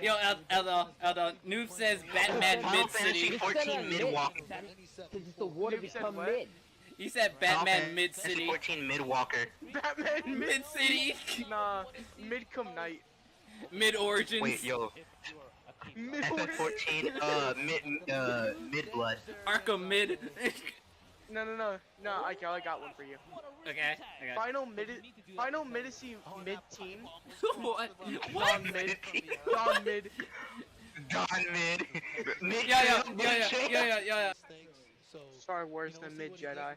Yo, Eldo, Noob says Batman Final Mid City. Fantasy 14 Mid Walker. Because the water become mid. He said Batman Mid City. 14 Mid Walker. Batman Mid City. Nah, mid come night. Mid Origins. Wait, yo. Mid FF14, Mid Blood. Arkham Mid. No, I got one for you. Okay. Final Middacy mid-team. What? Don mid. Don mid. Don Mid. Mid. Yeah. Star Wars the mid Jedi.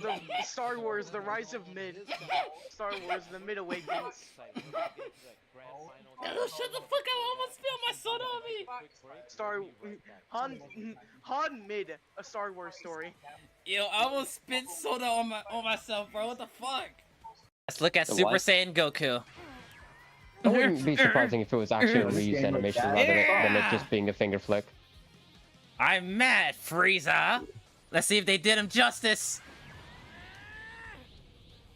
The Star Wars the rise of mid. Star Wars the mid awakens. Eldo, shut the fuck up! I almost spilled my soda on me. Han mid a Star Wars story. Yo, I almost spit soda on myself, bro. What the fuck? Let's look at The Super what? Saiyan Goku. It wouldn't be surprising if it was actually a reused animation rather than it just being a finger flick. I'm mad, Frieza. Let's see if they did him justice.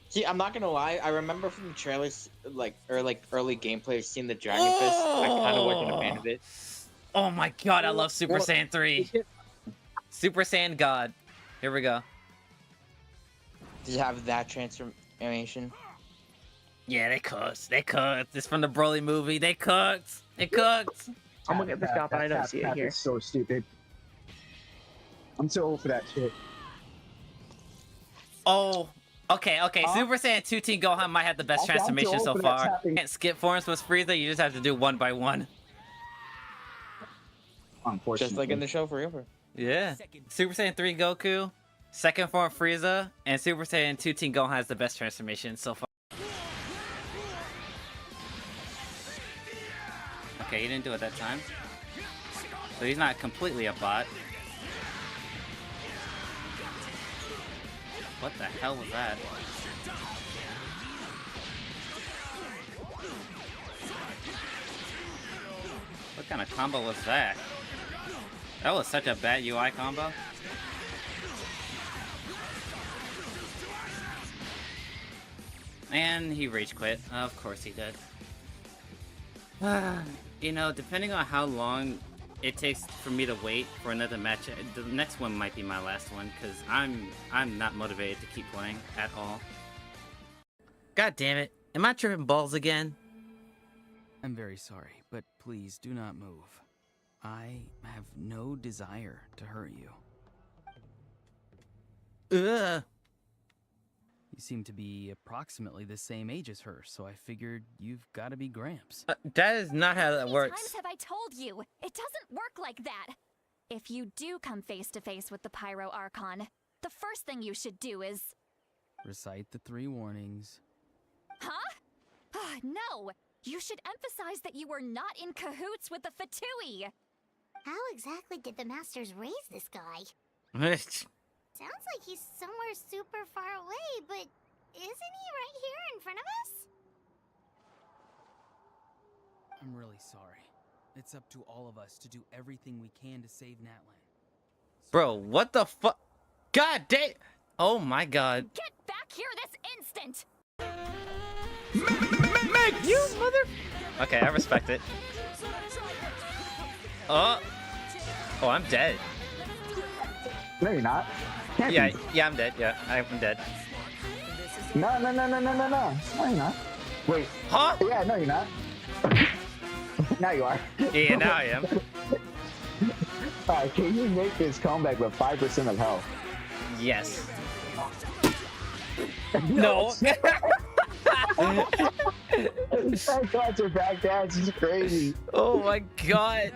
See, I'm not gonna lie. I remember from the trailers, like early gameplay, seeing the Dragon Fist. I kind of wasn't a fan of it. Oh my god, I love Super Saiyan 3. Super Saiyan God. Here we go. Does it have that transformation? Yeah, they cooked. They cooked. It's from the Broly movie. They cooked. They cooked. I'm looking at the shop and I don't see it here. It's so stupid. I'm too old for that shit. Oh. Okay. Super Saiyan 2 Team Gohan might have the best I'm too transformation old so for that far. tapping. Can't skip forms with Frieza. You just have to do one by one. Unfortunately. Just like in the show forever. Yeah. Super Saiyan 3 Goku, second form Frieza, and Super Saiyan 2 Team Gohan has the best transformation so far. Okay, he didn't do it that time. So he's not completely a bot. What the hell was that? What kind of combo was that? That was such a bad UI combo. And he rage quit. Of course he did. You know, depending on how long it takes for me to wait for another match, the next one might be my last one, because I'm not motivated to keep playing at all. God damn it. Am I tripping balls again? I'm very sorry, but please do not move. I have no desire to hurt you. Ugh. You seem to be approximately the same age as her, so I figured you've got to be Gramps. That is not how that How many works. times have I told you? It doesn't work like that. If you do come face to face with the Pyro Archon, the first thing you should do is... Recite the 3 warnings. Huh? No! You should emphasize that you were not in cahoots with the Fatui! How exactly did the Masters raise this guy? Sounds like he's somewhere super far away, but isn't he right here in front of us? I'm really sorry. It's up to all of us to do everything we can to save Natlan. Bro, what the fuck? God damn! Oh my god. Get back here this instant! You mother... Okay, I respect it. Oh, I'm dead. No, you're not. Can't Yeah, be. yeah, I'm dead. Yeah, I'm dead. No. No, you're not. Wait. Huh? Yeah, no, you're not. Now you are. Yeah, now I am. Alright, can you make this comeback with 5% of health? Yes. No. That got your back down. This is crazy. Oh my god.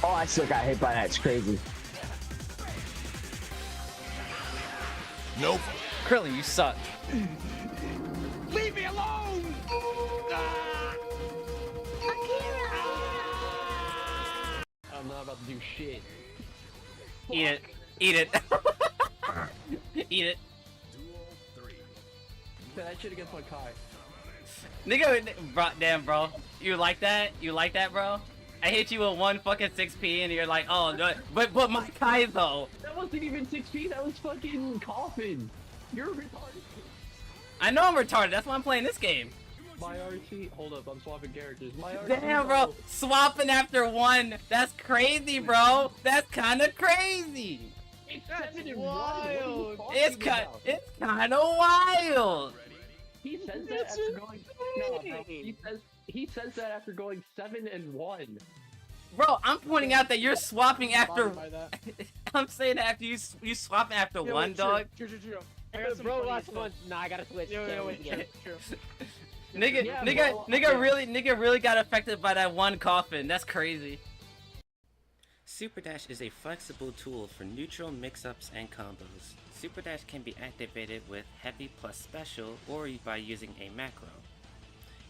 Oh, I still got hit by that. It's crazy. Nope. Krillin, you suck. Leave me alone! I'm not about to do shit. Eat it. Eat it. Eat it. That shit against my car. Nigga, bro, damn, bro. You like that? You like that, bro? I hit you with 1 fucking 6p and you're like, oh no, but my Kai though. That wasn't even 6 feet. That was fucking Coffin. You're retarded. I know I'm retarded. That's why I'm playing this game. My RC. Hold up, I'm swapping characters. My RC. Damn, bro, swapping after 1. That's crazy, bro. That's kind of crazy. It's That's 7 and wild. 1. It's kind of wild. He says that after going. No, bro, he says that after going 7 and 1. Bro, I'm pointing out that you're swapping after. By that. I'm saying that after you swapping after Yo, 1, wait, dog. True. I got some Bro, funny last stuff. one. Nah, I gotta switch. Yo, wait, true. Nigga, Yeah, nigga, bro, nigga, okay. really got affected by that 1 coffin. That's crazy. Super Dash is a flexible tool for neutral mix-ups and combos. Super Dash can be activated with heavy plus special or by using a macro.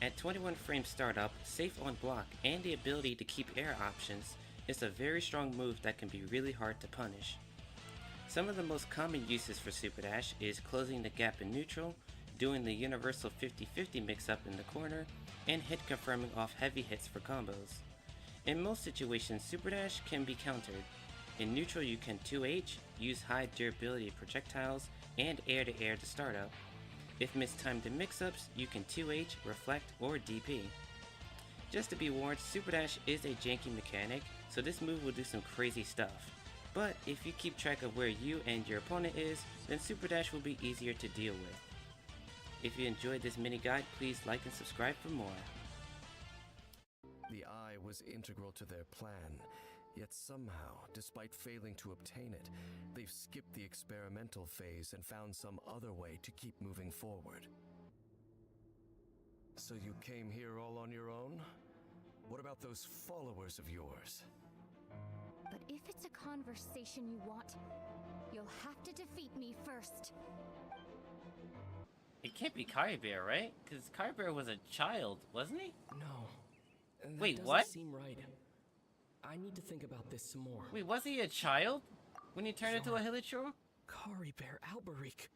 At 21 frame startup, safe on block, and the ability to keep air options, it's a very strong move that can be really hard to punish. Some of the most common uses for Super Dash is closing the gap in neutral, doing the universal 50-50 mix-up in the corner, and hit confirming off heavy hits for combos. In most situations, Super Dash can be countered. In neutral you can 2H, use high durability projectiles, and air-to-air to start up. If mistimed in mix-ups, you can 2H, reflect, or DP. Just to be warned, Super Dash is a janky mechanic, so this move will do some crazy stuff. But if you keep track of where you and your opponent is, then Super Dash will be easier to deal with. If you enjoyed this mini guide, please like and subscribe for more. The eye was integral to their plan, yet somehow, despite failing to obtain it, they've skipped the experimental phase and found some other way to keep moving forward. So you came here all on your own? What about those followers of yours? But if it's a conversation you want, you'll have to defeat me first. It can't be Kyber, right? Because Kyber was a child, wasn't he? No. That Wait, doesn't what? seem right. I need to think about this some more. Wait, was he a child when he turned into a Hilichurl? Kari Bear Alberik.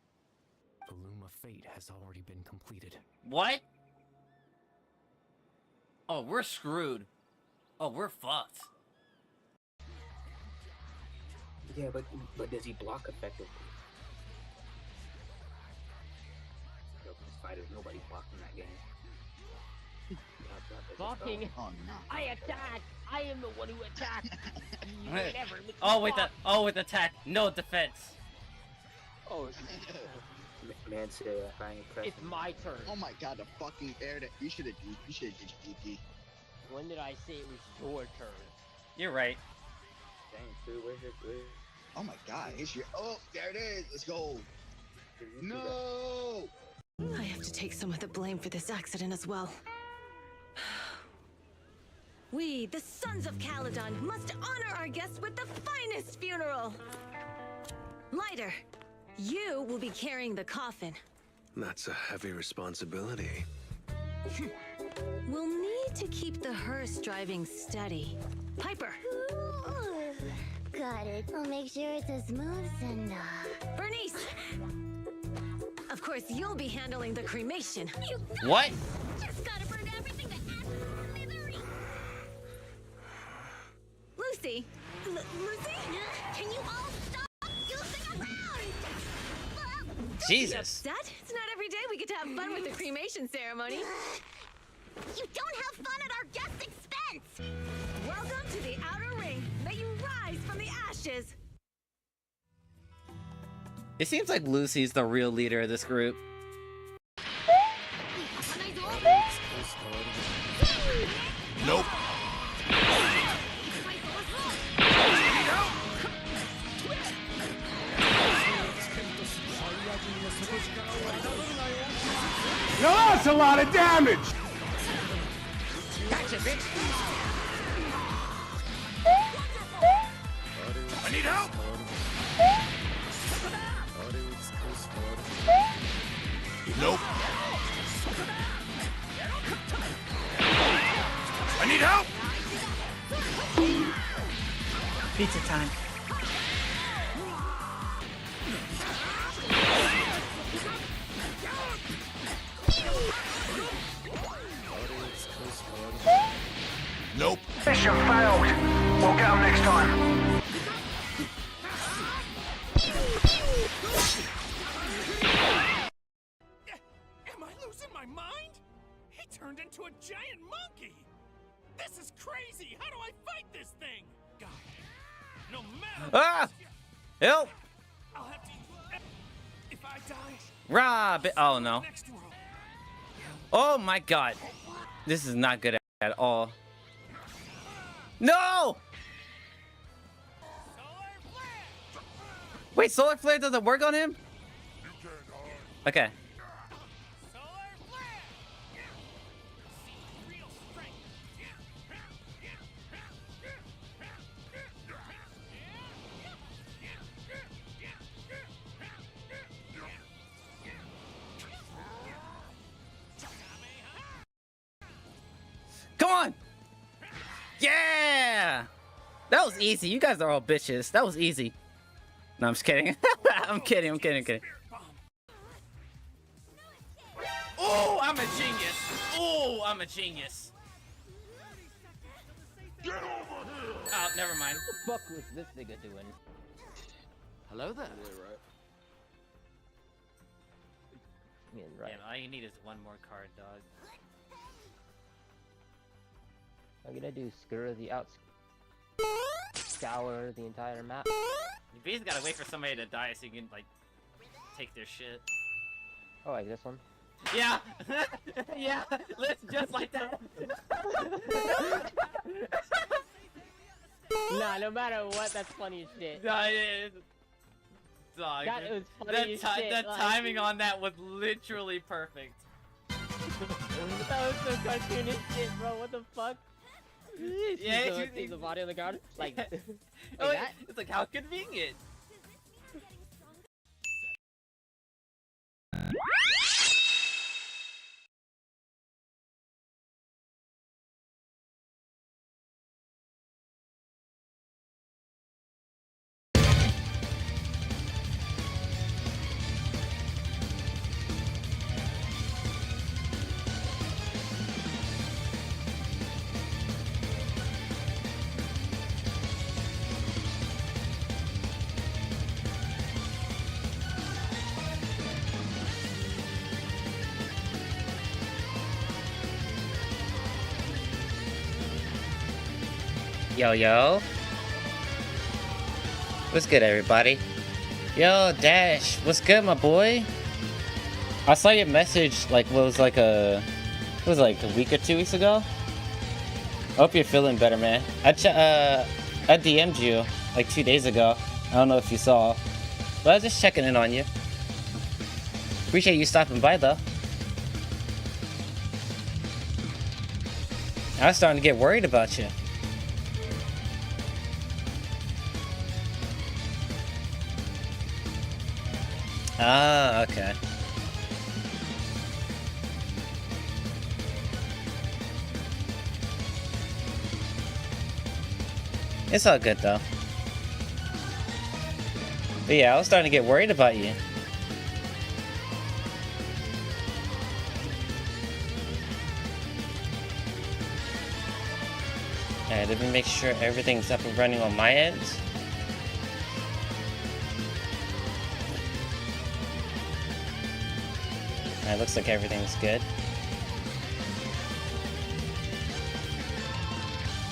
The Loom of Fate has already been completed. What? Oh, we're screwed. Oh, we're fucked. Yeah, but does he block effectively? Yo, this fighter's nobody blocking that game. Blocking? Oh no. I attack! I am the one who attacked! You never look With attack, no defense. Oh, man, say I ain't pressing. It's my turn. Oh my god, the fucking air that you should have did DP. When did I say it was your turn? You're right. Dang, dude, where's your... Oh my god, it's your there it is. Let's go. No. I have to take some of the blame for this accident as well. We, the Sons of Caledon, must honor our guests with the finest funeral! Lighter, you will be carrying the coffin. That's a heavy responsibility. We'll need to keep the hearse driving steady. Piper! Ooh, got it. I'll make sure it's as smooth and Bernice! Of course, you'll be handling the cremation. You What? just gotta burn everything that ashes slithery. Lucy! Lucy? Can you all stop goofing around? Jesus. Upset? It's not every day we get to have fun with the cremation ceremony. You don't have fun at our guest expense. Welcome to the outer ring. May you rise from the ashes. It seems like Lucy's the real leader of this group. Nope. Now that's a lot of damage! Gotcha, bitch! I need help! Nope. I need help! Pizza time. Nope. Finish him Ah! Help! Rob! Oh no. Oh my god. This is not good at all. No! Wait, solar flare doesn't work on him? Okay. Come on! Yeah! That was easy. You guys are all bitches. That was easy. No, I'm just kidding. I'm kidding. Oh, I'm a genius. Oh, I'm a genius. Get over here. Oh, never mind. What the fuck was this nigga doing? Hello there. Yeah, right. Yeah, all you need is one more card, dog. I'm gonna do scour the entire map. You basically gotta wait for somebody to die so you can, like, take their shit. Oh, like this one? Yeah! Yeah! Let's just like that! Nah, no matter what, that's funny as shit. No, it is. Dog. That was funny as shit. The timing on that was literally perfect. That was so cartoonish shit, bro. What the fuck? Yeah, see the body on the ground? Like, oh, that? It's like, how convenient. Yo. What's good, everybody? Yo, Dash, what's good, my boy? I saw your message, like, a week or 2 weeks ago? I hope you're feeling better, man. I DM'd you, like, 2 days ago. I don't know if you saw. But I was just checking in on you. Appreciate you stopping by, though. I was starting to get worried about you. Ah, okay. It's all good, though. But yeah, I was starting to get worried about you. Alright, let me make sure everything's up and running on my end. Alright, looks like everything's good.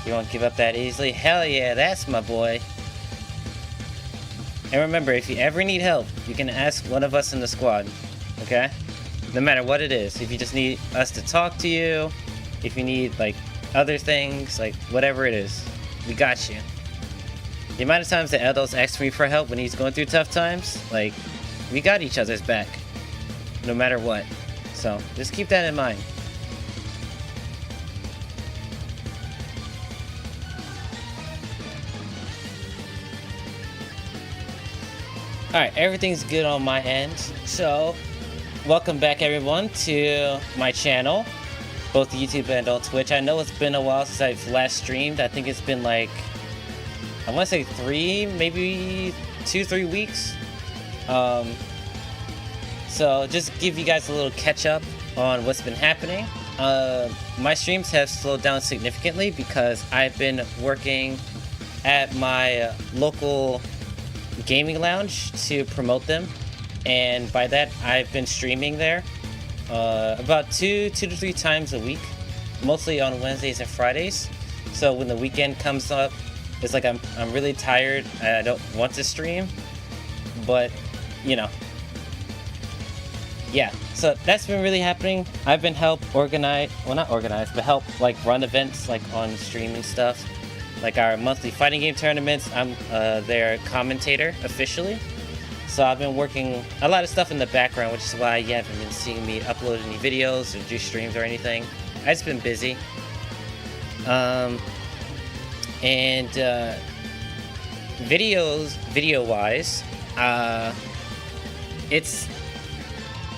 You won't give up that easily? Hell yeah, that's my boy. And remember, if you ever need help, you can ask one of us in the squad, okay? No matter what it is. If you just need us to talk to you, if you need, like, other things, like, whatever it is, we got you. The amount of times that Eldos asks me for help when he's going through tough times, like, we got each other's back. No matter what. So, just keep that in mind. Alright, everything's good on my end. So, welcome back everyone to my channel, both YouTube and on Twitch. I know it's been a while since I've last streamed. I think it's been like, I want to say maybe 2-3 weeks. So just give you guys a little catch up on what's been happening. My streams have slowed down significantly because I've been working at my local gaming lounge to promote them, and by that I've been streaming there about 2 to 3 times a week, mostly on Wednesdays and Fridays. So when the weekend comes up, It's like I'm really tired. I don't want to stream, but you know. Yeah, so that's been really happening. I've been help organize, well not organize, but help like run events like on stream and stuff. Like our monthly fighting game tournaments, I'm their commentator officially. So I've been working a lot of stuff in the background, which is why you haven't been seeing me upload any videos or do streams or anything. I've just been busy. Video-wise,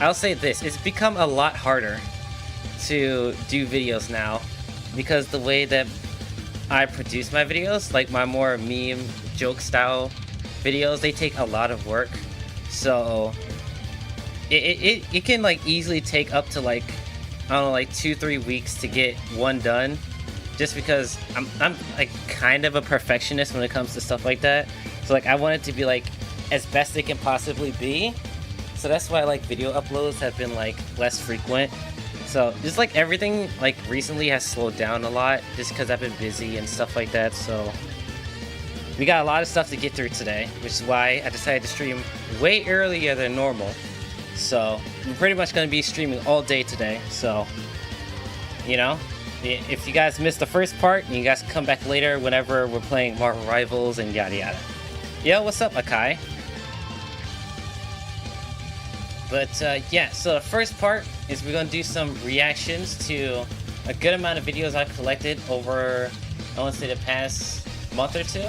I'll say this, it's become a lot harder to do videos now because the way that I produce my videos, like my more meme joke style videos, they take a lot of work. So it can like easily take up to like, I don't know, like 2-3 weeks to get one done, just because I'm like kind of a perfectionist when it comes to stuff like that. So like I want it to be like as best it can possibly be. So that's why like video uploads have been like less frequent. So just like everything like recently has slowed down a lot just because I've been busy and stuff like that. So we got a lot of stuff to get through today, which is why I decided to stream way earlier than normal. So we're pretty much going to be streaming all day today. So, you know, if you guys missed the first part, you guys can come back later whenever we're playing Marvel Rivals and yada yada. Yo, what's up, Akai? But yeah, so the first part is we're going to do some reactions to a good amount of videos I've collected over, I want to say, the past month or two.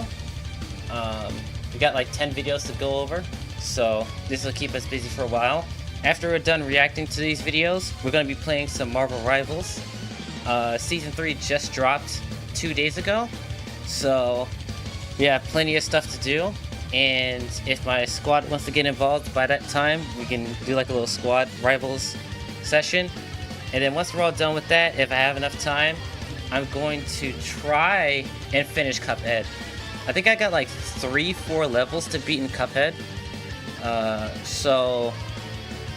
We got like 10 videos to go over, so this will keep us busy for a while. After we're done reacting to these videos, we're going to be playing some Marvel Rivals. Season 3 just dropped 2 days ago, so we have plenty of stuff to do. And if my squad wants to get involved by that time, we can do like a little squad Rivals session. And then once we're all done with that, if I have enough time, I'm going to try and finish Cuphead. I think I got like 3-4 levels to beat in Cuphead. So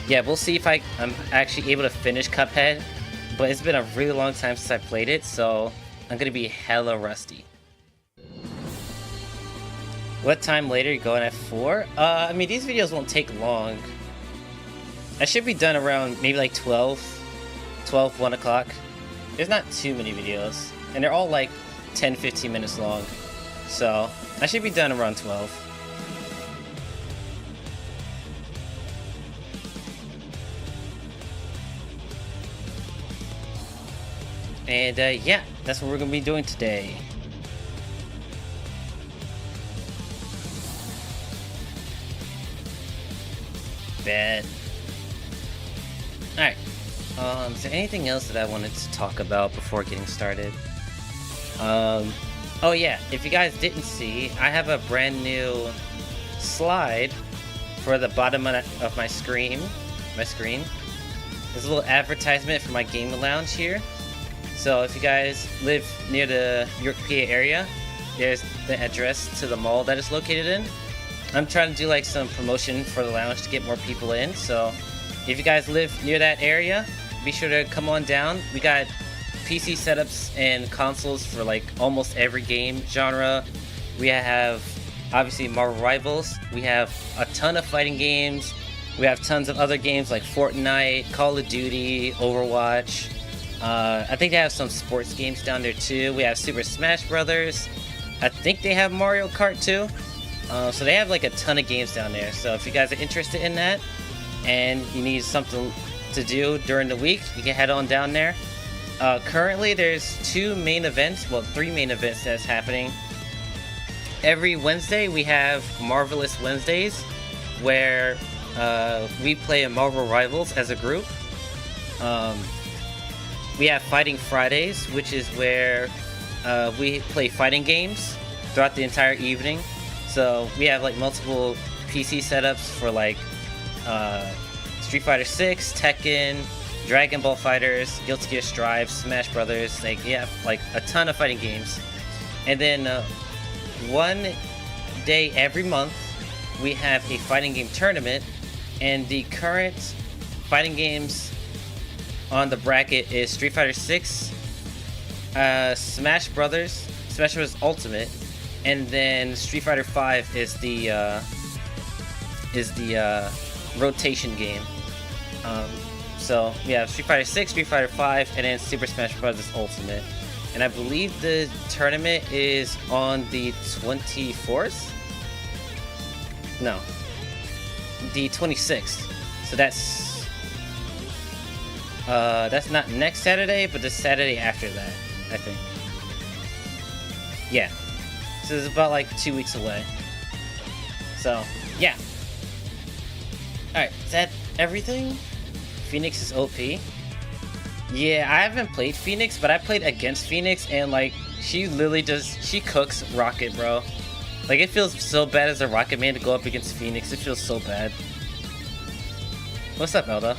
yeah, we'll see if I'm actually able to finish Cuphead. But it's been a really long time since I played it, so I'm gonna be hella rusty. What time later? You going at 4? I mean, these videos won't take long. I should be done around maybe like 1 o'clock. There's not too many videos, and they're all like 10-15 minutes long. So I should be done around 12. And yeah, that's what we're gonna be doing today. Bad. Alright. Is there anything else that I wanted to talk about before getting started? Oh yeah, if you guys didn't see, I have a brand new slide for the bottom of my screen. There's a little advertisement for my gaming lounge here. So if you guys live near the York, PA area, there's the address to the mall that it's located in. I'm trying to do like some promotion for the lounge to get more people in. So if you guys live near that area, be sure to come on down. We got PC setups and consoles for like almost every game genre. We have obviously Marvel Rivals. We have a ton of fighting games. We have tons of other games like Fortnite, Call of Duty, Overwatch. I think they have some sports games down there too. We have Super Smash Brothers. I think they have Mario Kart too. So they have like a ton of games down there. So if you guys are interested in that and you need something to do during the week, you can head on down there. Currently there's 3 main events that's happening. Every Wednesday we have Marvelous Wednesdays, where we play a Marvel Rivals as a group. We have Fighting Fridays, which is where we play fighting games throughout the entire evening. So we have like multiple PC setups for like Street Fighter 6, Tekken, Dragon Ball Fighters, Guilty Gear Strive, Smash Brothers. Like, yeah, like a ton of fighting games. And then one day every month we have a fighting game tournament, and the current fighting games on the bracket is Street Fighter 6, Smash Brothers Ultimate, and then Street Fighter V is the rotation game. So yeah, Street Fighter 6, Street Fighter 5, and then Super Smash Bros. Ultimate. And I believe the tournament is on the 24th? No. The 26th. So that's not next Saturday, but the Saturday after that, I think. Yeah. So it's about like 2 weeks away. So, yeah. Alright, is that everything? Phoenix is OP. Yeah, I haven't played Phoenix, but I played against Phoenix, and like, she literally she cooks Rocket, bro. Like, it feels so bad as a Rocket man to go up against Phoenix. It feels so bad. What's up, Elda?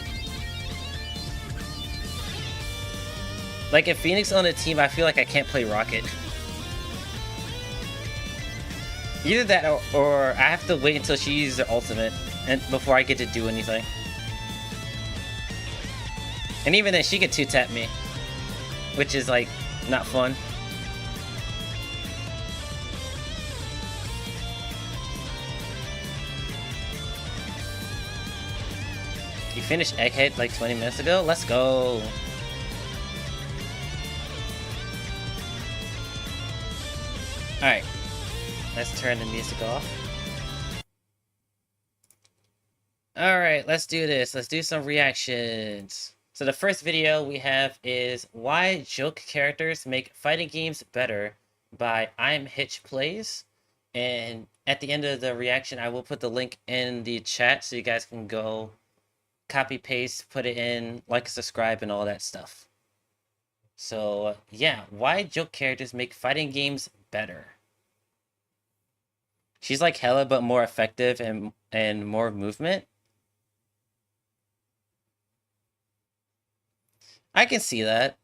Like, if Phoenix on a team, I feel like I can't play Rocket. Either that, or I have to wait until she uses her ultimate and before I get to do anything. And even then, she can 2-tap me, which is like not fun. You finished Egghead like 20 minutes ago? Let's go. Alright. Let's turn the music off. Alright, let's do this. Let's do some reactions. So the first video we have is Why Joke Characters Make Fighting Games Better by I'm Hitch Plays. And at the end of the reaction, I will put the link in the chat so you guys can go copy paste, put it in, like and subscribe and all that stuff. So yeah, why joke characters make fighting games better. She's like Hella but more effective and more movement. I can see that.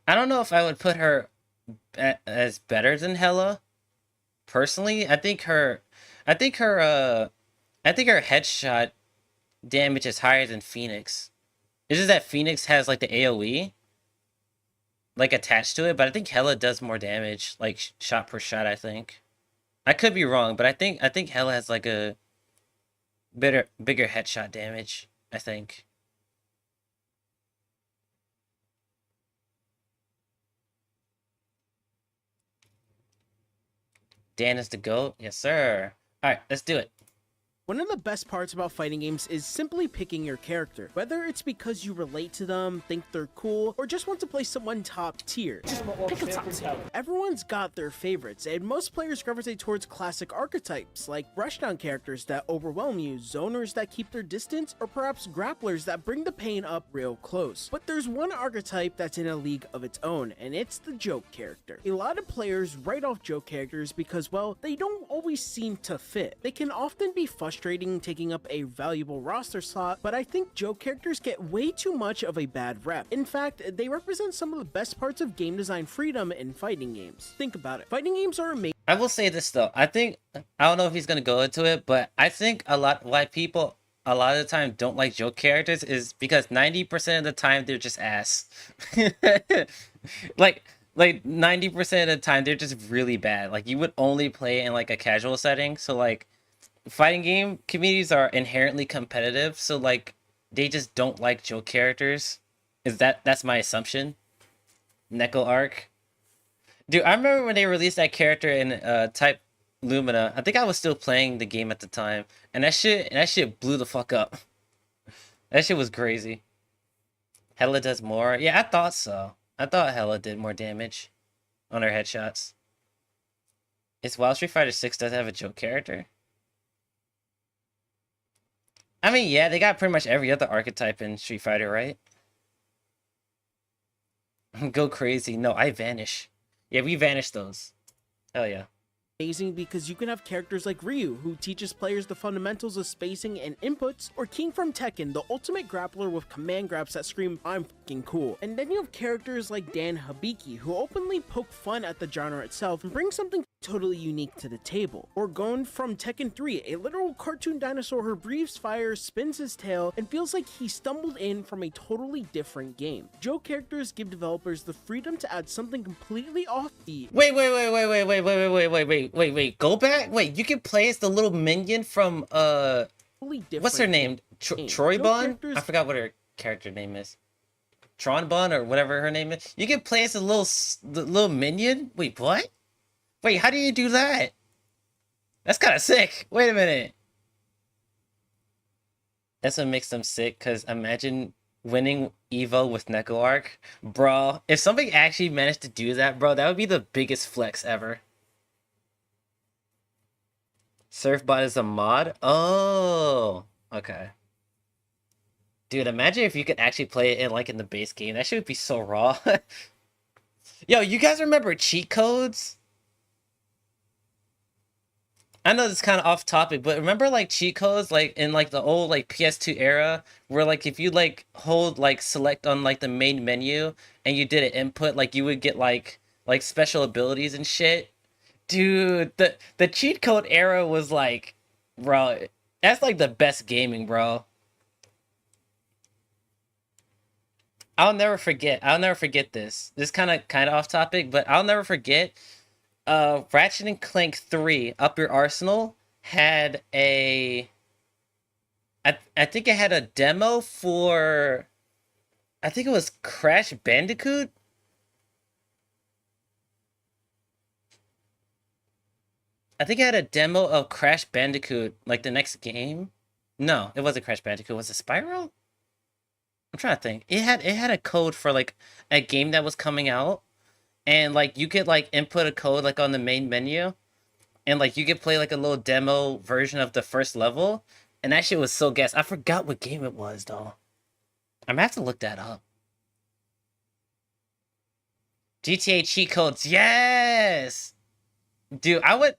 I don't know if I would put her as better than Hella. Personally, I think her headshot damage is higher than Phoenix. It's just that Phoenix has like the AoE like attached to it, but I think Hella does more damage, like shot per shot, I think. I could be wrong, but I think Hella has like a bigger headshot damage, I think. Dan is the GOAT? Yes, sir. Alright, let's do it. One of the best parts about fighting games is simply picking your character. Whether it's because you relate to them, think they're cool, or just want to play someone top tier. Just pick a top tier. Everyone's got their favorites, and most players gravitate towards classic archetypes, like rushdown characters that overwhelm you, zoners that keep their distance, or perhaps grapplers that bring the pain up real close. But there's one archetype that's in a league of its own, and it's the joke character. A lot of players write off joke characters because, well, they don't always seem to fit. They can often be frustrating taking up a valuable roster slot, but I think joke characters get way too much of a bad rep. In fact, they represent some of the best parts of game design freedom in fighting games. Think about it. Fighting games are amazing. I will say this though. I don't know if he's gonna go into it, but I think why people a lot of the time don't like joke characters is because 90% of the time they're just ass. like 90% of the time they're just really bad. Like you would only play in like a casual setting, so like fighting game communities are inherently competitive, so like they just don't like joke characters. That's my assumption. Neko Arc. Dude, I remember when they released that character in Type Lumina. I think I was still playing the game at the time, and that shit blew the fuck up. That shit was crazy. Hella does more. Yeah, I thought so. I thought Hella did more damage on her headshots. It's Wild Street Fighter 6 does have a joke character. I mean, yeah, they got pretty much every other archetype in Street Fighter, right? Go crazy. No, I vanish. Yeah, we vanish those. Hell yeah. Amazing because you can have characters like Ryu, who teaches players the fundamentals of spacing and inputs, or King from Tekken, the ultimate grappler with command grabs that scream, I'm fucking cool. And then you have characters like Dan Hibiki, who openly poke fun at the genre itself and bring something totally unique to the table. Or going from Tekken 3, a literal cartoon dinosaur who breathes fire, spins his tail, and feels like he stumbled in from a totally different game. Joe characters give developers the freedom to add something completely offbeat. Wait. Go back. Wait, you can play as the little minion from what's her name? Troybon? I forgot what her character name is. Tronbon or whatever her name is. You can play as the little minion? Wait, what? Wait, how do you do that? That's kind of sick. Wait a minute. That's what makes them sick, because imagine winning Evo with NecoArc. Bro, if somebody actually managed to do that, bro, that would be the biggest flex ever. Surfbot is a mod? Oh, okay. Dude, imagine if you could actually play it in the base game. That shit would be so raw. Yo, you guys remember cheat codes? I know this is kind of off topic, but remember cheat codes in the old PS2 era, where if you hold select on the main menu and you did an input, you would get special abilities and shit. Dude, the cheat code era was bro, that's the best gaming, bro. I'll never forget this. This is kind of off topic, but I'll never forget. Ratchet and Clank 3 Up Your Arsenal had I think it had a demo for, I think it was Crash Bandicoot. I think it had a demo of Crash Bandicoot, the next game. No, it wasn't Crash Bandicoot. Was it Spyro? I'm trying to think. It had a code for a game that was coming out. And you could input a code on the main menu, and you could play a little demo version of the first level, and that shit was so gas. I forgot what game it was though. I'm gonna have to look that up. GTA cheat codes, yes, dude. I would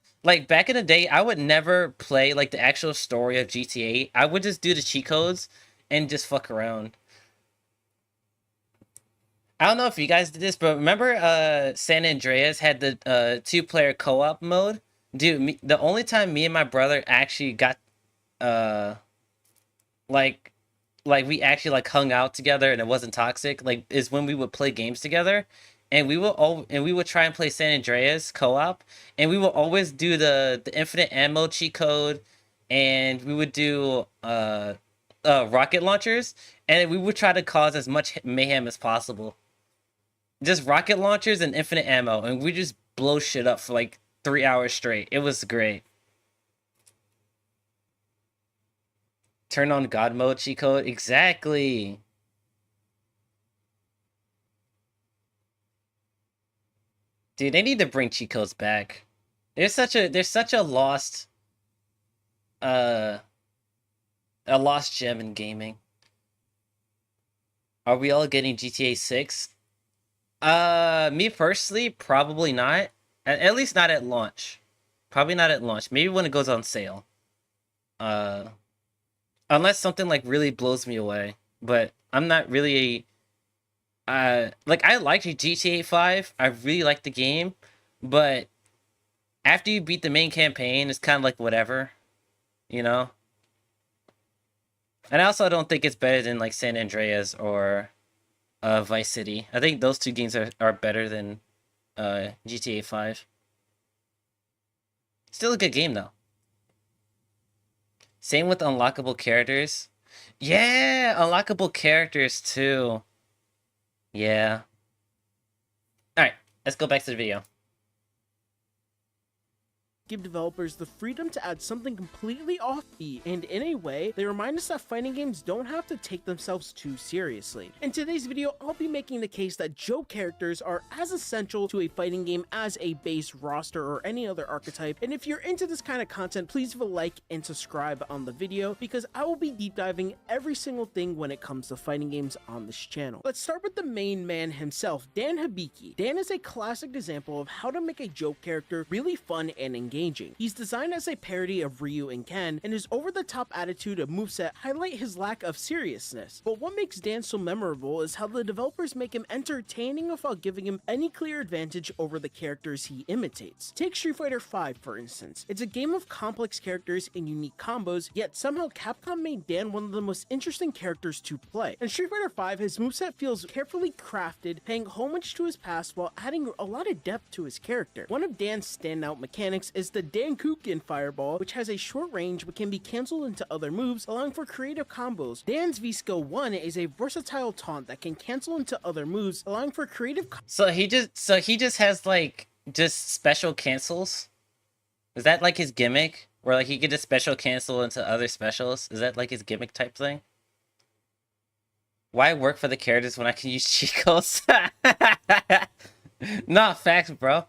back in the day. I would never play the actual story of GTA. I would just do the cheat codes and just fuck around. I don't know if you guys did this, but remember San Andreas had the 2-player co-op mode? Dude, the only time me and my brother actually got we actually hung out together and it wasn't toxic, is when we would play games together, and we would try and play San Andreas co-op, and we would always do the infinite ammo cheat code, and we would do rocket launchers, and we would try to cause as much mayhem as possible. Just rocket launchers and infinite ammo, and we just blow shit up for 3 hours straight. It was great. Turn on God mode cheat code. Exactly. Dude, they need to bring cheat codes back. There's such a lost gem in gaming. Are we all getting GTA 6? Me personally, probably not. At least not at launch. Probably not at launch. Maybe when it goes on sale. Unless something really blows me away. But I'm not really I like GTA 5. I really like the game, but after you beat the main campaign, it's kind of whatever, you know? And I also don't think it's better than San Andreas or Vice City. I think those two games are better than GTA 5. Still a good game though. Same with unlockable characters. Yeah, unlockable characters too. Yeah. Alright, let's go back to the video. Give developers the freedom to add something completely offbeat, and in a way, they remind us that fighting games don't have to take themselves too seriously. In today's video, I'll be making the case that Joe characters are as essential to a fighting game as a base roster or any other archetype, and if you're into this kind of content, please leave a like and subscribe on the video, because I will be deep diving every single thing when it comes to fighting games on this channel. Let's start with the main man himself, Dan Hibiki. Dan is a classic example of how to make a Joe character really fun and engaging. engaging. He's designed as a parody of Ryu and Ken, and his over-the-top attitude and moveset highlight his lack of seriousness. But what makes Dan so memorable is how the developers make him entertaining without giving him any clear advantage over the characters he imitates. Take Street Fighter V for instance. It's a game of complex characters and unique combos, yet somehow Capcom made Dan one of the most interesting characters to play. In Street Fighter V, his moveset feels carefully crafted, paying homage to his past while adding a lot of depth to his character. One of Dan's standout mechanics is the Dankuken Fireball, which has a short range but can be cancelled into other moves, allowing for creative combos. Dan's V-Skill 1 is a versatile taunt that can cancel into other moves, allowing for creative So he just has like just special cancels? Is that like his gimmick? Where like he could just special cancel into other specials? Is that like his gimmick type thing? Why work for the characters when I can use cheat codes? Not facts, bro.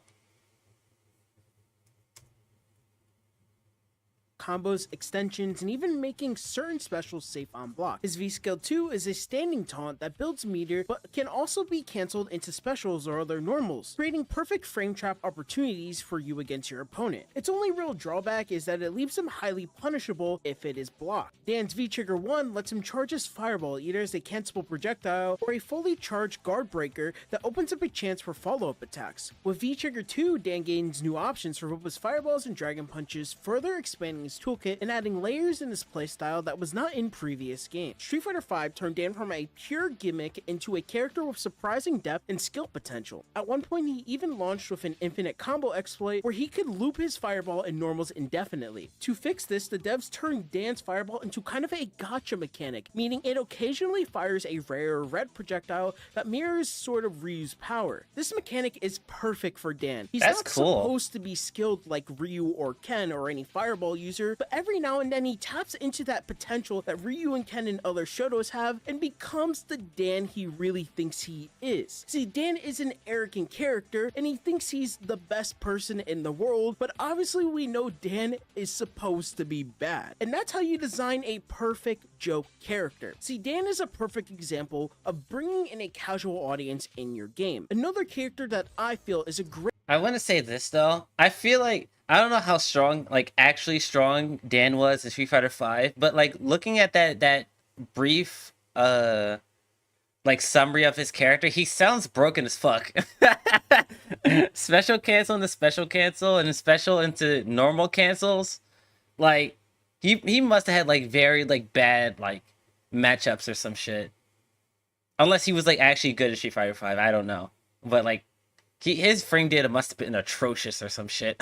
combos, extensions, and even making certain specials safe on block. His V-Skill 2 is a standing taunt that builds meter but can also be cancelled into specials or other normals, creating perfect frame trap opportunities for you against your opponent. Its only real drawback is that it leaves him highly punishable if it is blocked. Dan's V-Trigger 1 lets him charge his fireball either as a cancelable projectile or a fully charged guard breaker that opens up a chance for follow-up attacks. With V-Trigger 2, Dan gains new options for both his fireballs and dragon punches, further expanding his toolkit and adding layers in his playstyle that was not in previous games. Street Fighter V turned Dan from a pure gimmick into a character with surprising depth and skill potential. At one point, he even launched with an infinite combo exploit where he could loop his fireball in normals indefinitely. To fix this, the devs turned Dan's fireball into kind of a gotcha mechanic, meaning it occasionally fires a rare red projectile that mirrors sort of Ryu's power. This mechanic is perfect for Dan. He's not supposed to be skilled like Ryu or Ken or any fireball user, but every now and then he taps into that potential that Ryu and Ken and other Shotos have and becomes the Dan he really thinks he is. See, Dan is an arrogant character and he thinks he's the best person in the world, but obviously we know Dan is supposed to be bad. And that's how you design a perfect joke character. See, Dan is a perfect example of bringing in a casual audience in your game. Another character that I feel is a great... I want to say this though. I feel like I don't know how strong, like actually strong Dan was in Street Fighter V, but like looking at that brief like summary of his character, he sounds broken as fuck. Special cancel into special cancel and special into normal cancels. Like he must have had like very like bad like matchups or some shit. Unless he was like actually good at Street Fighter V, I don't know. But like his frame data must have been atrocious or some shit.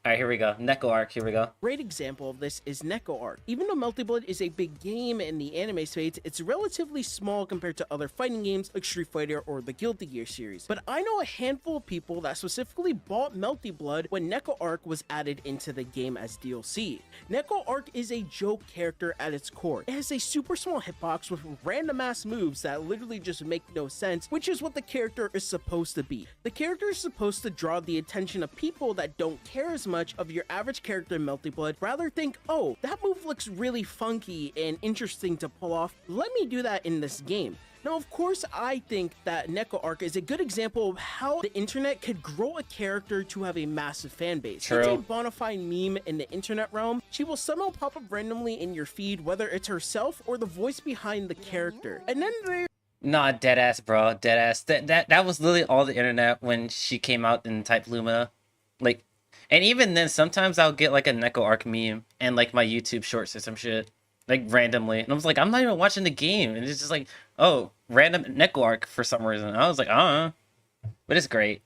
Alright, here we go. Neko Arc, here we go. Great example of this is Neko Arc. Even though Melty Blood is a big game in the anime space, it's relatively small compared to other fighting games like Street Fighter or the Guilty Gear series. But I know a handful of people that specifically bought Melty Blood when Neko Arc was added into the game as DLC. Neko Arc is a joke character at its core. It has a super small hitbox with random ass moves that literally just make no sense, which is what the character is supposed to be. The character is supposed to draw the attention of people that don't care as much of your average character in Melty Blood, rather think, oh, that move looks really funky and interesting to pull off, let me do that in this game. Now, of course, I think that Neko Arc is a good example of how the internet could grow a character to have a massive fan base. True. It's a bona fide meme in the internet realm. She will somehow pop up randomly in your feed, whether it's herself or the voice behind the character. And then there... Nah, deadass, bro. Deadass. That was literally all the internet when she came out in Type Lumina. Like, and even then, sometimes I'll get like a Neko Arc meme and like my YouTube shorts or some shit. Like randomly. And I was like, I'm not even watching the game. And it's just like, oh, random Neko Arc for some reason. And I was like, but it's great.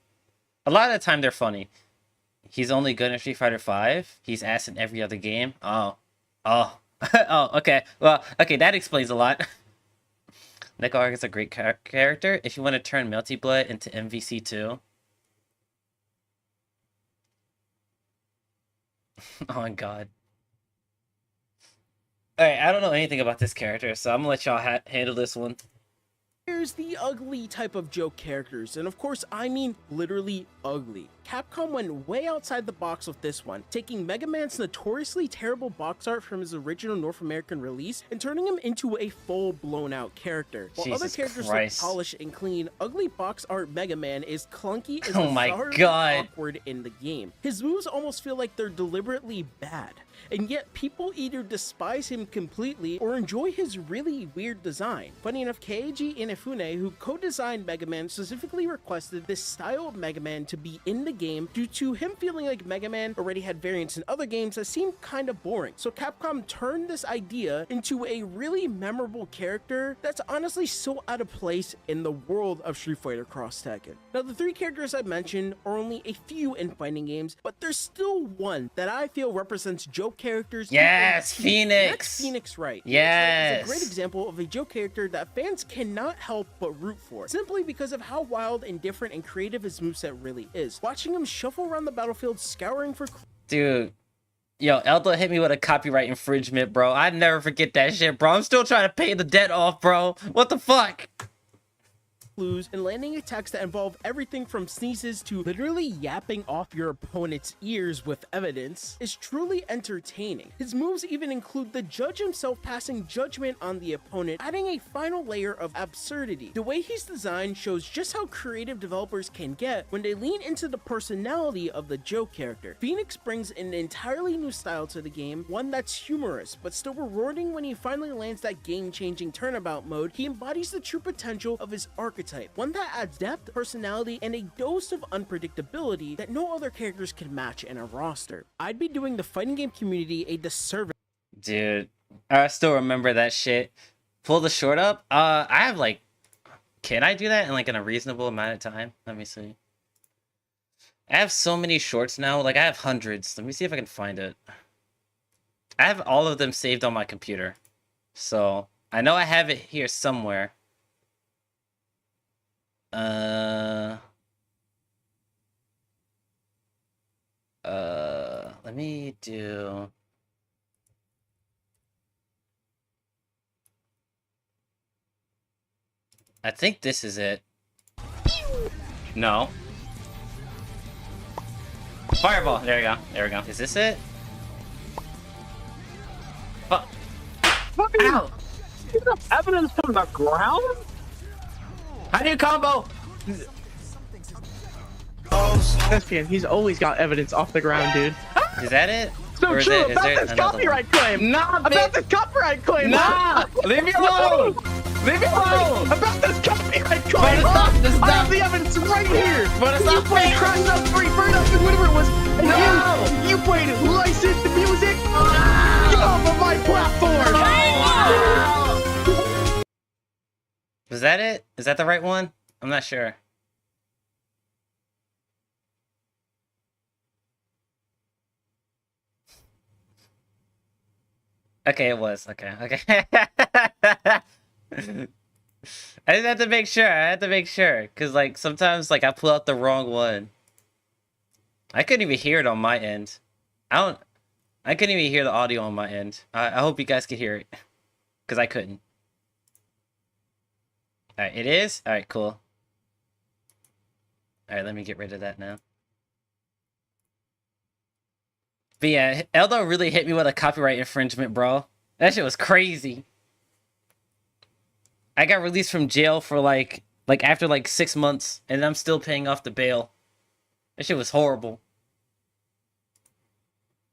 A lot of the time they're funny. He's only good in Street Fighter V. He's ass in every other game. Oh, okay. Well, okay, that explains a lot. Neko Arc is a great character. If you want to turn Melty Blood into MVC2. Oh my god. Alright, I don't know anything about this character, so I'm gonna let y'all handle this one. there's the ugly type of joke characters, and of course I mean literally ugly. Capcom went way outside the box with this one, taking Mega Man's notoriously terrible box art from his original North American release and turning him into a full blown out character. While other characters look polished and clean, ugly box art Mega Man is clunky and awkward in the game. His moves almost feel like they're deliberately bad, and yet people either despise him completely or enjoy his really weird design. Funny enough, Keiji Inafune, who co-designed Mega Man, specifically requested this style of Mega Man to be in the game due to him feeling like Mega Man already had variants in other games that seemed kind of boring. So Capcom turned this idea into a really memorable character that's honestly so out of place in the world of Street Fighter Cross Tekken. Now, the 3 characters I mentioned are only a few in fighting games, but there's still one that I feel represents joke characters. Yes, Phoenix. That's Phoenix Wright. Yes. It's a great example of a joke character that fans cannot help but root for, simply because of how wild and different and creative his moveset really is. Watching him shuffle around the battlefield scouring for... Dude. Yo, Eldo hit me with a copyright infringement, bro. I'd never forget that shit, bro. I'm still trying to pay the debt off, bro. What the fuck? And landing attacks that involve everything from sneezes to literally yapping off your opponent's ears with evidence is truly entertaining. His moves even include the judge himself passing judgment on the opponent, adding a final layer of absurdity. The way he's designed shows just how creative developers can get when they lean into the personality of the joke character. Phoenix brings an entirely new style to the game, one that's humorous but still rewarding. When he finally lands that game-changing turnabout mode, he embodies the true potential of his archetype. One that adds depth, personality, and a dose of unpredictability that no other characters can match in a roster. I'd be doing the fighting game community a disservice. Dude, I still remember that shit. Pull the short up? I have like... Can I do that in like in a reasonable amount of time? Let me see. I have so many shorts now. Like I have hundreds. Let me see if I can find it. I have all of them saved on my computer. So I know I have it here somewhere. Let me do... I think this is it. No. Fireball! There we go. There we go. Is this it? Fuck. Ow! Evidence from the ground? How do you combo? Thespian, he's always got evidence off the ground, dude. Is that it? So or is true it, about this copyright claim! Nah, about this copyright claim! Nah! Leave me alone! Leave me alone! About this copyright claim! I have the evidence right here! But it's you not played fair! Crash Out 3, Burn Up, and whatever it was, and No! you played licensed music! Get off of my platform! Was that it? Is that the right one? I'm not sure. Okay, it was. Okay, okay. I just had to make sure. I had to make sure. Because, like, sometimes, like, I pull out the wrong one. I couldn't even hear it on my end. I couldn't even hear the audio on my end. I hope you guys could hear it. Because I couldn't. Alright, it is? Alright, cool. Alright, let me get rid of that now. But yeah, Eldo really hit me with a copyright infringement, bro. That shit was crazy. I got released from jail for like after like 6 months, and I'm still paying off the bail. That shit was horrible.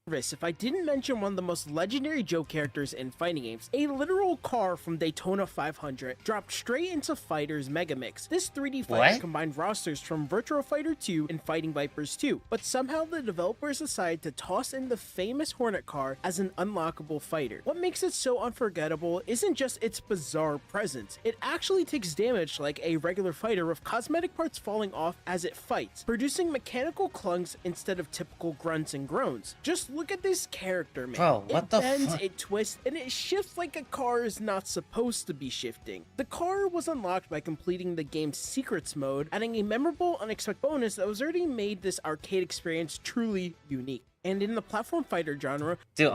If I didn't mention one of the most legendary joke characters in fighting games, a literal car from Daytona 500 dropped straight into Fighter's Mega Mix. This 3D fighter combined rosters from Virtua Fighter 2 and Fighting Vipers 2, but somehow the developers decided to toss in the famous Hornet car as an unlockable fighter. What makes it so unforgettable isn't just its bizarre presence, it actually takes damage like a regular fighter with cosmetic parts falling off as it fights, producing mechanical clunks instead of typical grunts and groans. Just look at this character, man. Bro, what the fuck? It bends, it twists, and it shifts like a car is not supposed to be shifting. The car was unlocked by completing the game's secrets mode, adding a memorable, unexpected bonus that was already made this arcade experience truly unique. And in the platform fighter genre... Dude,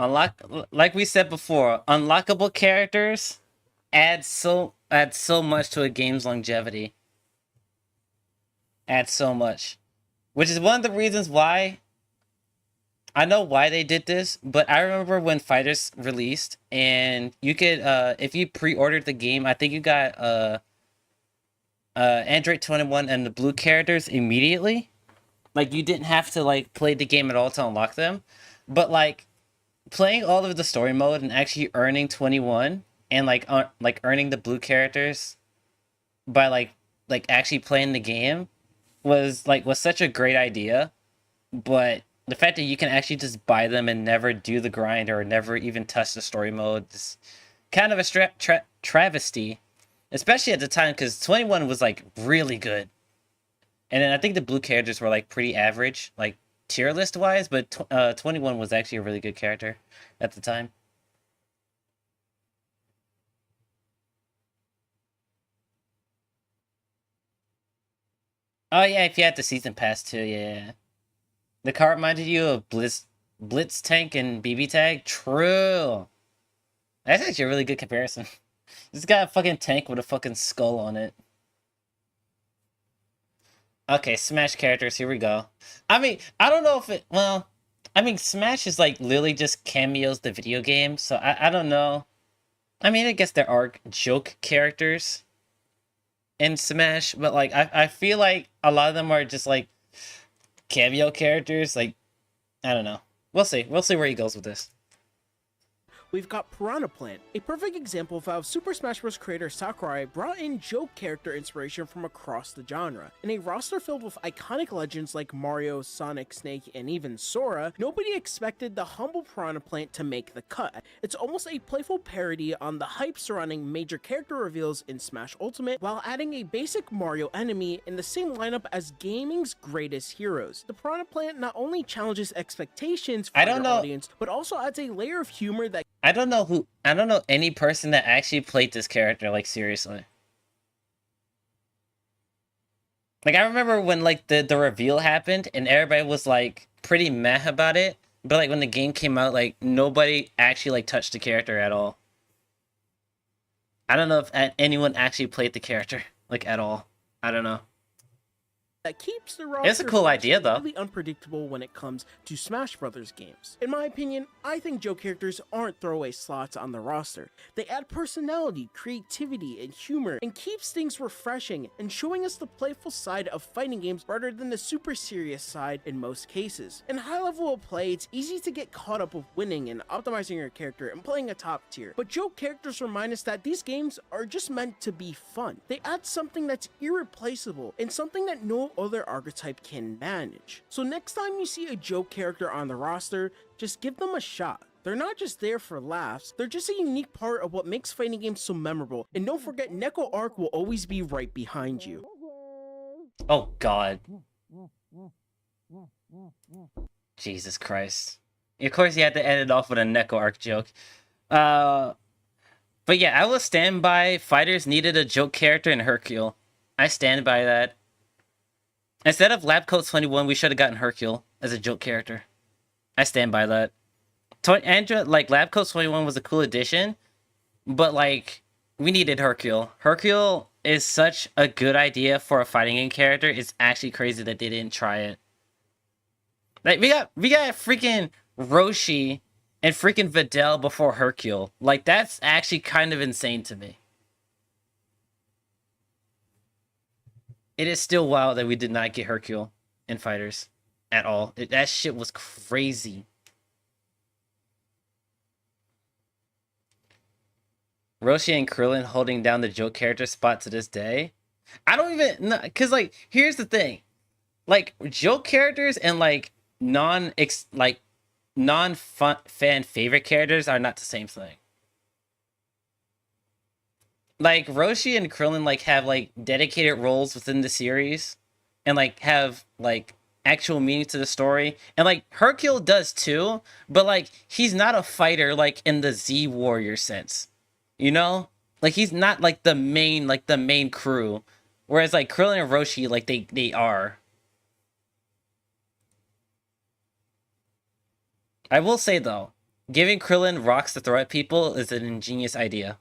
like we said before, unlockable characters adds so much to a game's longevity. Adds so much. Which is one of the reasons why I know why they did this, but I remember when Fighters released and you could if you pre-ordered the game, I think you got Android 21 and the blue characters immediately. Like you didn't have to like play the game at all to unlock them. But like playing all of the story mode and actually earning 21 and like earning the blue characters by like actually playing the game was such a great idea. But the fact that you can actually just buy them and never do the grind or never even touch the story mode is kind of a travesty, especially at the time, because 21 was like really good. And then I think the blue characters were like pretty average, like tier list wise, but 21 was actually a really good character at the time. Oh yeah, if you had the season pass too, yeah. The car reminded you of Blitz Tank and BB Tag? True. That's actually a really good comparison. It's got a fucking tank with a fucking skull on it. Okay, Smash characters, here we go. I mean, I don't know if it... Well, I mean, Smash is like literally just cameos the video game, so I don't know. I mean, I guess there are joke characters in Smash, but like, I feel like a lot of them are just like cameo characters. Like, I don't know. We'll see. We'll see where he goes with this. We've got Piranha Plant, a perfect example of how Super Smash Bros. Creator Sakurai brought in joke character inspiration from across the genre. In a roster filled with iconic legends like Mario, Sonic, Snake, and even Sora, nobody expected the humble Piranha Plant to make the cut. It's almost a playful parody on the hype surrounding major character reveals in Smash Ultimate, while adding a basic Mario enemy in the same lineup as gaming's greatest heroes. The Piranha Plant not only challenges expectations for your audience, but also adds a layer of humor that I don't know any person that actually played this character, like, seriously. Like, I remember when, like, the reveal happened, and everybody was, like, pretty meh about it, but, like, when the game came out, like, nobody actually, like, touched the character at all. I don't know if anyone actually played the character, like, at all. I don't know. That keeps the roster it's a cool idea, though. Really unpredictable when it comes to Smash Brothers games. In my opinion, I think joke characters aren't throwaway slots on the roster. They add personality, creativity, and humor, and keeps things refreshing and showing us the playful side of fighting games rather than the super serious side in most cases. In high level of play, it's easy to get caught up with winning and optimizing your character and playing a top tier, but joke characters remind us that these games are just meant to be fun. They add something that's irreplaceable and something that no other archetype can manage. So next time you see a joke character on the roster, just give them a shot. They're not just there for laughs, they're just a unique part of what makes fighting games so memorable. And don't forget, Neko Arc will always be right behind you. Oh god. Jesus Christ. Of course you had to end it off with a Neko Arc joke. But yeah, I will stand by Fighters needed a joke character in Hercule. I stand by that. Instead of Lab Coat 21, we should have gotten Hercule as a joke character. I stand by that. Like, Lab Coat 21 was a cool addition, but, like, we needed Hercule. Hercule is such a good idea for a fighting game character. It's actually crazy that they didn't try it. Like, we got freaking Roshi and freaking Videl before Hercule. Like, that's actually kind of insane to me. It is still wild that we did not get Hercule in Fighters at all. That shit was crazy. Roshi and Krillin holding down the joke character spot to this day. I don't even know, cause like here's the thing, like joke characters and like non fan favorite characters are not the same thing. Like, Roshi and Krillin, like, have, like, dedicated roles within the series. And, like, have, like, actual meaning to the story. And, like, Hercule does, too. But, like, he's not a fighter, like, in the Z Warrior sense. You know? Like, he's not, like, the main crew. Whereas, like, Krillin and Roshi, like, they are. I will say, though, giving Krillin rocks to throw at people is an ingenious idea.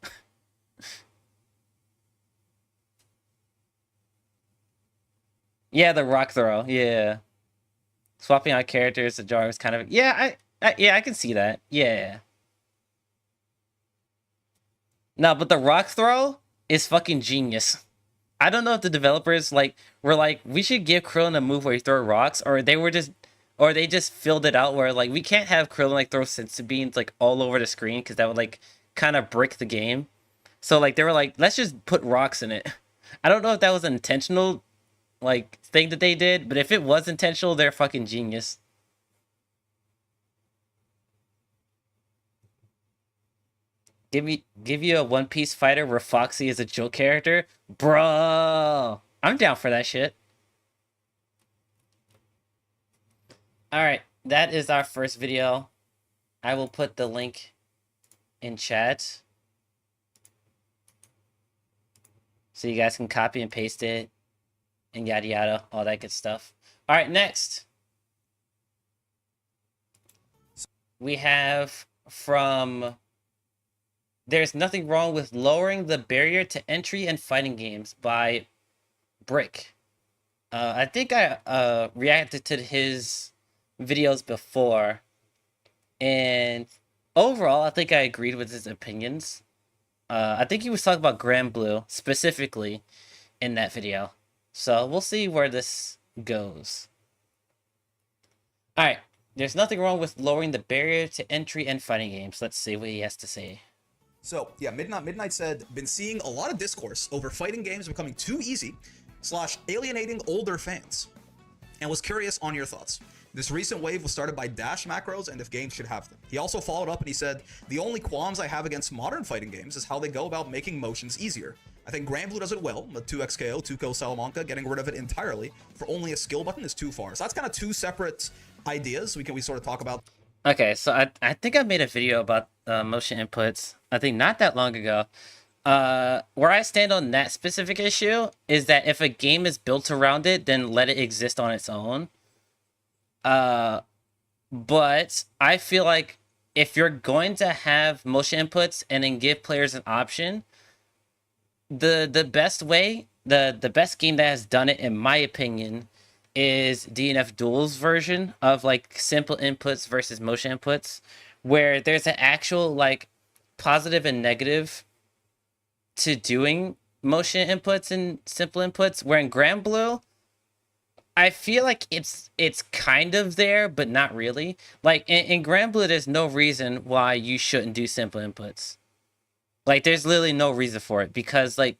Yeah, the rock throw. Yeah. Swapping out characters, the jar is kind of... Yeah, I can see that. Yeah. No, but the rock throw is fucking genius. I don't know if the developers were like, we should give Krillin a move where he throw rocks, or they just filled it out where like we can't have Krillin like throw senzu beans like all over the screen because that would like kind of break the game. So like they were like, let's just put rocks in it. I don't know if that was an intentional like thing that they did, but if it was intentional, they're fucking genius. Give you a One Piece fighter where Foxy is a joke character? Bro, I'm down for that shit. Alright, that is our first video. I will put the link in chat, so you guys can copy and paste it, and yada yada, all that good stuff. Alright, next. We have from... There's Nothing Wrong with Lowering the Barrier to Entry in Fighting Games by Brick. I think I reacted to his videos before, and overall, I think I agreed with his opinions. I think he was talking about Grand Blue specifically in that video. So we'll see where this goes. Alright, there's nothing wrong with lowering the barrier to entry in fighting games. Let's see what he has to say. So, yeah, Midnight said, been seeing a lot of discourse over fighting games becoming too easy / alienating older fans, and was curious on your thoughts. This recent wave was started by dash macros and if games should have them. He also followed up and he said, the only qualms I have against modern fighting games is how they go about making motions easier. I think Grand Blue does it well, the 2x KO, 2-kill Salamanca, getting rid of it entirely for only a skill button is too far. So that's kind of two separate ideas we sort of talk about. Okay, so I think I made a video about motion inputs, I think not that long ago. Where I stand on that specific issue is that if a game is built around it, then let it exist on its own. But I feel like if you're going to have motion inputs and then give players an option, the best way, the best game that has done it, in my opinion, is DNF Duel's version of like simple inputs versus motion inputs, where there's an actual like positive and negative to doing motion inputs and simple inputs, where in Grand Blue, I feel like it's kind of there, but not really. Like in Grand Blue, there's no reason why you shouldn't do simple inputs. Like there's literally no reason for it, because like,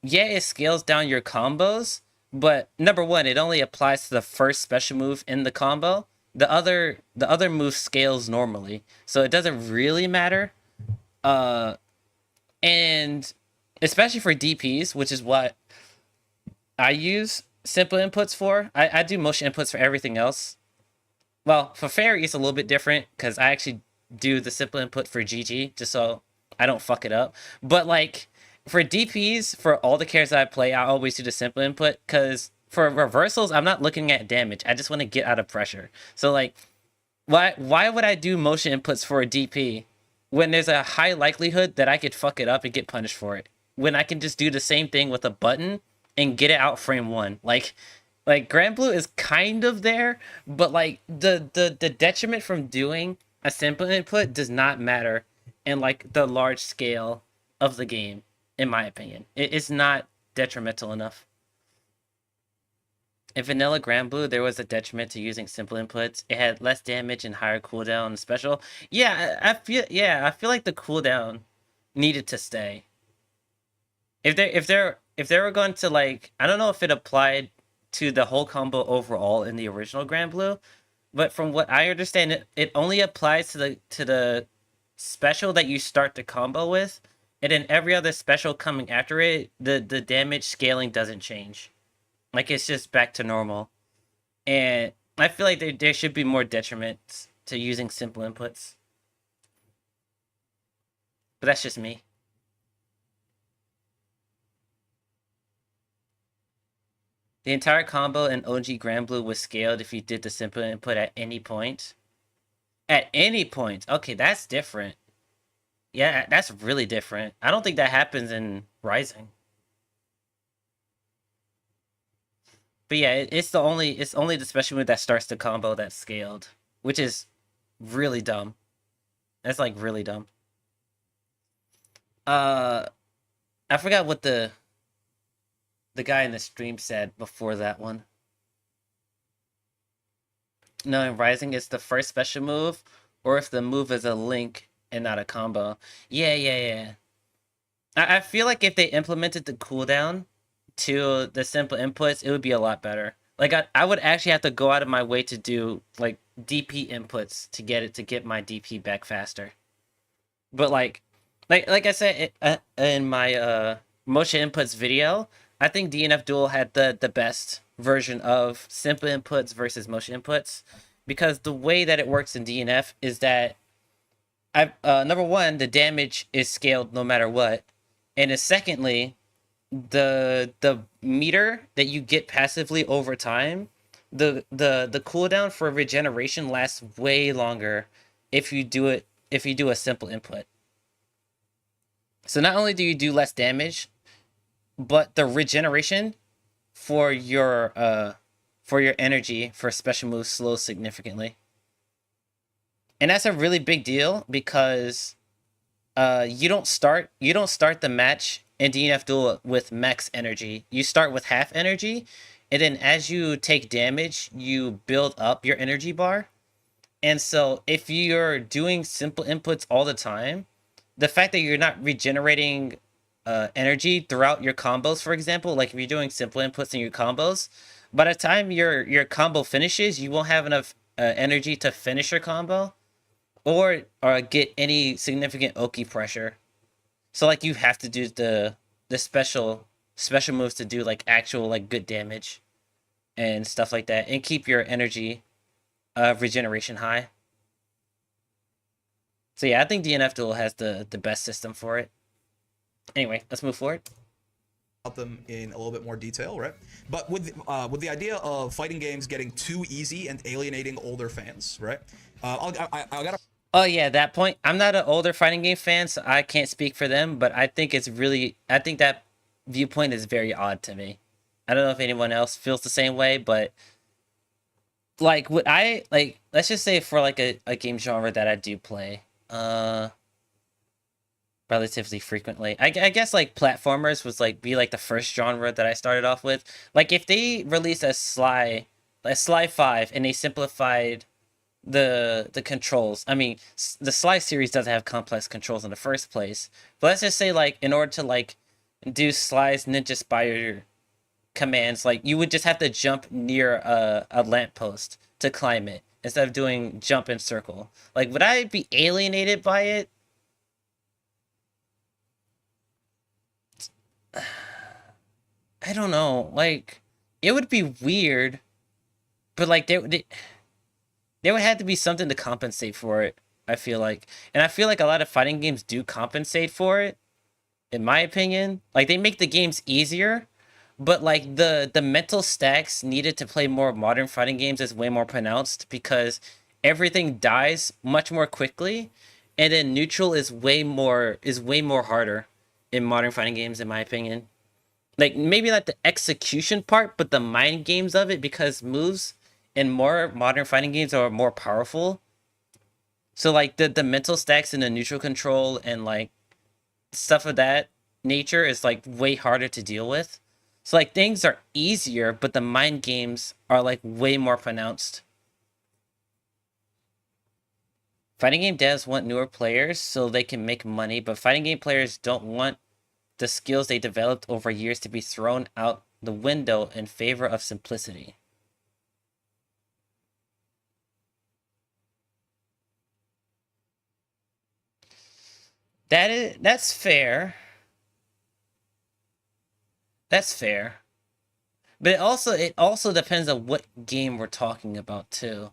yeah, it scales down your combos, but number one, it only applies to the first special move in the combo. The other move scales normally, so it doesn't really matter. And especially for DPs, which is what I use simple inputs for. I do motion inputs for everything else. Well, for Fairy, it's a little bit different because I actually do the simple input for GG just so I don't fuck it up. But like for DPs, for all the characters I play, I always do the simple input, because for reversals, I'm not looking at damage. I just want to get out of pressure. So like, why would I do motion inputs for a DP when there's a high likelihood that I could fuck it up and get punished for it, when I can just do the same thing with a button and get it out frame one? Like Grand Blue is kind of there, but like the detriment from doing a simple input does not matter in like the large scale of the game, in my opinion. It's not detrimental enough. In vanilla Grand Blue, there was a detriment to using simple inputs. It had less damage and higher cooldown and special. Yeah, I feel like the cooldown needed to stay. If they were going to like, I don't know if it applied to the whole combo overall in the original Grand Blue, but from what I understand, it only applies to the special that you start the combo with, and then every other special coming after it, the damage scaling doesn't change. Like it's just back to normal. And I feel like there should be more detriments to using simple inputs. But that's just me. The entire combo in OG Grand Blue was scaled if you did the simple input at any point. At any point. Okay, that's different. Yeah, that's really different. I don't think that happens in Rising. But yeah, it's only the special move that starts the combo that's scaled, which is really dumb. That's like really dumb. I forgot what the guy in the stream said before that one. No, in Rising, it's the first special move, or if the move is a link and not a combo. Yeah. I feel like if they implemented the cooldown to the simple inputs, it would be a lot better. Like I would actually have to go out of my way to do like DP inputs to get my DP back faster. But like I said in my motion inputs video, I think DNF Duel had the best version of simple inputs versus motion inputs, because the way that it works in DNF is that number one, the damage is scaled no matter what, and then secondly, the meter that you get passively over time, the cooldown for regeneration lasts way longer if you do a simple input. So not only do you do less damage, but the regeneration for your energy for special moves slows significantly. And that's a really big deal because you don't start the match in DNF Duel with max energy. You start with half energy, and then as you take damage, you build up your energy bar. And so if you're doing simple inputs all the time, the fact that you're not regenerating energy throughout your combos, for example, like if you're doing simple inputs in your combos, by the time your combo finishes, you won't have enough energy to finish your combo or get any significant Oki pressure. So like you have to do the special moves to do like actual like good damage and stuff like that, and keep your energy regeneration high. So yeah, I think DNF Duel has the best system for it. Anyway, let's move forward. About them in a little bit more detail, right? But with the idea of fighting games getting too easy and alienating older fans, right? I gotta. Oh yeah, that point. I'm not an older fighting game fan, so I can't speak for them. But I think that viewpoint is very odd to me. I don't know if anyone else feels the same way, but like let's just say for like a game genre that I do play relatively frequently. I guess like platformers was like the first genre that I started off with. Like if they released a Sly 5 and they simplified the controls. I mean, the Sly series doesn't have complex controls in the first place. But let's just say like in order to like do Sly's Ninja Spire commands, like you would just have to jump near a lamppost to climb it instead of doing jump and circle. Like, would I be alienated by it? I don't know. Like, it would be weird, but like there would have to be something to compensate for it, I feel like. And I feel like a lot of fighting games do compensate for it, in my opinion. Like, they make the games easier, but like the mental stacks needed to play more modern fighting games is way more pronounced because everything dies much more quickly, and then neutral is way more harder in modern fighting games, in my opinion. Like, maybe not the execution part, but the mind games of it, because moves in more modern fighting games are more powerful. So like the mental stacks in the neutral control and like stuff of that nature is like way harder to deal with. So like things are easier, but the mind games are like way more pronounced. Fighting game devs want newer players so they can make money, but fighting game players don't want the skills they developed over years to be thrown out the window in favor of simplicity. That's fair. That's fair. But it also depends on what game we're talking about too.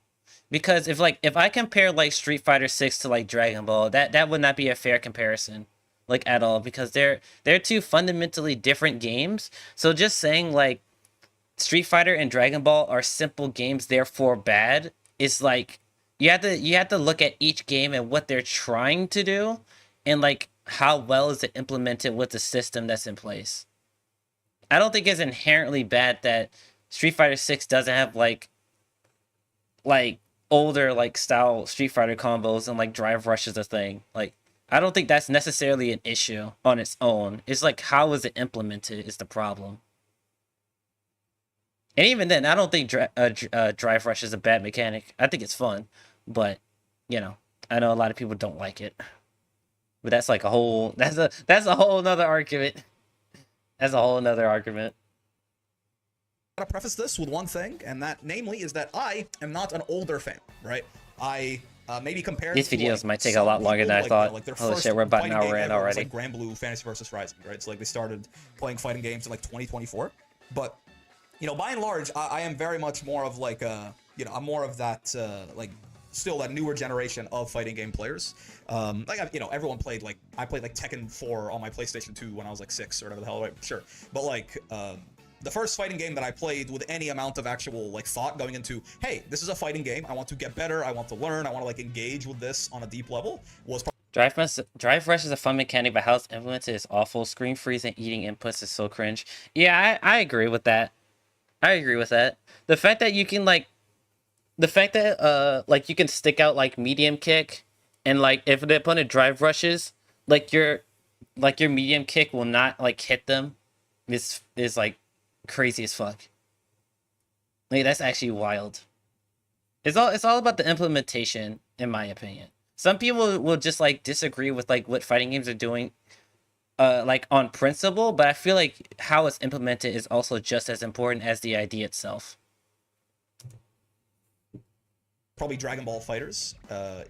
Because if I compare like Street Fighter 6 to like Dragon Ball, that would not be a fair comparison, like at all, because they're two fundamentally different games. So just saying like Street Fighter and Dragon Ball are simple games, therefore bad, is like you have to look at each game and what they're trying to do, and like how well is it implemented with the system that's in place. I don't think it's inherently bad that Street Fighter 6 doesn't have like older like style Street Fighter combos and like drive rush is a thing. Like I don't think that's necessarily an issue on its own. It's like how is it implemented is the problem. And even then, I don't think drive rush is a bad mechanic. I think it's fun, but you know, I know a lot of people don't like it. But that's like a whole that's a whole nother argument. That's a whole nother argument. I gotta preface this with one thing, and that namely is that I am not an older fan, right? I maybe compared These to, videos like, might take a some lot longer people, than I like, thought. like their Holy first shit, we're about an fighting hour game in ever was, already. like Grand Blue Fantasy vs. Rising, right? So like they started playing fighting games in like 2024, but you know, by and large, I am very much more of like you know, I'm more of that like still that newer generation of fighting game players. Like you know, everyone played like I played like Tekken 4 on my PlayStation 2 when I was like 6 or whatever the hell, right? Sure, but like the first fighting game that I played with any amount of actual like thought going into, hey, this is a fighting game. I want to get better. I want to learn. I want to like engage with this on a deep level. Was Drive rush is a fun mechanic, but how it's implemented is awful. Screen freeze and eating inputs is so cringe. Yeah, I agree with that. I agree with that. The fact that you can like you can stick out like medium kick, and like if the opponent drive rushes, like your medium kick will not like hit them is like crazy as fuck. Like that's actually wild. It's all about the implementation, in my opinion. Some people will just like disagree with like what fighting games are doing like on principle, but I feel like how it's implemented is also just as important as the idea itself. probably Dragon Ball Fighters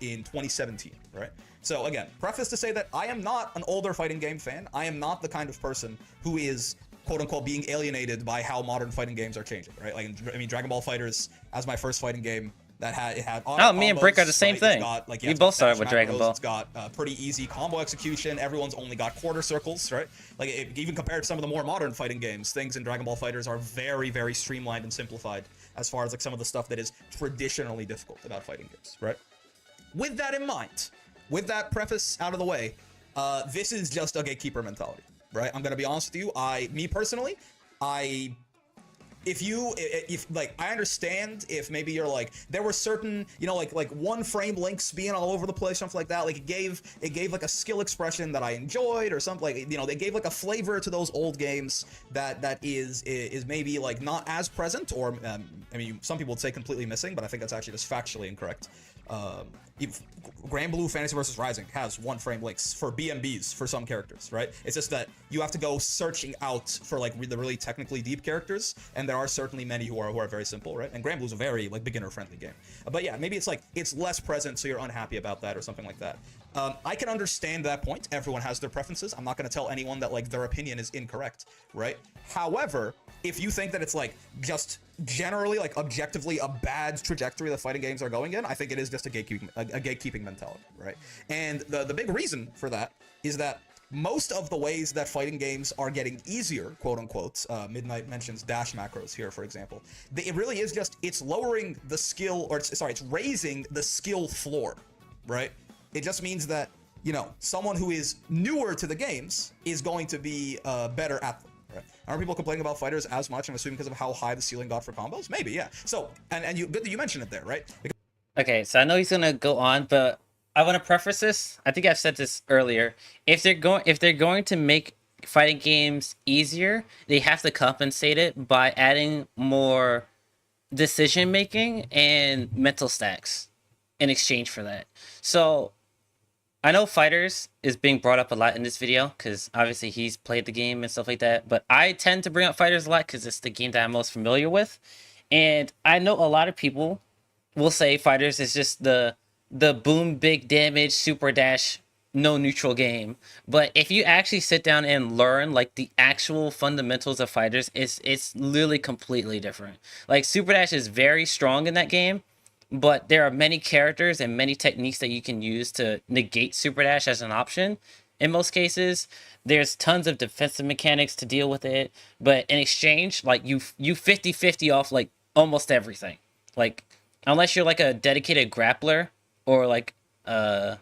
in 2017, right? So again, preface to say that I am not an older fighting game fan. I am not the kind of person who is quote unquote being alienated by how modern fighting games are changing, right? Like, I mean, Dragon Ball Fighters as my first fighting game that had auto me and Brick are the same right? thing. Got, like, We both started with Dragon Ball. It's got pretty easy combo execution. Everyone's only got quarter circles, right? Like even compared to some of the more modern fighting games, things in Dragon Ball Fighters are very, very streamlined and simplified as far as like some of the stuff that is traditionally difficult about fighting games, right? With that in mind, with that preface out of the way, this is just a gatekeeper mentality, right? I'm gonna be honest with you. Me personally, if like, I understand if maybe you're like, there were certain, you know, like one frame links being all over the place, something like that. Like it gave like a skill expression that I enjoyed or something, like, you know, they gave like a flavor to those old games that is maybe like not as present, or I mean, some people would say completely missing, but I think that's actually just factually incorrect. Grand Blue Fantasy vs. Rising has one frame links for BMBs for some characters, right? It's just that you have to go searching out for like the really technically deep characters, and there are certainly many who are very simple, right? And Grand Blue's a very like beginner friendly game, but yeah, maybe it's like it's less present, so you're unhappy about that or something like that. I can understand that point. Everyone has their preferences. I'm not going to tell anyone that like their opinion is incorrect, right? However, if you think that it's like just generally like objectively a bad trajectory that fighting games are going in, I think it is just a gatekeeping mentality, right? And the big reason for that is that most of the ways that fighting games are getting easier, quote unquote, Midnight mentions dash macros here, for example, it really is just, it's lowering the skill, or it's raising the skill floor, right? It just means that, you know, someone who is newer to the games is going to be better at them. Aren't people complaining about fighters as much, I'm assuming, because of how high the ceiling got for combos? Maybe, yeah. So, and good that you mentioned it there, right? Okay, so I know he's gonna go on, but I want to preface this. I think I've said this earlier. If they're going to make fighting games easier, they have to compensate it by adding more decision making and mental stacks in exchange for that. So I know Fighters is being brought up a lot in this video because obviously he's played the game and stuff like that, but I tend to bring up Fighters a lot because it's the game that I'm most familiar with. And I know a lot of people will say Fighters is just the boom, big damage, super dash, no neutral game. But if you actually sit down and learn like the actual fundamentals of Fighters, it's literally completely different. Like super dash is very strong in that game, but there are many characters and many techniques that you can use to negate super dash as an option. In most cases, there's tons of defensive mechanics to deal with it, but in exchange, like you 50-50 off like almost everything. Like unless you're like a dedicated grappler or like a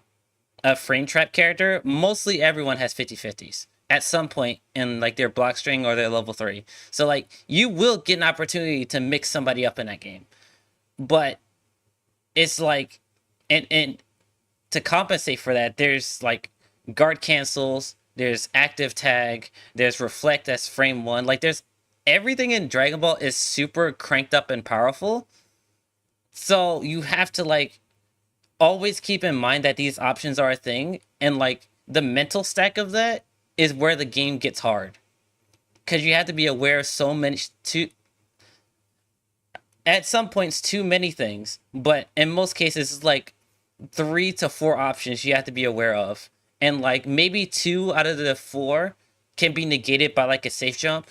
frame trap character, mostly everyone has 50-50s at some point in like their block string or their level 3. So like you will get an opportunity to mix somebody up in that game. But it's like, and to compensate for that, there's like guard cancels, there's active tag, there's reflect as frame 1. Like there's everything in Dragon Ball is super cranked up and powerful. So you have to like always keep in mind that these options are a thing, and like the mental stack of that is where the game gets hard, because you have to be aware of so many at some points too many things, but in most cases it's like 3 to 4 options you have to be aware of, and like maybe 2 out of the 4 can be negated by like a safe jump,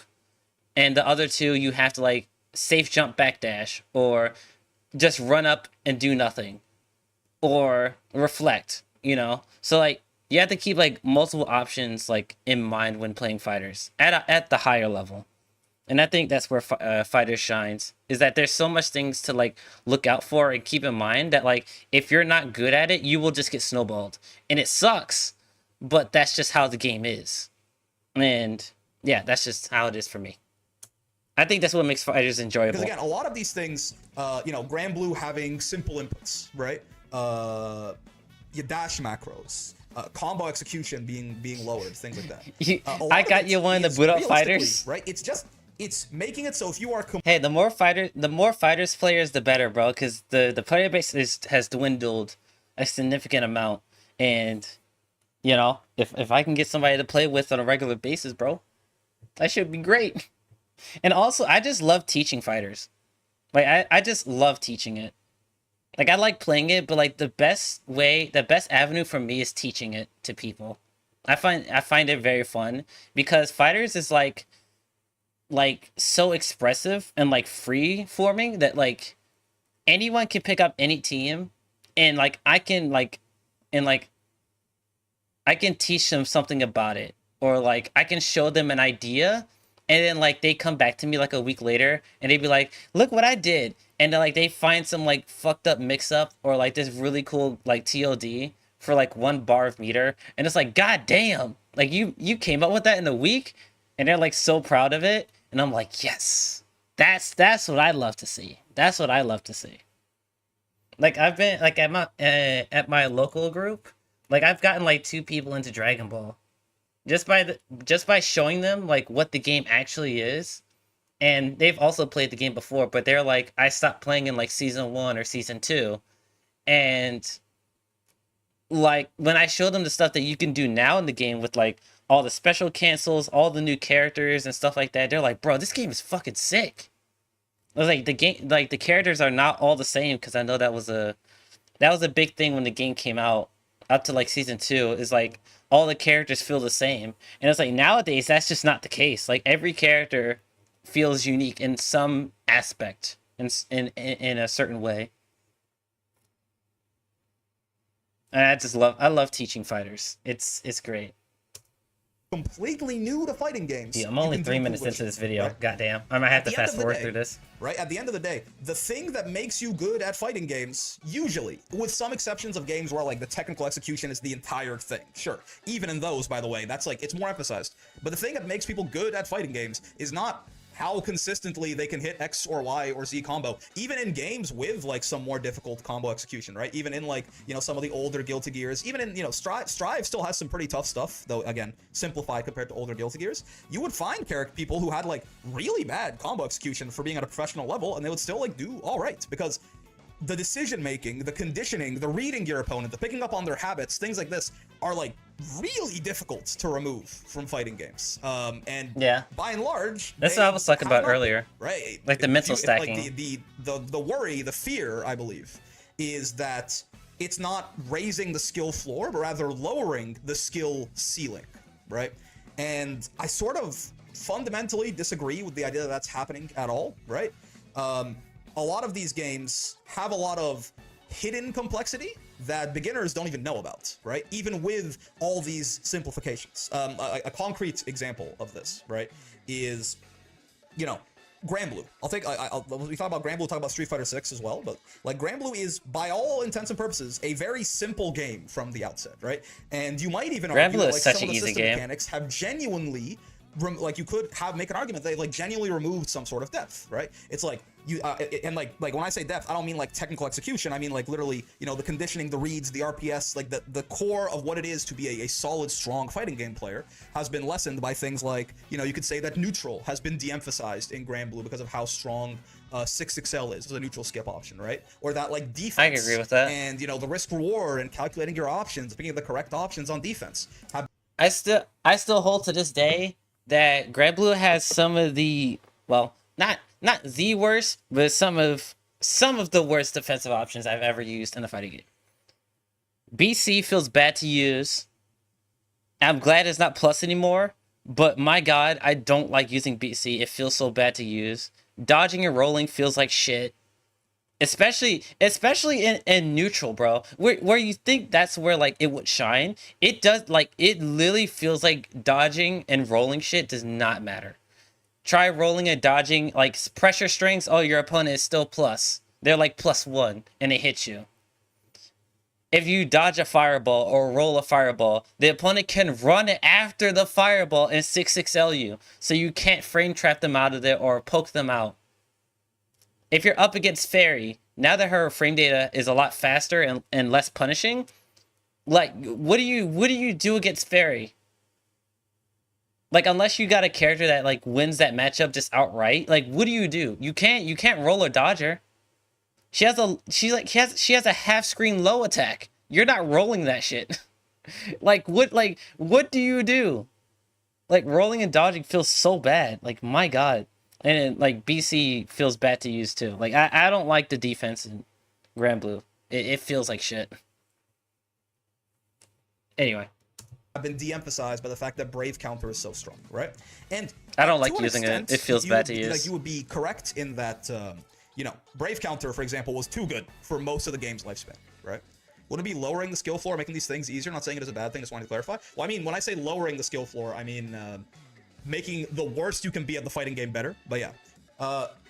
and the other 2 you have to like safe jump backdash, or just run up and do nothing, or reflect, you know? So like you have to keep like multiple options like in mind when playing fighters at the higher level. And I think that's where fighters shines, is that there's so much things to like look out for and keep in mind that like if you're not good at it, you will just get snowballed, and it sucks, but that's just how the game is. And yeah, that's just how it is for me. I think that's what makes fighters enjoyable. Because again, a lot of these things, Grand Blue having simple inputs, right? Your dash macros, combo execution being lowered, things like that. I got you one of the boot up fighters, right? It's making it so if you are hey, the more fighters players, the better, bro. Because the player base has dwindled a significant amount, and you know, if I can get somebody to play with on a regular basis, bro, that should be great. And also, I just love teaching fighters. Like I just love teaching it. Like I like playing it, but like the best avenue for me is teaching it to people. I find it very fun, because fighters is like so expressive and like free forming that like anyone can pick up any team, and like I can teach them something about it, or like I can show them an idea, and then like they come back to me like a week later and they'd be like, look what I did, and then like they find some like fucked up mix up, or like this really cool like TOD for like 1 bar of meter, and it's like, god damn, like you came up with that in a week, and they're like so proud of it. And I'm like, yes, that's what I love to see. That's what I love to see. Like I've been like at my local group, like I've gotten like 2 people into Dragon Ball just by showing them like what the game actually is. And they've also played the game before, but they're like, I stopped playing in like season 1 or season 2, and like when I show them the stuff that you can do now in the game with like all the special cancels, all the new characters and stuff like that, they're like, bro, this game is fucking sick. I was like, the game, like the characters are not all the same, because I know that was a big thing when the game came out up to like season 2, is like all the characters feel the same. And it's like nowadays that's just not the case. Like every character feels unique in some aspect, in a certain way. And I love teaching fighters. It's great. Completely new to fighting games. Yeah, I'm only 3 minutes into this video. Right? Goddamn, I might have to fast forward through this. Right, at the end of the day, the thing that makes you good at fighting games, usually, with some exceptions of games where like the technical execution is the entire thing, sure. Even in those, by the way, that's like, it's more emphasized. But the thing that makes people good at fighting games is not how consistently they can hit X or Y or Z combo, even in games with like some more difficult combo execution, right? Even in like, some of the older Guilty Gears, even in, Strive still has some pretty tough stuff, though, again, simplified compared to older Guilty Gears. You would find people who had like really bad combo execution for being at a professional level, and they would still like do all right, because the decision making, the conditioning, the reading your opponent, the picking up on their habits, things like this are like really difficult to remove from fighting games. And yeah, by and large, that's what I was talking about earlier. Right, like the mental stacking. Like the worry, the fear, I believe, is that it's not raising the skill floor, but rather lowering the skill ceiling, right? And I sort of fundamentally disagree with the idea that that's happening at all, right? A lot of these games have a lot of hidden complexity that beginners don't even know about, right? Even with all these simplifications. A concrete example of this, right, is, Granblue. We talk about Granblue, we'll talk about Street Fighter 6 as well, but like Granblue is, by all intents and purposes, a very simple game from the outset, right? And you might even argue that, like, some of the system mechanics have genuinely, like, you could make an argument they like genuinely removed some sort of depth, right? It's like you and like when I say depth, I don't mean like technical execution. I mean like literally, you know, the conditioning, the reads, the RPS, like the core of what it is to be a solid, strong fighting game player has been lessened by things like, you know, you could say that neutral has been de-emphasized in Granblue because of how strong 6XL is as a neutral skip option, right? Or that like defense. I agree with that. And you know, the risk reward and calculating your options, picking the correct options on defense. I still hold to this day that Granblue has some of the, well, not the worst, but some of the worst defensive options I've ever used in a fighting game. BC feels bad to use. I'm glad it's not plus anymore, but my god, I don't like using BC. It feels so bad to use. Dodging and rolling feels like shit. Especially in neutral, bro. Where you think that's where like it would shine, it does. Like, it literally feels like dodging and rolling shit does not matter. Try rolling and dodging, like pressure strings. Oh, your opponent is still plus. They're like +1 and it hits you. If you dodge a fireball or roll a fireball, the opponent can run after the fireball and 6XL you, so you can't frame trap them out of there or poke them out. If you're up against Fairy, now that her frame data is a lot faster and less punishing, like, what do you do against Fairy? Like, unless you got a character that like wins that matchup just outright, like, what do? You can't roll or dodge her. She has a half screen low attack. You're not rolling that shit. What do you do? Like, rolling and dodging feels so bad. Like, my god. And like BC feels bad to use too. Like, I don't like the defense in Granblue. It feels like shit. Anyway, I've been de-emphasized by the fact that Brave counter is so strong, right? And I don't like using it. It feels bad to use. Like, you would be correct in that, you know, Brave counter, for example, was too good for most of the game's lifespan, right? Would it be lowering the skill floor, making these things easier? I'm not saying it is a bad thing. Just wanted to clarify. Well, I mean, when I say lowering the skill floor, I mean making the worst you can be at the fighting game better. But yeah,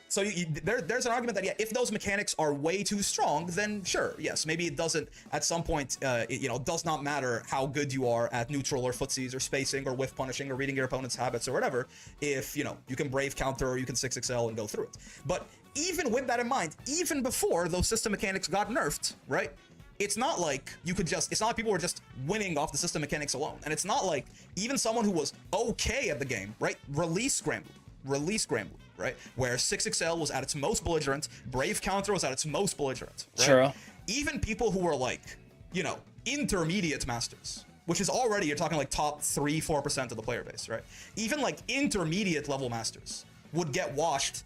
so there's an argument that, yeah, if those mechanics are way too strong, then sure, yes, maybe it doesn't at some point, you know, does not matter how good you are at neutral or footsies or spacing or whiff punishing or reading your opponent's habits or whatever, if, you know, you can Brave counter or you can 6XL and go through it. But even with that in mind, even before those system mechanics got nerfed, right? It's not like you could just, it's not like people were just winning off the system mechanics alone. And it's not like even someone who was okay at the game, right? Release Granblue, right? Where 6XL was at its most belligerent, Brave counter was at its most belligerent, right? True. Even people who were like, you know, intermediate masters, which is already, you're talking like top 3-4% of the player base, right? Even like intermediate level masters would get washed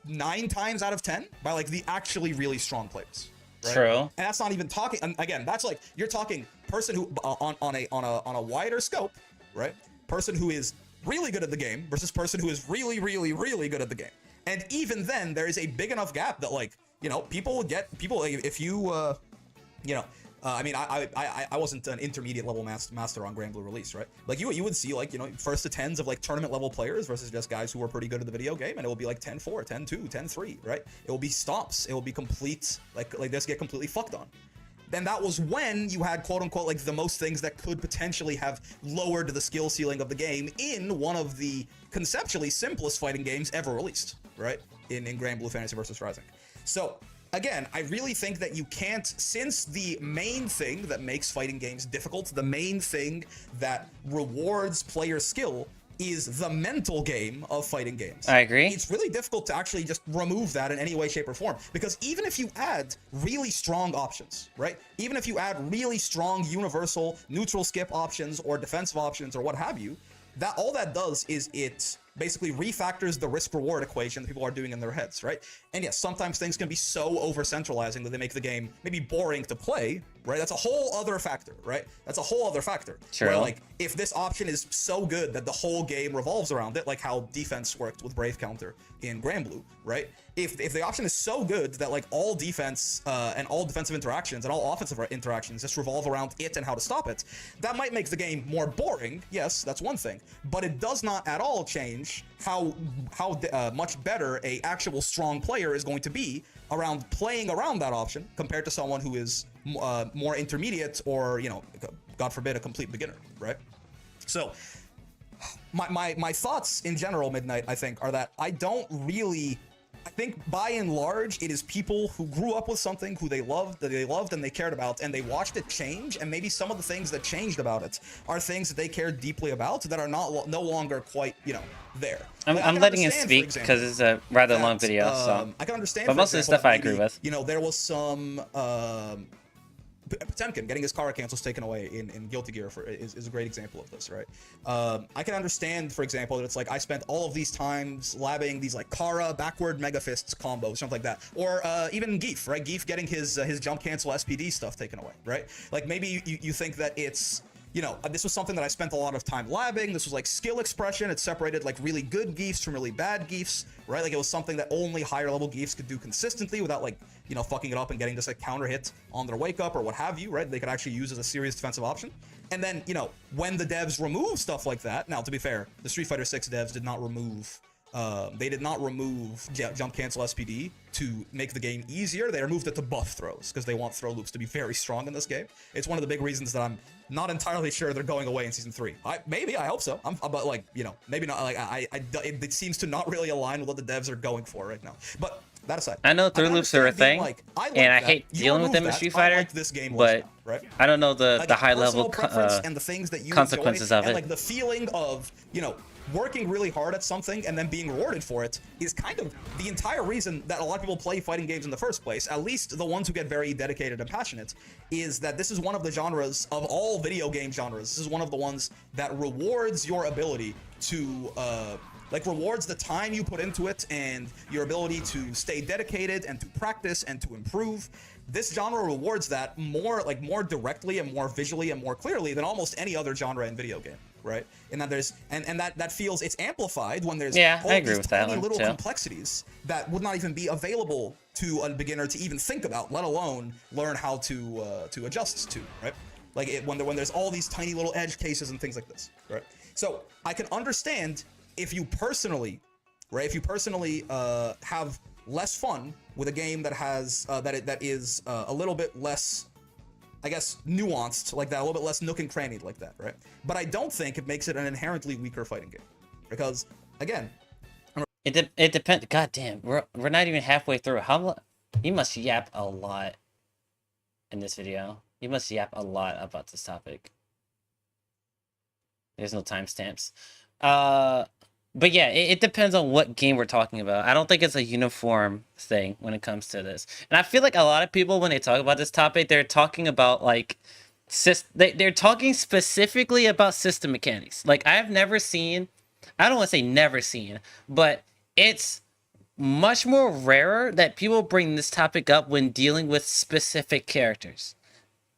9 times out of 10 by like the actually really strong players. Right? True. And that's not even talking, and again, that's like, you're talking person who on a wider scope, right? Person who is really good at the game versus person who is really good at the game. And even then, there is a big enough gap that, like, you know, people if you you know, I mean, I wasn't an intermediate level master on Granblue release, right? Like, you would see, like, you know, first to 10s of like tournament level players versus just guys who were pretty good at the video game, and it will be like 10-4, 10-2, 10-3, right? It will be stomps. It will be complete, like this get completely fucked on. Then that was when you had, quote unquote, like the most things that could potentially have lowered the skill ceiling of the game in one of the conceptually simplest fighting games ever released, right? In Granblue Fantasy vs. Rising. So again, I really think that you can't, since the main thing that makes fighting games difficult, the main thing that rewards player skill is the mental game of fighting games. I agree. It's really difficult to actually just remove that in any way, shape, or form. Because even if you add really strong options, right? Even if you add really strong universal neutral skip options or defensive options or what have you, that all that does is it basically refactors the risk-reward equation that people are doing in their heads, right? And yes, sometimes things can be so over-centralizing that they make the game maybe boring to play, right? That's a whole other factor, right? That's a whole other factor. True. Where, like, if this option is so good that the whole game revolves around it, like how defense worked with Brave counter in Granblue, right? If the option is so good that, like, all defense and all defensive interactions and all offensive interactions just revolve around it and how to stop it, that might make the game more boring. Yes, that's one thing. But it does not at all change change how much better a actual strong player is going to be around playing around that option compared to someone who is more intermediate or, you know, God forbid, a complete beginner, right? So my thoughts in general, Midnight, I think, are that I think by and large, it is people who grew up with something who they loved and they cared about, and they watched it change, and maybe some of the things that changed about it are things that they cared deeply about that are no longer quite, you know, there. I'm letting him speak because it's a rather long video, so I can understand. But most of the stuff I agree with. You know, there was some Potemkin getting his Kara cancels taken away in Guilty Gear is a great example of this, right? I can understand, for example, that it's like I spent all of these times labbing these like Kara backward Mega Fists combos, something like that, or even Geef, right? Geef getting his jump cancel SPD stuff taken away, right? Like maybe you think that it's, you know, this was something that I spent a lot of time labbing. This was like skill expression. It separated like really good Geefs from really bad Geefs, right? Like it was something that only higher level Geefs could do consistently without like, you know, fucking it up and getting this like counter hit on their wake up or what have you, right? They could actually use as a serious defensive option. And then, you know, when the devs remove stuff like that, now to be fair, the Street Fighter 6 devs did not remove jump cancel SPD to make the game easier. They removed it to buff throws because they want throw loops to be very strong in this game. It's one of the big reasons that I'm not entirely sure they're going away in season 3. Maybe, I hope so. But like, you know, maybe not. Like it seems to not really align with what the devs are going for right now. But that aside, I know throw loops are a thing, and I hate dealing with them in Street Fighter. This game but right? I don't know the high level and the things that you consequences enjoy, of it. and like the feeling of, you know, working really hard at something and then being rewarded for it is kind of the entire reason that a lot of people play fighting games in the first place, at least the ones who get very dedicated and passionate, is that this is one of the genres of all video game genres. This is one of the ones that rewards your ability to like rewards the time you put into it and your ability to stay dedicated and to practice and to improve. This genre rewards that more directly and more visually and more clearly than almost any other genre in video game, right? And that there's and that feels it's amplified when there's all these tiny little complexities that would not even be available to a beginner to even think about, let alone learn how to adjust to, right? Like when there's all these tiny little edge cases and things like this, right? So I can understand if you personally, right? If you personally have less fun with a game that has that is a little bit less, I guess, nuanced like that, a little bit less nook and crannied like that, right? But I don't think it makes it an inherently weaker fighting game, because again, it depends. God damn, we're not even halfway through. He must yap a lot in this video. He must yap a lot about this topic. There's no timestamps. But yeah, it depends on what game we're talking about. I don't think it's a uniform thing when it comes to this. And I feel like a lot of people, when they talk about this topic, they're talking about like they're talking specifically about system mechanics. Like I've never seen, I don't want to say never seen, but it's much more rarer that people bring this topic up when dealing with specific characters,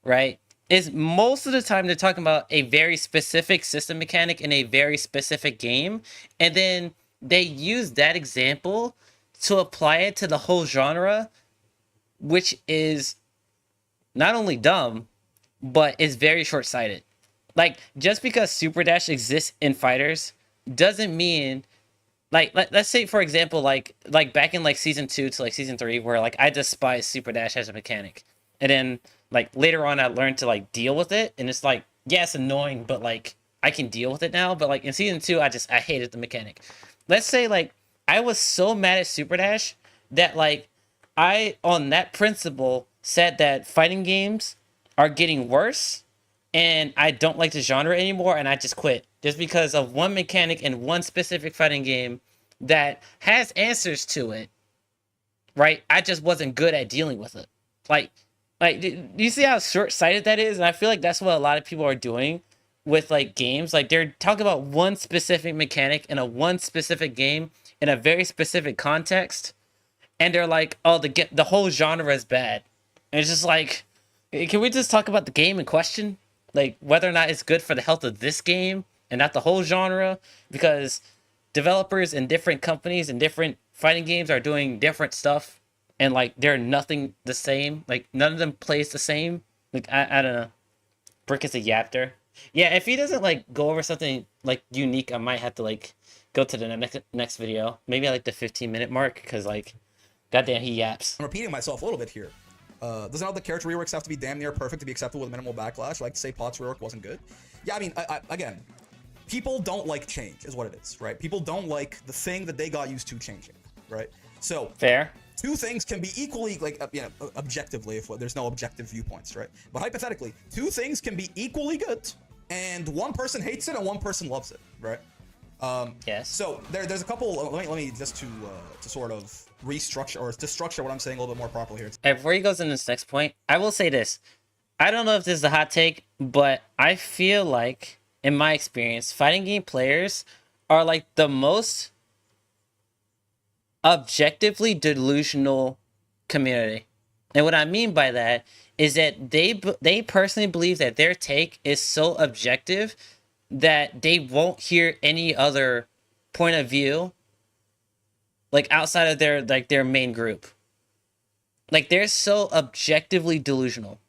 right? Is most of the time they're talking about a very specific system mechanic in a very specific game, and then they use that example to apply it to the whole genre, which is not only dumb, but is very short-sighted. Like, just because Super Dash exists in fighters doesn't mean, like, let's say, for example, like back in like season 2 to like season 3, where like I despise Super Dash as a mechanic, and then like later on I learned to like deal with it, and it's like, yeah, it's annoying, but like I can deal with it now. But like in season 2, I hated the mechanic. Let's say like I was so mad at Super Dash that like I, on that principle, said that fighting games are getting worse and I don't like the genre anymore, and I just quit just because of one mechanic in one specific fighting game that has answers to it, right? I just wasn't good at dealing with it. Like, do you see how short-sighted that is? And I feel like that's what a lot of people are doing with like games. Like they're talking about one specific mechanic in a one specific game in a very specific context, and they're like, oh, the whole genre is bad. And it's just like, can we just talk about the game in question? Like whether or not it's good for the health of this game and not the whole genre? Because developers in different companies and different fighting games are doing different stuff. And like they're nothing the same. Like none of them plays the same. Like I don't know. Brick is a yapter. Yeah, if he doesn't like go over something like unique, I might have to like go to the next video. Maybe like the 15-minute mark, because like, goddamn, he yaps. I'm repeating myself a little bit here. Doesn't all the character reworks have to be damn near perfect to be acceptable with minimal backlash? Like to say Pot's rework wasn't good. Yeah, I mean, again, people don't like change, is what it is, right? People don't like the thing that they got used to changing, right? So fair. Two things can be equally, like, objectively, if there's no objective viewpoints, right? But hypothetically, two things can be equally good, and one person hates it and one person loves it, right? Yes. So there's a couple. Let me just to sort of restructure or to structure what I'm saying a little bit more properly here. Before he goes into this next point, I will say this. I don't know if this is a hot take, but I feel like, in my experience, fighting game players are like the most objectively delusional community. And what I mean by that is that they personally believe that their take is so objective that they won't hear any other point of view like outside of their main group. Like they're so objectively delusional.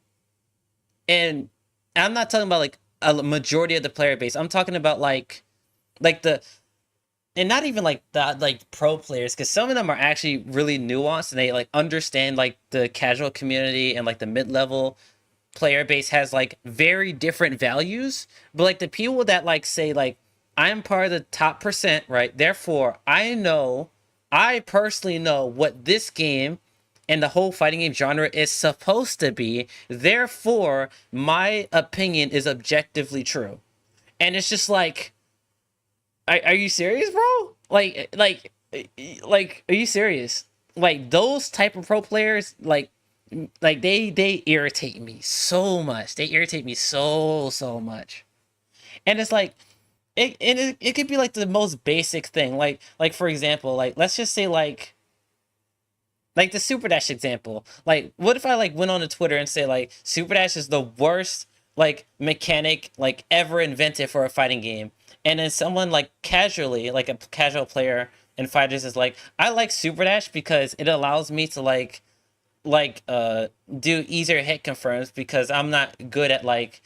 And I'm not talking about like a majority of the player base. I'm talking about like the, and not even like the like pro players, because some of them are actually really nuanced and they like understand like the casual community, and like the mid-level player base has like very different values. But like the people that like say like, I'm part of the top percent, right? Therefore, I personally know what this game and the whole fighting game genre is supposed to be. Therefore, my opinion is objectively true. And it's just like, are you serious, bro? Like, are you serious? Like those type of pro players, like they irritate me so much. They irritate me so much. And it's like, it could be like the most basic thing. Like for example, like let's just say like the Super Dash example. Like, what if I like went on to Twitter and say like Super Dash is the worst like mechanic like ever invented for a fighting game, and then someone like casually, like a casual player in fighters is like, I like Super Dash because it allows me to like do easier hit confirms because I'm not good at like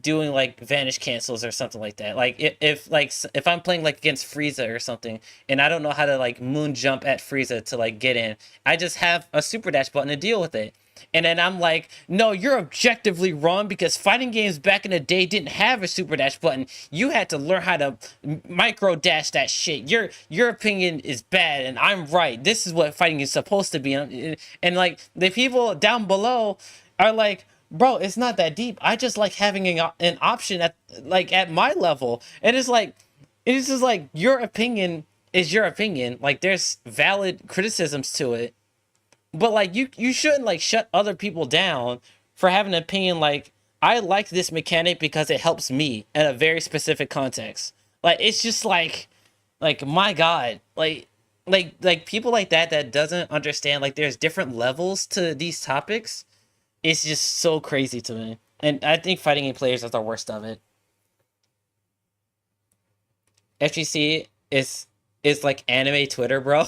doing like vanish cancels or something like that. Like if I'm playing like against Frieza or something and I don't know how to like moon jump at Frieza to like get in, I just have a Super Dash button to deal with it. And then I'm like, no, you're objectively wrong because fighting games back in the day didn't have a Super Dash button. You had to learn how to micro dash that shit. Your opinion is bad and I'm right. This is what fighting is supposed to be. And like the people down below are like, bro, it's not that deep. I just like having an option at my level. And it's just like your opinion is your opinion. Like there's valid criticisms to it. But like you shouldn't like shut other people down for having an opinion like, I like this mechanic because it helps me in a very specific context. Like it's just like my God, like people like that doesn't understand like there's different levels to these topics. It's just so crazy to me. And I think fighting game players are the worst of it. FGC is like anime Twitter, bro.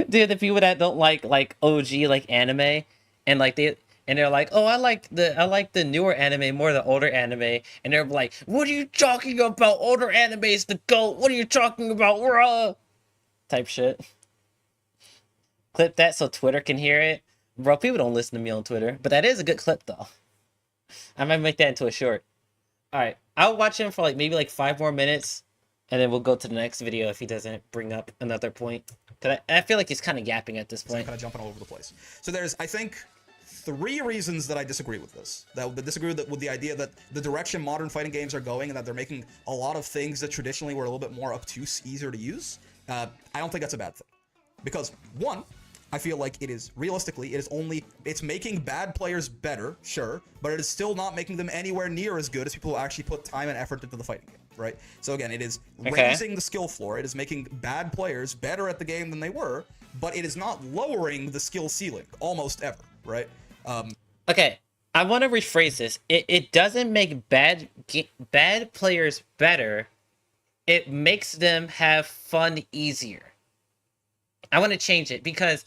Dude, the people that don't like OG like anime and like they're like, oh, I like the newer anime more than the older anime, and they're like, what are you talking about? Older anime is the GOAT. What are you talking about? Bruh? Type shit. Clip that so Twitter can hear it. Bro, people don't listen to me on Twitter, but that is a good clip though. I might make that into a short. All right, I'll watch him for like maybe like 5 more minutes, and then we'll go to the next video if he doesn't bring up another point. Cause I feel like he's kind of yapping at this point. Kind of jumping all over the place. So there's, I think, 3 reasons that I disagree with this. That disagree with the idea that the direction modern fighting games are going and that they're making a lot of things that traditionally were a little bit more obtuse, easier to use. I don't think that's a bad thing. Because, one, I feel like it is, realistically, it's making bad players better, sure, but it is still not making them anywhere near as good as people who actually put time and effort into the fighting game, right? So again, it is raising the skill floor, it is making bad players better at the game than they were, but it is not lowering the skill ceiling, almost ever, right? Okay, I want to rephrase this. It doesn't make bad players better, it makes them have fun easier. I want to change it because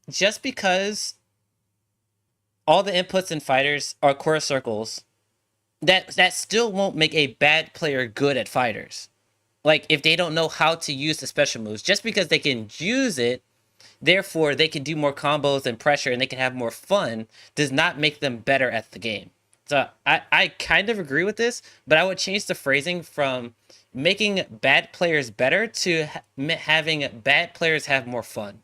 just because all the inputs in fighters are core circles, that still won't make a bad player good at fighters. like if they don't know how to use the special moves, just because they can use it, therefore they can do more combos and pressure and they can have more fun, does not make them better at the game. So I kind of agree with this, but I would change the phrasing from making bad players better to having bad players have more fun.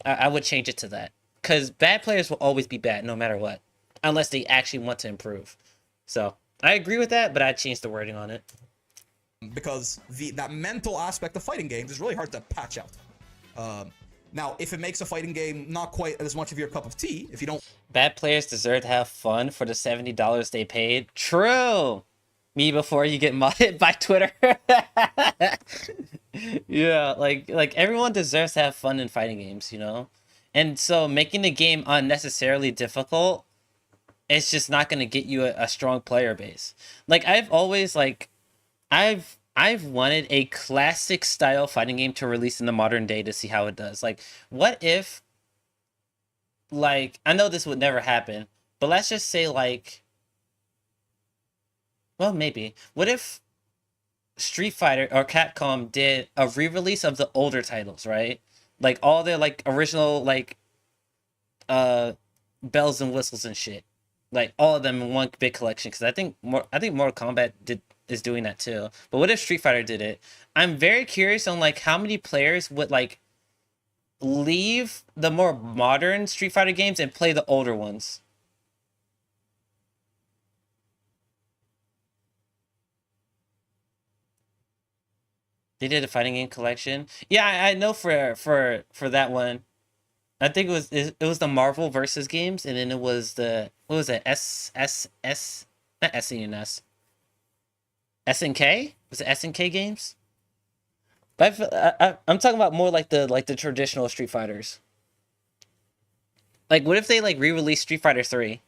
I would change it to that, because bad players will always be bad no matter what, unless they actually want to improve. So I agree with that, but I'd change the wording on it. Because that mental aspect of fighting games is really hard to patch out. Now, if it makes a fighting game not quite as much of your cup of tea, if you don't... Bad players deserve to have fun for the $70 they paid. True! Me before you get modded by Twitter. Yeah, like everyone deserves to have fun in fighting games, you know? And so making the game unnecessarily difficult, it's just not going to get you a strong player base. Like, I've always, like... I've wanted a classic style fighting game to release in the modern day to see how it does. Like, what if, like, I know this would never happen, but let's just say, like, well, maybe. What if Street Fighter or Capcom did a re-release of the older titles, right? Like, all their, like, original, like, bells and whistles and shit. Like, all of them in one big collection, because I think Mortal Kombat is doing that too. But what if Street Fighter did it? I'm very curious on like how many players would like leave the more modern Street Fighter games and play the older ones. They did a fighting game collection. Yeah, I know for that one. I think it was the Marvel versus games, and then it was the, what was it, not SNES. SNK? Was it SNK games? But I'm talking about more like the traditional Street Fighters. Like, what if they like re-release Street Fighter 3?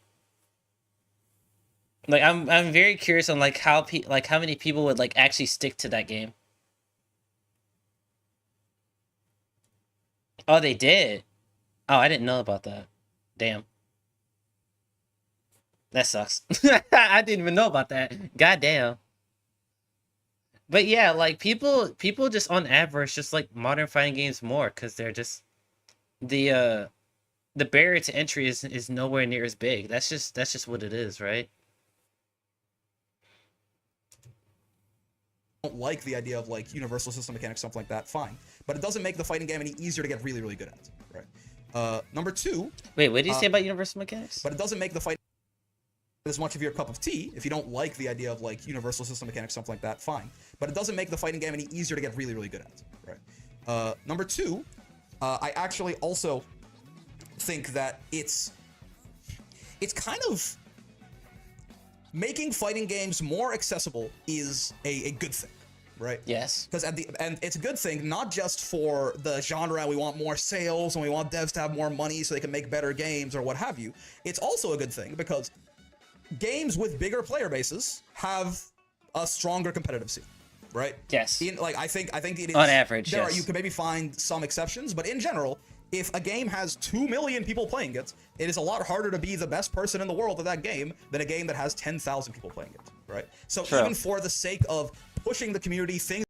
Like, I'm very curious on like how many people would like actually stick to that game. Oh, they did. Oh, I didn't know about that. Damn. That sucks. I didn't even know about that. Goddamn. But yeah, like people just on average just like modern fighting games more because they're just the barrier to entry is nowhere near as big. That's just what it is, right? Don't like the idea of like universal system mechanics, something like that, fine. But it doesn't make the fighting game any easier to get really, really good at, right? Number two. Wait, what did you say about universal mechanics? But it doesn't make the fight as much of your cup of tea. If you don't like the idea of like universal system mechanics, something like that, fine. But it doesn't make the fighting game any easier to get really, really good at, right? Number two, I actually also think that it's kind of making fighting games more accessible is a good thing, right? Yes. Because and it's a good thing not just for the genre. We want more sales and we want devs to have more money so they can make better games or what have you. It's also a good thing because games with bigger player bases have a stronger competitive scene, right? Yes. I think it is on average. There yes. You can maybe find some exceptions, but in general, if a game has 2 million people playing it, it is a lot harder to be the best person in the world at that game than a game that has 10,000 people playing it, right? So True. Even for the sake of pushing the community, things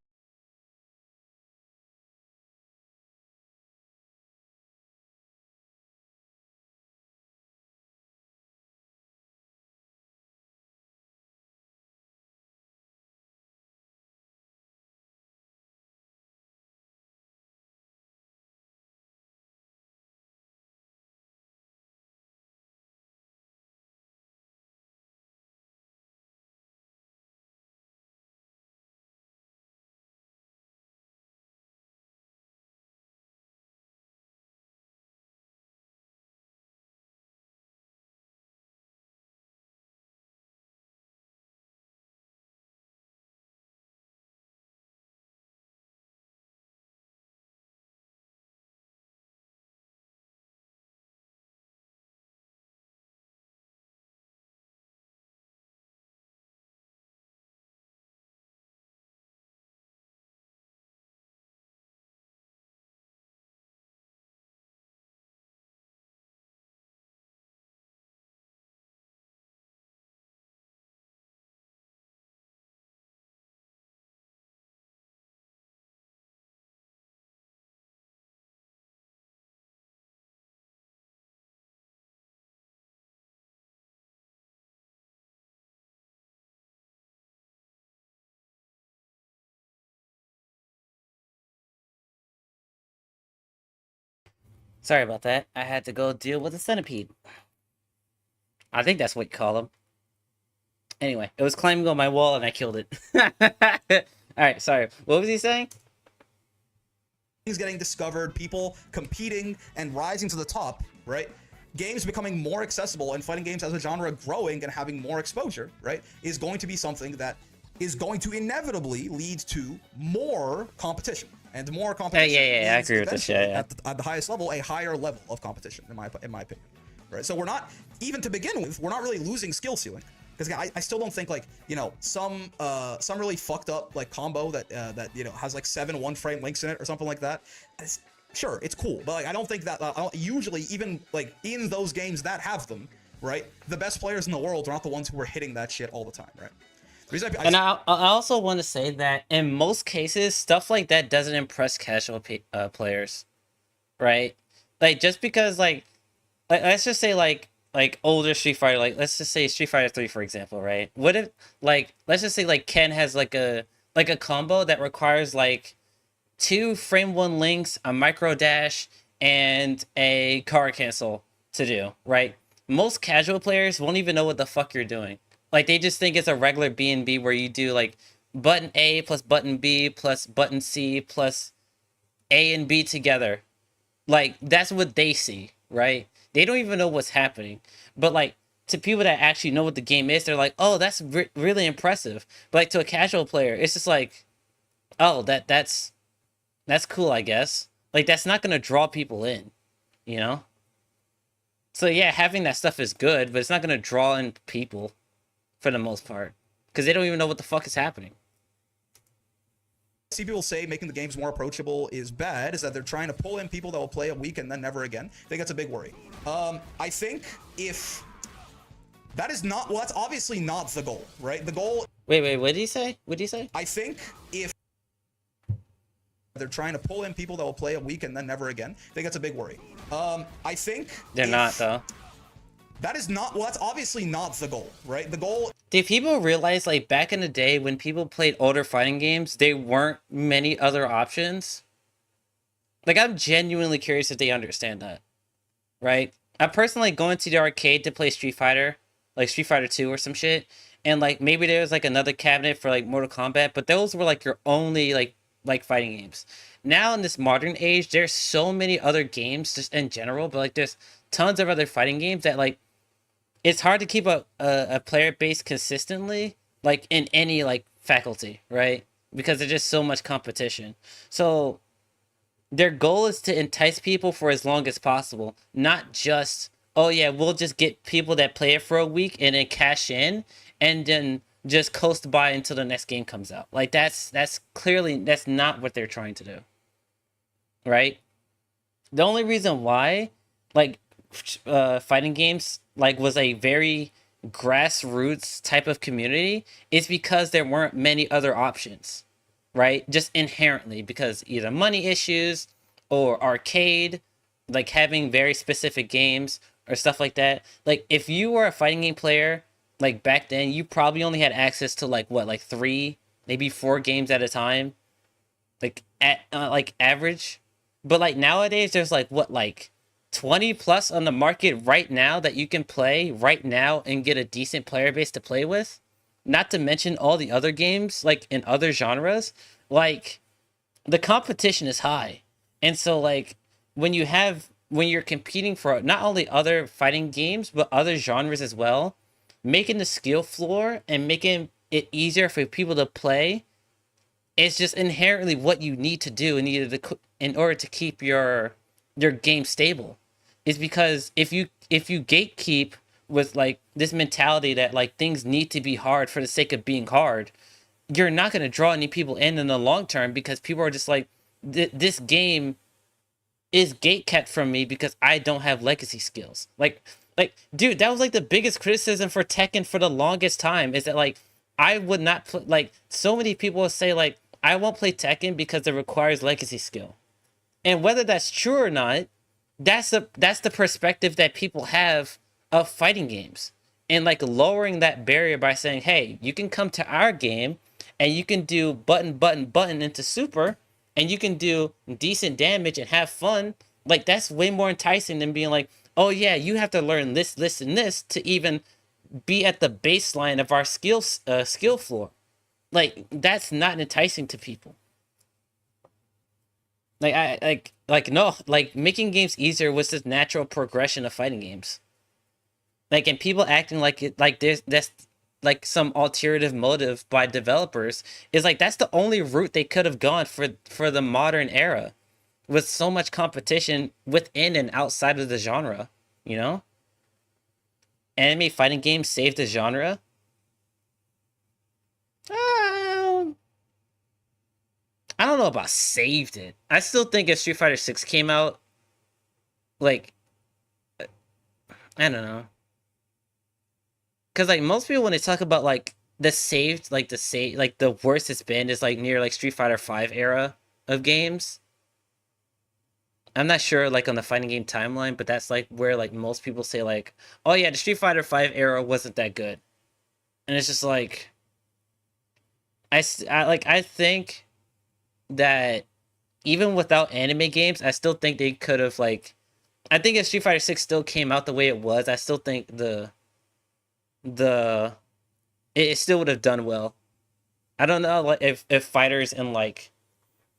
Sorry about that. I had to go deal with a centipede. I think that's what you call them. Anyway, it was climbing on my wall and I killed it. Alright, sorry. What was he saying? Things getting discovered, people competing and rising to the top, right? Games becoming more accessible and fighting games as a genre growing and having more exposure, right, is going to be something that is going to inevitably lead to more competition. And more competition yeah, I agree with this shit. Yeah. At the highest level, a higher level of competition, in my opinion, right? So we're not, even to begin with, we're not really losing skill ceiling. Because I still don't think, like, you know, some really fucked up like combo that you know has like 7 one-frame links in it or something like that. Sure, it's cool, but like I don't think that usually even like in those games that have them, right, the best players in the world are not the ones who are hitting that shit all the time, right? And I also want to say that in most cases, stuff like that doesn't impress casual players, right? Like just because like let's just say like older Street Fighter, like let's just say Street Fighter 3 for example, right? What if like let's just say like Ken has like a combo that requires like 2 frame 1 links, a micro dash, and a card cancel to do, right? Most casual players won't even know what the fuck you're doing. Like they just think it's a regular B&B where you do like button A plus button B plus button C plus A and B together. Like that's what they see, right? They don't even know what's happening. But like to people that actually know what the game is, they're like, oh, that's really impressive. But like to a casual player, it's just like, oh, that's cool, I guess. Like that's not gonna draw people in, you know? So yeah, having that stuff is good, but it's not gonna draw in people for the most part. Because they don't even know what the fuck is happening. See people say making the games more approachable is bad, is that they're trying to pull in people that will play a week and then never again. I think that's a big worry. I think if that is not, well, that's obviously not the goal, right? The goal... Wait, what did he say? What did he say? I think if they're trying to pull in people that will play a week and then never again, I think that's a big worry. I think... They're not, though. That is not, well, that's obviously not the goal, right? The goal... Do people realize, like, back in the day when people played older fighting games, there weren't many other options? Like, I'm genuinely curious if they understand that, right? I personally go into the arcade to play Street Fighter, like Street Fighter 2 or some shit, and, like, maybe there was, like, another cabinet for, like, Mortal Kombat, but those were, like, your only, like fighting games. Now, in this modern age, there's so many other games, just in general, but, like, there's tons of other fighting games that, like, it's hard to keep a player base consistently, like in any like faculty, right? Because there's just so much competition. So their goal is to entice people for as long as possible, not just, oh yeah, we'll just get people that play it for a week and then cash in and then just coast by until the next game comes out. Like that's clearly, that's not what they're trying to do, right? The only reason why, like, fighting games like was a very grassroots type of community is because there weren't many other options, right? Just inherently, because either money issues or arcade, like having very specific games or stuff like that. Like if you were a fighting game player, like back then, you probably only had access to like what, like 3, maybe 4 games at a time, like at like average. But like nowadays, there's like what, like 20 plus on the market right now that you can play right now and get a decent player base to play with. Not to mention all the other games like in other genres. Like the competition is high. And so like when you're competing for not only other fighting games but other genres as well, making the skill floor and making it easier for people to play is just inherently what you need to do in order to keep your game stable. Is because if you gatekeep with like this mentality that like things need to be hard for the sake of being hard, you're not going to draw any people in the long term, because people are just like, this game is gatekept from me because I don't have legacy skills. Like dude, that was like the biggest criticism for Tekken for the longest time, is that like I would not play, like so many people will say like I won't play Tekken because it requires legacy skill. And whether that's true or not, that's the perspective that people have of fighting games. And like lowering that barrier by saying, hey, you can come to our game and you can do button into super and you can do decent damage and have fun Like, that's way more enticing than being like, oh yeah, you have to learn this, this, and this to even be at the baseline of our skill floor. Like, that's not enticing to people. Like no, like making games easier was the natural progression of fighting games. Like, and people acting like it, like that's like some alternative motive by developers is like that's the only route they could have gone for the modern era, with so much competition within and outside of the genre. You know, anime fighting games saved the genre. I don't know about saved it. I still think if Street Fighter 6 came out, like, I don't know. Because, like, most people, when they talk about, like, the saved, like, the worst it's been is, like, near, like, Street Fighter 5 era of games. I'm not sure, like, on the fighting game timeline, but that's, like, where, like, most people say, like, oh, yeah, the Street Fighter 5 era wasn't that good. And it's just, like, I think that even without anime games, I still think they could have, like, I think if Street Fighter 6 still came out the way it was, I still think it still would have done well. I don't know, like, if fighters in like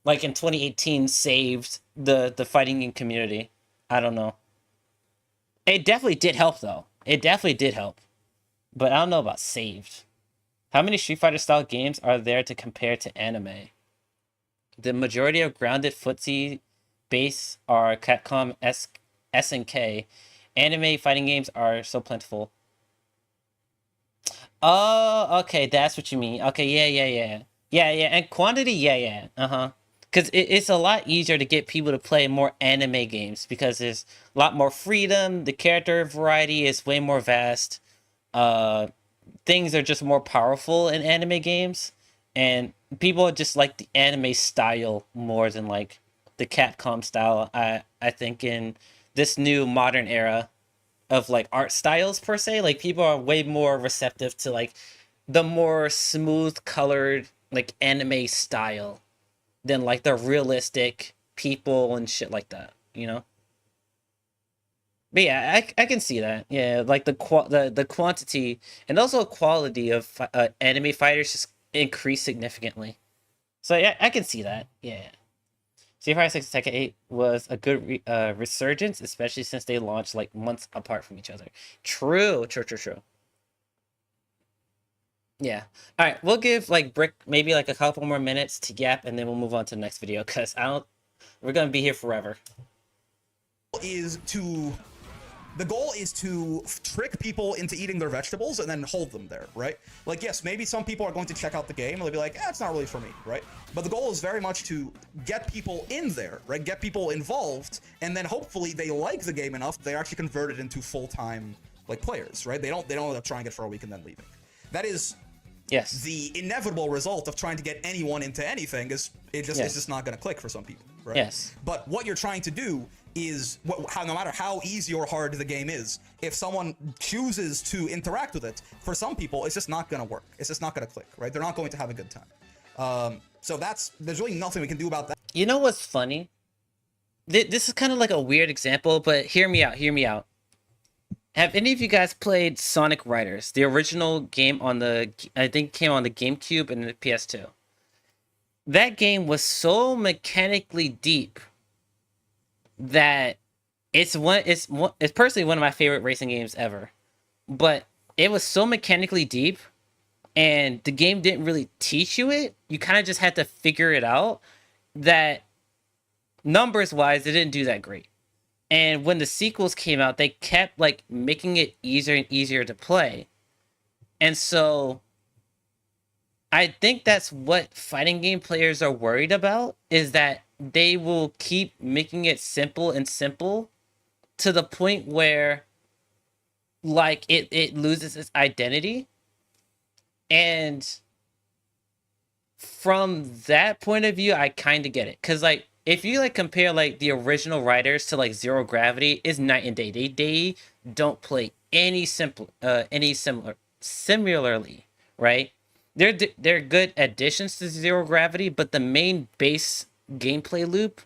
in 2018 saved the fighting game community. I don't know. It definitely did help though. It definitely did help. But I don't know about saved. How many Street Fighter style games are there to compare to anime? The majority of grounded footsie base are Capcom SNK. Anime fighting games are so plentiful. Oh, okay, that's what you mean. Okay, yeah, and quantity, yeah, because it's a lot easier to get people to play more anime games because there's a lot more freedom. The character variety is way more vast. Things are just more powerful in anime games, and people just like the anime style more than like the Capcom style. I think in this new modern era of like art styles per se, like people are way more receptive to like the more smooth colored like anime style than like the realistic people and shit like that, you know? But yeah, I can see that. Yeah, like the quantity and also quality of anime fighters just increased significantly. So yeah, I can see that. Yeah. Street Fighter 6 and Tekken 8 was a good resurgence, especially since they launched like months apart from each other. True. Yeah. All right, we'll give like Brick maybe like a couple more minutes to yap, and then we'll move on to the next video because we're gonna be here forever. The goal is to trick people into eating their vegetables and then hold them there, right? Like, yes, maybe some people are going to check out the game and they'll be like, it's not really for me, right? But the goal is very much to get people in there, right? Get people involved, and then hopefully they like the game enough they actually convert it into full-time like players, right? They don't end up trying it for a week and then leaving. That is the inevitable result of trying to get anyone into anything. It's just not going to click for some people, right? Yes. But what you're trying to do is no matter how easy or hard the game is, if someone chooses to interact with it, for some people it's just not going to work. It's just not going to click, right? They're not going to have a good time. So there's really nothing we can do about that. You know what's funny? This is kind of like a weird example, but hear me out. Have any of you guys played Sonic Riders, the original game on I think came on the GameCube and the PS2? That game was so mechanically deep that it's personally one of my favorite racing games ever. But it was so mechanically deep, and the game didn't really teach you it. You kind of just had to figure it out. That numbers wise, it didn't do that great. And when the sequels came out, they kept like making it easier and easier to play. And so I think that's what fighting game players are worried about, is that they will keep making it simple and simple to the point where like it loses its identity. And from that point of view, I kind of get it. Because like if you like compare like the original Riders to like Zero Gravity, is night and day. They don't play any similarly, right? They're good additions to Zero Gravity, but the main base gameplay loop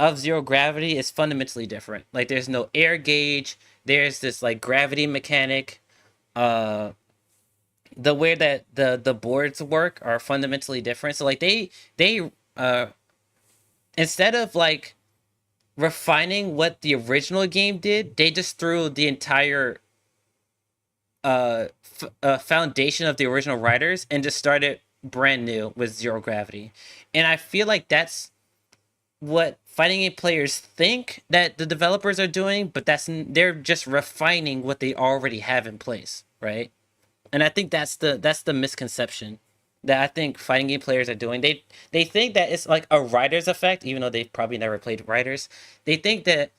of Zero Gravity is fundamentally different. Like there's no air gauge. There's this like gravity mechanic. The way that the boards work are fundamentally different. So like they instead of like refining what the original game did, they just threw the entire foundation of the original writers and just started brand new with Zero Gravity. And I feel like that's what fighting game players think that the developers are doing, but they're just refining what they already have in place, right? And I think that's the misconception that I think fighting game players are doing. They think that it's like a writer's effect, even though they've probably never played writers. They think that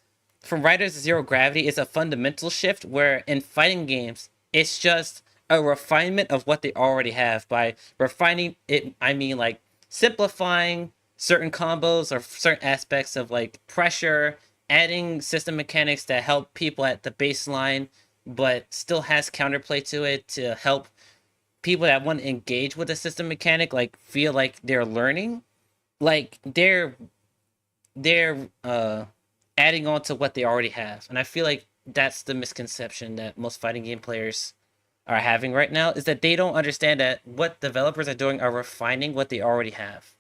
from writers to Zero Gravity is a fundamental shift, where in fighting games it's just a refinement of what they already have. By refining it, I mean like simplifying certain combos or certain aspects of like pressure, adding system mechanics that help people at the baseline but still has counterplay to it to help people that want to engage with the system mechanic like feel like they're learning. Like they're adding on to what they already have. And I feel like that's the misconception that most fighting game players are having right now, is that they don't understand that what developers are doing are refining what they already have.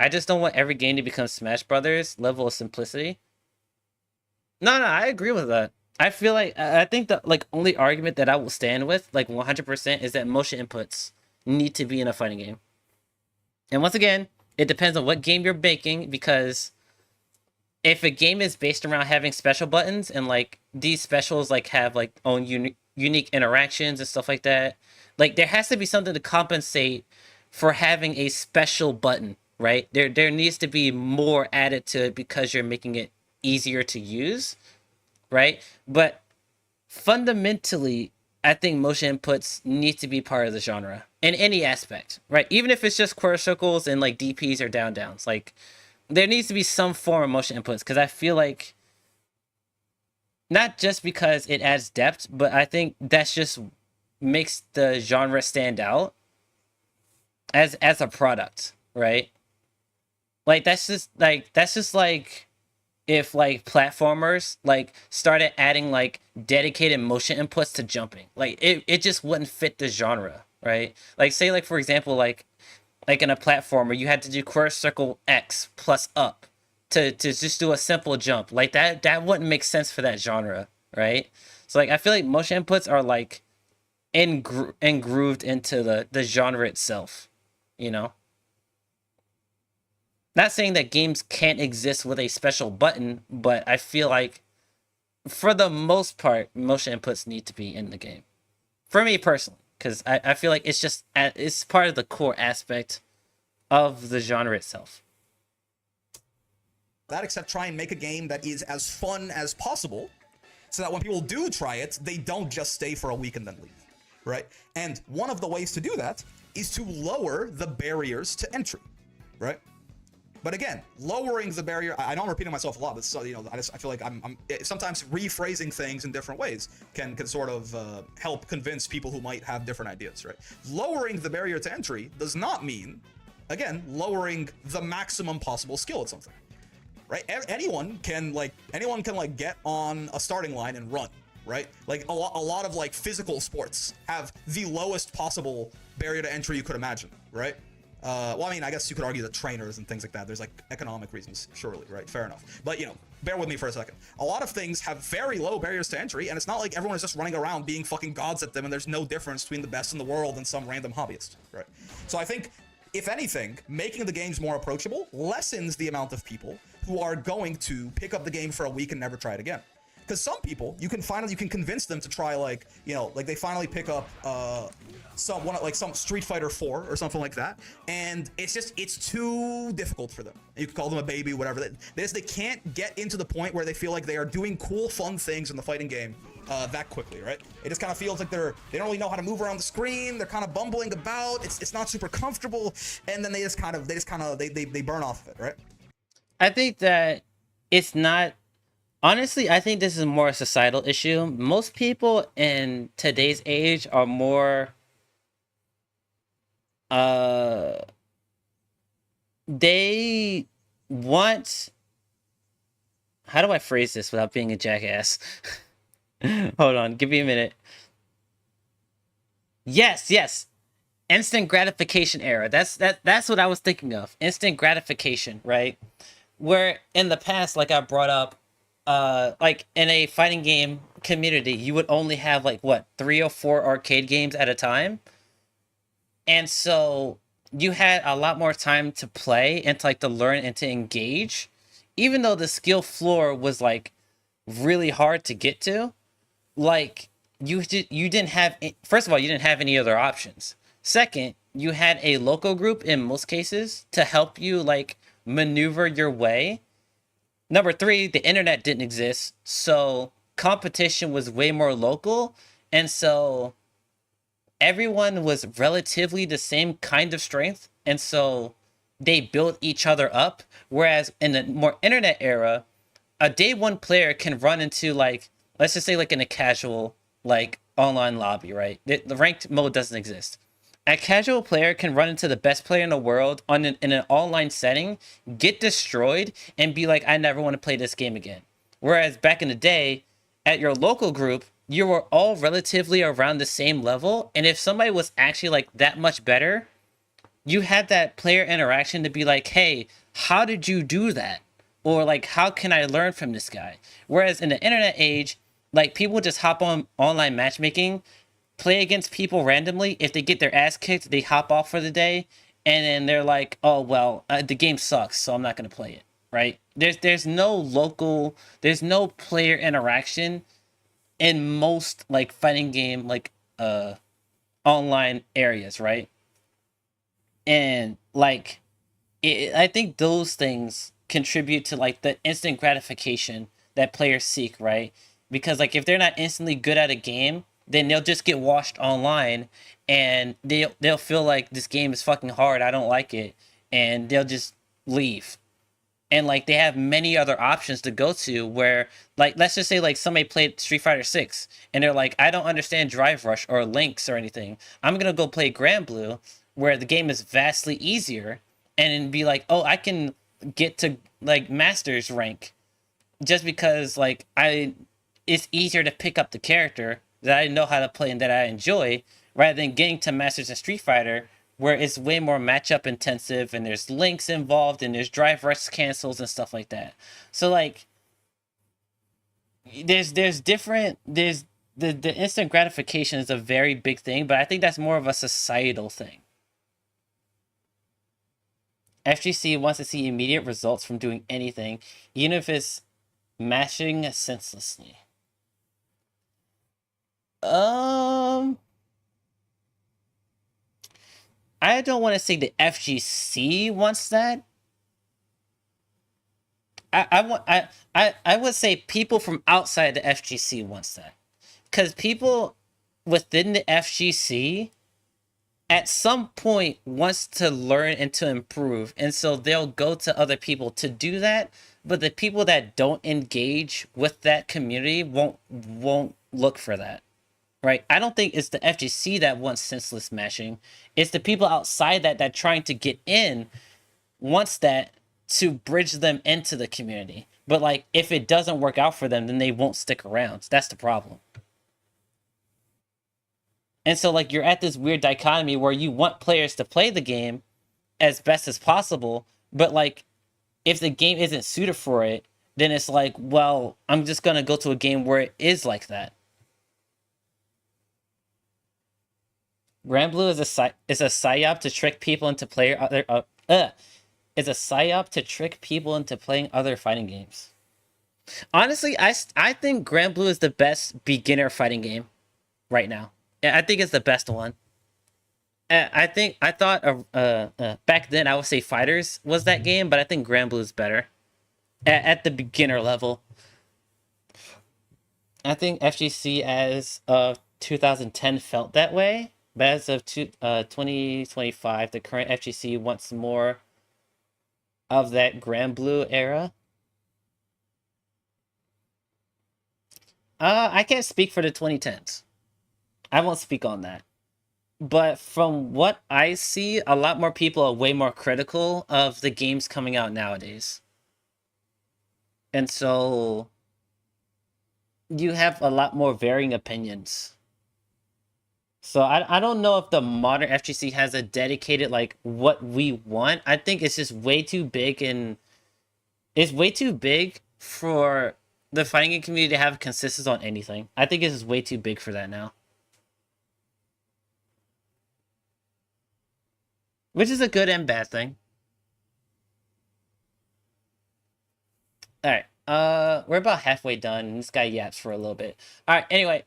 I just don't want every game to become Smash Brothers level of simplicity. No, I agree with that. I feel like I think the like only argument that I will stand with like 100% is that motion inputs need to be in a fighting game. And once again, it depends on what game you're making, because if a game is based around having special buttons and like these specials like have like own unique interactions and stuff like that, like there has to be something to compensate for having a special button, right? There needs to be more added to it because you're making it easier to use, right? But fundamentally, I think motion inputs need to be part of the genre in any aspect, right? Even if it's just quarter circles and like DPs or downs, like there needs to be some form of motion inputs, because I feel like not just because it adds depth, but I think that's just makes the genre stand out as a product, right? Like that's just like if like platformers like started adding like dedicated motion inputs to jumping, like it just wouldn't fit the genre, right? Like say like for example like in a platformer you had to do quarter circle X plus up to just do a simple jump, like that wouldn't make sense for that genre, right? So like I feel like motion inputs are like engrooved into the genre itself, you know? Not saying that games can't exist with a special button, but I feel like for the most part, motion inputs need to be in the game. For me personally, because I feel like it's part of the core aspect of the genre itself. That except try and make a game that is as fun as possible, so that when people do try it, they don't just stay for a week and then leave, right? And one of the ways to do that is to lower the barriers to entry, right? But again, lowering the barrier, I know I'm repeating myself a lot, but so, you know, I feel like I'm sometimes rephrasing things in different ways can sort of help convince people who might have different ideas, right? Lowering the barrier to entry does not mean, again, lowering the maximum possible skill at something, right? Anyone can get on a starting line and run, right? Like a lot of like physical sports have the lowest possible barrier to entry you could imagine, right? Well, I mean, I guess you could argue that trainers and things like that, there's like economic reasons, surely, right? Fair enough. But, you know, bear with me for a second. A lot of things have very low barriers to entry, and it's not like everyone is just running around being fucking gods at them, and there's no difference between the best in the world and some random hobbyist, right? So I think, if anything, making the games more approachable lessens the amount of people who are going to pick up the game for a week and never try it again. Because some people, you can convince them to try, like, you know, like they finally pick up some Street Fighter 4 or something like that, and it's too difficult for them. You can call them a baby, whatever. They can't get into the point where they feel like they are doing cool, fun things in the fighting game that quickly, right? It just kind of feels like they don't really know how to move around the screen. They're kind of bumbling about. It's not super comfortable, and then they burn off of it, right? I think that it's not. Honestly, I think this is more a societal issue. Most people in today's age are more they want... How do I phrase this without being a jackass? Hold on, give me a minute. Yes. Instant gratification era. That's what I was thinking of. Instant gratification, right? Where in the past, like I brought up, like in a fighting game community, you would only have like what, 3 or 4 arcade games at a time. And so you had a lot more time to play and to like to learn and to engage, even though the skill floor was like really hard to get to. Like you didn't have, first of all, you didn't have any other options. Second, you had a local group in most cases to help you like maneuver your way. Number 3, the internet didn't exist, so competition was way more local, and so everyone was relatively the same kind of strength, and so they built each other up. Whereas in the more internet era, a day 1 player can run into like, let's just say like in a casual like online lobby, right? The ranked mode doesn't exist. A casual player can run into the best player in the world in an online setting, get destroyed, and be like, I never want to play this game again. Whereas back in the day, at your local group, you were all relatively around the same level, and if somebody was actually like that much better, you had that player interaction to be like, hey, how did you do that? Or like, how can I learn from this guy? Whereas in the internet age, like people just hop on online matchmaking, play against people randomly. If they get their ass kicked, they hop off for the day, and then they're like, oh well, the game sucks, so I'm not gonna play it, right? There's no player interaction in most like fighting game like online areas, right? And like I think those things contribute to like the instant gratification that players seek, right? Because like if they're not instantly good at a game, then they'll just get washed online, and they'll feel like this game is fucking hard, I don't like it, and they'll just leave. And like they have many other options to go to, where like let's just say like somebody played Street Fighter 6 and they're like, I don't understand Drive Rush or Links or anything, I'm gonna go play Grand Blue, where the game is vastly easier, and then be like, oh, I can get to like Masters rank just because like it's easier to pick up the character that I know how to play and that I enjoy, rather than getting to Masters and Street Fighter, where it's way more matchup intensive and there's links involved and there's drive rush cancels and stuff like that. So like there's the instant gratification is a very big thing, but I think that's more of a societal thing. FGC wants to see immediate results from doing anything, even if it's mashing senselessly. I don't want to say the FGC wants that. I would say people from outside the FGC wants that, because people within the FGC at some point wants to learn and to improve, and so they'll go to other people to do that. But the people that don't engage with that community won't look for that. Right? I don't think it's the FGC that wants senseless mashing. It's the people outside that trying to get in wants that to bridge them into the community. But like if it doesn't work out for them, then they won't stick around. That's the problem. And so like you're at this weird dichotomy where you want players to play the game as best as possible, but like if the game isn't suited for it, then it's like, well, I'm just gonna go to a game where it is like that. Grand Blue is a psyop to trick people into playing other fighting games. Honestly, I think Grand Blue is the best beginner fighting game right now. I think it's the best one. I thought back then I would say Fighters was that game, but I think Grand Blue is better at the beginner level. I think FGC as of 2010 felt that way. But as of 2025, the current FGC wants more of that Grand Blue era. I can't speak for the 2010s. I won't speak on that. But from what I see, a lot more people are way more critical of the games coming out nowadays. And so you have a lot more varying opinions. So I don't know if the modern FGC has a dedicated, like, what we want. I think it's just way too big, and it's way too big for the fighting game community to have consensus on anything. I think it's just way too big for that now. Which is a good and bad thing. Alright, we're about halfway done. This guy yaps for a little bit. Alright, anyway,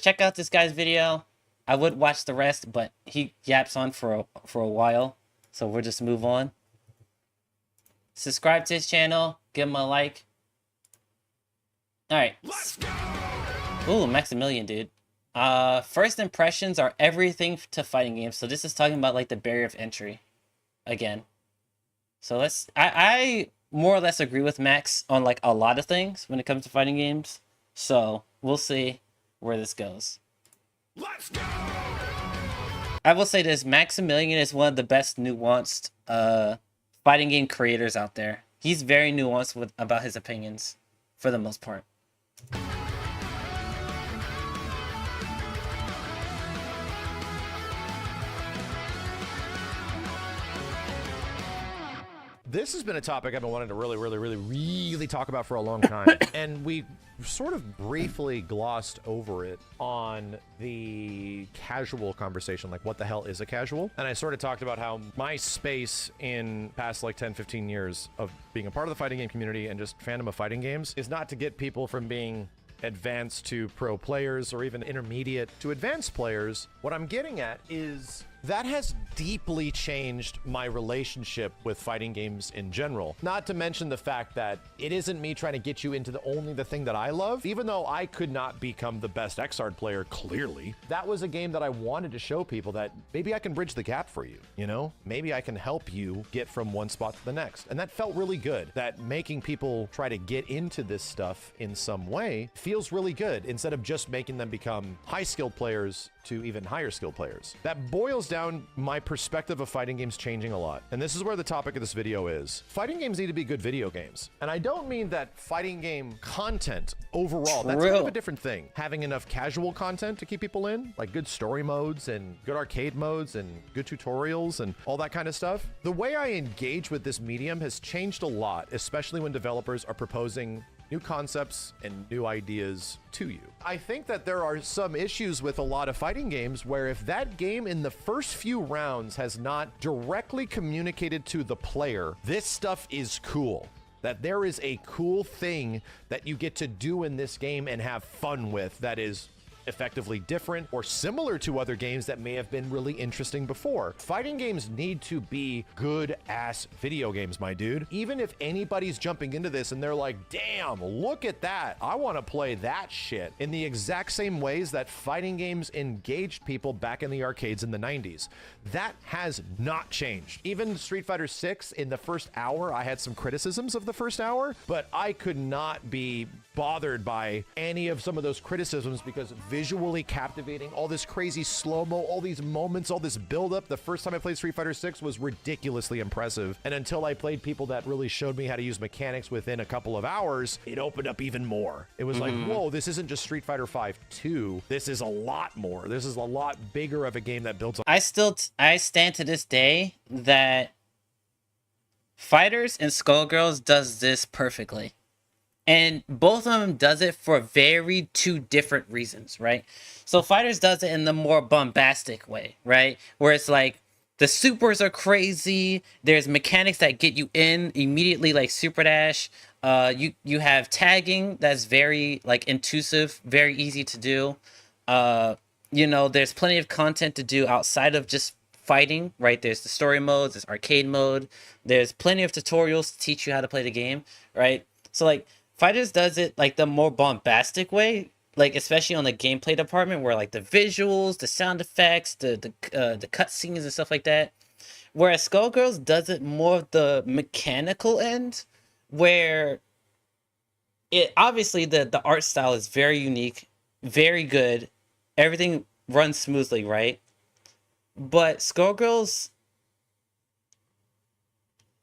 check out this guy's video. I would watch the rest, but he yaps on for a while. So we'll just move on. Subscribe to his channel. Give him a like. Alright. Ooh, Maximilian, dude. First impressions are everything to fighting games. So this is talking about, like, the barrier of entry. Again. So let's... I more or less agree with Max on, like, a lot of things when it comes to fighting games. So we'll see where this goes. Let's go! I will say this, Maximilian is one of the best nuanced fighting game creators out there. He's very nuanced about his opinions, for the most part. This has been a topic I've been wanting to really talk about for a long time. And we sort of briefly glossed over it on the casual conversation, like what the hell is a casual? And I sort of talked about how my space in past like 10, 15 years of being a part of the fighting game community and just fandom of fighting games is not to get people from being advanced to pro players or even intermediate to advanced players. What I'm getting at is that has deeply changed my relationship with fighting games in general. Not to mention the fact that it isn't me trying to get you into only the thing that I love. Even though I could not become the best Xrd player, clearly, that was a game that I wanted to show people that maybe I can bridge the gap for you, you know? Maybe I can help you get from one spot to the next. And that felt really good. That making people try to get into this stuff in some way feels really good, instead of just making them become high-skilled players to even higher skilled players. That boils down my perspective of fighting games changing a lot. And this is where the topic of this video is. Fighting games need to be good video games. And I don't mean that fighting game content overall, that's kind of a different thing. Having enough casual content to keep people in, like good story modes and good arcade modes and good tutorials and all that kind of stuff. The way I engage with this medium has changed a lot, especially when developers are proposing new concepts and new ideas to you. I think that there are some issues with a lot of fighting games where if that game in the first few rounds has not directly communicated to the player, this stuff is cool, that there is a cool thing that you get to do in this game and have fun with that is effectively different or similar to other games that may have been really interesting before. Fighting games need to be good ass video games, my dude. Even if anybody's jumping into this and they're like, damn, look at that, I want to play that shit, in the exact same ways that fighting games engaged people back in the arcades in the 90s. That has not changed. Even Street Fighter 6, in the first hour, I had some criticisms of the first hour, but I could not be bothered by any of some of those criticisms because visually captivating, all this crazy slow-mo, all these moments, all this build-up. The first time I played Street Fighter 6 was ridiculously impressive. And until I played people that really showed me how to use mechanics within a couple of hours, it opened up even more. It was like, whoa, this isn't just Street Fighter 5 2. This is a lot more. This is a lot bigger of a game that builds on. I stand to this day that Fighters and Skullgirls does this perfectly. And both of them does it for very two different reasons, right? So Fighters does it in the more bombastic way, right? Where it's like the supers are crazy. There's mechanics that get you in immediately, like Super Dash. You have tagging that's very like intuitive, very easy to do. You know, there's plenty of content to do outside of just fighting, right? There's the story modes, there's arcade mode. There's plenty of tutorials to teach you how to play the game, right? So like Fighters does it like the more bombastic way, like especially on the gameplay department, where like the visuals, the sound effects, the cutscenes and stuff like that. Whereas Skullgirls does it more of the mechanical end, where it obviously the art style is very unique, very good, everything runs smoothly, right? But Skullgirls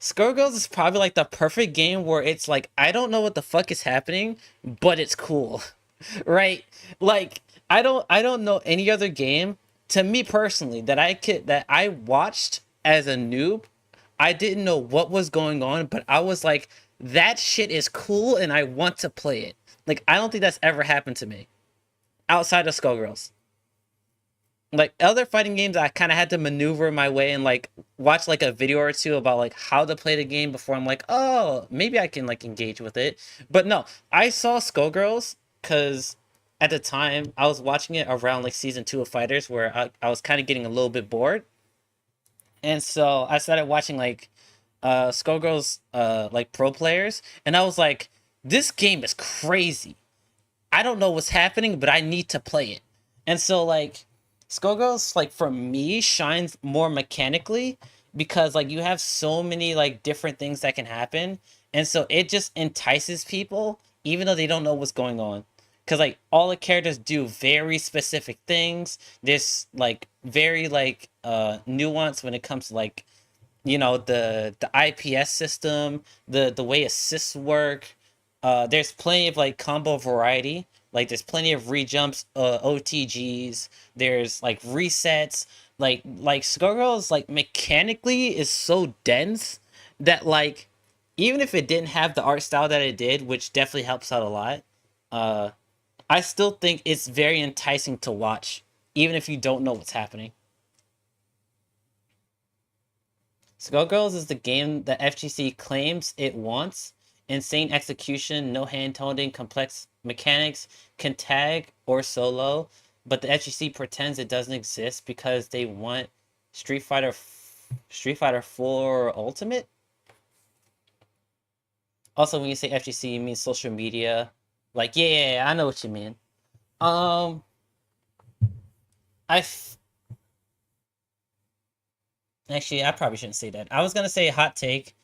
Skullgirls is probably like the perfect game where it's like I don't know what the fuck is happening, but it's cool. Right? Like I don't know any other game to me personally that I watched as a noob. I didn't know what was going on, but I was like, that shit is cool and I want to play it. Like I don't think that's ever happened to me outside of Skullgirls. Like other fighting games, I kind of had to maneuver my way and like watch like a video or two about like how to play the game before I'm like, oh, maybe I can like engage with it. But no, I saw Skullgirls because at the time I was watching it around like season 2 of Fighters, where I was kind of getting a little bit bored, and so I started watching like Skullgirls like pro players, and I was like, this game is crazy. I don't know what's happening, but I need to play it. And so like Skullgirls, like for me, shines more mechanically because like you have so many like different things that can happen, and so it just entices people even though they don't know what's going on. Cause like all the characters do very specific things. There's like very like nuance when it comes to like, you know, the IPS system, the way assists work. There's plenty of like combo variety. Like there's plenty of rejumps, OTGs. There's like resets. Like Skullgirls like mechanically is so dense that like even if it didn't have the art style that it did, which definitely helps out a lot, I still think it's very enticing to watch, even if you don't know what's happening. Skullgirls is the game that FGC claims it wants. Insane execution, no hand-holding, complex mechanics, can tag or solo, but the FGC pretends it doesn't exist because they want Street Fighter 4 Ultimate. Also, when you say FGC, you mean social media. Like, yeah, I know what you mean. Actually, I probably shouldn't say that. I was gonna say hot take.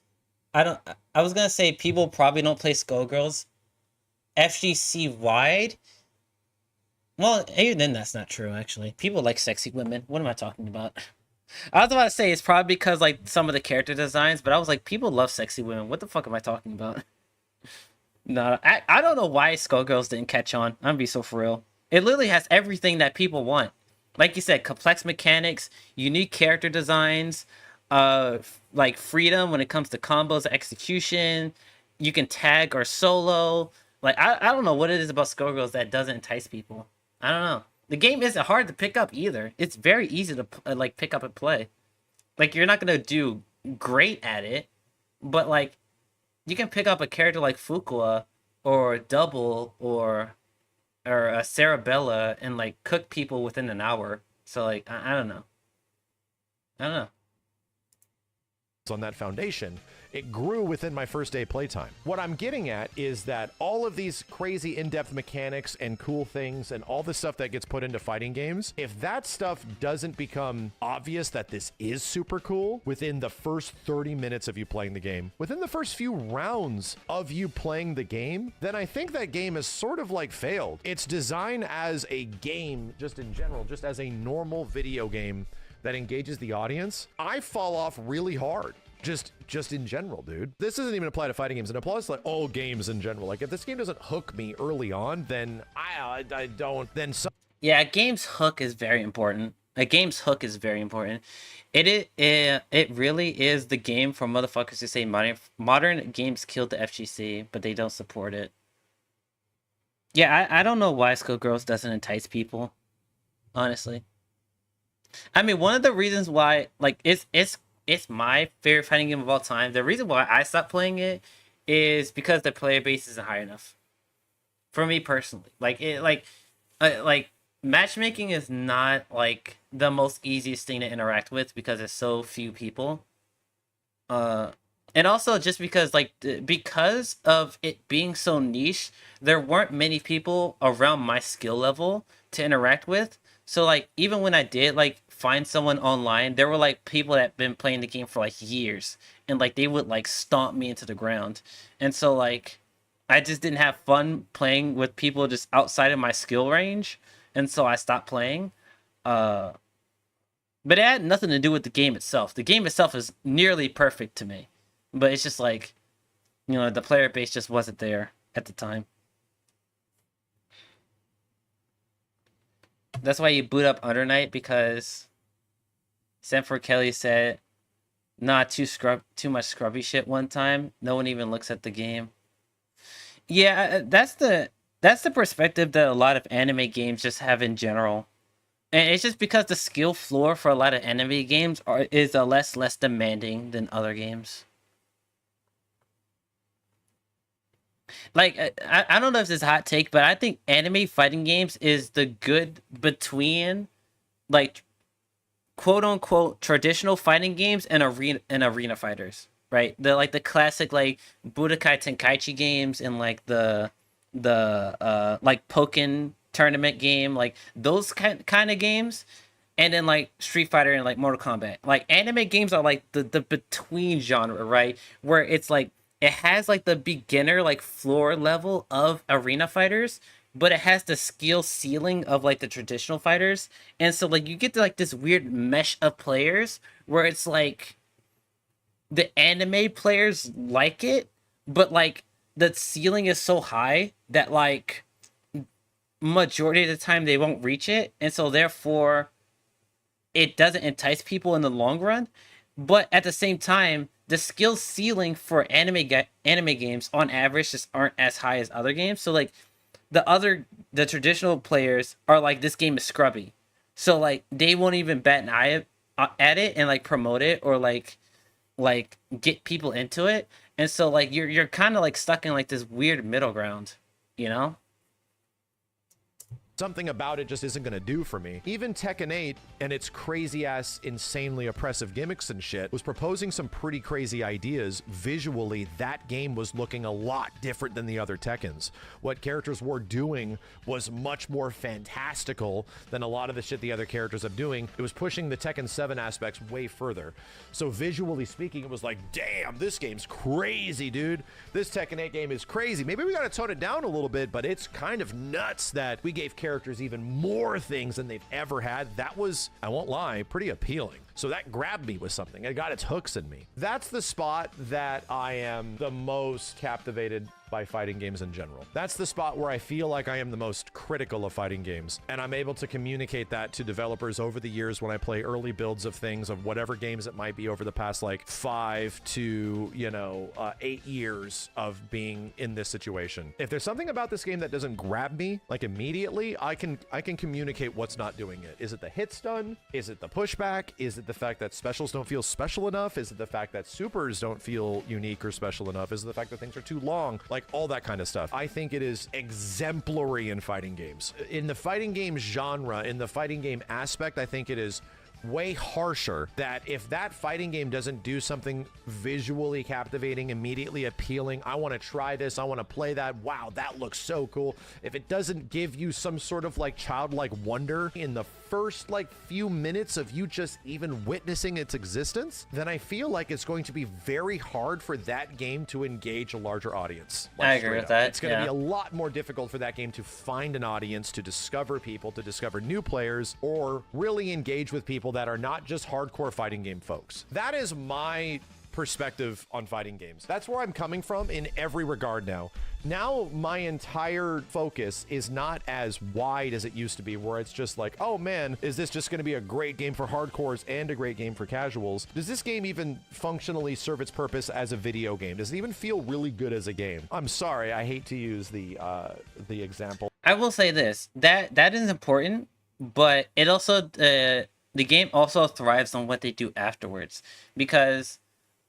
I was gonna say people probably don't play Skullgirls FGC wide. Well, even then that's not true, actually. People like sexy women. What am I talking about? I was about to say it's probably because like some of the character designs, but I was like, people love sexy women. What the fuck am I talking about? No, I don't know why Skullgirls didn't catch on. I'm gonna be so for real. It literally has everything that people want. Like you said, complex mechanics, unique character designs, like freedom when it comes to combos, execution. You can tag or solo. Like I don't know what it is about Skullgirls that doesn't entice people. I don't know. The game isn't hard to pick up either. It's very easy to like pick up and play. Like you're not gonna do great at it, but like you can pick up a character like Fukua or Double or a Cerebella and like cook people within an hour. So like I don't know. I don't know. On that foundation, it grew within my first day playtime. What I'm getting at is that all of these crazy in-depth mechanics and cool things and all the stuff that gets put into fighting games, if that stuff doesn't become obvious that this is super cool within the first 30 minutes of you playing the game, within the first few rounds of you playing the game, then I think that game is sort of like failed. Its design as a game, just in general, just as a normal video game that engages the audience, I fall off really hard. Just in general, dude. This doesn't even apply to fighting games. It applies to like all games in general. Like if this game doesn't hook me early on, then I don't. Then so. Yeah, a game's hook is very important. A game's hook is very important. It really is the game for motherfuckers who say modern games killed the FGC, but they don't support it. Yeah, I don't know why Skullgirls doesn't entice people, honestly. I mean, one of the reasons why, like, it's my favorite fighting game of all time. The reason why I stopped playing it is because the player base isn't high enough. For me personally, like matchmaking is not like the most easiest thing to interact with because there's so few people. And also just because because of it being so niche, there weren't many people around my skill level to interact with. So like even when I did like find someone online, there were like people that been playing the game for like years, and like they would like stomp me into the ground. And so like I just didn't have fun playing with people just outside of my skill range, and so I stopped playing. But it had nothing to do with the game itself. The game itself is nearly perfect to me. but it's just like, you know, the player base just wasn't there at the time. That's why you boot up Under Night, because Sanford Kelly said, "Not too much scrubby shit." One time, no one even looks at the game. Yeah, that's the perspective that a lot of anime games just have in general, and it's just because the skill floor for a lot of anime games is less demanding than other games. Like, I don't know if this is a hot take, but I think anime fighting games is the good between, like, quote unquote traditional fighting games and arena fighters, right? The like the classic like Budokai Tenkaichi games and like the like Pokken tournament game, like those kind of games, and then like Street Fighter and like Mortal Kombat. Like anime games are like the between genre, right? Where it's like it has like the beginner like floor level of arena fighters, but it has the skill ceiling of like the traditional fighters. And so like you get to like this weird mesh of players where it's like the anime players like it, but like the ceiling is so high that like majority of the time they won't reach it, and so therefore it doesn't entice people in the long run. But at the same time, the skill ceiling for anime games on average just aren't as high as other games. So like the traditional players are like, this game is scrubby, so like they won't even bat an eye at it and like promote it or like get people into it. And so like you're kind of like stuck in like this weird middle ground, you know? Something about it just isn't going to do for me. Even Tekken 8 and its crazy ass, insanely oppressive gimmicks and shit was proposing some pretty crazy ideas. Visually, that game was looking a lot different than the other Tekkens. What characters were doing was much more fantastical than a lot of the shit the other characters are doing. It was pushing the Tekken 7 aspects way further. So visually speaking, it was like, damn, this game's crazy, dude. This Tekken 8 game is crazy. Maybe we got to tone it down a little bit, but it's kind of nuts that we gave characters even more things than they've ever had. That was, I won't lie, pretty appealing. So that grabbed me with something. It got its hooks in me. That's the spot that I am the most captivated by fighting games in general. That's the spot where I feel like I am the most critical of fighting games, and I'm able to communicate that to developers over the years when I play early builds of things, of whatever games it might be over the past like 5 to 8 years of being in this situation. If there's something about this game that doesn't grab me like immediately, I can communicate what's not doing it. Is it the hit stun? Is it the pushback? Is it the fact that specials don't feel special enough? Is it the fact that supers don't feel unique or special enough? Is it the fact that things are too long? Like all that kind of stuff. I think it is exemplary in fighting games. In the fighting game genre, in the fighting game aspect, I think it is way harsher that if that fighting game doesn't do something visually captivating, immediately appealing, I want to try this, I want to play that, wow, that looks so cool. If it doesn't give you some sort of like childlike wonder in the first like few minutes of you just even witnessing its existence, then I feel like it's going to be very hard for that game to engage a larger audience. Like, I agree with that. It's going to be a lot more difficult for that game to find an audience, to discover people, to discover new players, or really engage with people that are not just hardcore fighting game folks. That is my perspective on fighting games. That's where I'm coming from in every regard now. Now my entire focus is not as wide as it used to be, where it's just like, oh man, is this just going to be a great game for hardcores and a great game for casuals? Does this game even functionally serve its purpose as a video game? Does it even feel really good as a game? I'm sorry, I hate to use the example. I will say this, that is important, but it also the game also thrives on what they do afterwards, because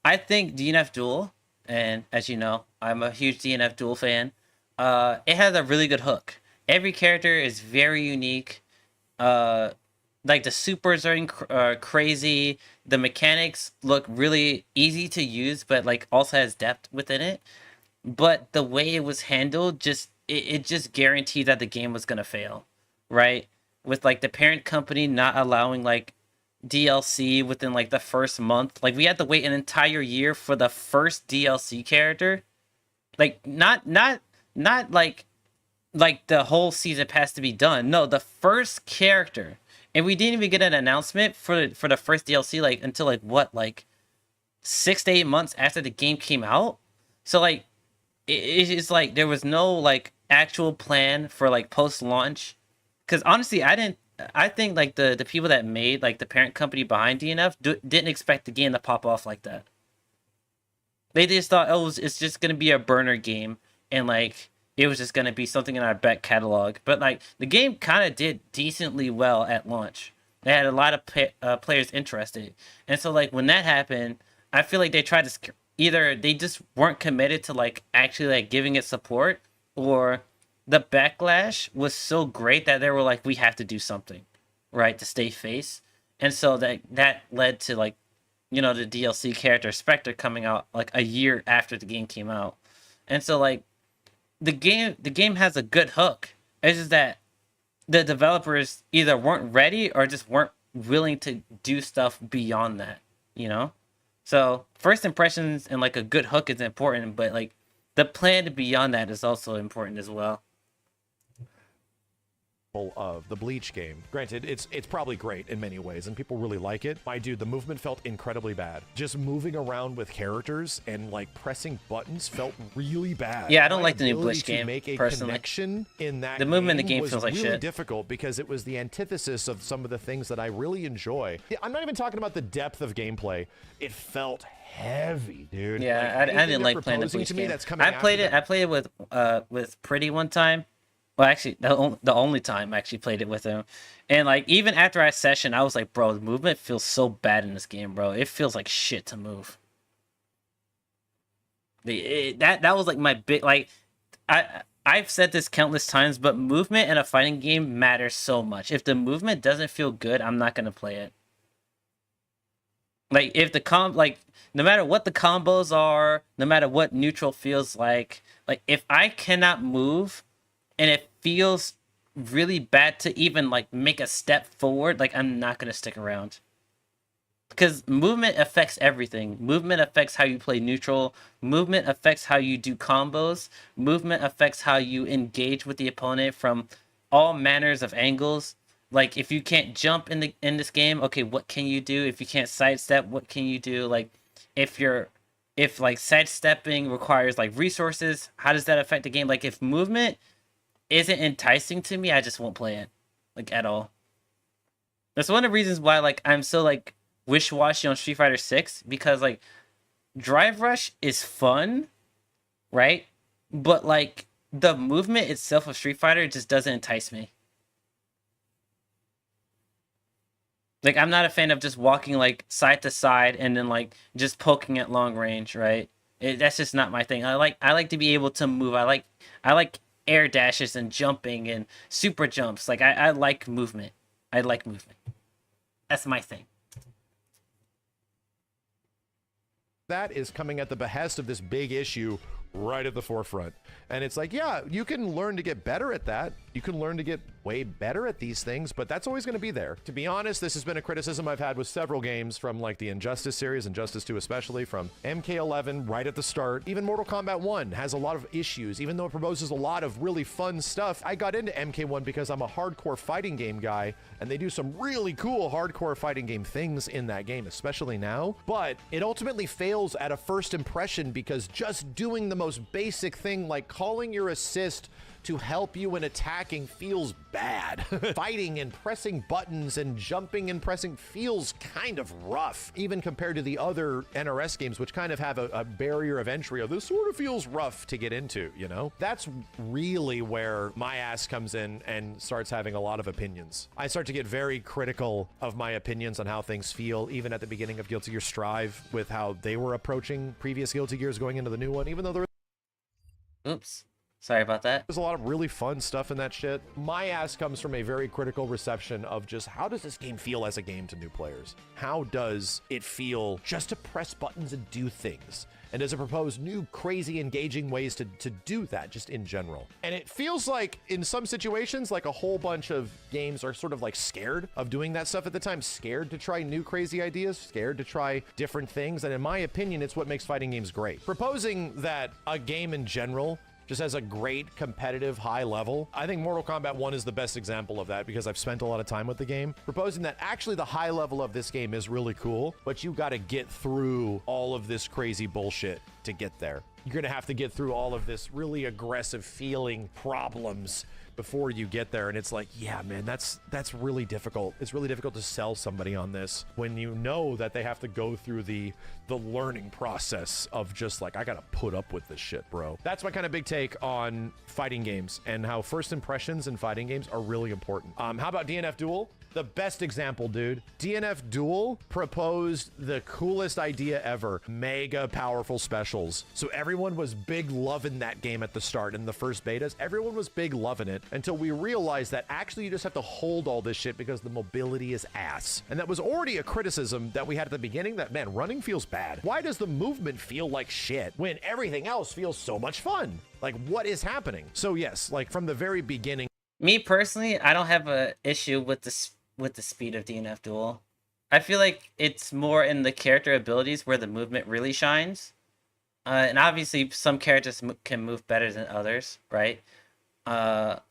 I think DNF Duel, and as you know, I'm a huge DNF Duel fan, it has a really good hook. Every character is very unique. Like the supers are crazy. The mechanics look really easy to use, but like also has depth within it. But the way it was handled, it just guaranteed that the game was gonna fail, right? With like the parent company not allowing like DLC within like the first month. Like we had to wait an entire year for the first DLC character. Like not like the whole season pass to be done. No, the first character. And we didn't even get an announcement for the first DLC like until like what, like 6 to 8 months after the game came out. So like it's like there was no like actual plan for like post-launch. Because honestly, I think like the people that made like the parent company behind DNF didn't expect the game to pop off like that. They just thought, oh, it's just gonna be a burner game, and like it was just gonna be something in our back catalog. But like the game kind of did decently well at launch. They had a lot of players interested, and so like when that happened, I feel like they tried to either they just weren't committed to like actually like giving it support, or the backlash was so great that they were like, we have to do something, right, to stay face. And so that led to like, you know, the DLC character Spectre coming out like a year after the game came out. And so like the game has a good hook. It's just that the developers either weren't ready or just weren't willing to do stuff beyond that, you know? So first impressions and like a good hook is important, but like the plan beyond that is also important as well. Of the Bleach game. Granted, it's probably great in many ways, and people really like it. My dude, the movement felt incredibly bad. Just moving around with characters and like pressing buttons felt really bad. Yeah, I don't like the new Bleach game make a personally. connection in that the movement in the game was feels like really shit. difficult because it was the antithesis of some of the things that I really enjoy. I'm not even talking about the depth of gameplay. It felt heavy, dude. Yeah, like, I didn't like playing the Bleach game. I played it with Pretty one time. Well, actually, the only time I actually played it with him. And, like, even after I session, I was like, bro, the movement feels so bad in this game, bro. It feels like shit to move. That was, like, my big, like, I've said this countless times, but movement in a fighting game matters so much. If the movement doesn't feel good, I'm not going to play it. Like, if no matter what the combos are, no matter what neutral feels like, if I cannot move and it feels really bad to even like make a step forward, like I'm not gonna stick around. Because movement affects everything. Movement affects how you play neutral. Movement affects how you do combos. Movement affects how you engage with the opponent from all manners of angles. Like if you can't jump in this game, okay, what can you do? If you can't sidestep, what can you do? Like if like sidestepping requires like resources, how does that affect the game? Like if movement isn't enticing to me, I just won't play it, like at all. That's one of the reasons why like I'm so like wish-washy on Street Fighter 6, because like Drive Rush is fun, right? But like the movement itself of Street Fighter just doesn't entice me. Like I'm not a fan of just walking like side to side and then like just poking at long range, right? That's just not my thing. I like to be able to move. I like air dashes and jumping and super jumps. Like I like movement. I like movement. That's my thing. That is coming at the behest of this big issue right at the forefront. And it's like, yeah, you can learn to get better at that. You can learn to get way better at these things, but that's always going to be there. To be honest, this has been a criticism I've had with several games from like the Injustice series, Injustice 2 especially, from MK11 right at the start. Even Mortal Kombat 1 has a lot of issues, even though it proposes a lot of really fun stuff. I got into MK1 because I'm a hardcore fighting game guy, and they do some really cool hardcore fighting game things in that game, especially now. But it ultimately fails at a first impression because just doing the most basic thing like calling your assist to help you in attacking feels bad. Fighting and pressing buttons and jumping and pressing feels kind of rough, even compared to the other NRS games, which kind of have a barrier of entry of this sort of feels rough to get into, you know? That's really where my ass comes in and starts having a lot of opinions. I start to get very critical of my opinions on how things feel, even at the beginning of Guilty Gear Strive, with how they were approaching previous Guilty Gears going into the new one, even though there Oops. Sorry about that. There's a lot of really fun stuff in that shit. My ass comes from a very critical reception of just how does this game feel as a game to new players? How does it feel just to press buttons and do things? And does it propose new, crazy, engaging ways to do that just in general? And it feels like in some situations, like a whole bunch of games are sort of like scared of doing that stuff at the time, scared to try new crazy ideas, scared to try different things. And in my opinion, it's what makes fighting games great. Proposing that a game in general just has a great competitive high level. I think Mortal Kombat 1 is the best example of that because I've spent a lot of time with the game, proposing that actually the high level of this game is really cool, but you got to get through all of this crazy bullshit to get there. You're going to have to get through all of this really aggressive feeling problems before you get there. And it's like, yeah, man, that's really difficult. It's really difficult to sell somebody on this when you know that they have to go through the learning process of just like, I gotta put up with this shit, bro. That's my kind of big take on fighting games and how first impressions in fighting games are really important. How about DNF Duel? The best example, dude. DNF Duel proposed the coolest idea ever. Mega powerful specials. So everyone was big loving that game at the start in the first betas. Everyone was big loving it until we realized that actually you just have to hold all this shit because the mobility is ass. And that was already a criticism that we had at the beginning that, man, running feels bad. Why does the movement feel like shit when everything else feels so much fun? Like, what is happening? So yes, like from the very beginning. Me personally, I don't have a issue with the speed of DNF Duel. I feel like it's more in the character abilities where the movement really shines. And obviously some characters can move better than others, right? But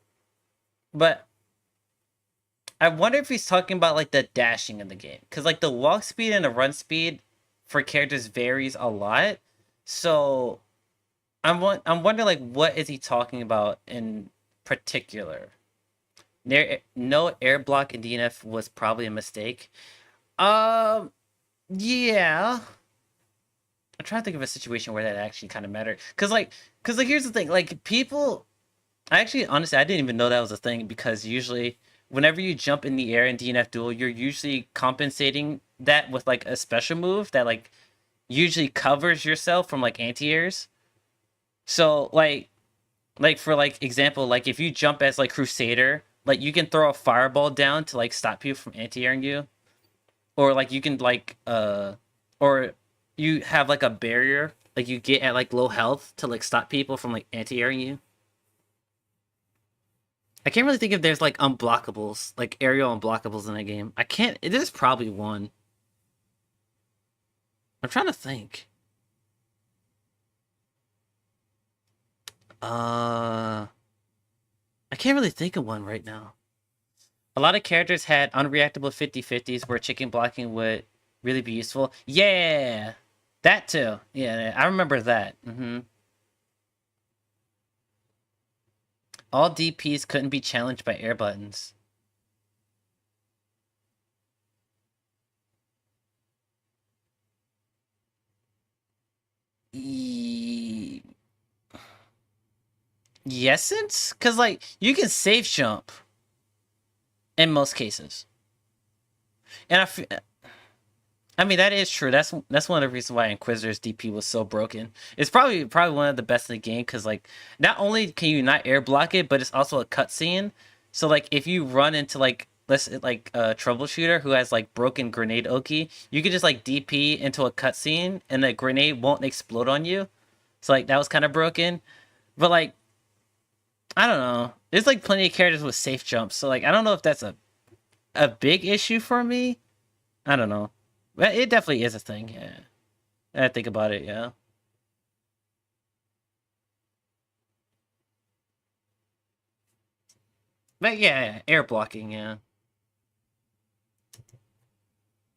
I wonder if he's talking about like the dashing in the game. Because like the walk speed and the run speed for characters varies a lot. So I'm wondering like what is he talking about in particular? No air block in DNF was probably a mistake. Yeah. I'm trying to think of a situation where that actually kind of mattered. Cause here's the thing, like people, honestly, I didn't even know that was a thing because usually whenever you jump in the air in DNF Duel, you're usually compensating that with like a special move that like usually covers yourself from like anti-airs. So like for like example, like if you jump as like Crusader, like you can throw a fireball down to like stop people from anti-airing you, or like you can like or you have like a barrier like you get at like low health to like stop people from like anti-airing you. I can't really think if there's like unblockables, like aerial unblockables in that game. There's probably one. I'm trying to think. I can't really think of one right now. A lot of characters had unreactable 50-50s where chicken blocking would really be useful. Yeah! That too. Yeah, I remember that. All DPs couldn't be challenged by air buttons. Yesence? Because, like, you can safe jump in most cases. And I mean, that is true. That's one of the reasons why Inquisitor's DP was so broken. It's probably one of the best in the game because, like, not only can you not air block it, but it's also a cutscene. So, like, if you run into, like, a troubleshooter who has, like, broken grenade Oki, you can just, like, DP into a cutscene and the grenade won't explode on you. So, like, that was kind of broken. But, like, I don't know. There's like plenty of characters with safe jumps, so like I don't know if that's a big issue for me. I don't know. But it definitely is a thing, yeah. I think about it, yeah. But yeah, air blocking, yeah.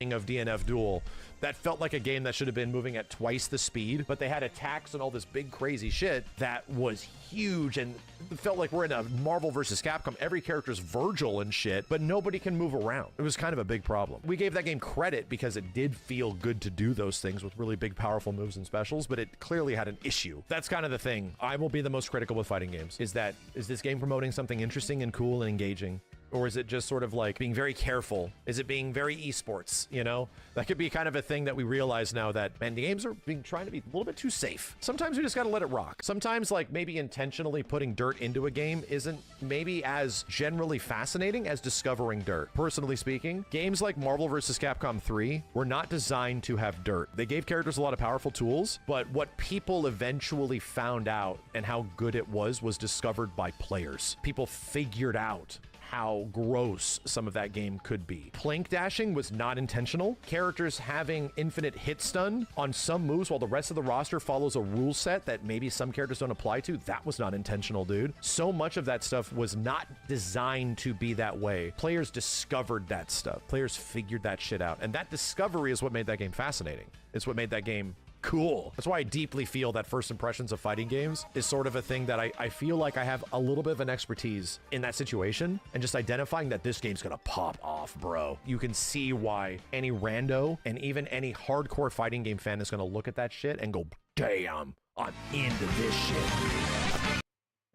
Of DNF Duel that felt like a game that should have been moving at twice the speed, but they had attacks and all this big crazy shit that was huge and it felt like we're in a Marvel versus Capcom. Every character's Virgil and shit, but nobody can move around. It was kind of a big problem. We gave that game credit because it did feel good to do those things with really big, powerful moves and specials, but it clearly had an issue. That's kind of the thing. I will be the most critical with fighting games. Is this game promoting something interesting and cool and engaging? Or is it just sort of like being very careful? Is it being very esports, you know? That could be kind of a thing that we realize now that, man, the games are trying to be a little bit too safe. Sometimes we just gotta let it rock. Sometimes like maybe intentionally putting dirt into a game isn't maybe as generally fascinating as discovering dirt. Personally speaking, games like Marvel vs. Capcom 3 were not designed to have dirt. They gave characters a lot of powerful tools, but what people eventually found out and how good it was discovered by players. People figured out how gross some of that game could be. Plank dashing was not intentional. Characters having infinite hit stun on some moves while the rest of the roster follows a rule set that maybe some characters don't apply to, that was not intentional, dude. So much of that stuff was not designed to be that way. Players discovered that stuff. Players figured that shit out. And that discovery is what made that game fascinating. It's what made that game cool. That's why I deeply feel that first impressions of fighting games is sort of a thing that I feel like I have a little bit of an expertise in that situation, and just identifying that this game's gonna pop off, bro. You can see why any rando and even any hardcore fighting game fan is gonna look at that shit and go, damn, I'm into this shit.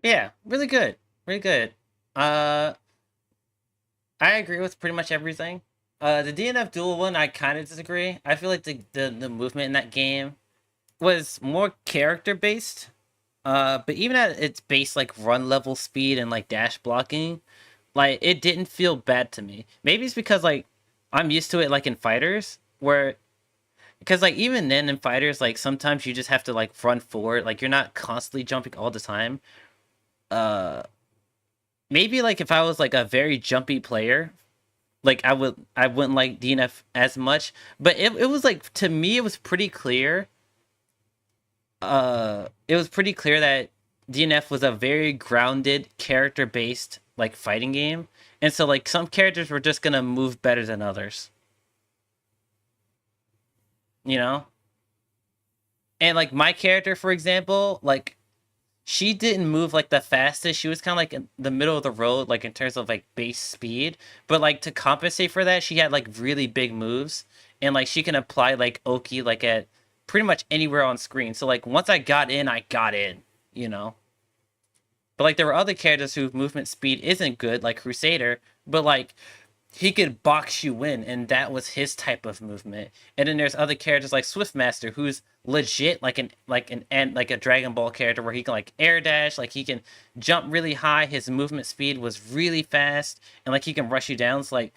Yeah, really good. Really good. I agree with pretty much everything. The DNF duel one, I kind of disagree. I feel like the movement in that game was more character based. But even at its base, like run level speed and like dash blocking, like it didn't feel bad to me. Maybe it's because like I'm used to it like in fighters, where because like even then in fighters, like sometimes you just have to like run forward, like you're not constantly jumping all the time. Maybe like if I was like a very jumpy player, like I wouldn't like DNF as much, but it was like, to me it was pretty clear. It was pretty clear that DNF was a very grounded character based like fighting game, and so like some characters were just gonna move better than others, you know. And like my character, for example, like she didn't move like the fastest. She was kind of like in the middle of the road, like in terms of like base speed. But like to compensate for that, she had like really big moves, and like she can apply like Oki like at pretty much anywhere on screen. So like once I got in, you know. But like there were other characters whose movement speed isn't good, like Crusader, but like he could box you in, and that was his type of movement. And then there's other characters like Swiftmaster, who's legit like a Dragon Ball character, where he can like air dash, like he can jump really high. His movement speed was really fast, and like he can rush you down. So like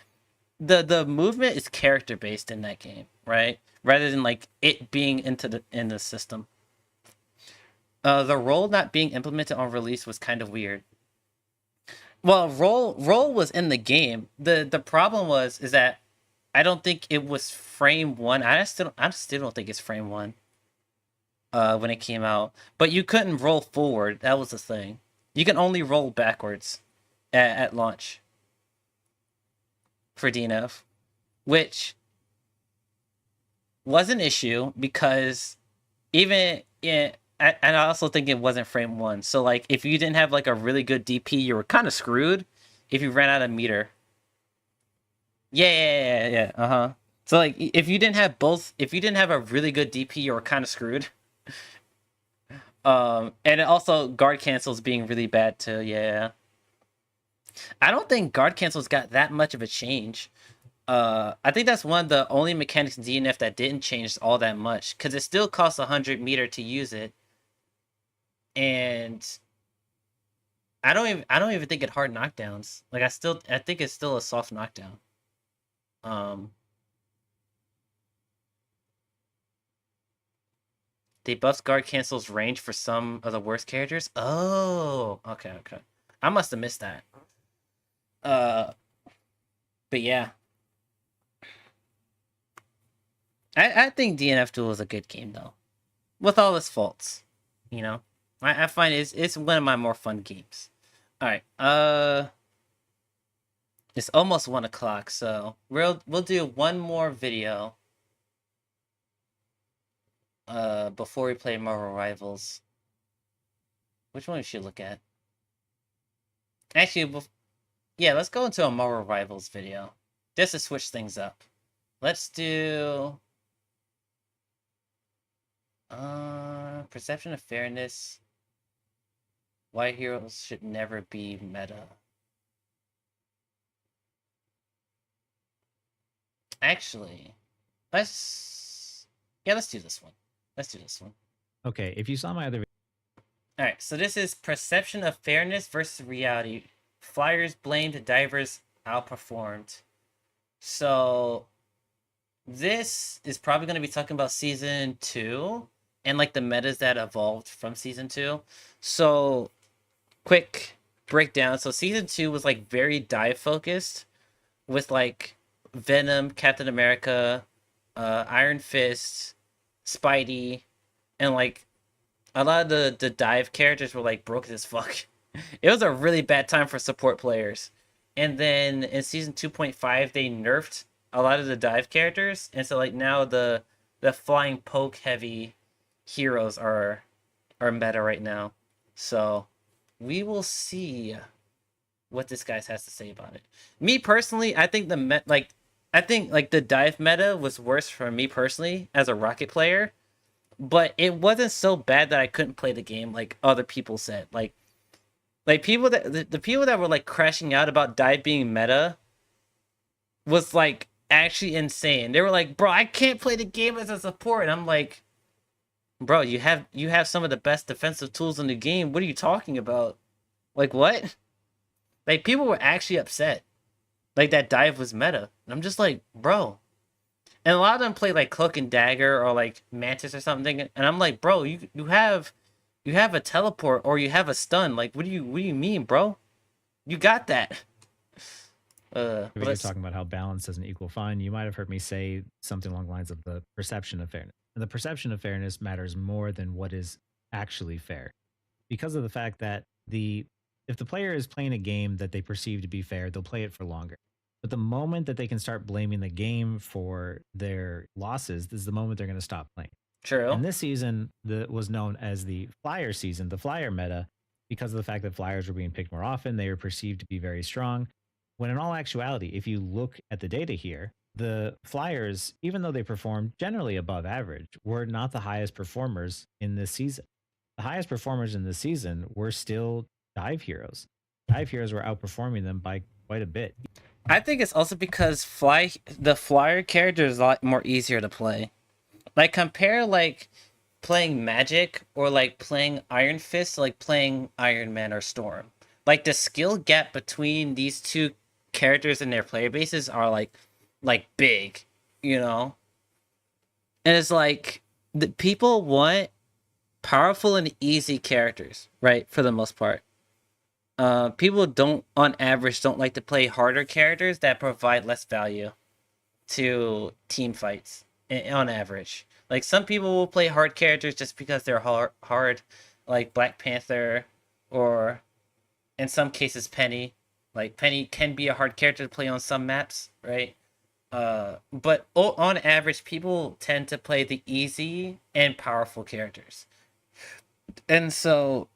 the movement is character based in that game, right? Rather than like it being in the system. The role not being implemented on release was kind of weird. Well, roll was in the game. The problem is that I don't think it was frame 1. I still don't think it's frame 1. When it came out, but you couldn't roll forward. That was the thing. You can only roll backwards at launch for DNF, which was an issue because even in. And I also think it wasn't frame 1. So, like, if you didn't have, like, a really good DP, you were kind of screwed if you ran out of meter. Yeah. Uh-huh. So, like, if you didn't have a really good DP, you were kind of screwed. And it also, guard cancels being really bad, too. Yeah. I don't think guard cancels got that much of a change. I think that's one of the only mechanics in DNF that didn't change all that much, because it still costs 100 meter to use it. And I don't even think it hard knockdowns. Like I think it's still a soft knockdown. They buffed guard cancels range for some of the worst characters. Oh, okay. I must have missed that. But yeah. I think DNF Duel is a good game though, with all its faults, you know. I find it's one of my more fun games. All right, it's almost 1 o'clock, so we'll do one more video before we play Marvel Rivals. Which one we should look at? Actually, yeah, let's go into a Marvel Rivals video just to switch things up. Let's do Perception of Fairness. Why heroes should never be meta. Actually, let's do this one. Okay, if you saw my other video. Alright, so this is Perception of Fairness versus Reality. Flyers blamed, divers outperformed. So this is probably going to be talking about Season 2 and like the metas that evolved from Season 2. So quick break down. So season 2 was like very dive focused, with like Venom, Captain America, Iron Fist, Spidey, and like a lot of the dive characters were like broken as fuck. It was a really bad time for support players. And then in season 2.5 they nerfed a lot of the dive characters, and so like now the flying poke heavy heroes are meta right now. So we will see what this guy has to say about it. Me personally, I think the dive meta was worse for me personally as a rocket player, but it wasn't so bad that I couldn't play the game like other people said. Like people that the people that were like crashing out about dive being meta was like actually insane. They were like, "Bro, I can't play the game as a support." And I'm like, "Bro, you have some of the best defensive tools in the game. What are you talking about? Like what?" Like people were actually upset. Like that dive was meta. And I'm just like, "Bro." And a lot of them play like Cloak and Dagger or like Mantis or something, and I'm like, "Bro, you have a teleport or you have a stun. Like what do you mean, bro? You got that." If you're talking about how balance doesn't equal fun, you might have heard me say something along the lines of the perception of fairness. And the perception of fairness matters more than what is actually fair, because of the fact that if the player is playing a game that they perceive to be fair, they'll play it for longer. But the moment that they can start blaming the game for their losses, this is the moment they're going to stop playing. True. And this season was known as the flyer season, the flyer meta, because of the fact that flyers were being picked more often. They were perceived to be very strong. When in all actuality, if you look at the data here, the flyers, even though they performed generally above average, were not the highest performers in this season. The highest performers in this season were still dive heroes. Dive heroes were outperforming them by quite a bit. I think it's also because the flyer character is a lot more easier to play. Like compare like playing Magic or like playing Iron Fist, like playing Iron Man or Storm. Like the skill gap between these two characters and their player bases are like big, you know? And it's like the people want powerful and easy characters, right? For the most part. People on average don't like to play harder characters that provide less value to team fights on average. Like some people will play hard characters just because they're hard, like Black Panther, or in some cases Penny. Like Penny can be a hard character to play on some maps, right? But on average, people tend to play the easy and powerful characters. And so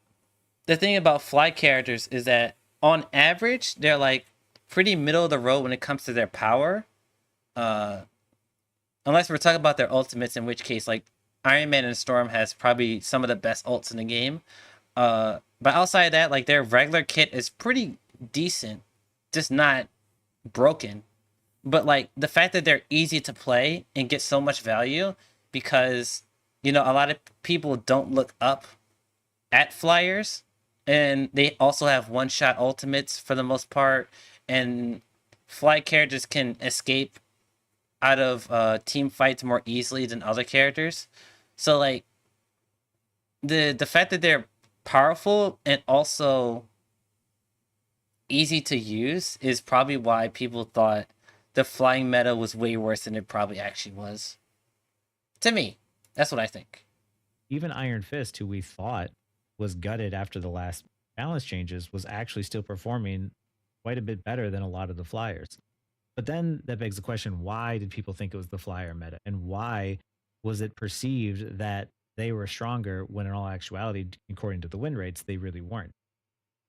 the thing about fly characters is that on average, they're like pretty middle of the road when it comes to their power. Unless we're talking about their ultimates, in which case like Iron Man and Storm has probably some of the best ults in the game. But outside of that, like their regular kit is pretty decent, just not broken. But like the fact that they're easy to play and get so much value, because a lot of people don't look up at flyers, and they also have one-shot ultimates for the most part, and fly characters can escape out of team fights more easily than other characters. So like the fact that they're powerful and also easy to use is probably why people thought the flying meta was way worse than it probably actually was. To me, that's what I think. Even Iron Fist, who we thought was gutted after the last balance changes, was actually still performing quite a bit better than a lot of the flyers. But then that begs the question, why did people think it was the flyer meta? And why was it perceived that they were stronger when in all actuality, according to the win rates, they really weren't?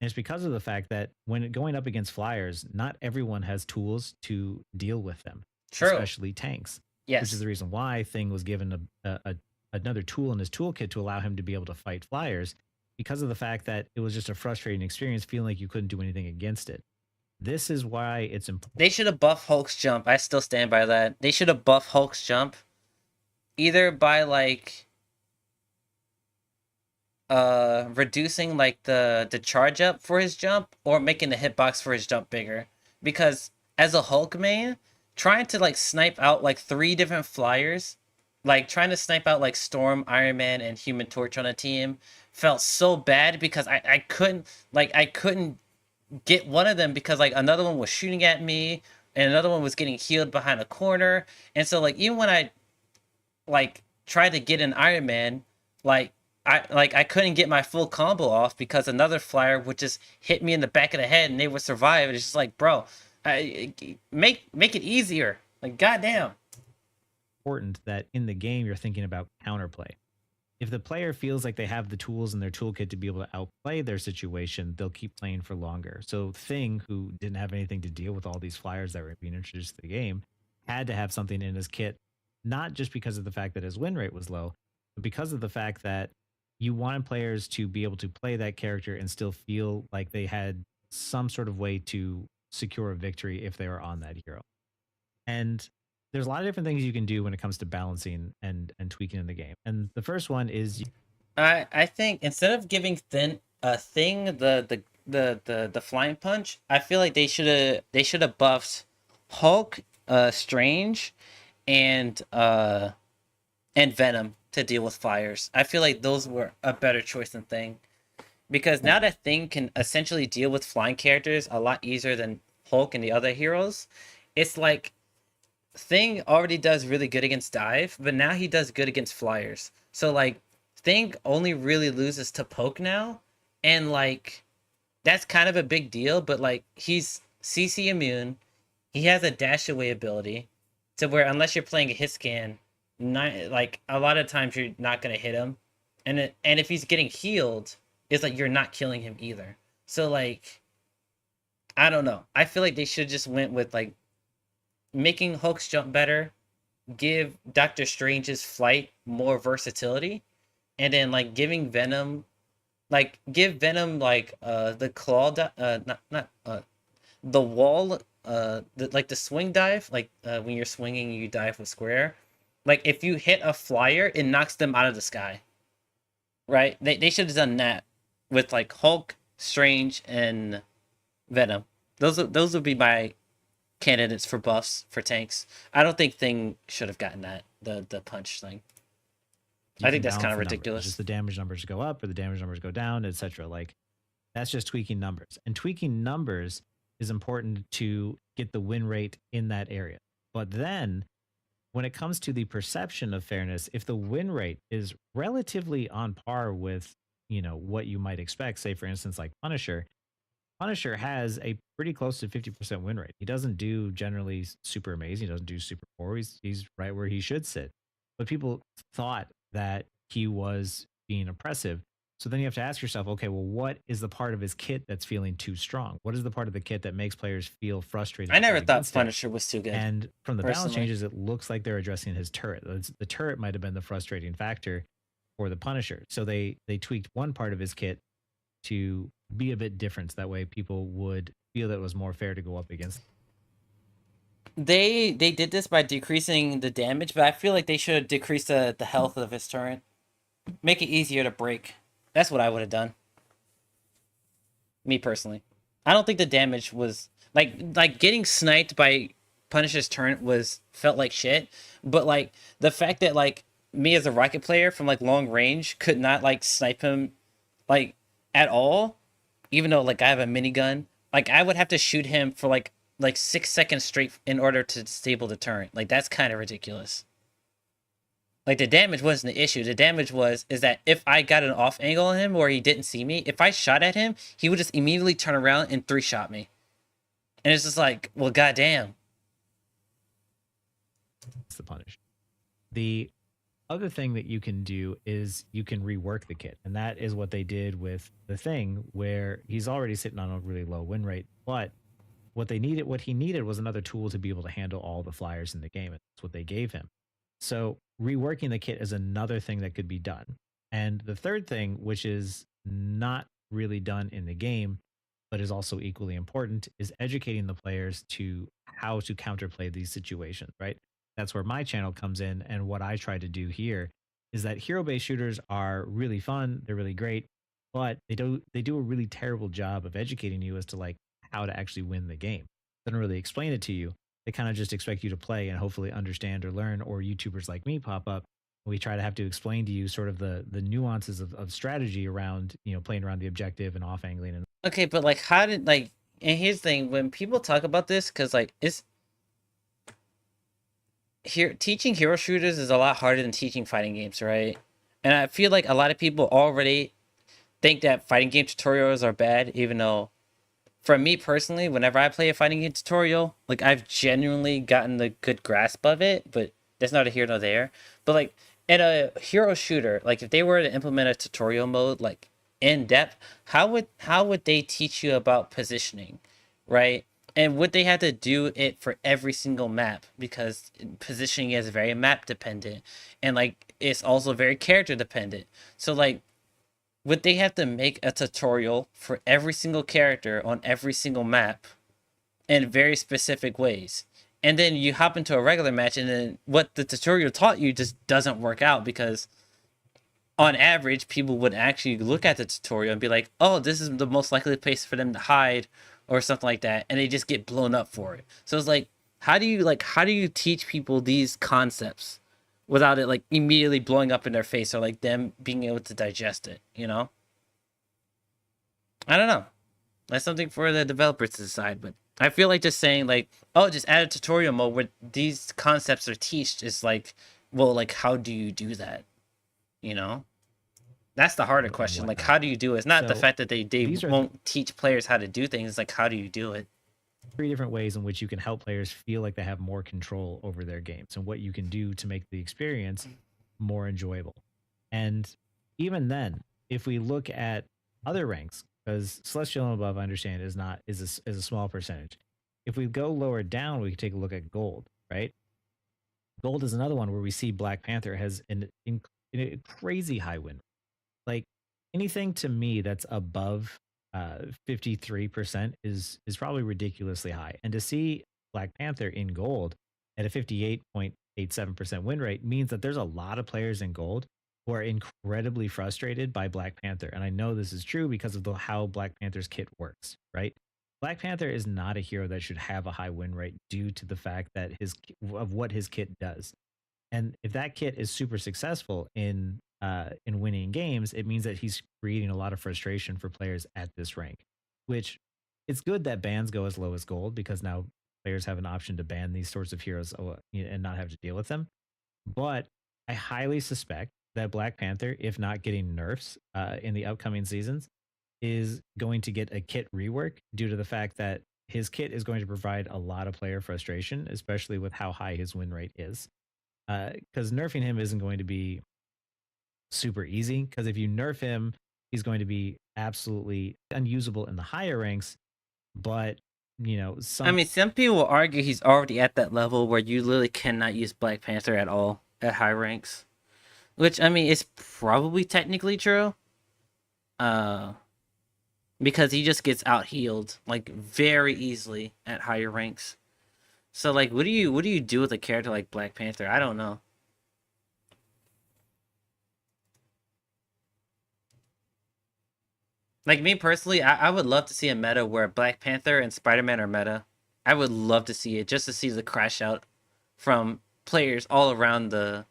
And it's because of the fact that when going up against flyers, not everyone has tools to deal with them. True. Especially tanks. Yes. Which is the reason why Thing was given another tool in his toolkit to allow him to be able to fight flyers, because of the fact that it was just a frustrating experience feeling like you couldn't do anything against it. This is why it's important. They should have buffed Hulk's jump. I still stand by that. They should have buffed Hulk's jump either by like reducing like the charge up for his jump, or making the hitbox for his jump bigger. Because as a Hulk main, trying to like snipe out like 3 different flyers, like trying to snipe out like Storm, Iron Man, and Human Torch on a team felt so bad, because I couldn't get one of them because like another one was shooting at me and another one was getting healed behind a corner. And so like even when I like tried to get an Iron Man, I couldn't get my full combo off because another flyer would just hit me in the back of the head and they would survive. And it's just like, bro, make it easier. Like, goddamn. Important that in the game you're thinking about counterplay. If the player feels like they have the tools in their toolkit to be able to outplay their situation, they'll keep playing for longer. So Thing, who didn't have anything to deal with all these flyers that were being introduced to the game, had to have something in his kit, not just because of the fact that his win rate was low, but because of the fact that you wanted players to be able to play that character and still feel like they had some sort of way to secure a victory if they were on that hero. And there's a lot of different things you can do when it comes to balancing and tweaking in the game. And the first one is I think instead of giving Thing the flying punch, I feel like they should have buffed Hulk, Strange, and Venom to deal with flyers. I feel like those were a better choice than Thing. Because now that Thing can essentially deal with flying characters a lot easier than Hulk and the other heroes, it's like Thing already does really good against dive, but now he does good against flyers. So like Thing only really loses to poke now, and like that's kind of a big deal, but like he's CC immune, he has a dash away ability, to where unless you're playing a hit scan, like a lot of times you're not gonna hit him, and if he's getting healed, it's like you're not killing him either. So like I don't know. I feel like they should just went with like making Hulk's jump better, give Doctor Strange's flight more versatility, and then like giving Venom, like give Venom like the claw, the wall, like the swing dive, like when you're swinging you dive with square. Like if you hit a flyer, it knocks them out of the sky. Right? They should have done that with like Hulk, Strange, and Venom. Those would be my candidates for buffs for tanks. I don't think Thing should have gotten that the punch thing. I think that's kind of ridiculous. Just the damage numbers go up or the damage numbers go down, etc. Like that's just tweaking numbers. And tweaking numbers is important to get the win rate in that area. But then when it comes to the perception of fairness, if the win rate is relatively on par with, you know, what you might expect, say for instance like Punisher has a pretty close to 50% win rate. He doesn't do generally super amazing. He doesn't do super poor. He's right where he should sit. But people thought that he was being oppressive. So then you have to ask yourself, okay, well, what is the part of his kit that's feeling too strong? What is the part of the kit that makes players feel frustrated? I never thought Punisher was too good. And from the balance changes, it looks like they're addressing his turret. The turret might have been the frustrating factor for the Punisher. So they tweaked one part of his kit to be a bit different. So that way people would feel that it was more fair to go up against. They did this by decreasing the damage, but I feel like they should have decreased the health of his turret. Make it easier to break. That's what I would have done. Me personally. I don't think the damage was like getting sniped by Punisher's turret felt like shit, but like the fact that like me as a rocket player from like long range could not like snipe him like at all, even though like I have a minigun, like I would have to shoot him for like 6 seconds straight in order to disable the turret. Like that's kind of ridiculous. Like the damage wasn't the issue. The damage is that if I got an off angle on him where he didn't see me, if I shot at him, he would just immediately turn around and 3-shot me. And it's just like, well, goddamn. It's the punish. The other thing that you can do is you can rework the kit. And that is what they did with the Thing, where he's already sitting on a really low win rate. But what he needed was another tool to be able to handle all the flyers in the game. And that's what they gave him. So reworking the kit is another thing that could be done. And the third thing, which is not really done in the game, but is also equally important, is educating the players to how to counterplay these situations, right? That's where my channel comes in. And what I try to do here is that hero-based shooters are really fun. They're really great, but they do a really terrible job of educating you as to like how to actually win the game. They don't really explain it to you. They kind of just expect you to play and hopefully understand or learn, or YouTubers like me pop up. We try to have to explain to you sort of the nuances of strategy around, you know, playing around the objective and off angling. And okay, but like how did like and here's the thing: when people talk about this, because like teaching hero shooters is a lot harder than teaching fighting games, right? And I feel like a lot of people already think that fighting game tutorials are bad, even though, for me personally, whenever I play a fighting game tutorial, like I've genuinely gotten the good grasp of it, but that's not a here nor there. But like in a hero shooter, like if they were to implement a tutorial mode like in depth, how would they teach you about positioning, right? And would they have to do it for every single map? Because positioning is very map dependent, and like it's also very character dependent. So like, would they have to make a tutorial for every single character on every single map in very specific ways? And then you hop into a regular match, and then what the tutorial taught you just doesn't work out, because on average, people would actually look at the tutorial and be like, oh, this is the most likely place for them to hide or something like that, and they just get blown up for it. So it's like, how do you teach people these concepts without it like immediately blowing up in their face, or like them being able to digest it, you know? I don't know. That's something for the developers to decide, but I feel like just saying like, oh, just add a tutorial mode where these concepts are taught is like, well, like how do you do that? You know? That's the harder question. Like, how do you do it? It's not the fact that they won't teach players how to do things. It's like, how do you do it? 3 different ways in which you can help players feel like they have more control over their games and what you can do to make the experience more enjoyable. And even then, if we look at other ranks, because Celestial and above, I understand, is a small percentage. If we go lower down, we can take a look at Gold, right? Gold is another one where we see Black Panther has a crazy high win. Like anything to me that's above 53% is probably ridiculously high. And to see Black Panther in Gold at a 58.87% win rate means that there's a lot of players in Gold who are incredibly frustrated by Black Panther. And I know this is true because of how Black Panther's kit works, right? Black Panther is not a hero that should have a high win rate due to the fact that what his kit does. And if that kit is super successful in winning games, it means that he's creating a lot of frustration for players at this rank, which it's good that bans go as low as Gold, because now players have an option to ban these sorts of heroes and not have to deal with them. But I highly suspect that Black Panther, if not getting nerfs in the upcoming seasons, is going to get a kit rework due to the fact that his kit is going to provide a lot of player frustration, especially with how high his win rate is. Because nerfing him isn't going to be super easy, because if you nerf him, he's going to be absolutely unusable in the higher ranks. But some people will argue he's already at that level where you literally cannot use Black Panther at all at high ranks, which is probably technically true, because he just gets out healed like very easily at higher ranks. So like, what do you do with a character like Black Panther? I don't know. Like me personally, I would love to see a meta where Black Panther and Spider-Man are meta. I would love to see it, just to see the crash out from players all around the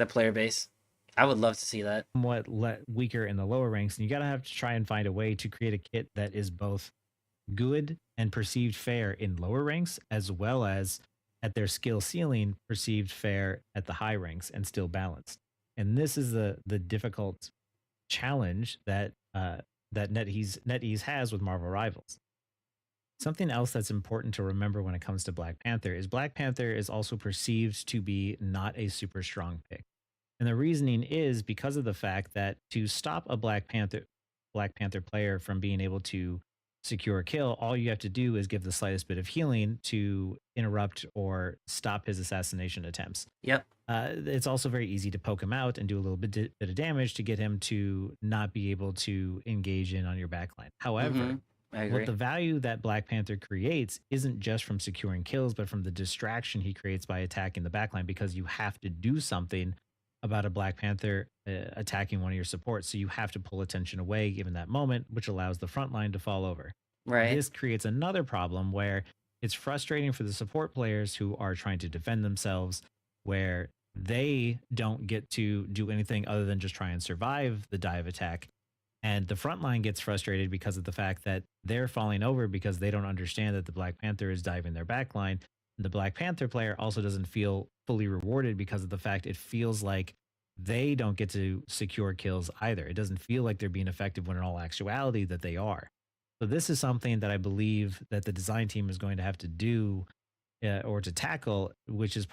player base. I would love to see that. Somewhat weaker in the lower ranks, and you gotta have to try and find a way to create a kit that is both good and perceived fair in lower ranks, as well as at their skill ceiling perceived fair at the high ranks and still balanced. And this is the difficult challenge that NetEase has with Marvel Rivals. Something else that's important to remember when it comes to Black Panther is also perceived to be not a super strong pick. And the reasoning is because of the fact that to stop a Black Panther player from being able to secure a kill, all you have to do is give the slightest bit of healing to interrupt or stop his assassination attempts. Yep. It's also very easy to poke him out and do a little bit of damage to get him to not be able to engage in on your backline. However, I agree. what the value that Black Panther creates isn't just from securing kills, but from the distraction he creates by attacking the backline, because you have to do something about a Black Panther attacking one of your supports. So you have to pull attention away given that moment, which allows the front line to fall over. Right. This creates another problem where it's frustrating for the support players who are trying to defend themselves, where they don't get to do anything other than just try and survive the dive attack. And the front line gets frustrated because of the fact that they're falling over because they don't understand that the Black Panther is diving their back line. And the Black Panther player also doesn't feel fully rewarded because of the fact it feels like they don't get to secure kills either. It doesn't feel like they're being effective when in all actuality that they are. So this is something that I believe that the design team is going to have to do or to tackle, which is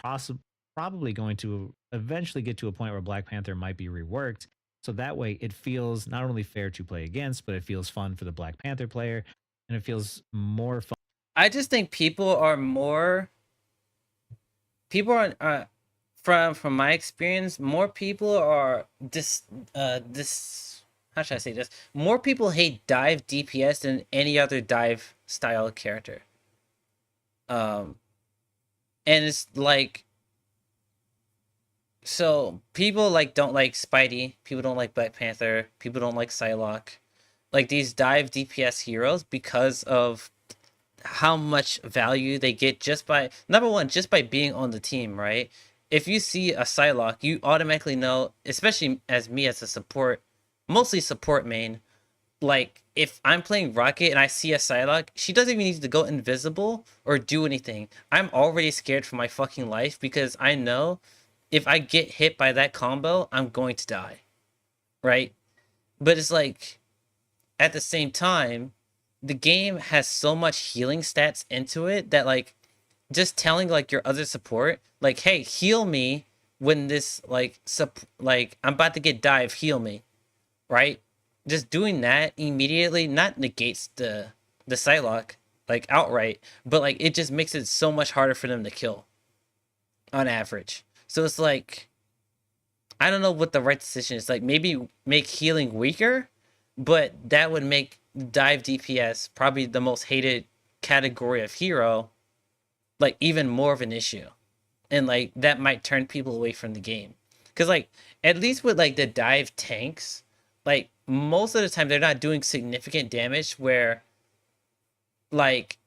probably going to eventually get to a point where Black Panther might be reworked. So that way it feels not only fair to play against, but it feels fun for the Black Panther player and it feels more fun. I just think people are from my experience, more people are how should I say this? More people hate dive DPS than any other dive style character. And it's like, so people like don't like Spidey, people don't like Black Panther, people don't like Psylocke, like these dive DPS heroes because of how much value they get just by, number one, just by being on the team, right? If you see a Psylocke, you automatically know, especially as me as a support, mostly support main, like if I'm playing Rocket and I see a Psylocke, she doesn't even need to go invisible or do anything. I'm already scared for my fucking life because I know if I get hit by that combo, I'm going to die, right? But it's like, at the same time, the game has so much healing stats into it that like just telling like your other support like, hey, heal me when this like I'm about to get dive, heal me, right? Just doing that immediately not negates the Psylocke like outright, but like it just makes it so much harder for them to kill on average. So it's like, I don't know what the right decision is. Like maybe make healing weaker, but that would make dive DPS, probably the most hated category of hero, like even more of an issue. And like that might turn people away from the game. Cause like at least with like the dive tanks, like most of the time they're not doing significant damage where like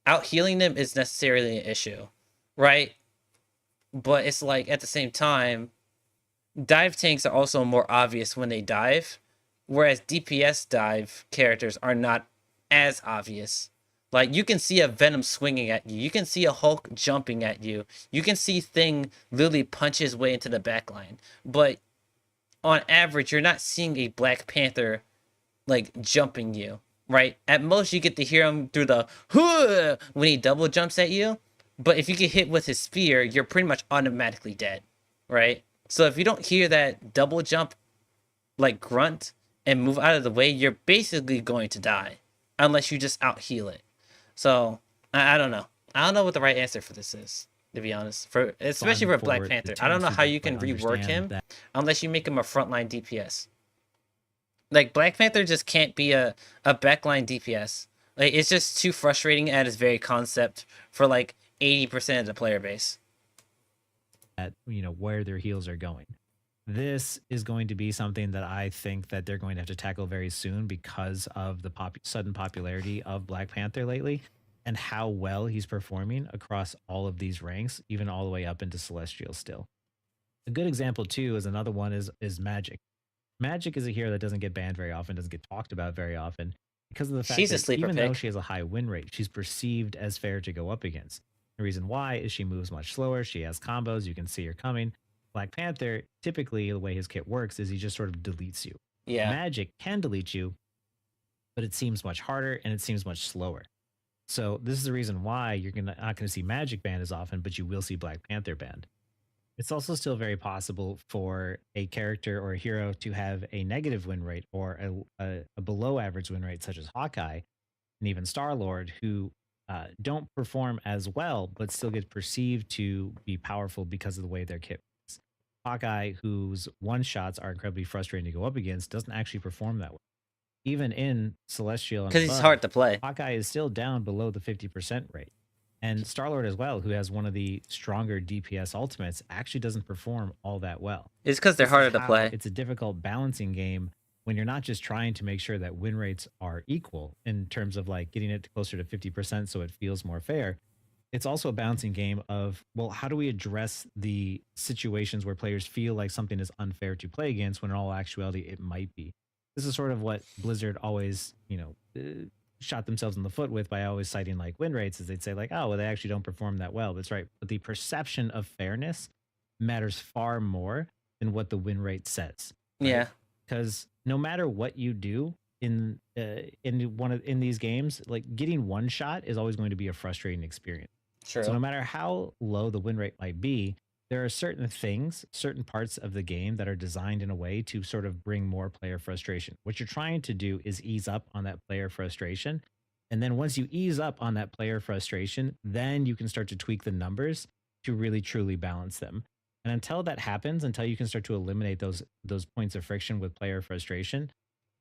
out healing them is necessarily an issue, right? But it's like at the same time, dive tanks are also more obvious when they dive, whereas DPS dive characters are not as obvious. Like you can see a Venom swinging at you, you can see a Hulk jumping at you, you can see Thing literally punch his way into the backline, but on average you're not seeing a Black Panther like jumping you, right? At most you get to hear him through the "huh" when he double jumps at you, but if you get hit with his spear, you're pretty much automatically dead, right? So if you don't hear that double jump like grunt and move out of the way, you're basically going to die unless you just out heal it. So I don't know. I don't know what the right answer for this is, to be honest. For especially for Black Panther, I don't know how you can rework him unless you make him a frontline DPS. Like Black Panther just can't be a backline DPS. Like it's just too frustrating at its very concept for like 80% of the player base. At where their heals are going. This is going to be something that I think that they're going to have to tackle very soon because of the sudden popularity of Black Panther lately and how well he's performing across all of these ranks, even all the way up into Celestial still. A good example too is another one is Magic. Magic is a hero that doesn't get banned very often, doesn't get talked about very often because of the fact that even though she has a high win rate, she's perceived as fair to go up against. The reason why is she moves much slower, she has combos, you can see her coming. Black Panther, typically the way his kit works is he just sort of deletes you. Yeah. Magic can delete you, but it seems much harder and it seems much slower. So this is the reason why you're not going to see Magic banned as often, but you will see Black Panther banned. It's also still very possible for a character or a hero to have a negative win rate or a below average win rate, such as Hawkeye and even Star-Lord, who don't perform as well, but still get perceived to be powerful because of the way their kit works. Hawkeye, whose one-shots are incredibly frustrating to go up against, doesn't actually perform that way. Even in Celestial, because he's hard to play, Hawkeye is still down below the 50% rate. And Star-Lord as well, who has one of the stronger DPS ultimates, actually doesn't perform all that well. It's because they're harder to play. It's a difficult balancing game when you're not just trying to make sure that win rates are equal in terms of like getting it closer to 50% so it feels more fair. it's also a balancing game of, well, how do we address the situations where players feel like something is unfair to play against when in all actuality it might be. This is sort of what Blizzard always, shot themselves in the foot with by always citing like win rates, is they'd say like, oh, well, they actually don't perform that well. That's right. But the perception of fairness matters far more than what the win rate says. Right? Yeah. Because no matter what you do in these games, like getting one shot is always going to be a frustrating experience. True. So no matter how low the win rate might be, there are certain things, certain parts of the game that are designed in a way to sort of bring more player frustration. What you're trying to do is ease up on that player frustration. And then once you ease up on that player frustration, then you can start to tweak the numbers to really truly balance them. And until that happens, until you can start to eliminate those points of friction with player frustration,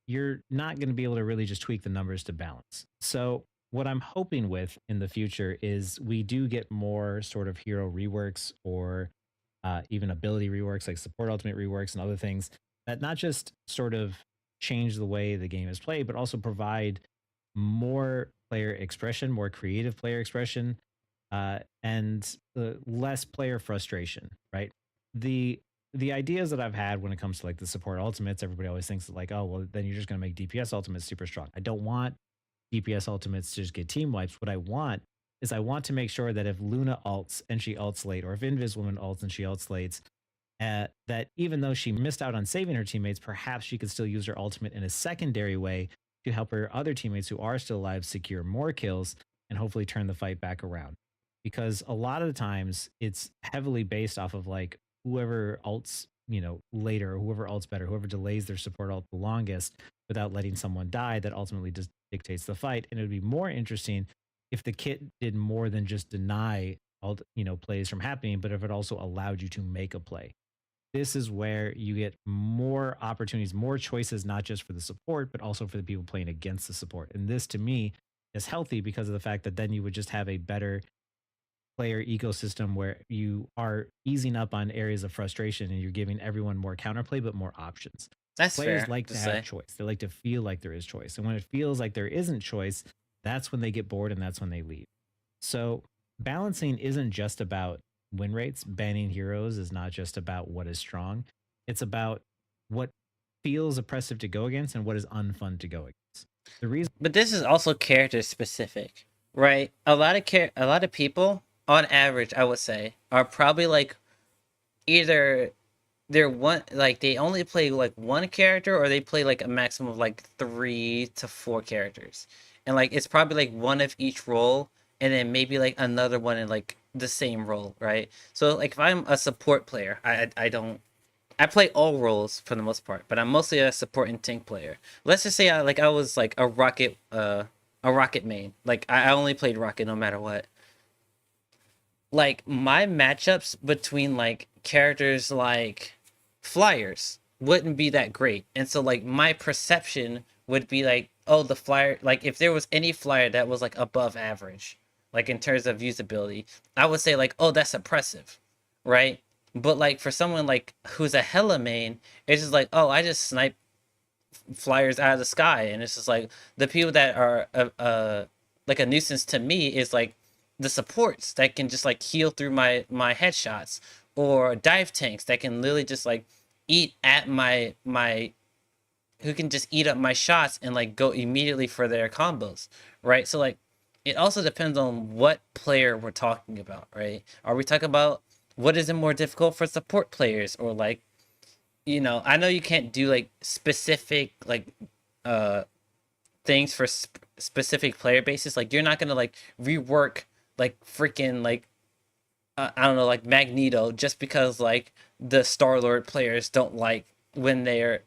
you're not going to be able to really just tweak the numbers to balance. So what I'm hoping with in the future is we do get more sort of hero reworks or even ability reworks, like support ultimate reworks and other things that not just sort of change the way the game is played, but also provide more player expression, more creative player expression, and less player frustration, right? The ideas that I've had when it comes to like the support ultimates, everybody always thinks that like, oh, well, then you're just going to make DPS ultimates super strong. I don't want DPS ultimates to just get team wipes. What I want is I want to make sure that if Luna ults and she ults late, or if Inviswoman ults and she ults late, that even though she missed out on saving her teammates, perhaps she could still use her ultimate in a secondary way to help her other teammates who are still alive secure more kills and hopefully turn the fight back around. Because a lot of the times it's heavily based off of like whoever ults, later, or whoever ults better, whoever delays their support ult the longest without letting someone die, that ultimately just dictates the fight. And it would be more interesting if the kit did more than just deny all plays from happening, but if it also allowed you to make a play. This is where you get more opportunities, more choices, not just for the support, but also for the people playing against the support. And this to me is healthy because of the fact that then you would just have a better player ecosystem where you are easing up on areas of frustration and you're giving everyone more counterplay, but more options. That's Players fair like to to say. have choice. They like to feel like there is choice. And when it feels like there isn't choice, that's when they get bored and that's when they leave. So balancing isn't just about win rates. Banning heroes is not just about what is strong. It's about what feels oppressive to go against and what is unfun to go against. The reason, but this is also character specific, right? A lot of people, on average, I would say, are probably like either they're one, like they only play like one character, or they play like a maximum of like 3 to 4 characters, and like it's probably like one of each role, and then maybe like another one in like the same role, right? So like if I'm a support player, I play all roles for the most part, but I'm mostly a support and tank player. Let's just say I was like a rocket main. Like I only played rocket no matter what. Like my matchups between like characters like flyers wouldn't be that great, and so like my perception would be like, oh, the flyer, like if there was any flyer that was like above average, like in terms of usability, I would say like, oh, that's oppressive, right? But like for someone like who's a hella main, it's just like, oh, I just snipe flyers out of the sky, and it's just like the people that are like a nuisance to me is like the supports that can just like heal through my headshots, or dive tanks that can literally just like eat at my who can just eat up my shots and like go immediately for their combos, right? So like it also depends on what player we're talking about, right? Are we talking about what is it more difficult for support players, or like, I know you can't do like specific like things for specific player bases. Like you're not gonna like rework like freaking like I don't know, like Magneto, just because like the Star-Lord players don't like when their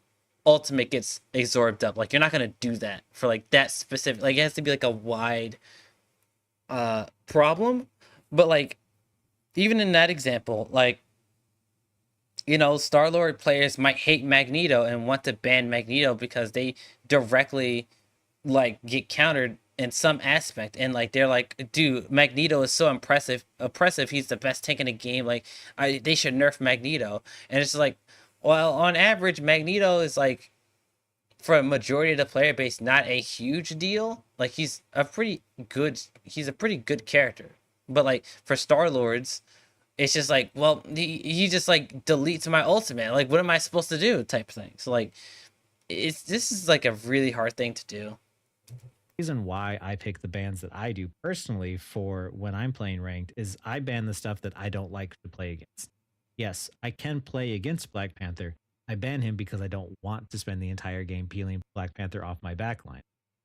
ultimate gets absorbed up. Like you're not gonna do that for like that specific, like it has to be like a wide problem. But like even in that example, like Star-Lord players might hate Magneto and want to ban Magneto because they directly like get countered in some aspect, and like they're like, dude, Magneto is so oppressive, he's the best tank in the game, like they should nerf Magneto. And it's like, well, on average Magneto is like, for a majority of the player base, not a huge deal. Like he's a pretty good character, But like for Star Lords, it's just like, well, he just like deletes my ultimate. Like, what am I supposed to do? Type of thing. So like, this is like a really hard thing to do. Reason why I pick the bans that I do personally for when I'm playing ranked is I ban the stuff that I don't like to play against. Yes, I can play against Black Panther. I ban him because I don't want to spend the entire game peeling Black Panther off my backline.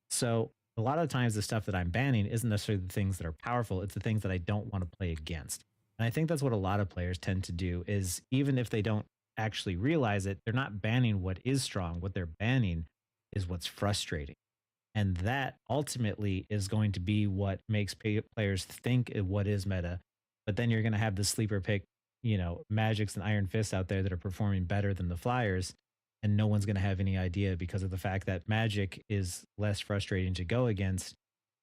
So a lot of times the stuff that I'm banning isn't necessarily the things that are powerful, it's the things that I don't want to play against. And I think that's what a lot of players tend to do is even if they don't actually realize it, they're not banning what is strong. What they're banning is what's frustrating. And that ultimately is going to be what makes players think what is meta. But then you're going to have the sleeper pick, Magics and Iron Fists out there that are performing better than the Flyers. And no one's going to have any idea because of the fact that Magic is less frustrating to go against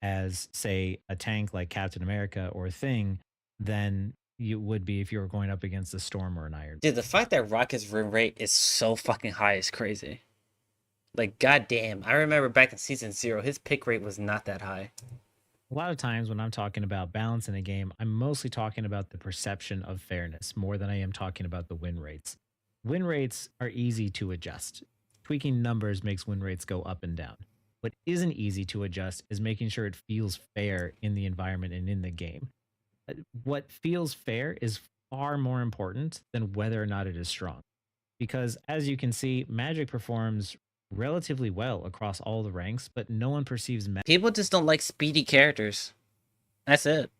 as, say, a tank like Captain America or Thing than you would be if you were going up against a Storm or an Iron. Dude, the fact that Rocket's win rate is so fucking high is crazy. Like, goddamn. I remember back in Season 0, his pick rate was not that high. A lot of times when I'm talking about balance in a game, I'm mostly talking about the perception of fairness more than I am talking about the win rates. Win rates are easy to adjust. Tweaking numbers makes win rates go up and down. What isn't easy to adjust is making sure it feels fair in the environment and in the game. What feels fair is far more important than whether or not it is strong. Because as you can see, Magic performs relatively well across all the ranks, but no one perceives people just don't like speedy characters. That's it.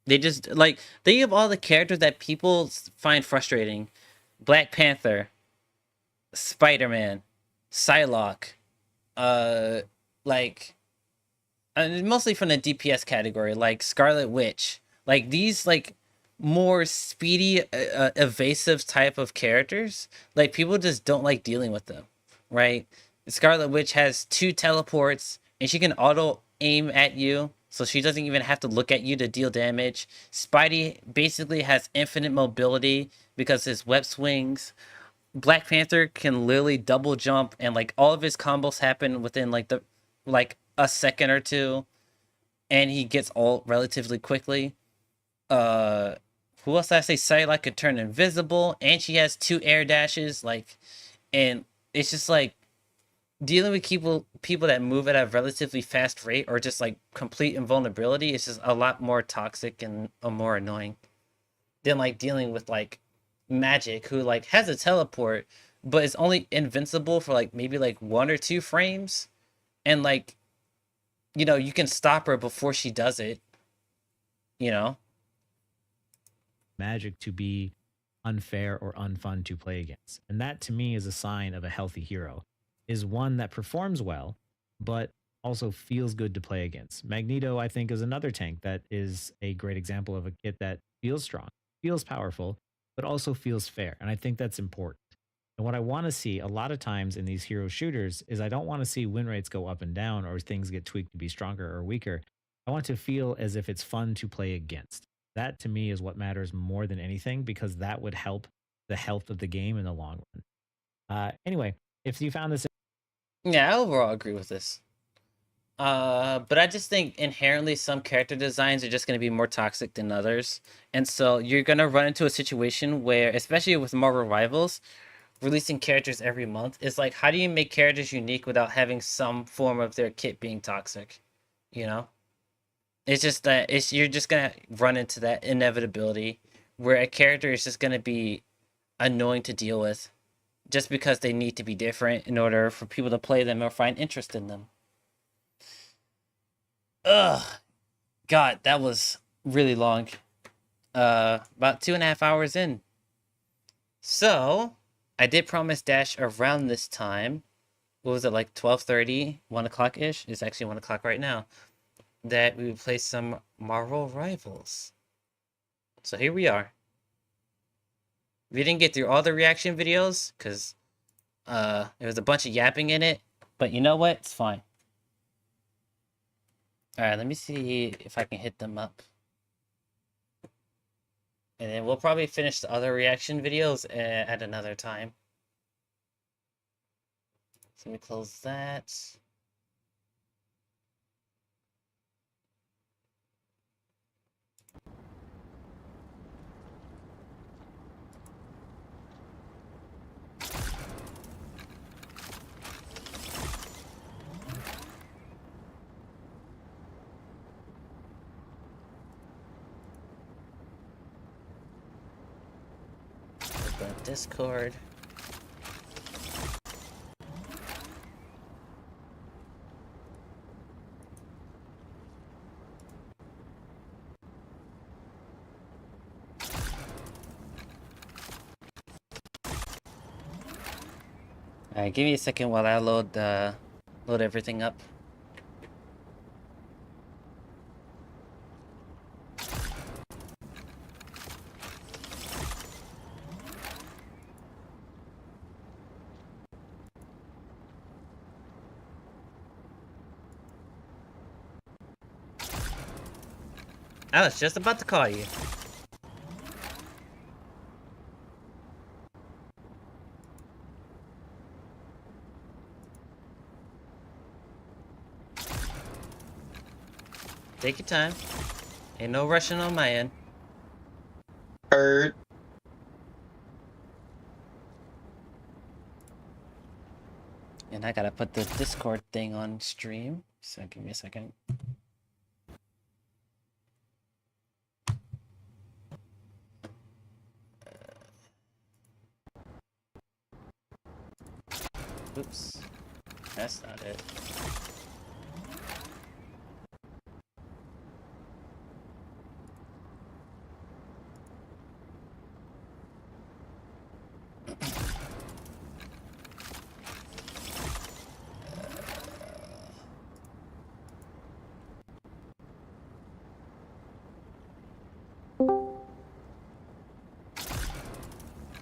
They just like think of all the characters that people find frustrating. Black Panther, Spider-Man, Psylocke, mostly from the DPS category, like Scarlet Witch. Like these like more speedy, evasive type of characters, like people just don't like dealing with them, right? Scarlet Witch has 2 teleports, and she can auto aim at you, so she doesn't even have to look at you to deal damage. Spidey basically has infinite mobility because his web swings. Black Panther can literally double jump, and like all of his combos happen within like a second or two, and he gets ult relatively quickly. Who else did I say? Psylocke could turn invisible, and she has 2 air dashes, and it's just like dealing with people that move at a relatively fast rate or just like complete invulnerability is just a lot more toxic and more annoying than like dealing with like Magic, who like has a teleport but is only invincible for like maybe like 1 or 2 frames, and like you can stop her before she does it. Magic to be unfair or unfun to play against. And that to me is a sign of a healthy hero, is one that performs well, but also feels good to play against. Magneto, I think, is another tank that is a great example of a kit that feels strong, feels powerful, but also feels fair. And I think that's important. And what I want to see a lot of times in these hero shooters is I don't want to see win rates go up and down or things get tweaked to be stronger or weaker. I want to feel as if it's fun to play against. That to me is what matters more than anything, because that would help the health of the game in the long run. Anyway, if you found this... Yeah, I overall agree with this. But I just think inherently some character designs are just going to be more toxic than others. And so you're going to run into a situation where, especially with Marvel Rivals, releasing characters every month, is like, how do you make characters unique without having some form of their kit being toxic? It's just that you're just going to run into that inevitability where a character is just going to be annoying to deal with just because they need to be different in order for people to play them or find interest in them. Ugh. God, that was really long. About 2.5 hours in. So, I did promise Dash around this time. What was it, like 12:30, 1 o'clock-ish? It's actually 1 o'clock right now. That we would play some Marvel Rivals. So here we are. We didn't get through all the reaction videos because there was a bunch of yapping in it. But you know what? It's fine. Alright, let me see if I can hit them up. And then we'll probably finish the other reaction videos at another time. So let me close that. Discord. Alright, give me a second while I load everything up. I was just about to call you. Take your time. Ain't no rushing on my end. Heard. And I gotta put the Discord thing on stream. So give me a second. Oops. That's not it.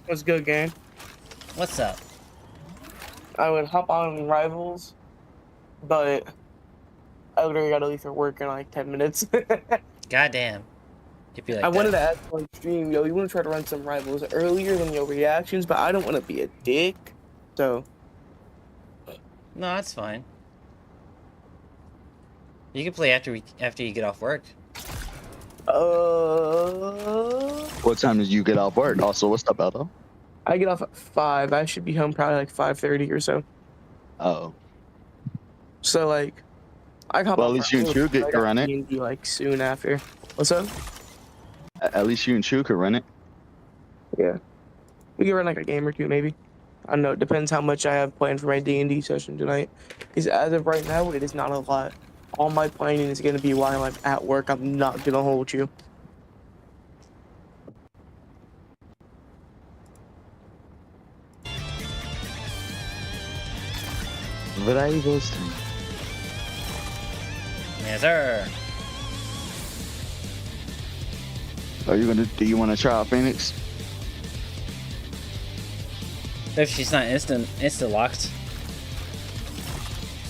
What's good, gang? What's up? I would hop on Rivals, but I literally gotta leave for work in like 10 minutes. Goddamn. You'd be like I wanted to that. ask on stream, yo, you want to try to run some Rivals earlier than your reactions, but I don't want to be a dick, so. No, that's fine. You can play after you get off work. What time did you get off work? Also, what's up, Eldo? I get off at 5. I should be home probably like 5:30 or so. Oh. So like, I got. Well, at least you and True could run it. D&D, like soon after. What's up? At least you and True could run it. Yeah. We can run like a game or two maybe. I don't know. It depends how much I have planned for my D&D session tonight. Because as of right now, it is not a lot. All my planning is going to be while I'm at work. I'm not going to hold you. Rivals time. Yes, sir. Do you want to try out Phoenix? If she's not instant locked.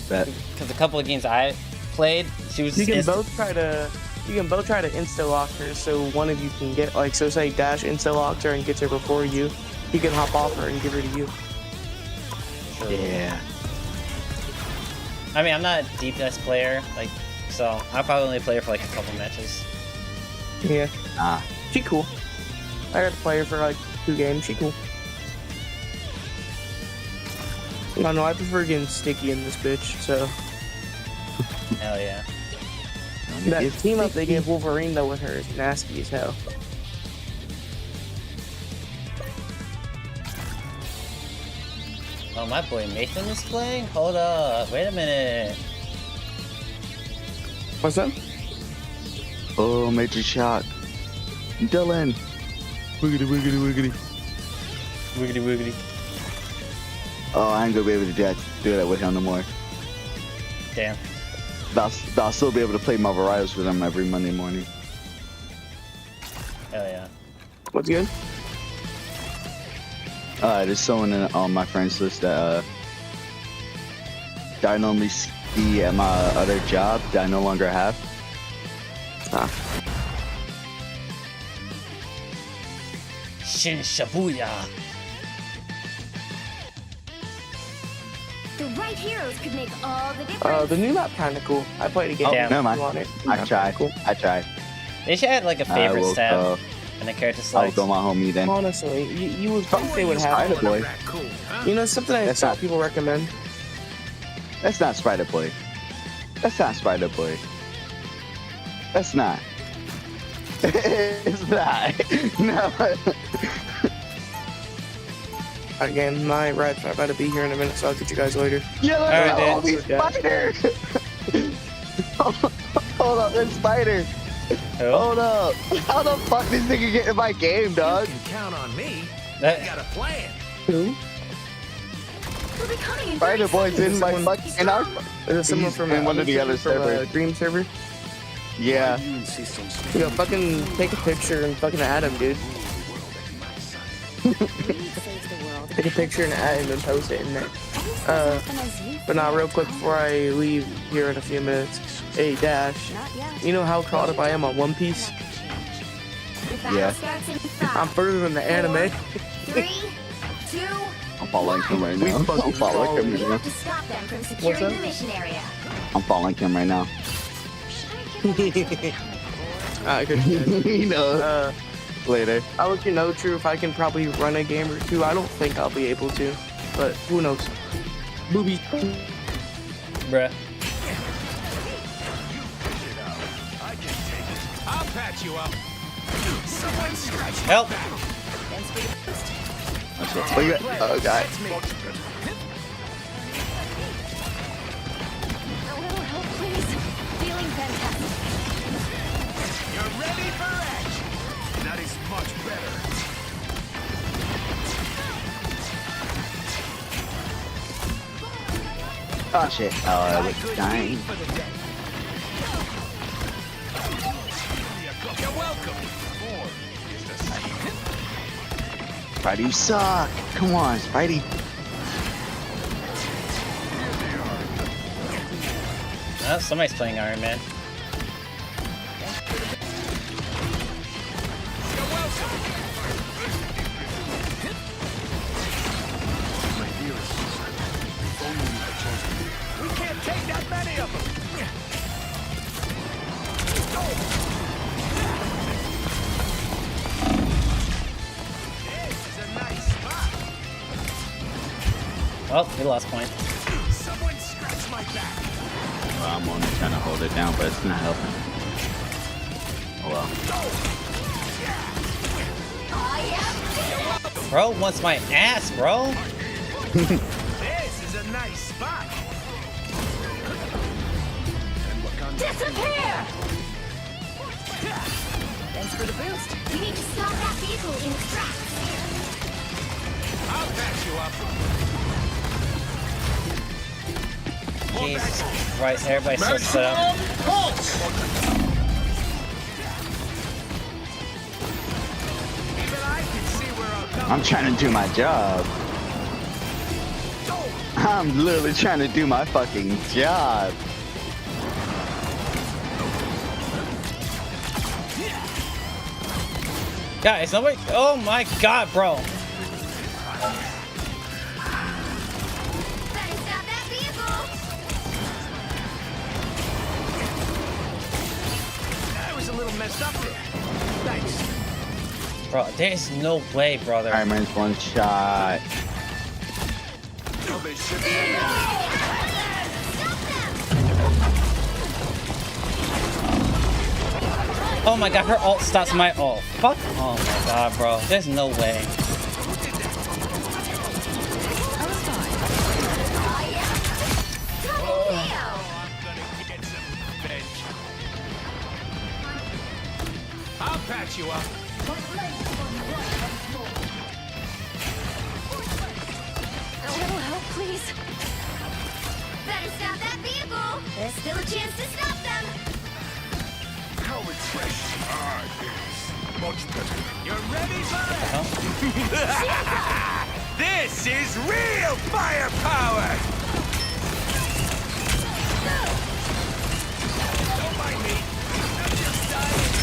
Bet. Because a couple of games I played, she was. You can both try to insta lock her, so one of you can get like, so say Dash insta locks her and gets her before you. He can hop off her and give her to you. Yeah. I mean, I'm not a DPS player, like, so I'll probably only play her for like a couple matches. Yeah. Ah. She cool. I got to play her for like 2 games. She cool. No, I prefer getting sticky in this bitch, so. Hell yeah. That team up they gave Wolverine though with her is nasty as hell. Oh, my boy Nathan is playing? Hold up, wait a minute. What's up? Oh, major shock. Dylan. Wiggity, wiggity, wiggity. Wiggity, wiggity. Oh, I ain't gonna be able to do that with him no more. Damn. But I'll still be able to play my varieties with him every Monday morning. Hell yeah. What's good? There's someone on my friends list that I normally see at my other job that I no longer have. Shin Shabuya. The right heroes could make all the difference. The new map kinda cool. I played a game. Never mind. on it. I tried. Cool. I tried. They should add like a favorite stab and a character I'll select. go my homie then. Honestly, you would think they would have Spider Boy. You know something I saw people recommend? That's not Spider Boy. That's not Spider Boy. That's not. It's not. No. Again, my rat's about to be here in a minute, so I'll get you guys later. Yeah, All right, these spiders. Hold up, there's spider. Who? Hold up. How the fuck this nigga get in my game, dog? You can count on me. That- I got a plan. Who? Spider Boy's in my fucking in our. Is it someone from in one of the other from servers. Dream server? Yeah. Yo, fucking take a picture and fucking add him, dude. Take a picture and add him and post it in there. But now, real quick before I leave here in a few minutes, hey Dash, you know how caught up I am on One Piece? Yeah. I'm further than the anime. 3, 2, I'm following him right now. I'm following him right now. to stop them from What's securing up? the mission area. I'm following him right now. Alright, good. You know. Later. I'll let you know, True, if I can probably run a game or two. I don't think I'll be able to, but who knows? Booby. Bruh. I'll patch you up. Help! Look at oh god. A little help, please. Feeling fantastic. You're ready for action. That is much better. Oh shit. Oh, I was dying. You're welcome. Spidey, you suck. Come on, Spidey. Oh, somebody's playing Iron Man. We can't take that many of them. This is a nice spot. Oh, we lost point. Someone scratch my back. I'm only trying to hold it down, but it's not helping. Oh well. Bro wants my ass, bro. This is a nice spot. Disappear! Thanks for the boost. We need to stop that vehicle in its tracks. I'll patch you up. Jesus Christ, everybody's so set up. Even I can see where I'm coming. I'm trying to do my job. I'm literally trying to do my fucking job. Guys, nobody. Oh my god, bro. Better stop that vehicle. I was a little messed up there. Thanks. Bro, there's no way, brother. Iron Man's one shot. Oh my god, her ult stops my ult. Fuck. Oh my god, bro. There's no way. I'll patch you up. A little help, please. Better stop that vehicle. There's still a chance to stop them. How refreshing. Yes. Much better. You're ready for it? This is real firepower! Don't mind me. I'm just dying.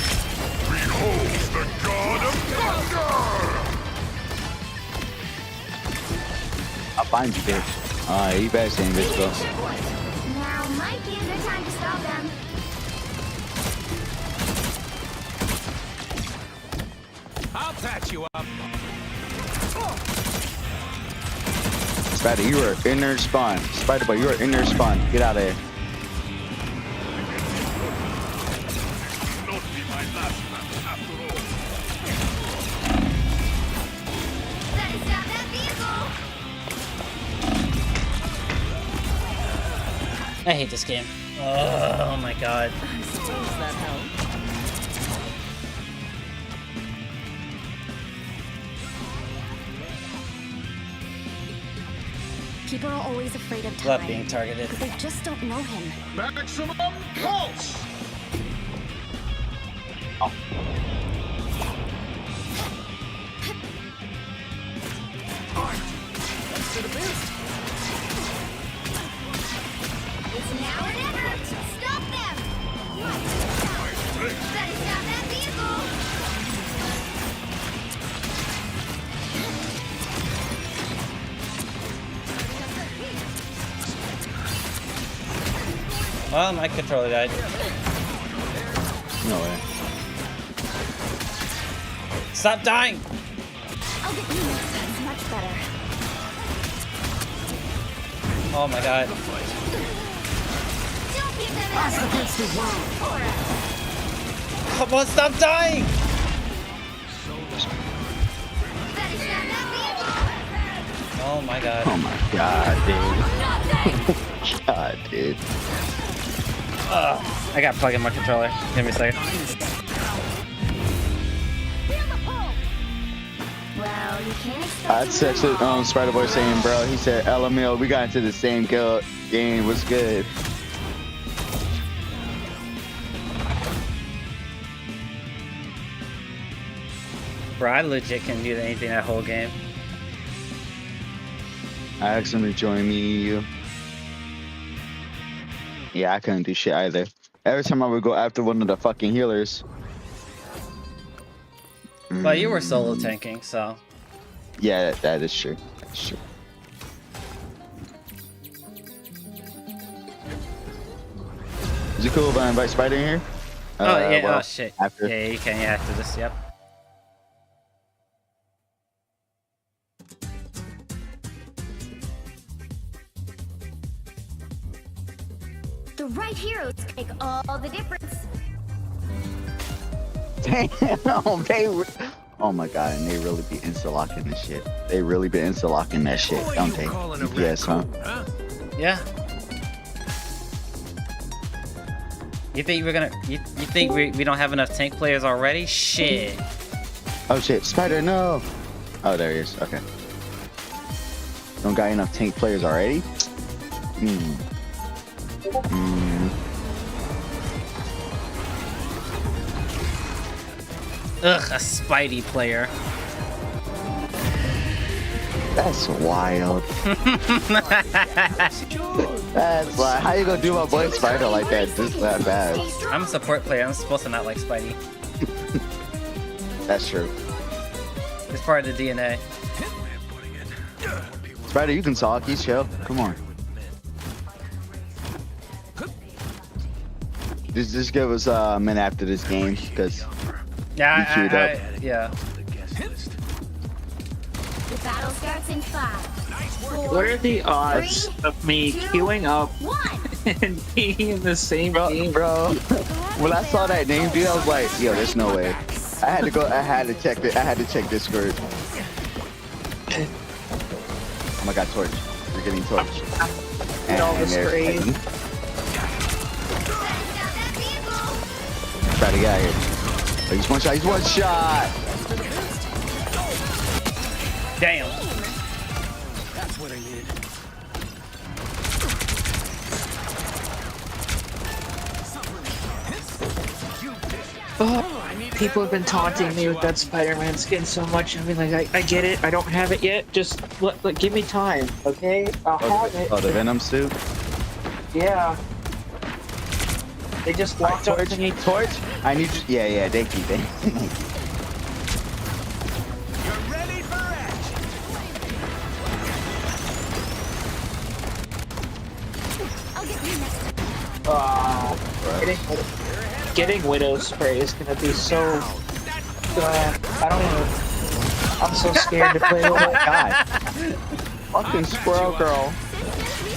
Behold the god of thunder! I'll find you, bitch. You better stay invisible. Now might be a good time to stop them. I'll patch you up. Spider, you are in their spawn. Spider Boy, you are in their spawn. Get out of here. Not be my last match after all. Better stop that vehicle. I hate this game. Oh my god. People are always afraid of time. Love being targeted. Because they just don't know him. Maximum pulse! It's now or never! Stop them! Better stop that vehicle! Oh, my controller died. No way. Stop dying! I'll get you next time. It's much better. Oh my god. Don't give them an Come on, stop dying! Better stop that vehicle! Oh my god. Oh my god, dude. God, dude. I got plug in my controller. Give me a second. Well, you can't expect I texted Spider Boy saying, bro, he said, LML, we got into the same game. What's good? Bro, I legit couldn't do anything that whole game. I asked him to join me. Yeah, I couldn't do shit either. Every time I would go after one of the fucking healers. But you were solo tanking, so. Yeah, that is true. That's true. Is it cool if I invite Spider in here? Oh, yeah, well, oh shit. After. Yeah, you can, yeah, after this, yep. the right heroes make all the difference. Damn, oh my god, and they really be insta-locking this shit. They really be insta-locking that shit, don't they? Yes, huh? Yeah. You think we're gonna? You think we don't have enough tank players already? Shit. Oh shit, Spider, no! Oh, there he is. Okay. Don't got enough tank players already? Ugh, a Spidey player. That's wild. That's like, how you gonna do my boy Spider like that? Just that bad. I'm a support player. I'm supposed to not like Spidey. That's true. It's part of the DNA. Spider, you can talk. He's chill. Come on. Just give us a minute after this game, because yeah, yeah. The battle starts in 5. 4, What are the odds 3, of me 2, queuing up 1. and being in the same game? Bro, when I saw that name, dude, I was like, yo, there's no way. I had to go. I had to check it. I had to check Discord. Oh my god, torch! You're getting torched. And all the spray. Try to get out of here. Oh, he's one shot. He's one shot. Damn. That's what I needed. Oh, people have been taunting me with that Spider-Man skin so much. I mean, like, I get it. I don't have it yet. Just give me time, okay? I'll have it. Oh, the Venom suit? Yeah. They just walked up to me. Torch? I need you. Yeah, thank you. Getting Widow spray is gonna be so. I don't even. I'm so scared to play with it. God. Fucking squirrel girl.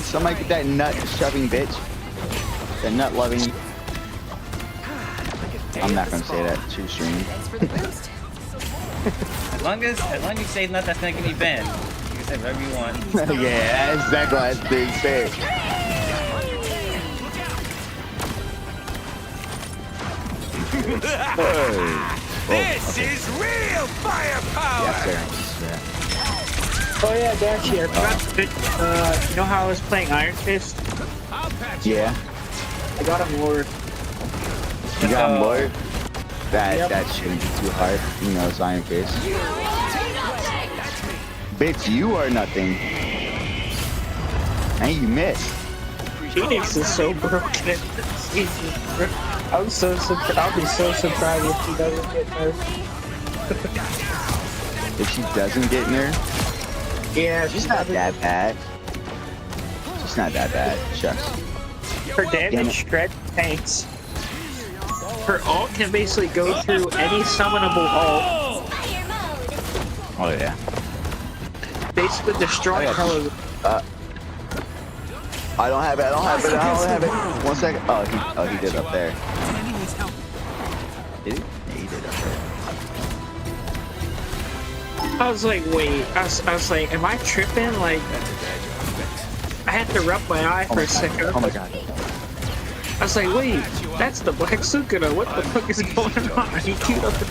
Somebody get that nut shoving bitch. That nut loving. I'm not gonna say that too soon. As long as you say nothing, that's gonna get me banned. You can say whatever you want. Yeah, that's exactly what I was being said. This is real firepower! Oh yeah, Dash here. You know how I was playing Iron Fist? Yeah. I got him lowered. You got him lowered? That shouldn't be too hard. You know, it's Iron Fist. Bitch, you are nothing. And you missed. Phoenix is so broken in this season. I'll be so surprised if she doesn't get nerfed. If she doesn't get nerfed? Yeah, she's not that bad. She's not that bad. Shucks. Her damage stretch tanks. Her ult can basically go through any summonable ult. Oh yeah. Basically destroy colors. I don't have it. I don't have it. 1 second. Oh, he did up there. Did he? Yeah, he did up there. I was like, wait. I was like, am I tripping? Like, I had to rub my eye for a second. Oh my god. I was like, wait, that's the Black Sukuna. What the fuck is going on? He queued up the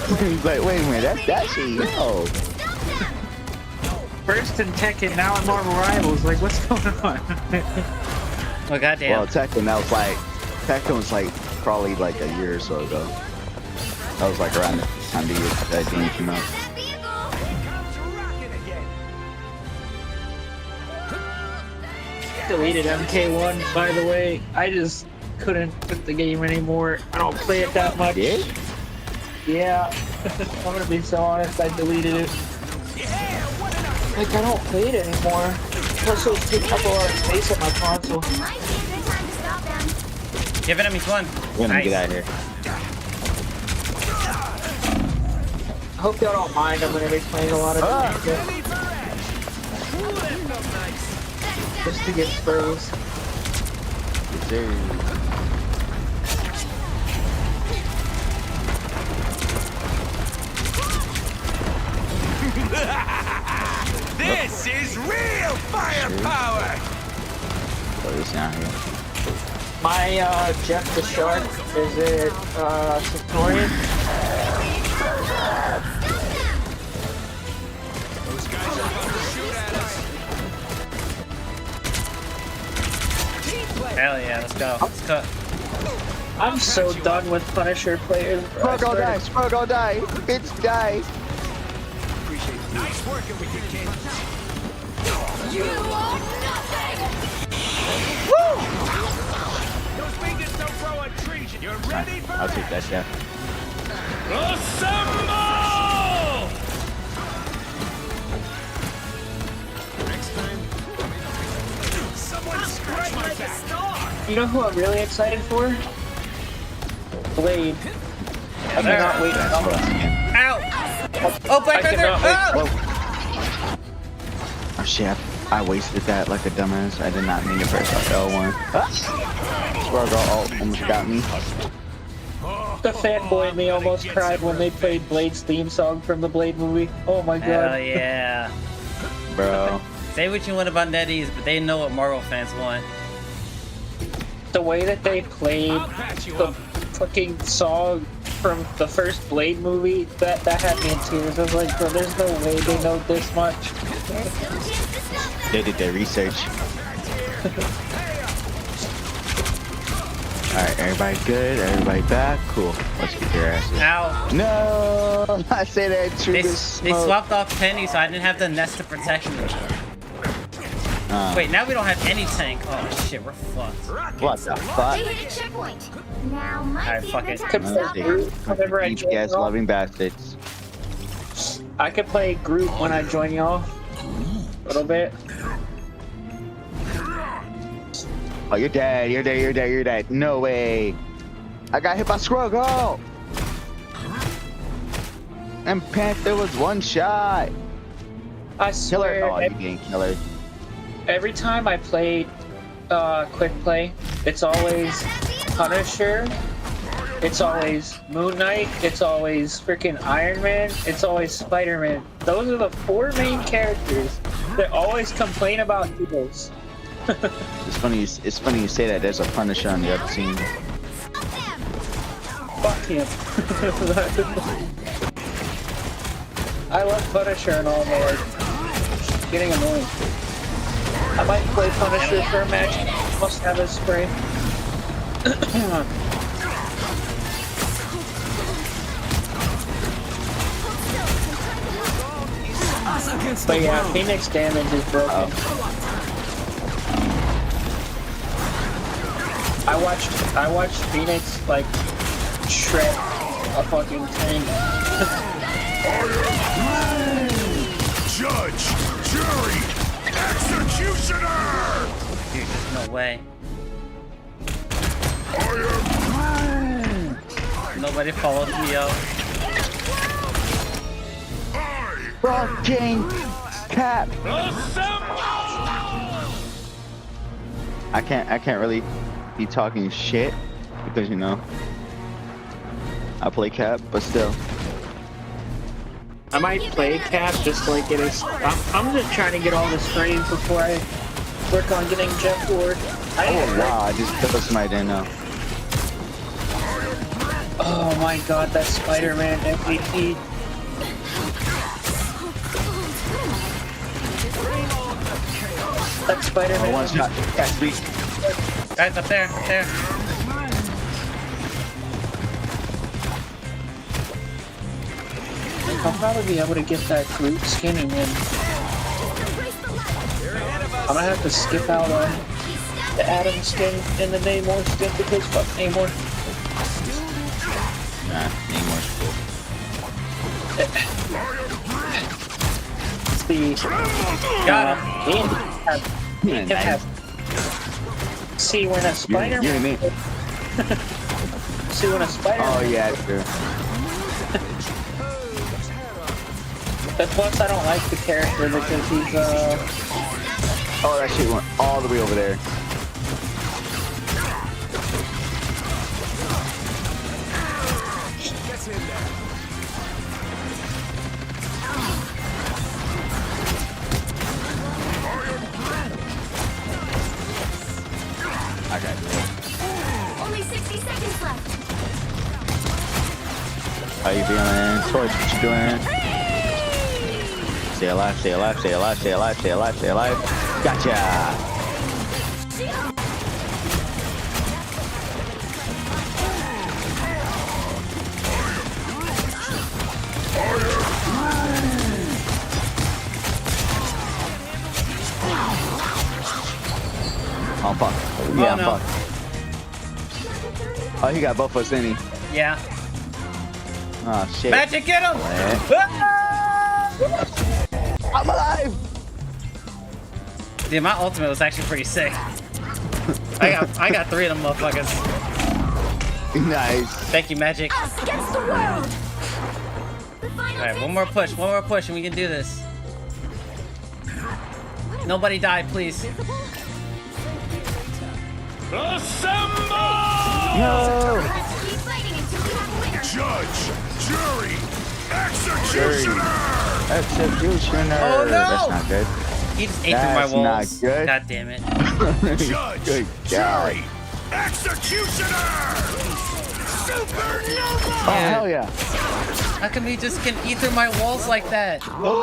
Like, wait a minute. That's she. Oh. First in Tekken, now in Marvel Rivals. Like, what's going on? Oh goddamn. Well, Tekken was like probably like a year or so ago. That was like around the time the year that game came out. Deleted MK1, by the way. I just couldn't put the game anymore. I don't play it that much. Yeah. I'm gonna be so honest, I deleted it. Like, I don't play it anymore. Plus, it'll take up a lot of space on my console. Give it to me, one. We're gonna get out of here. I hope y'all don't mind. I'm gonna be playing a lot of it. Just to get sprays. This is real firepower! Oh, this down here. My Jeff the Shark, is it Victorian? Those guys are about to shoot at us. Hell yeah, let's go. Let's cut. I'm so done with Punisher players. Scruggle die, Scruggle die, bitch die. Nice working with you, kid. You own nothing! Woo! Those fingers don't grow on trees. You're ready for I'll take that shot. Assemble! Next time, someone scratch my back. You know who I'm really excited for? Blade. I cannot wait. Ow! Oh, Black Panther! Oh! Oh shit, I wasted that like a dumbass. I did not mean to press L1. Scruggle almost got me. The fanboy in me almost cried when they played Blade's theme song from the Blade movie. Oh my god. Hell yeah. Bro. Say what you want about NetEase, but they know what Marvel fans want. The way that they played the fucking song from the first Blade movie, that had me in tears. I was like, bro, there's no way they know this much. They did their research. Alright, everybody good? Everybody back? Cool. Let's get their asses. Ow. No! I say that true. They swapped off Penny, so I didn't have the nest of protection. Wait, now we don't have any tank. Oh shit, we're fucked. What the fuck? Alright, fuck it. You guys loving bastards. I could play Groot when I join y'all. A little bit. Oh, you're dead. You're dead. You're dead. You're dead. No way. I got hit by Scruggle. And Panther was one shot. I swear. Killer. Oh, you getting killer. Every time I played Quick Play, it's always Punisher, it's always Moon Knight, it's always freaking Iron Man, it's always Spider-Man. Those are the four main characters that always complain about heroes. It's funny you say that. There's a Punisher on the other team. But can't. I love Punisher and all, but like, it's getting annoying. I might play Punisher for a match. Must have a spray. But yeah, Phoenix damage is broken. I watched Phoenix like shred a fucking tank. Judge, jury, executioner! Dude, there's no way. Nobody followed me out. Fucking cap. I can't really be talking shit because you know I play cap, but still. I might play Cap just like get his. I'm just trying to get all the sprays before I work on getting Jeff Ward. Oh wow, I just killed somebody I didn't know. Oh my god, that Spider-Man MVP. That Spider-Man. One shot. That's me. Guys, up there, up there. I'll probably be able to get that Groot skin and then I'm gonna have to skip out on the Adam skin and the Namor skin because fuck Namor. Nah, Namor's cool. It's the got him. See when a spider. See when a spider. Oh yeah, true. But plus, I don't like the character because he's Oh, that shit went all the way over there. I got it. Only 60 seconds left. How you feeling? Torch, what you doing? Stay alive, stay alive, stay alive, stay alive, stay alive, stay alive. Gotcha! Oh fuck. Yeah, I'm fucked. Oh, he got both of us, didn't he? Yeah. Oh shit. Magic, get him! I'm alive! Dude, my ultimate was actually pretty sick. I got 3 of them motherfuckers. Nice. Thank you, Magic. Against the world. Alright, one more push, and we can do this. Nobody die, please. Assemble! No! Judge, jury, executioner! Executioner! Oh, no! That's not good. He just ate through my walls. Not good. God damn it. Judge, Good God. jury, executioner! Supernova! Oh, hell yeah. How come he just can eat through my walls like that? Oh,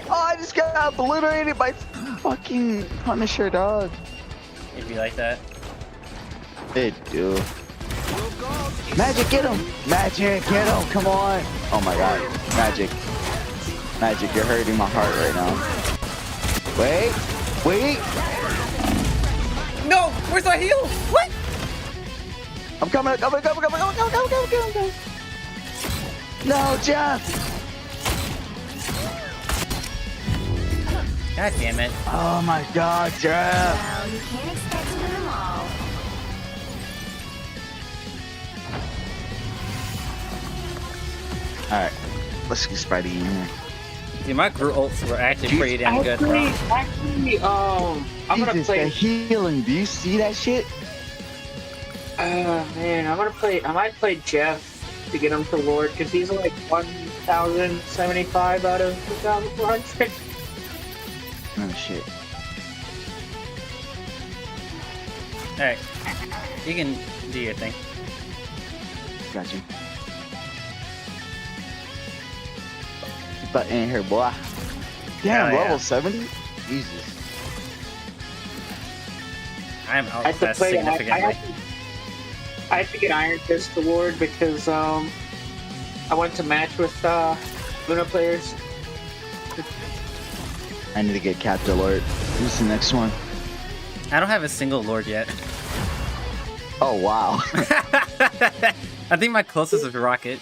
I just got obliterated by fucking Punisher, dog. It'd be like that. It do. Magic, get him! Magic, get him! Come on! Oh my god. Magic. Magic, you're hurting my heart right now. Wait! Wait! No! Where's my heal? What? I'm coming! Go! No, Jeff! God damn it. Oh my god, Jeff! Well, you can't expect to win them all. Alright. Let's get Spidey in here. Dude, my Groot ults were actually pretty damn good, bro. Actually, I'm gonna Jesus, play. the healing. Do you see that shit? Man, I might play Jeff to get him to Lord because he's like 1,075 out of 2,400. Oh shit. Alright. You can do your thing. got you. Get back in here, boy. Damn, Hell yeah. level 70? Jesus. I am I had to outclassed play. significantly. I had to get Iron Fist Award because I went to match with Luna players. I need to get Captain Lord. Who's the next one? I don't have a single Lord yet. Oh, wow. I think my closest is Rocket.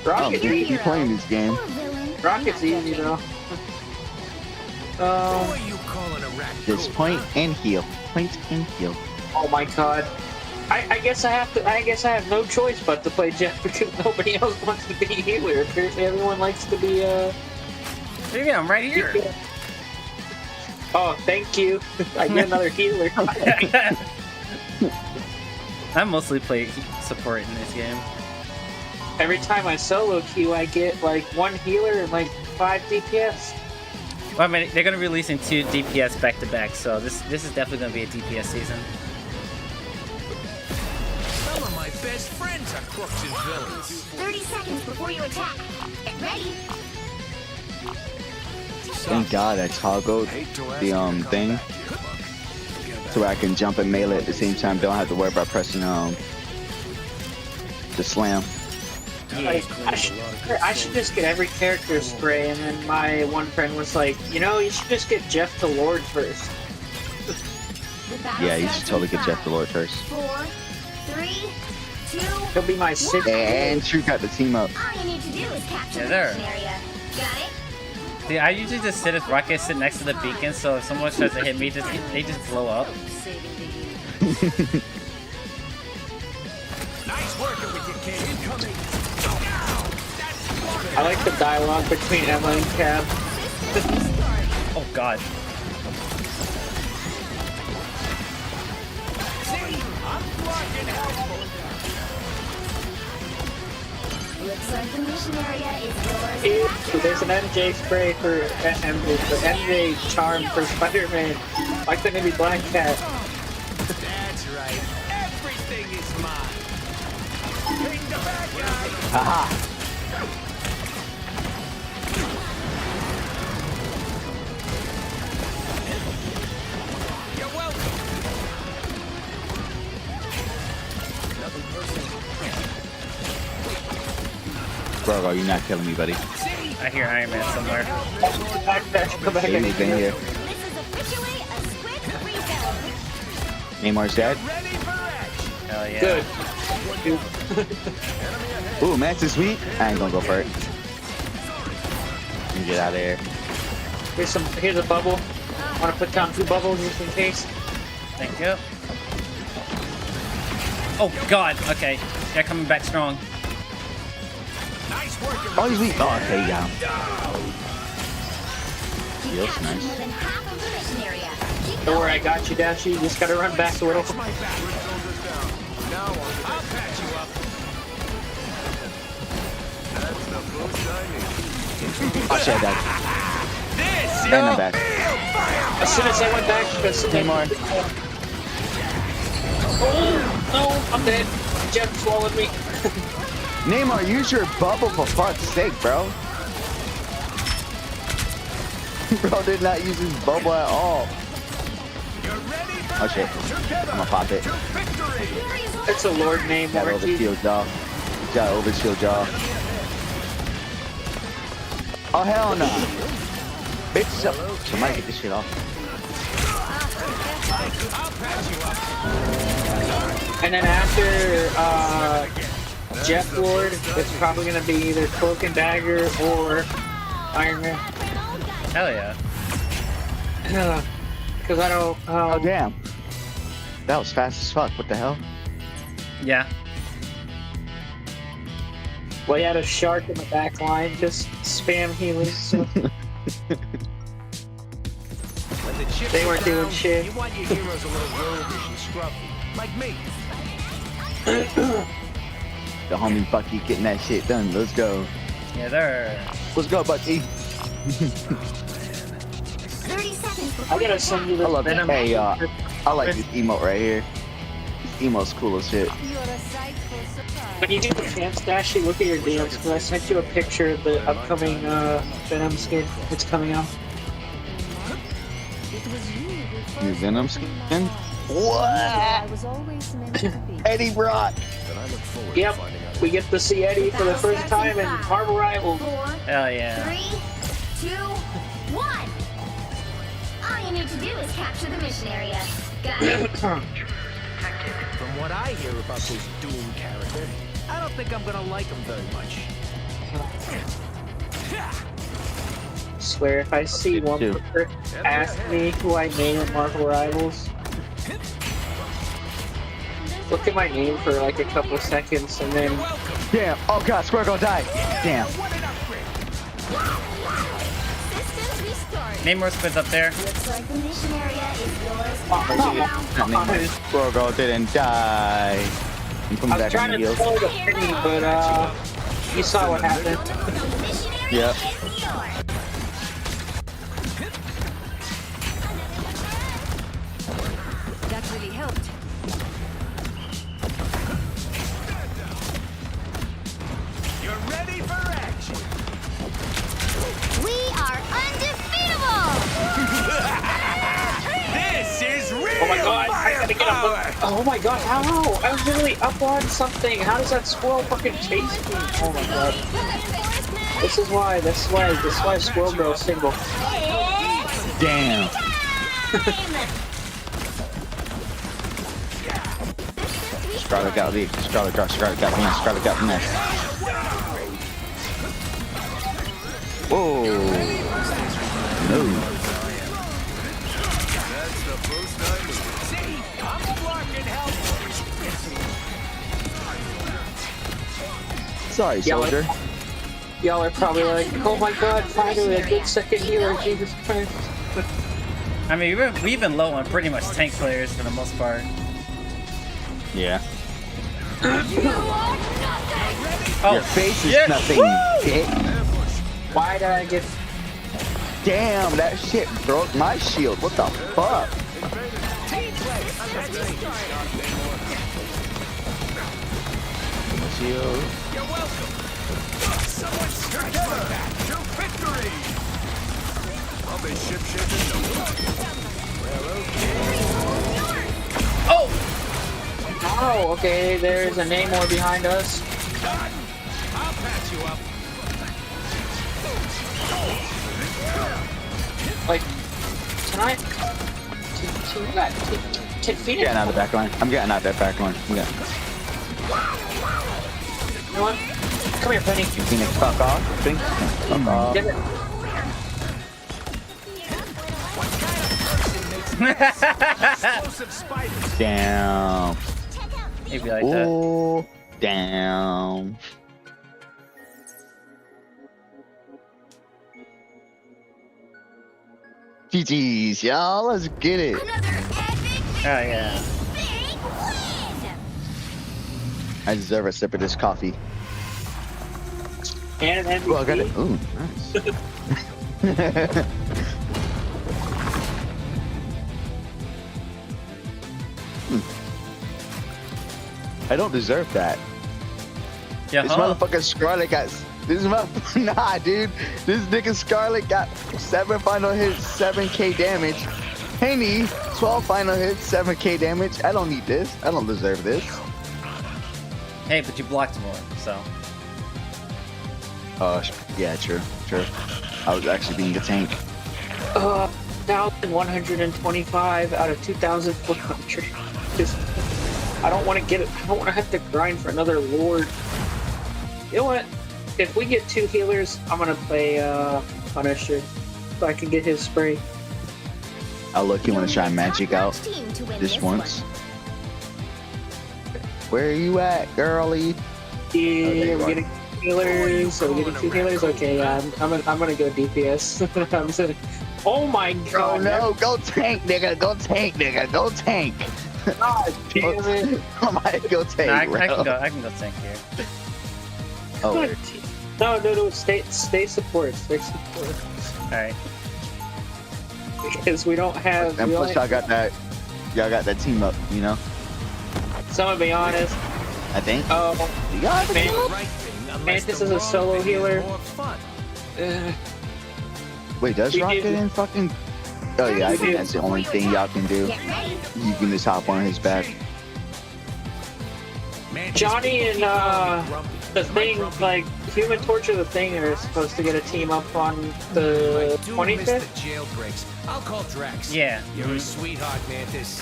Rocket's you easy. playing this game. Rocket's easy though. Just point and heal. Point and heal. Oh my god. I guess I have to. I guess I have no choice but to play Jeff because nobody else wants to be healer. Apparently, everyone likes to be. Yeah, I'm right here. Oh, thank you. I get another healer. I mostly play support in this game. Every time I solo queue, I get like 1 healer and like 5 DPS. Well, I mean, they're gonna be releasing 2 DPS back to back, so this is definitely gonna be a DPS season. Some of my best friends are crooks and villains. 30 seconds before you attack. Get ready. Thank God I toggled the thing so I can jump and melee at the same time. Don't have to worry about pressing the slam. Like, I should just get every character spray, and then my one friend was like, you know, you should just get Jeff to Lord first. Yeah, you should totally get Jeff the Lord first. 4, 3, 2. He'll be my 6th. And True got the team up. All you need to do is capture Yeah, the there. mission area. Got it? See, I usually just sit as Rocket, sit next to the beacon, so if someone tries to hit me, they just blow up. Nice working with your kid. Incoming. I like the dialogue between Emma and Cab. Oh god. Looks like the mission area is yours. Ew, there's an MJ spray for MJ, the MJ charm for Spider-Man. Why couldn't it be Black Cat? That's right. Everything is mine. Bring the bad guy. Haha. You're welcome. Bro, you're not killing me, buddy. I hear Iron Man somewhere. Come back Yeah, he's in here. This is officially a squid free zone. Neymar's dead. Hell yeah. Good. Ooh, Max is sweet. I ain't gonna go for it. Let me get out of here. Here's a bubble. Want to put down 2 bubbles just in case? Thank you. Oh god, okay. They're coming back strong. Nice working. Oh, he's weak. Oh, okay, yeah. Feels Captured more nice. than half of the mission area. Keep Don't worry, I got you, Dashy. You just gotta run back a little. My back. Now I'll patch you up. That's the boost I need. Oh shit, that. This And I'm back. As soon as I went back, because Neymar. Oh, no, I'm dead. Jeff swallowed me. Neymar, use your bubble for fuck's sake, bro. Bro did not use his bubble at all. Oh shit. I'm gonna pop it. It's a Lord name, Got Morty. overshield jaw. Got overshield jaw. Oh hell no. Bitch, somebody get this shit off. And then after Jeff Lord, it's probably gonna be either Cloak and Dagger or Iron Man. Hell yeah. Because I don't. Oh damn. That was fast as fuck. What the hell? Yeah. Well, you had a shark in the back line, just spam healing. So. They weren't doing shit. You want your heroes a little roguish and scruffy, like me. The homie Bucky getting that shit done. Let's go. Yeah, they're. Let's go, Bucky. 30 seconds I gotta send you I this love it. Venom. Hey, I like this emote right here. Emo's cool as shit. When you get the chance to actually look at your DMs, because I sent you a picture of the upcoming Venom skin that's coming out. New Venom skin? What? Eddie Brock. Yep, we get to see Eddie for the first time in Marvel Rivals. Hell yeah. 3, 2, 1. All you need to do is capture the mission area. Got it? From what I hear about this Doom character, I don't think I'm gonna like him very much. Swear, if I see one person ask me who I name in Marvel Rivals, look at my name for like a couple seconds and then... Damn, oh god, Square gonna die. Damn. Name more squids up there. Looks like the mission area is yours. Squirrel didn't die. You come I was back trying on to the heels. tell the penny, but you saw what happened. Yeah. That really helped. You're ready for action. We are undefeatable! This is real Oh my god, I gotta get up. Oh my god, how? I was literally up on something. How does that squirrel fucking chase me? Oh my god. This is why Squirrel Girl's single. Damn. Scarlet got lead. Scarlet got finesse. Scarlet got finesse. Whoa. No. That's the first time. See, I'm blocking help. Sorry, soldier. Y'all are probably like, oh my god, finally a good second healer, Jesus Christ. I mean, we've been low on pretty much tank players for the most part. Yeah. Oh, your face is yes. nothing. Bitch. Why did I get... Damn, that shit broke my shield. What the fuck? Shield. You're welcome. Someone stretch my back to victory. I'll be ship-shaking no Well, okay. Oh! Oh, okay, there's a Namor behind us. I'll patch you up. Like, can I... Can I'm Phoenix... getting out of the back line. I'm getting out that back line. You know what? Come here, Penny. Phoenix, fuck off. Phoenix, fuck off. Get it. Damn. Maybe like that. Ooh, damn. GG's, y'all. Let's get it. Oh, yeah. I deserve a sip of this coffee. And an MVP. Well, I got it. Ooh, nice. I don't deserve that. Yeah, this motherfucking Scarlet got... This motherfucker... Nah, dude. This nigga Scarlet got 7 final hits, 7k damage. Henny, 12 final hits, 7k damage. I don't need this. I don't deserve this. Hey, but you blocked more, so... Yeah, true. I was actually being a tank. 1,125 out of 2,400. Just... I don't want to get it. I don't want to have to grind for another Lord. You know what? If we get 2 healers, I'm gonna play Punisher so I can get his spray. Oh, look, you want to try magic out this once? Where are you at, girlie? Yeah, we're getting healers. So we're getting 2 healers. Okay, I'm gonna go DPS. I'm just gonna... Oh my god! Oh no! Go tank, nigga! Go tank, nigga! Go tank! God damn it! I might go tank, I bro. can go tank here. Oh, no! Stay support. Stay support. All right. Because we don't have. And plus, y'all got that team up, you know. So I'm gonna be honest. I think. Oh, Yeah, Mantis is a solo healer. Wait, does Rocket in fucking? Oh yeah, I think that's the only thing y'all can do. You can just hop on his back. Johnny and the Thing, like Human Torch or the Thing, are supposed to get a team up on the 25th. Jailbreaks. I'll call Drax. Yeah. You're a sweetheart, Mantis.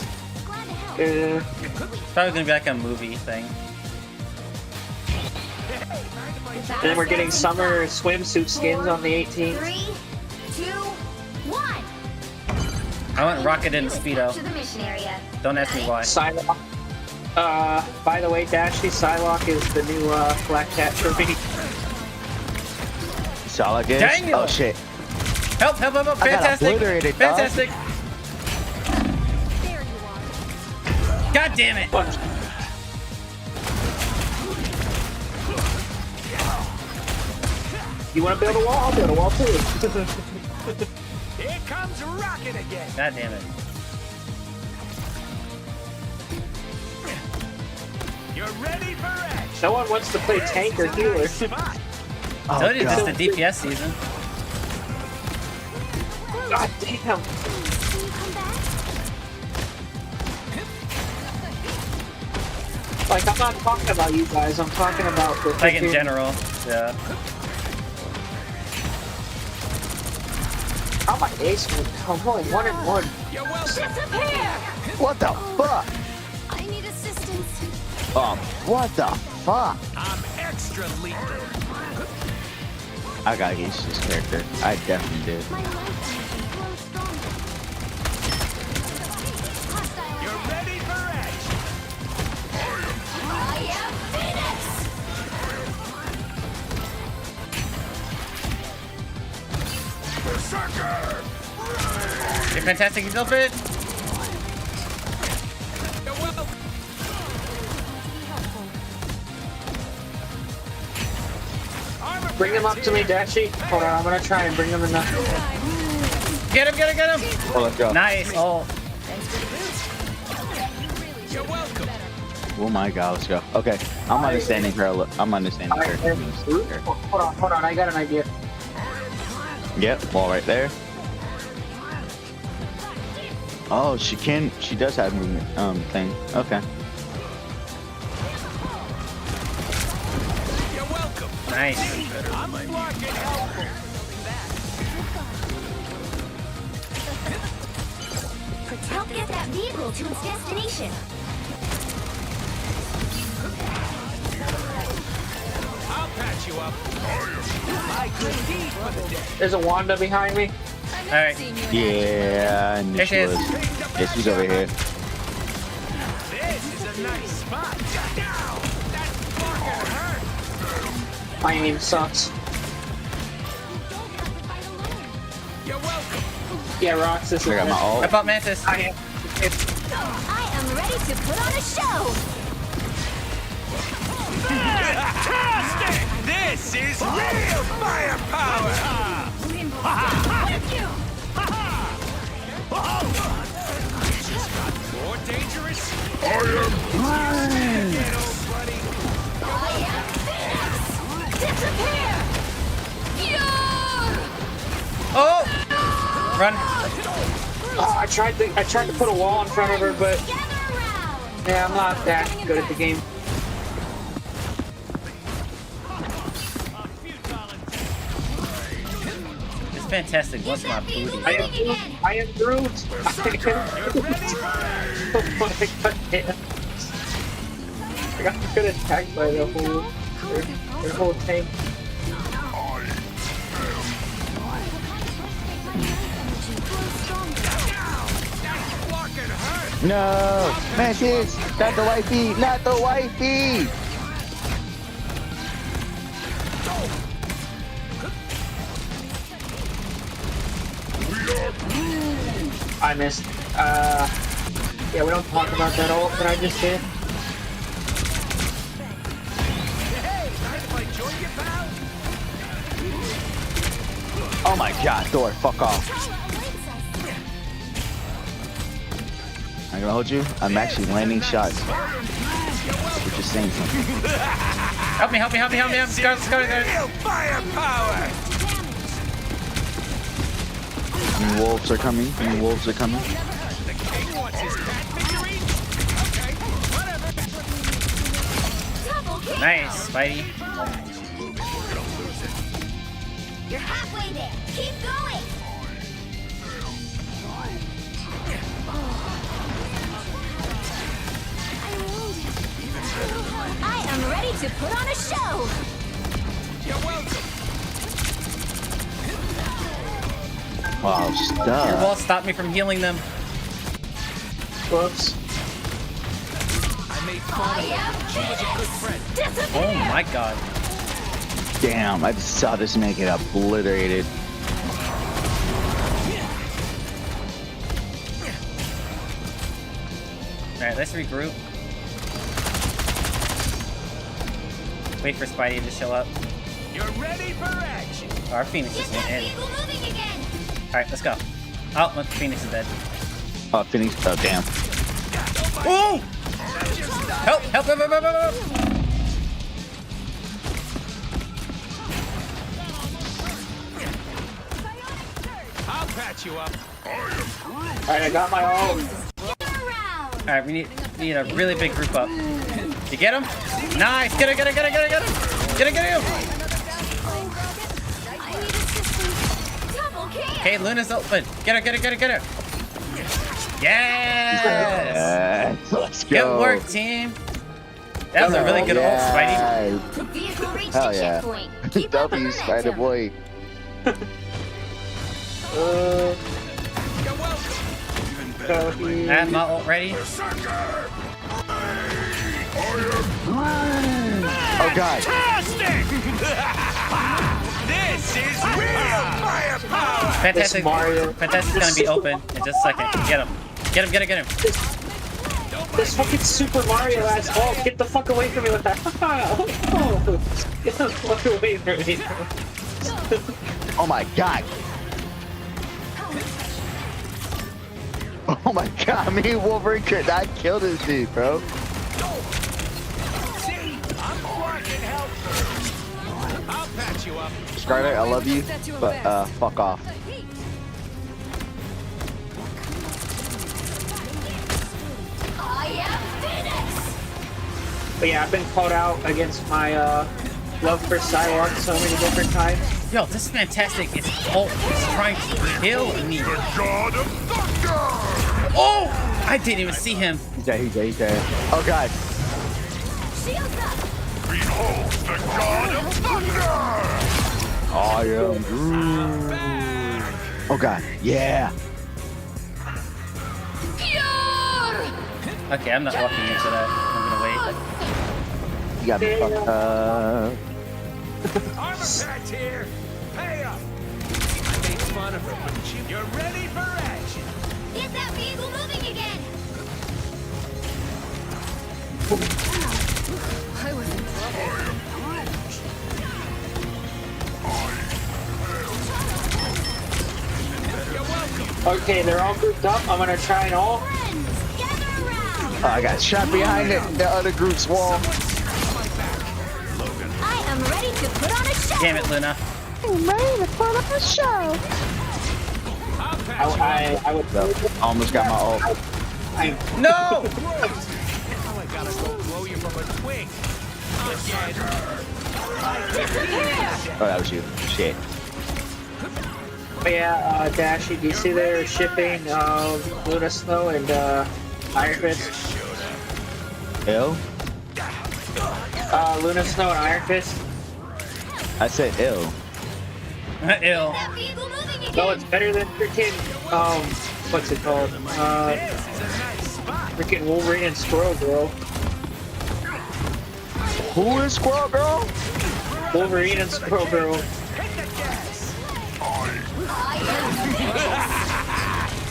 Probably gonna be like a movie thing. And then we're getting summer swimsuit skins on the 18th. 3, 2, 1. I went Rocket in Speedo. To the mission area. Don't ask me why. Psylocke. By the way, Dashy, Psylocke is the new black cat for me. Psylocke is? Daniel! Oh shit. Help, help, help, help. I got Fantastic. obliterated, dog. Fantastic. God damn it. You want to build a wall? I'll build a wall too. Here comes Rocket again. God damn it. You're ready for action. No one wants to play tank or healer. Oh, Told you this God. is the DPS season. God damn. Like, I'm not talking about you guys, I'm talking about the Like in general. Yeah. How am I ace? I'm only 1 and 1. What the fuck? I need assistance. What the fuck? I'm extra lethal. I gotta get used to this character. I definitely did. You're ready for action. I am Phoenix. Berserker. You're fantastic, you built it. You're welcome. Bring him up to me, Dachi. Hold on, I'm gonna try and bring him in the... Get him, get him, get him. Oh, let's go. Nice. Oh. You're welcome. Oh my god, let's go. Okay, I'm understanding her. I'm understanding her. Hold on, I got an idea. Yep, wall right there. Oh, she does have movement, thing. Okay. You're welcome. Nice. I'm blocking help. Help get that vehicle to its destination. I'll patch you up. My good deed for the day. There's a Wanda behind me. Alright. Yeah, I knew There she she is. was. Yeah, she's over here. This is a nice spot. Now, that fucking hurt. My aim sucks. You're welcome. Yeah, Rox, this is I got my ult. I bought Mantis. I am ready to put on a show. Fantastic! This is real firepower! Just got more dangerous. I am Disappear! Oh! Run. Oh, I tried to put a wall in front of her, but yeah, I'm not that good at the game. It's fantastic. What's my booty? I am Groot. Oh my god, damn. I got good attacked by the their whole tank. No, Mantis, not the wifey, not the wifey. I missed. Yeah, we don't talk about that ult that I just did. Oh my god, Thor, fuck off. I'm gonna hold you. I'm actually landing shots. We're just saying something. Help me. I'm scared. Firepower! New wolves are coming. The king wants his cat victory? Okay, whatever. Nice, Spidey. You're halfway there. Keep going. I am ready to put on a show. You're welcome. Wow, Your stuff. wall stopped me from healing them. Whoops. I made fun of him. She was a good friend. Oh my god. Damn, I just saw this man get obliterated. Alright, let's regroup. Wait for Spidey to show up. You're ready for action. Our Phoenix is in. Alright, let's go. Oh, look, Phoenix is dead. Oh, Phoenix. Oh, damn. Oh! Help! I'll patch you up. Alright, I got my ult. Alright, we need a really big group up. You get him? Nice! Get him! Get him! Okay, Luna's open. Get her! Yes! Let's go. Good work, team. That was a really good ult, Spidey. Hell yeah. W, Spider Boy. I have my ult ready. Oh god. This is real firepower. Fantastic's gonna be open in just a second. Get him. This fucking Super Mario ass ult. Get the fuck away from me with that. Get the fuck away from me. Oh my god. Oh my god, me and Wolverine could not kill this dude, bro. See, I'm fucking helpful. I'll patch you up. Scarlet, I love you, but fuck off. But yeah, I've been called out against my love for Psylocke so many different times. Yo, this is fantastic. It's ult is trying to kill me. Oh! I didn't even see him. He's dead. Oh god. Behold the god of thunder! I am Groot. Oh god, yeah. Okay, I'm not walking into that. I'm gonna wait. You got me fucked up. Armor patch here. Pay up. I made fun of her, but you're ready for action. Get that vehicle moving again. I was in trouble. Okay, they're all grouped up. I'm gonna try and ult. Oh, I got shot behind the other group's wall. I am ready to put on a show. Damn it, Luna. I'm ready to put on a show. I would. Almost got my ult. No! Oh, I gotta go blow you from a twig. Oh, that was you. Shit. But yeah, Dashy, do you see they're shipping Luna Snow and Iron Fist? Ill? Luna Snow and Iron Fist? I said ill. Ill. No, it's better than freaking, what's it called? Freaking Wolverine and Squirrel Girl. Who is Squirrel Girl? Wolverine and Squirrel Girl.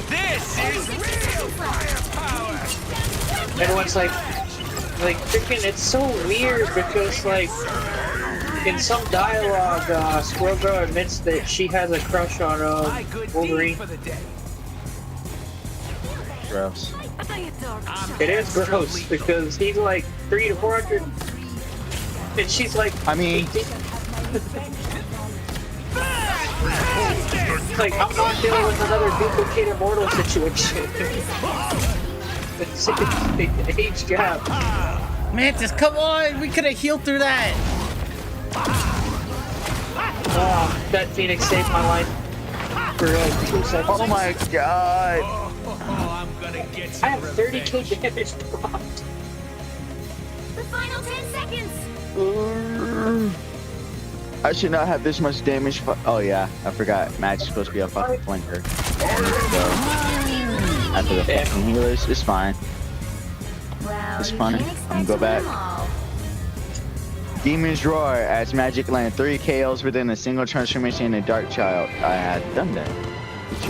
This is real firepower. Everyone's like freaking, it's so weird because like in some dialogue, Squirrel Girl admits that she has a crush on Wolverine. gross. It is gross because he's like 300 to 400, and she's like. I mean. 18. Like, I'm not dealing with another duplicate immortal situation. It's an age gap. Mantis, come on! We could have healed through that! Oh, that Phoenix saved my life for like 2 seconds. Oh my god! I have 30k damage dropped. The final 10 seconds. I should not have this much damage. Oh yeah, I forgot. Magic's supposed to be a fucking flanker. After the fucking healers, it's fine. It's fine. I'm gonna go back. Demon's Roar as Magic landed 3 KOs within a single transformation in a Dark Child. I had done that. Good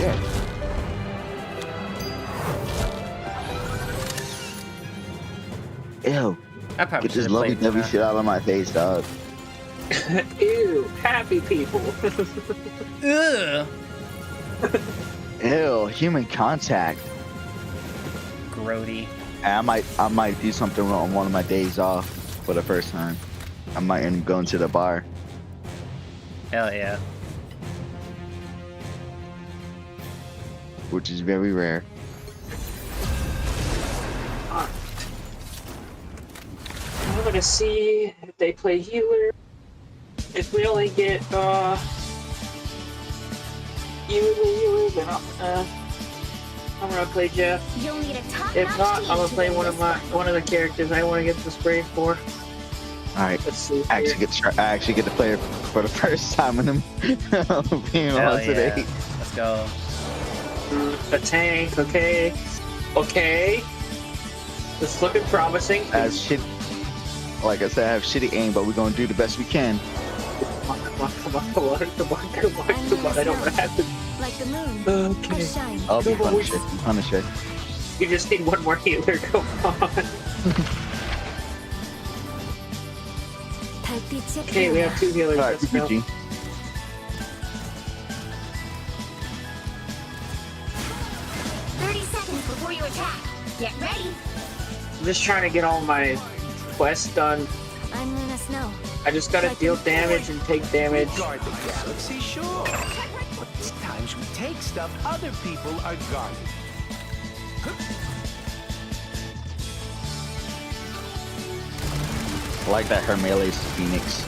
shit. Ew. Get this lovely dovey shit out of my face, dog. Ew, happy people. Ugh. Ew, human contact. Grody. I might do something on one of my days off for the first time. I might end up going to the bar. Hell yeah. Which is very rare. I'm gonna see if they play healer. If we only get healer, then I'm gonna play Jeff. You'll need a top If not, I'm gonna play one of the characters I want to get the spray for. All right. Let's see. I actually get to play for the first time in them being Hell on today. yeah. Let's go. A tank, okay. Okay. It's looking promising. As shit, like I said, I have shitty aim, but we're gonna do the best we can. Come on. I don't have to. Like the moon. Okay. I'll be Punisher. You just need one more healer. Come on. Okay, we have 2 healers. All right, Let's go. PPG. Before you attack, get ready. I'm just trying to get all my quests done. I'm Luna Snow. I just gotta deal damage and take damage. Guard the galaxy, sure. But times we take stuff, other people are guarded. I like that her melee is Phoenix.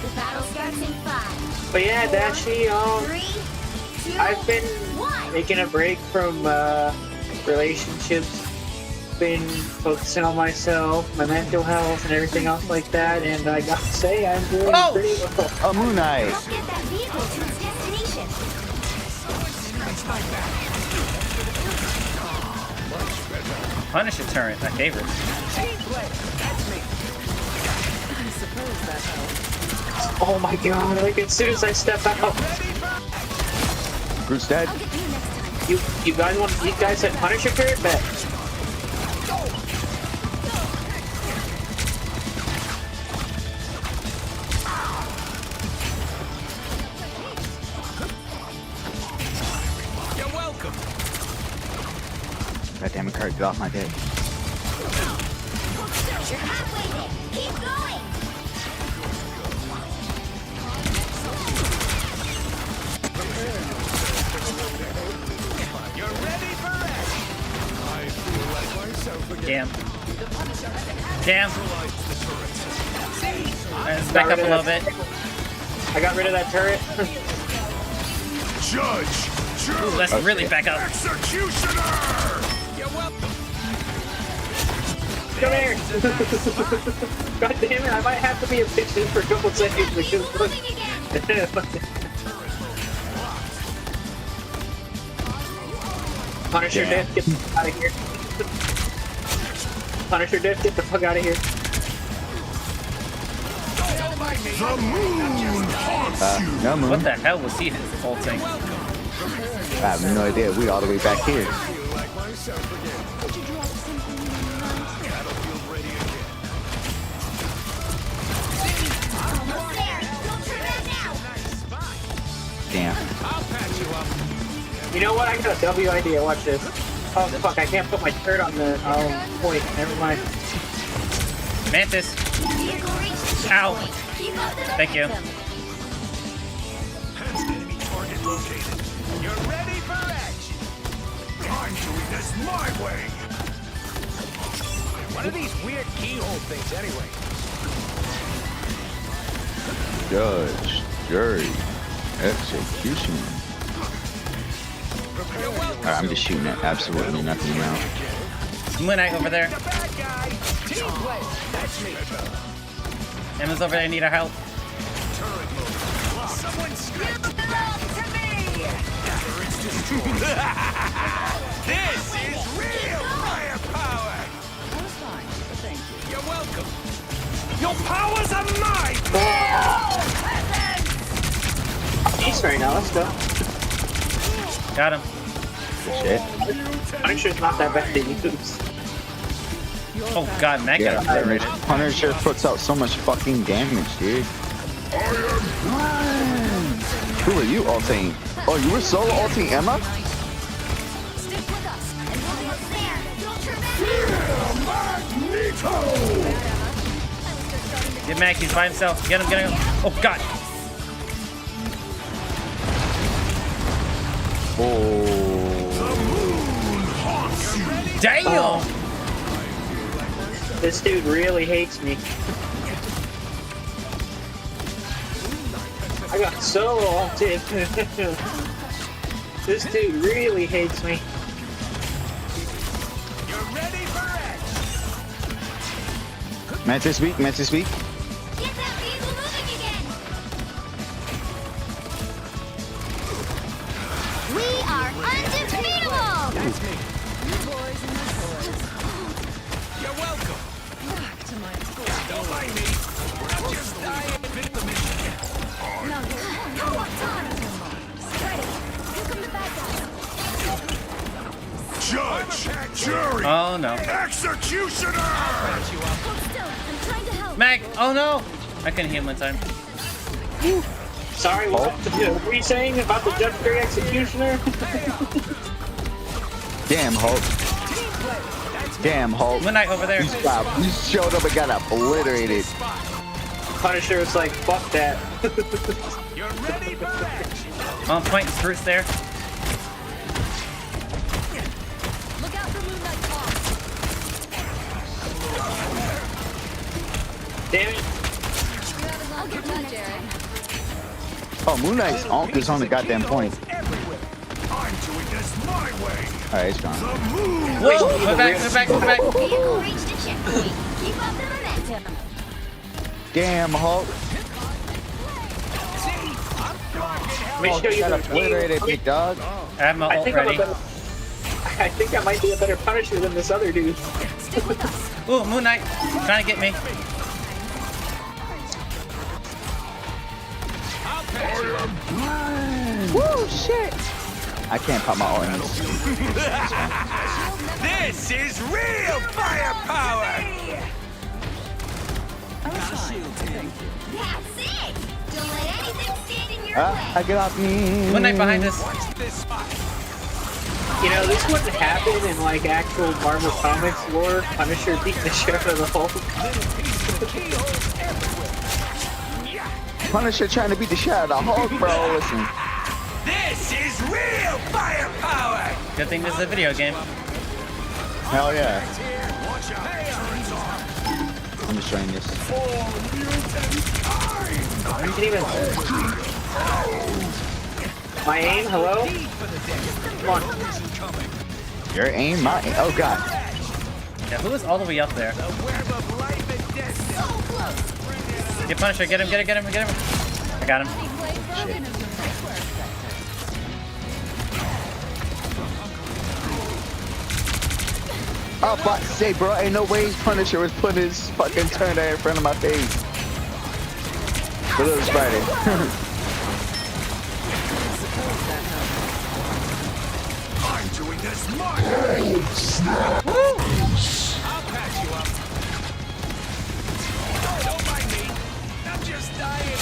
The battle starts in 5. But yeah, Dashi, 3, 2, I've been 1. taking a break from relationships. Been focusing on myself, my mental health, and everything else like that. And I gotta say, I'm doing pretty well. Oh, Moon Knight. Help get that vehicle to its destination. Punisher turret, my favorite. Oh my god, like as soon as I step out. Groot's dead. You guys had Punisher turret? Bet. You're welcome. God damn it, Kurt, get off my dick. You're halfway there. Keep going. You're ready for rest. I feel like myself again. Damn. Damn. Let's back up a little bit. I got rid of that turret. Judge. Ooh, let's really back up. Executioner. You're welcome. Come here. God damn it, I might have to be a bitch for a couple seconds because look. Punisher death, get the fuck out of here. Punisher death, get the fuck out of here. The moon haunts you. No moon. What the hell was he ulting? I have no idea. We all the way back here. Damn. You know what? I got a W idea. Watch this. Oh fuck, I can't put my shirt on the point. Never mind. Mantis. Ow. Thank you. Enemy target located. You're ready for action. I'm doing this my way. What are these weird keyhole things anyway? Judge, jury, execution. Alright, I'm just shooting at absolutely nothing now. Moon Knight over there. Emma's over there, need our help. This is real firepower! You're welcome. Your powers are mine! East right now, let's go. Got him. Shit. Punisher's not that bad to use. Oh god, Mac got obliterated. Punisher puts out so much fucking damage, dude. Who are you ulting? Oh, you were solo ulting Emma? Get Mac, he's by himself. Get him, get him. Oh god. Oh. Damn! This dude really hates me. I got so ulted. This dude really hates me. Mantis weak, Mantis weak. We are undefeatable! That's me. You boys and my boys. You're welcome. Back to my school. Don't mind me. I'm just dying to finish the mission. No, How much time? Spread it. Here come the bad guys. Judge, jury, Oh no. executioner. Hold still. I'm trying to help. Mac! Oh no! I couldn't heal him one time. Sorry, what were you saying about the Judge Jury Executioner? Damn, Hulk. Damn, Hulk. Moon Knight over there. You showed up and got obliterated. Punisher was like, fuck that. You're ready for action. On point, Bruce there. Look out for Moonlight's boss. Damn it. I'll get done, Jared. Oh, Moon Knight's ult is on the goddamn point. I'm doing this my way. Alright, it's gone. Whoa! Go back, go back, go back. Vehicle reached a checkpoint. Keep up the momentum. Damn, Hulk. Make sure you got obliterated, big dog. I have my ult ready. I think I might be a better Punisher than this other dude. Ooh, Moon Knight. Trying to get me. Woo, shit. I can't pop my ult in this. This is real firepower. That's it! Don't let anything stand in your way. I got me. Moon Knight behind us. You know, this wouldn't happen in like actual Marvel Comics lore. Punisher beating the shit out of the Hulk. Punisher trying to beat the shit out of the Hulk, bro. Listen. This is real firepower. Good thing this is a video game. Hell yeah. I'm just trying this. You can even... My aim, hello? Come on. Your aim, my aim. Oh god. Yeah, who is all the way up there? Get Punisher, get him, get him, get him, get him. I got him. Shit. I was about to say, bro, ain't no way Punisher was putting his fucking turn there in front of my face. But it was Friday. I'm doing this my way. I'll patch you up. Don't mind me. I'm just dying.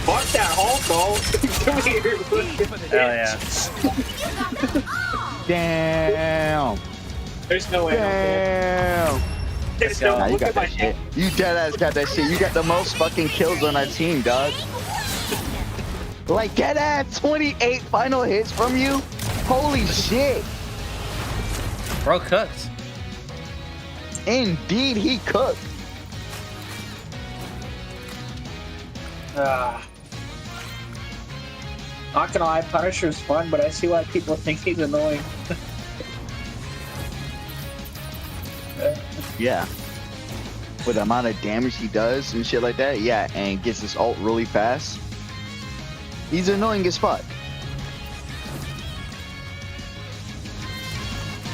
Fuck that Hulk, Come here. Hell yeah. Damn. There's no way. Damn. There's no Nah, you look got at my that shit. You dead ass got that shit. You got the most fucking kills on our team, dog. Like, get at 28 final hits from you? Holy shit. Bro cooked. Indeed, he cooked. Not gonna lie, Punisher's fun, but I see why people think he's annoying. Yeah. With the amount of damage he does and shit like that, yeah, and gets his ult really fast. He's annoying as fuck.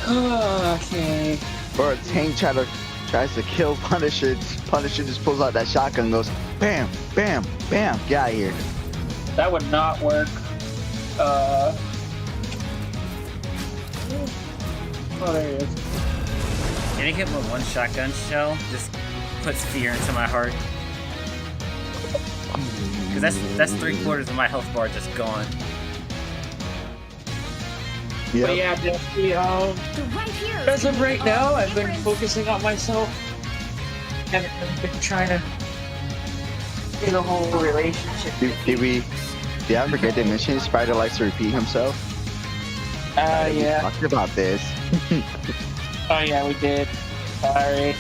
Okay. Or a tank tries to kill Punisher. Punisher just pulls out that shotgun and goes, bam, bam, bam, get out of here. That would not work. Oh, there he is. Getting hit with one shotgun shell just puts fear into my heart. Because that's 3/4 of my health bar just gone. Yep. But yeah, definitely, as of right now, I've been focusing on myself. Haven't really been trying to get a whole relationship. Did I forget to mention Spider likes to repeat himself? Yeah. We talked about this. Oh yeah, we did. Sorry.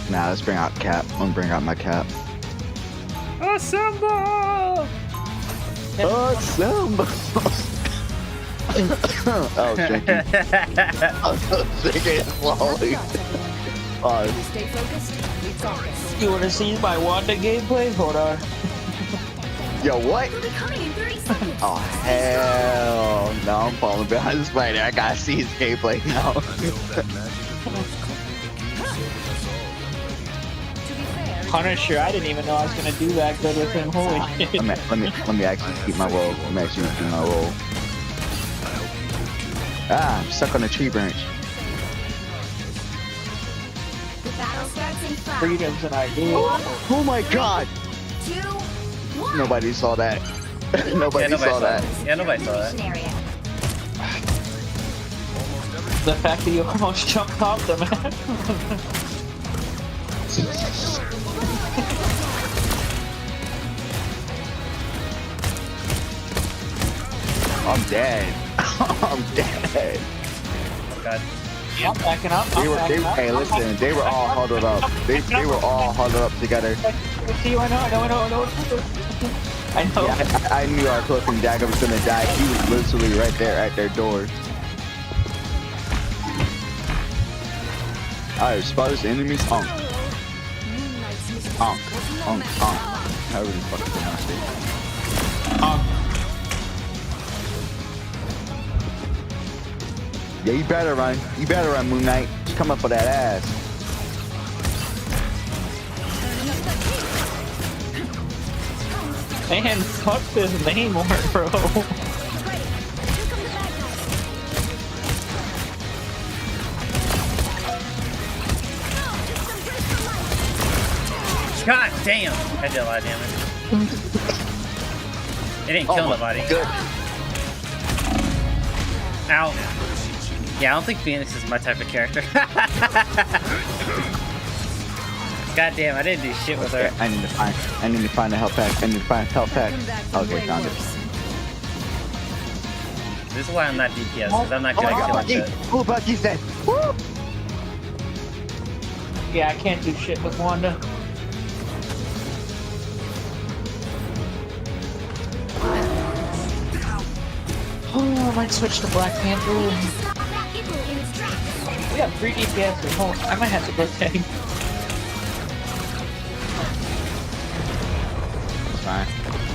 Nah, let's bring out Cap. I'm gonna bring out my Cap. Assemble! Assemble! I was drinking. I was drinking slowly. Stay focused. We focus. You wanna see my Wanda gameplay? Hold on. Yo, what? Oh, hell no, I'm falling behind this Spider. I gotta see his gameplay now. Punisher, I didn't even know I was gonna do that good with him. Holy shit. Let me actually keep my roll. Let me actually keep my roll. Ah, I'm stuck on a tree branch. Freedom's an idea. Oh my god! Nobody saw that. nobody saw that. Yeah, nobody saw that. The fact that you almost jumped off the map. I'm dead. I'm dead. Oh god. Yeah, I'm backing up. Hey, listen, they were all huddled up. They were all huddled up together. See you, I know. I know. Yeah, I knew our close and Dagger was gonna die. He was literally right there at their door. Alright, spot enemies. However the fuck is pronounce it. Yeah, you better run. You better run, Moon Knight. Just come up for that ass. Man, fuck this name art, bro. God damn! I did a lot of damage. It didn't kill nobody. Good. Ow. Yeah, I don't think Phoenix is my type of character. God damn, I didn't do shit with her. I need to find a health pack. Okay, found it. This is why I'm not DPS, because I'm not good at killing shit. Oh, Bucky's dead. Woo! Yeah, I can't do shit with Wanda. Oh, I might switch to Black Panther. We have 3 DPS at home. I might have to go tag. It's fine.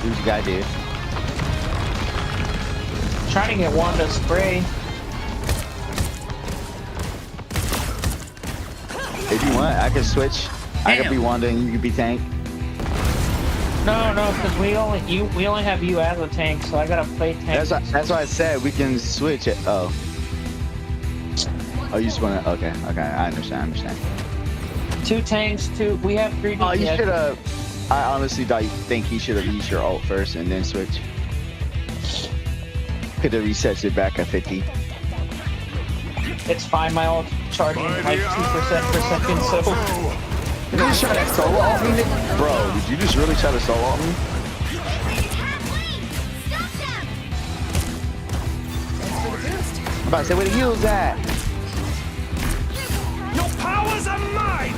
Do what you gotta do. Trying to get Wanda spray. If you want, I can switch. I can be Wanda and you can be tank. No, because we only have you as a tank, so I gotta play tank. That's why I said we can switch it. Oh, you just wanna? Okay, I understand. 2 tanks, 2. We have 3 DPS. Oh, you should have. I honestly think he should have used your ult first and then switch. Could have resets it back at 50. It's fine, my ult charging like 2% per second, so... Did you just try to solo ult me, Nick? Bro, did you just really try to solo ult me? I'm about to say, where the heals at? Your powers are mine!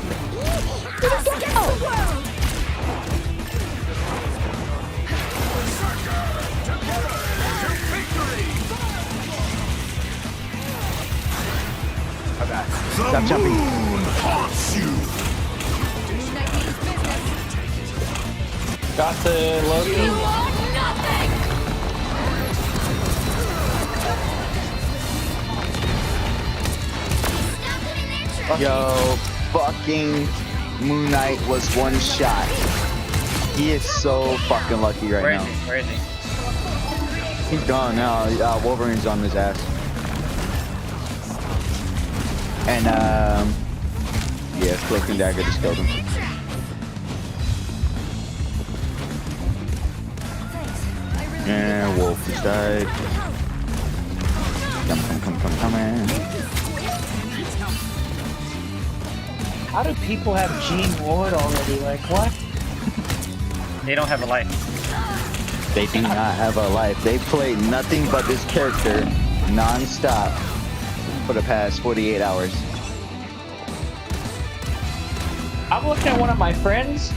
Okay. Stop jumping. Got the Loki. Yo, fucking Moon Knight was one shot. He is so fucking lucky right now. Where is he? He's gone now. Wolverine's on his ass. And yeah, Cloak and Dagger just killed him. And Wolf just died. Come in. How do people have Gene Ward already? Like, what? They don't have a life. They do not have a life. They play nothing but this character non-stop for the past 48 hours. I'm looking at one of my friends.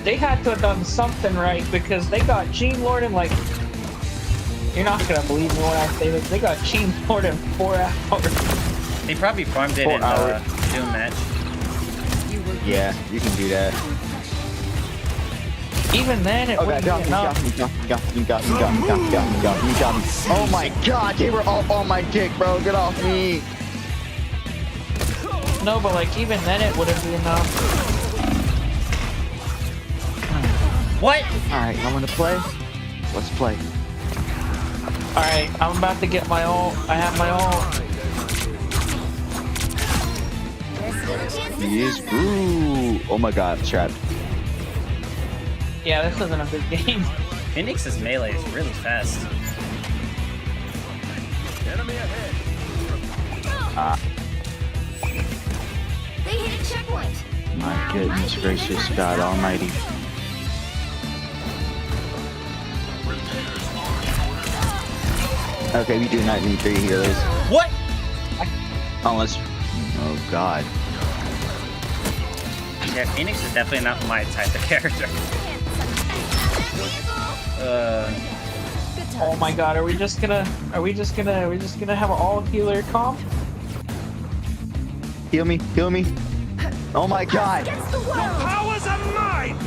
They had to have done something right because they got Gene Lord in like... You're not gonna believe me when I say this. They got Gene Lord in 4 hours. They probably farmed it 4 in hours. Doom match. Yeah, you can do that. Even then, it wouldn't be enough. Got me. Oh my god, they were all on my dick, bro. Get off me. No, but like even then, it wouldn't be enough. What? Alright, I want to play. Let's play. Alright, I'm about to get my ult. I have my ult. He is Brew. Oh my god, trapped. Yeah, this isn't a good game. Phoenix's melee is really fast. Enemy ahead. They hit a checkpoint. My goodness gracious, God Almighty. Okay, we do not need 3 healers. What? Unless... Oh god. Yeah, Phoenix is definitely not my type of character. Oh my god, are we just gonna have an all healer comp? Heal me, heal me. Oh my god. Powers are mine!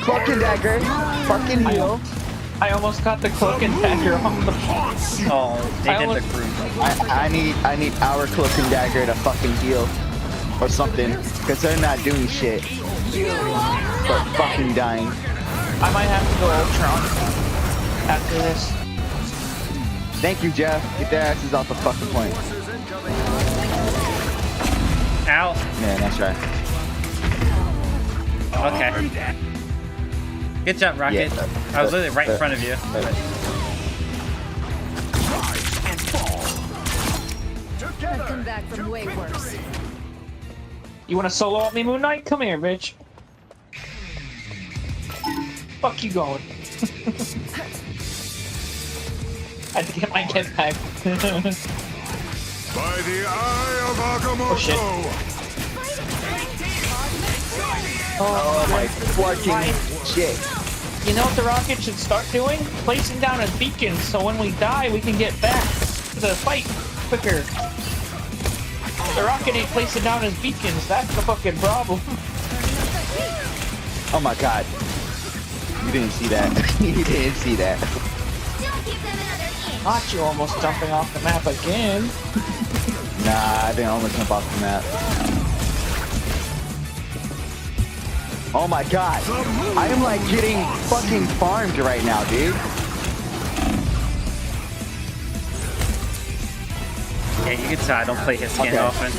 Cloak and Dagger. Fucking heal. I almost got the Cloak and Dagger on the... Oh, they did the crew. I need our Cloak and Dagger to fucking heal. Or something. Because they're not doing shit. But fucking dying. I might have to go Ultron after this. Thank you, Jeff. Get their asses off the fucking point. Ow. Yeah, that's right. Okay. Good job, Rocket. Yeah, I was literally right in front of you. I've come back from way worse. You wanna solo up me, Moon Knight? Come here, bitch. Fuck you going. I had to get my get back. By the eye of Agamotto. Oh shit. Oh my fucking shit. You know what the Rocket should start doing? Placing down a beacon so when we die we can get back to the fight quicker. The Rocket ain't placing down his beacons, that's the fucking problem. Oh my god. You didn't see that. You didn't see that. Not you almost jumping off the map again. Nah, I didn't almost jump off the map. Oh my god. I am like getting fucking farmed right now, dude. Yeah, you can tell I don't play his skin often.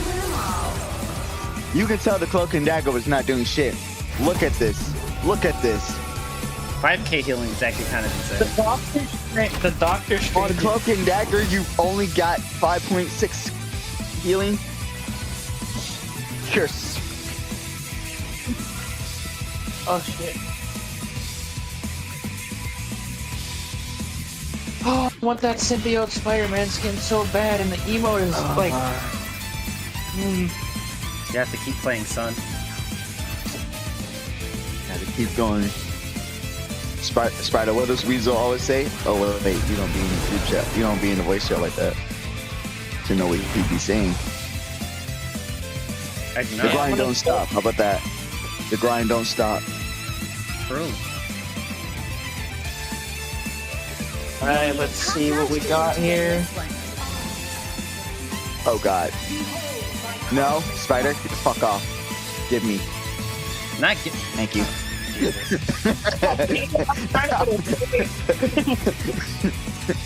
You can tell the Cloak and Dagger was not doing shit. Look at this. Look at this. 5k healing is actually kind of insane. The doctor's On Cloak and Dagger, you only got 5.6 healing. Curse. Oh shit. Oh, I want that symbiote Spider-Man skin so bad, and the emote is like. You have to keep playing, son. Have to keep going. Spider, what does Weasel always say? Oh wait, you don't be in the group chat. You don't be in the voice chat like that. To know what he'd be saying. The grind don't stop. How about that? The grind don't stop. True. Alright, let's see what we got here. Oh god. No, Spider, get the fuck off. Give me. Not get. Thank you.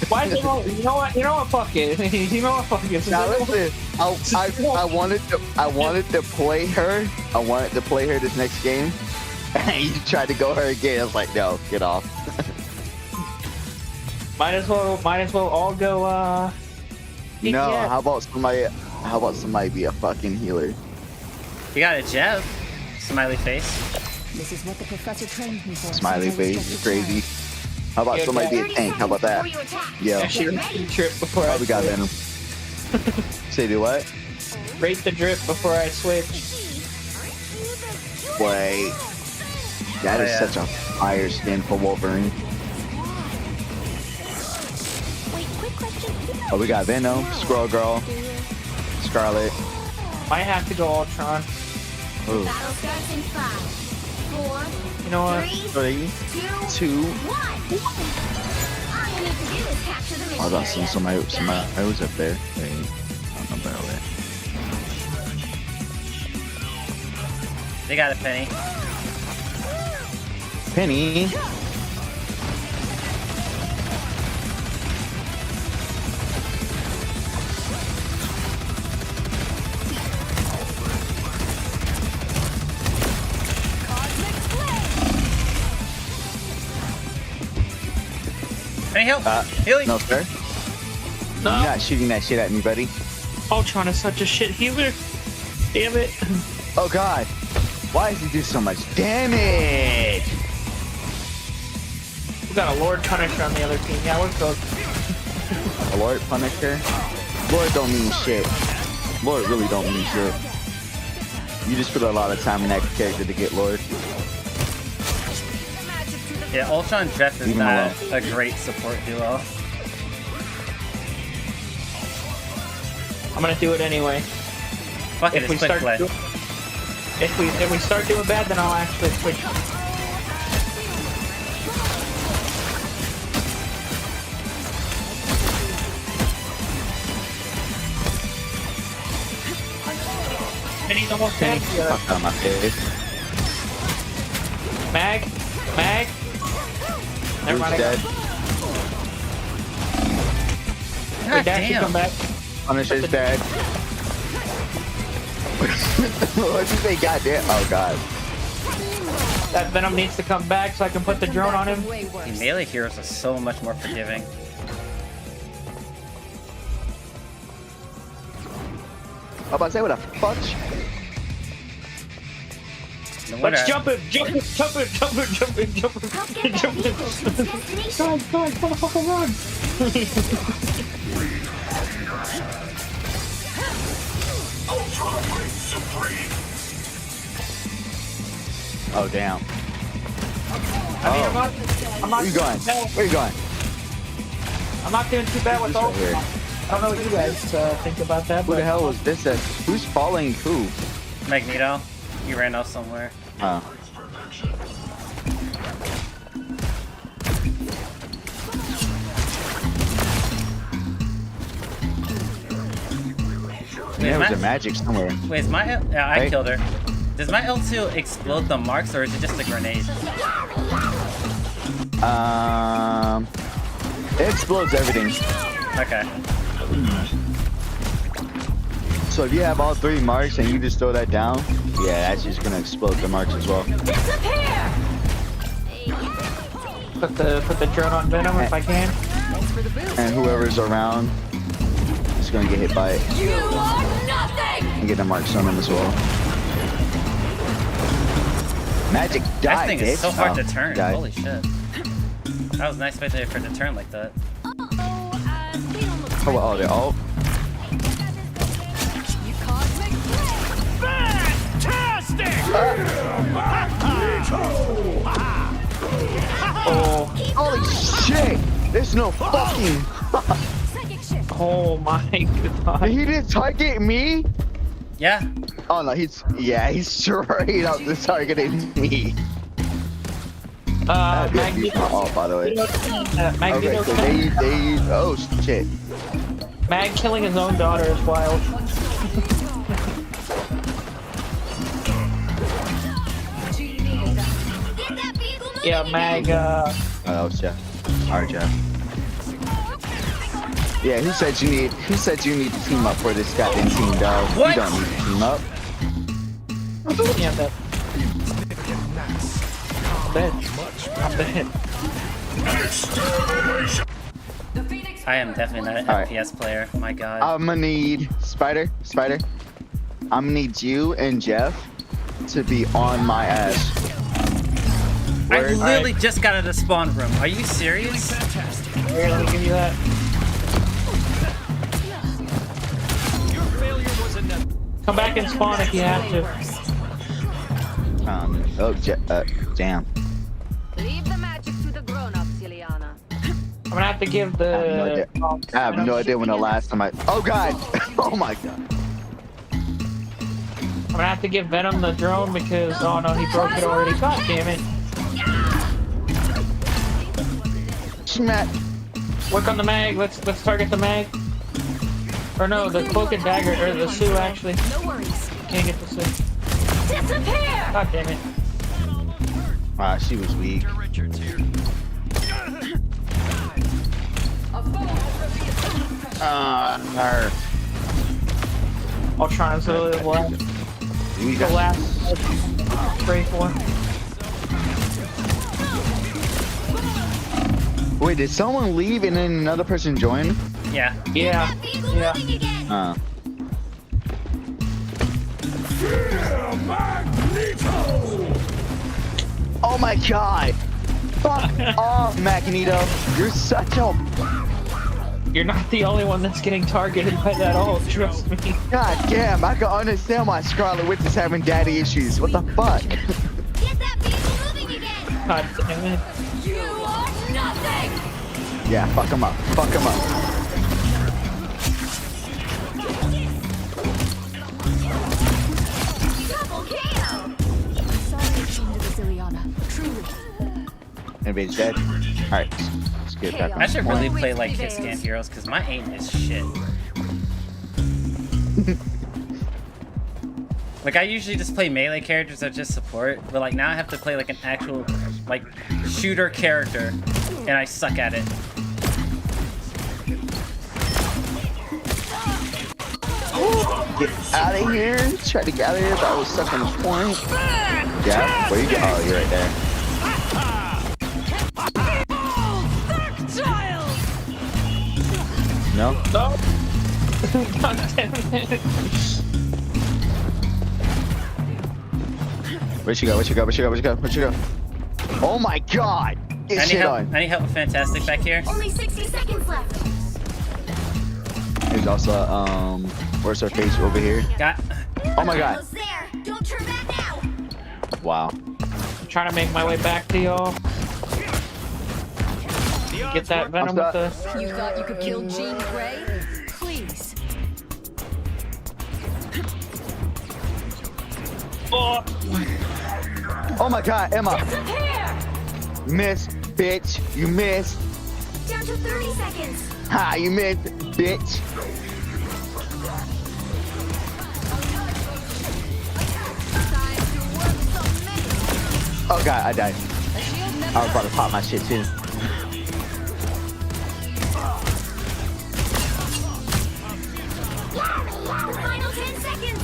Why is it all, you know what, fuck it. You know what, fuck it. Now listen, I wanted to play her. I wanted to play her this next game. And you tried to go her again. I was like, no, get off. Might as well all go, No, how about somebody be a fucking healer? You got a Jeff. Smiley face. This is what the professor trained me for. Smiley face, you crazy. How about somebody be a tank? How about that? Yeah. Trip before we got Venom. Say do what? Rate the drip before I switch. Wait. That is such a fire skin for Wolverine. Oh, we got Venom, Squirrel Girl, Scarlet. Might have to go Ultron. Ooh. You know what? 3, 2. Oh, I got somebody was up there. Wait, I don't know about that. They got a Penny. Penny. Any help? Healing? No, sir. No. You're not shooting that shit at me, buddy. Ultron is such a shit healer. Damn it. Oh god. Why does he do so much damage? We got a Lord Punisher on the other team. Yeah, we're cooked. A Lord Punisher? Lord don't mean shit. Lord really don't mean shit. You just put a lot of time in that character to get Lord. Yeah, Ultron Jeff is not a great support duo. I'm gonna do it anyway. Fuck it, it's quick play. If we start doing bad, then I'll actually switch. Penny's almost dead. Fuck on my face. Mag. Never mind. Dead. God damn. Come back. Punisher's dead. What'd you say? Goddamn. Oh god. That Venom needs to come back so I can put the drone on him. The melee heroes are so much more forgiving. I'm about to say, what the fuck? Let's jump it! Jump it! Guys, motherfucker, run! Oh damn. I mean, I'm not Where you going? Where you going? I'm not doing too bad with ult. I don't know what you guys think about that. Who the hell was this? Who's following who? Magneto. He ran off somewhere. Oh. There was a magic somewhere. Wait, is my I killed her. Does my L2 explode the marks or is it just a grenade? It explodes everything. Okay. So if you have all 3 marks and you just throw that down, yeah, that's just gonna explode the marks as well. Put the drone on Venom if I can. And whoever's around is gonna get hit by it. You are nothing! And get a marks on them as well. Magic died, That thing is bitch. so hard Oh, to turn. died. Holy shit. That was nice right there for it to turn like that. Oh, well, they're all. Oh. Holy shit! There's no fucking. Oh my god. He didn't target me? Yeah. Oh no, he's straight up just targeting me. Magneto. Oh, by the way. Magneto. Okay, so they oh shit. Mag killing his own daughter is wild. Yeah, Mag, Oh, that was Jeff. Alright, Jeff. Yeah, who said you need to team up for this goddamn team, dog? What? You don't need to team up. Yeah, that. I'm dead. I am definitely not an All right. FPS player. My god. I'm gonna need Spider. I'm gonna need you and Jeff to be on my ass. I Word? literally just got out of the spawn room. Are you serious? Here, let me give you that. Come back and spawn if you have to. Damn. Leave the magic to the grown-ups, Ileana. I'm gonna have to give the. I have no idea when the last time I. Oh god! Oh my god! I'm gonna have to give Venom the drone because oh no, he broke it already. God damn it! Smack. Work on the mag. Let's target the mag. Or no, the cloak and dagger or the Sue actually. No worries. Can't get the Sue. Disappear! God damn it! Wow, she was weak. Her. Ultron's the last break one. Wait, did someone leave and then another person join? Yeah. Yeah. Oh my god! Fuck off, Magneto! You're such a. You're not the only one that's getting targeted by that ult, trust me. God damn, I can understand why Scarlet Witch is having daddy issues. What the fuck? God damn it. You are nothing! Yeah, fuck him up. Fuck him up. Double kill! Sorry you came to this, Ileana. Truly. Anybody's dead? Alright, let's get back on I should point. really play like hit scan heroes because my aim is shit. Like I usually just play melee characters that just support, but like now I have to play like an actual like shooter character, and I suck at it. Get out of here! Try to get out of here, but I was stuck on the point. Yeah, where you go? Oh, you're right there. No? No. God damn it. Where'd she go? Where'd she go? Where'd she go? Where'd she go? Where'd she go? Oh my god! Get shit on. I need help with Fantastic back here. Only 60 seconds left. There's also, where's her face over here? Got. Oh my god. Almost there. Don't turn back now. Wow. I'm trying to make my way back to y'all. Get that Venom with the. You thought you could kill Jean Grey? Please. Oh my god, Emma. Disappear! Miss, bitch. You missed. Down to 30 seconds. Ha, you missed, bitch. Oh god, I died. I was about to pop my shit too. Final 10 seconds.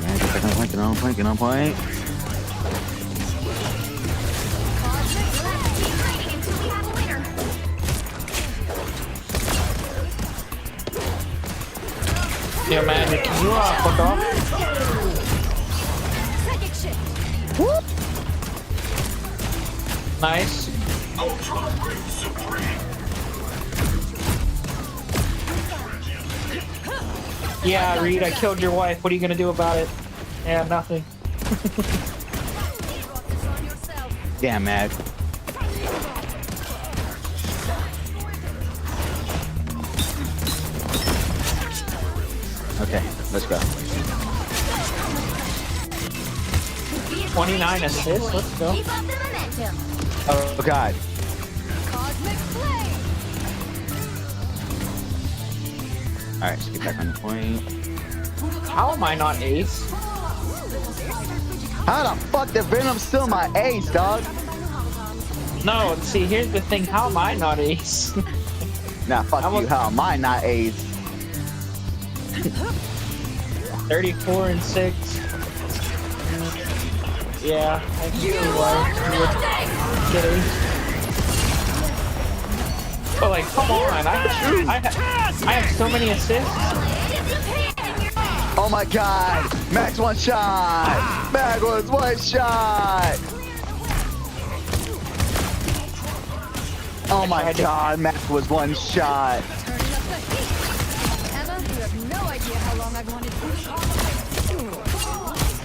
Yeah, get back on point, get on point, get on point. Yeah, Magic, can you fuck off? Whoop. Nice. Yeah, Reed, I killed your wife. What are you gonna do about it? Yeah, nothing. Damn, Mag. Okay, let's go. 29 assists, let's go. Oh, God. Alright, let's get back on the point. How am I not ace? How the fuck did Venom steal my ace, dog? No, see, here's the thing. How am I not ace? Nah, fuck you. How am I not ace? 34 and 6. Yeah, I see why you would get ace. But like, come on, I have so many assists. Oh my God! Max one shot! Mag was one shot! Oh my God, Max was one shot! Emma, you have no idea how long I've wanted to.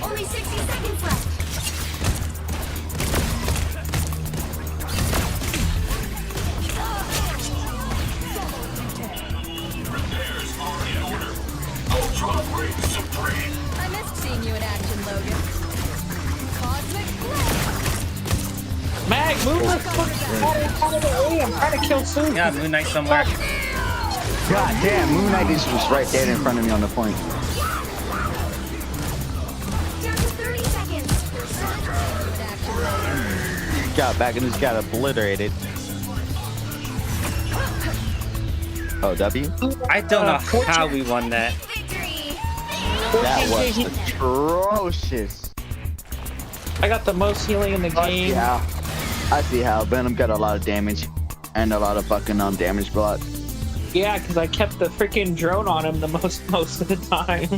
Only 60 seconds left. I missed seeing you in action, Logan. Cosmic Mag, move the fuck out of the way. I'm trying to kill Sue. Yeah, Moon Knight somewhere. God damn, Moon Knight is just right there in front of me on the point. Down to 30 seconds. Got back and just got obliterated. Oh, W? I don't know how we won that. That was atrocious. I got the most healing in the game. Yeah, I see how Venom got a lot of damage and a lot of fucking damage block. Yeah, because I kept the freaking drone on him the most of the time.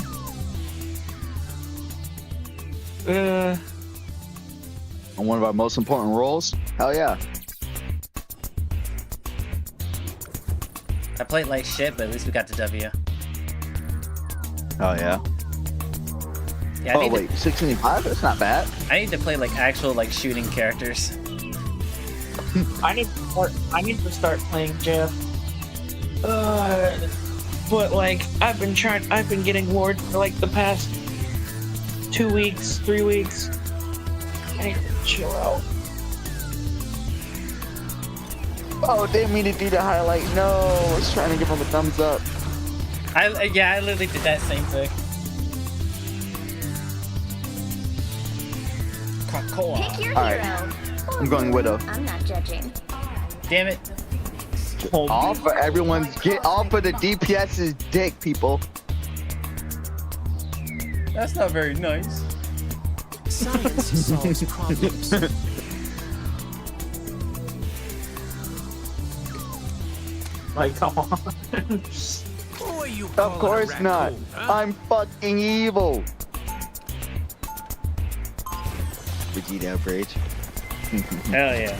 On one of our most important roles? Hell yeah. I played like shit, but at least we got the W. Oh yeah. Yeah, oh wait, 675? That's not bad. I need to play like actual like shooting characters. I need to start playing Jeff. But like I've been getting ward for like the past 2 weeks, 3 weeks. I need to chill out. Oh, didn't mean to do the highlight. No, I was trying to give him a thumbs up. I literally did that same thing. Pick your All right. hero. I'm going Widow. I'm not judging. Damn it. All for everyone's get all for the DPS's dick, people. That's not very nice. Science solves problems. Like, come on. Of course not. I'm fucking evil. Vegeta Bridge. Hell yeah.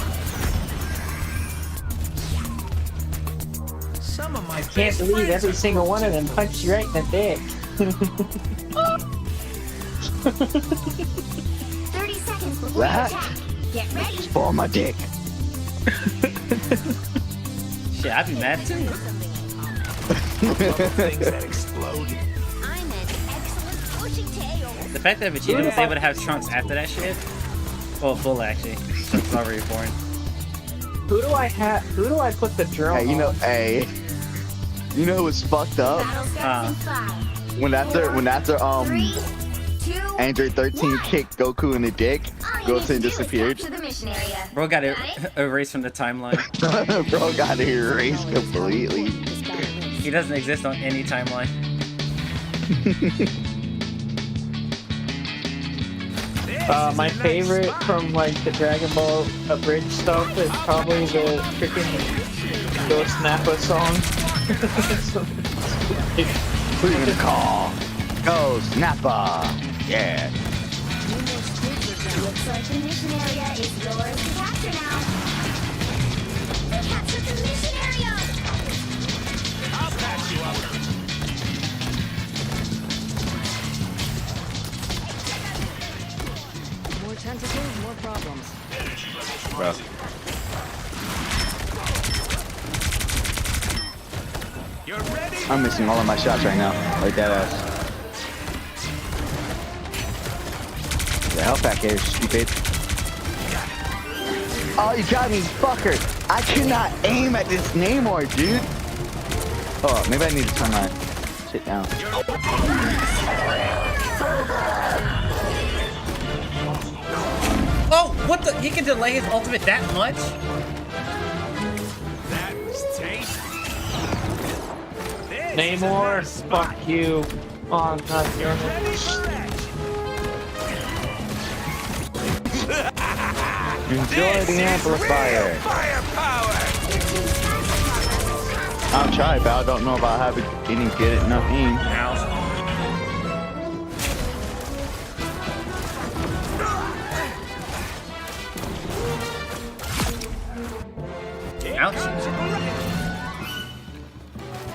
Some of my can't believe every single one of them punched you right in the dick. 30 seconds before What? attack. Get ready. Spoil my dick. Shit, I'd be mad too. Things that explode. I'm an excellent bushy tail. The fact that Vegeta was able to have Trunks after that shit. Well, full actually. Trunks already born. Who do I put the drone Hey, you know what's fucked up? When after Android 13 kicked Goku in the dick, Goten disappeared. Bro got erased from the timeline. Bro got erased completely. He doesn't exist on any timeline. My favorite from like the Dragon Ball Abridged stuff is probably the freaking Ghost Nappa song. Who you gonna call? Go, Snapper. Yeah. Looks like the mission area is yours to capture now. We captured the mission area! I'll patch you up. More tentacles, more problems. Bro. You're ready? I'm missing all of my shots right now. Like that ass. The health pack here, stupid. Oh, you got me, fucker. I cannot aim at this Namor, dude. Oh, maybe I need to turn my shit down. Oh, what the? He can delay his ultimate that much? That was tasty. Namor, fuck you. Oh, God damn Enjoy the amplifier. Firepower. I'll try, but I don't know if I have any get it enough aim.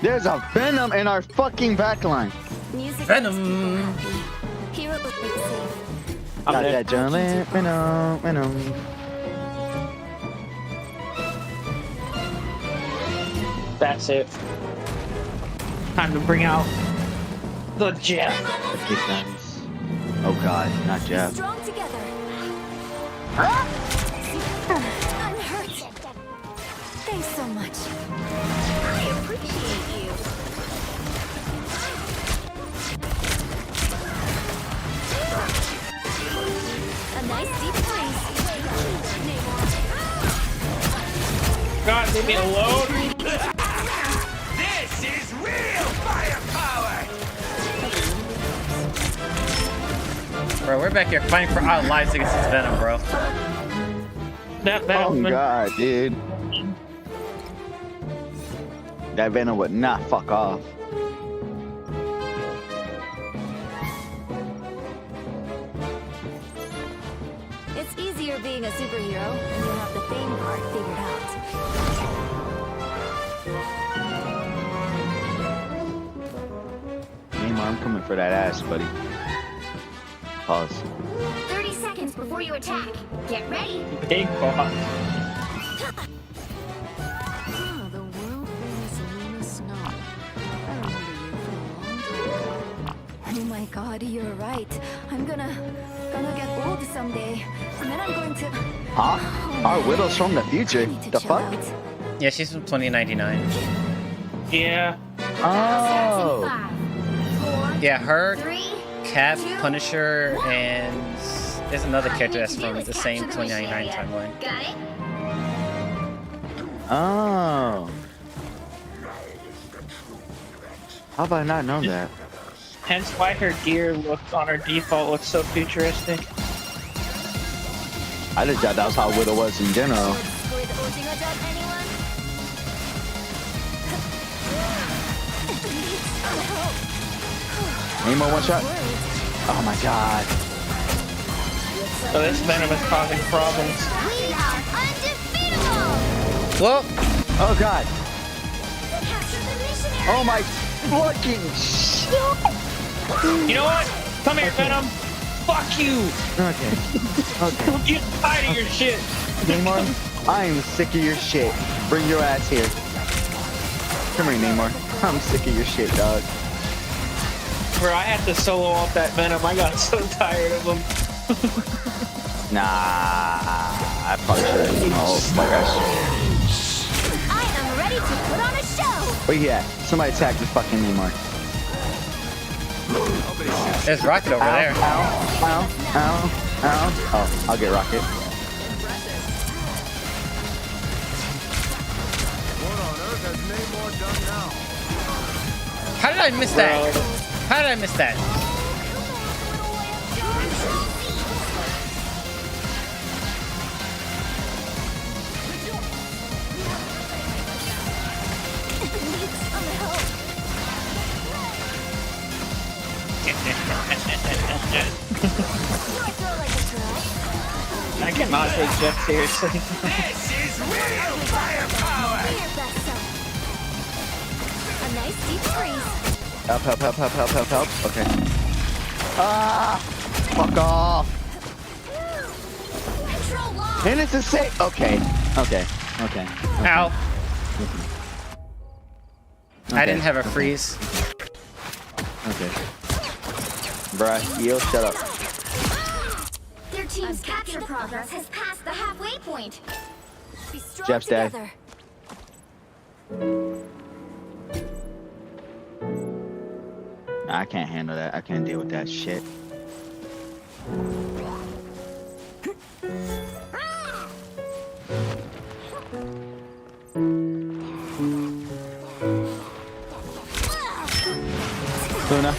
There's a Venom in our fucking backline. Venom. Hero looks safe. Got that Venom, Venom. That's it. Time to bring out the Jeff. Okay, guys. Oh god, not Jeff. Strong together. I'm hurt. Thanks so much. I appreciate you. A nice deep freeze. God, leave me alone. This is real firepower. Bro, we're back here fighting for our lives against this Venom, bro. That Venom. Oh god, dude. That Venom would not fuck off. It's easier being a superhero when you have the fame part figured out. Neymar, I'm coming for that ass, buddy. Pause. 30 seconds before you attack. Get ready. Big boss. The world famous Luna Snow. I remember you from a long time. Oh my god, you're right. I'm gonna get old someday. And then I'm going to... Huh? Our Widow's from the future. The fuck? Yeah, she's from 2099. Yeah. Oh. Yeah, her, Cap, Punisher, and there's another character that's from the same 2099 timeline. Got it? Oh. How have I not known that? Hence why her gear looks on her default looks so futuristic. I just thought that was how Widow was in general. Any more one shot? Oh my god. So this Venom is causing problems. We are undefeatable! Well. Oh god. Capture the missionary! Oh my fucking shit. You know what? Come here, Venom. Fuck you. Okay. Okay. I'm getting tired of your shit. Namor, I am sick of your shit. Bring your ass here. Come here, Namor. I'm sick of your shit, dog. Bro, I had to solo off that Venom. I got so tired of him. Nah, I probably should have done all my gosh. I am ready to put on a show! Where you at? Somebody attack this fucking Namor. There's Rocket over there. Ow, ow, ow, ow. Oh, I'll get Rocket. What on earth has Namor done now? How did I miss that? How did I miss that? not take Jeff seriously. This is real firepower! A nice deep freeze. Help. Okay. Ah! Fuck off! And it's a safe. Okay. Ow. I didn't have a freeze. Okay. Bruh, heal, shut up. Their team's capture progress has passed the halfway point. Be strong Jeff's dead. together. I can't handle that. I can't deal with that shit. Luna.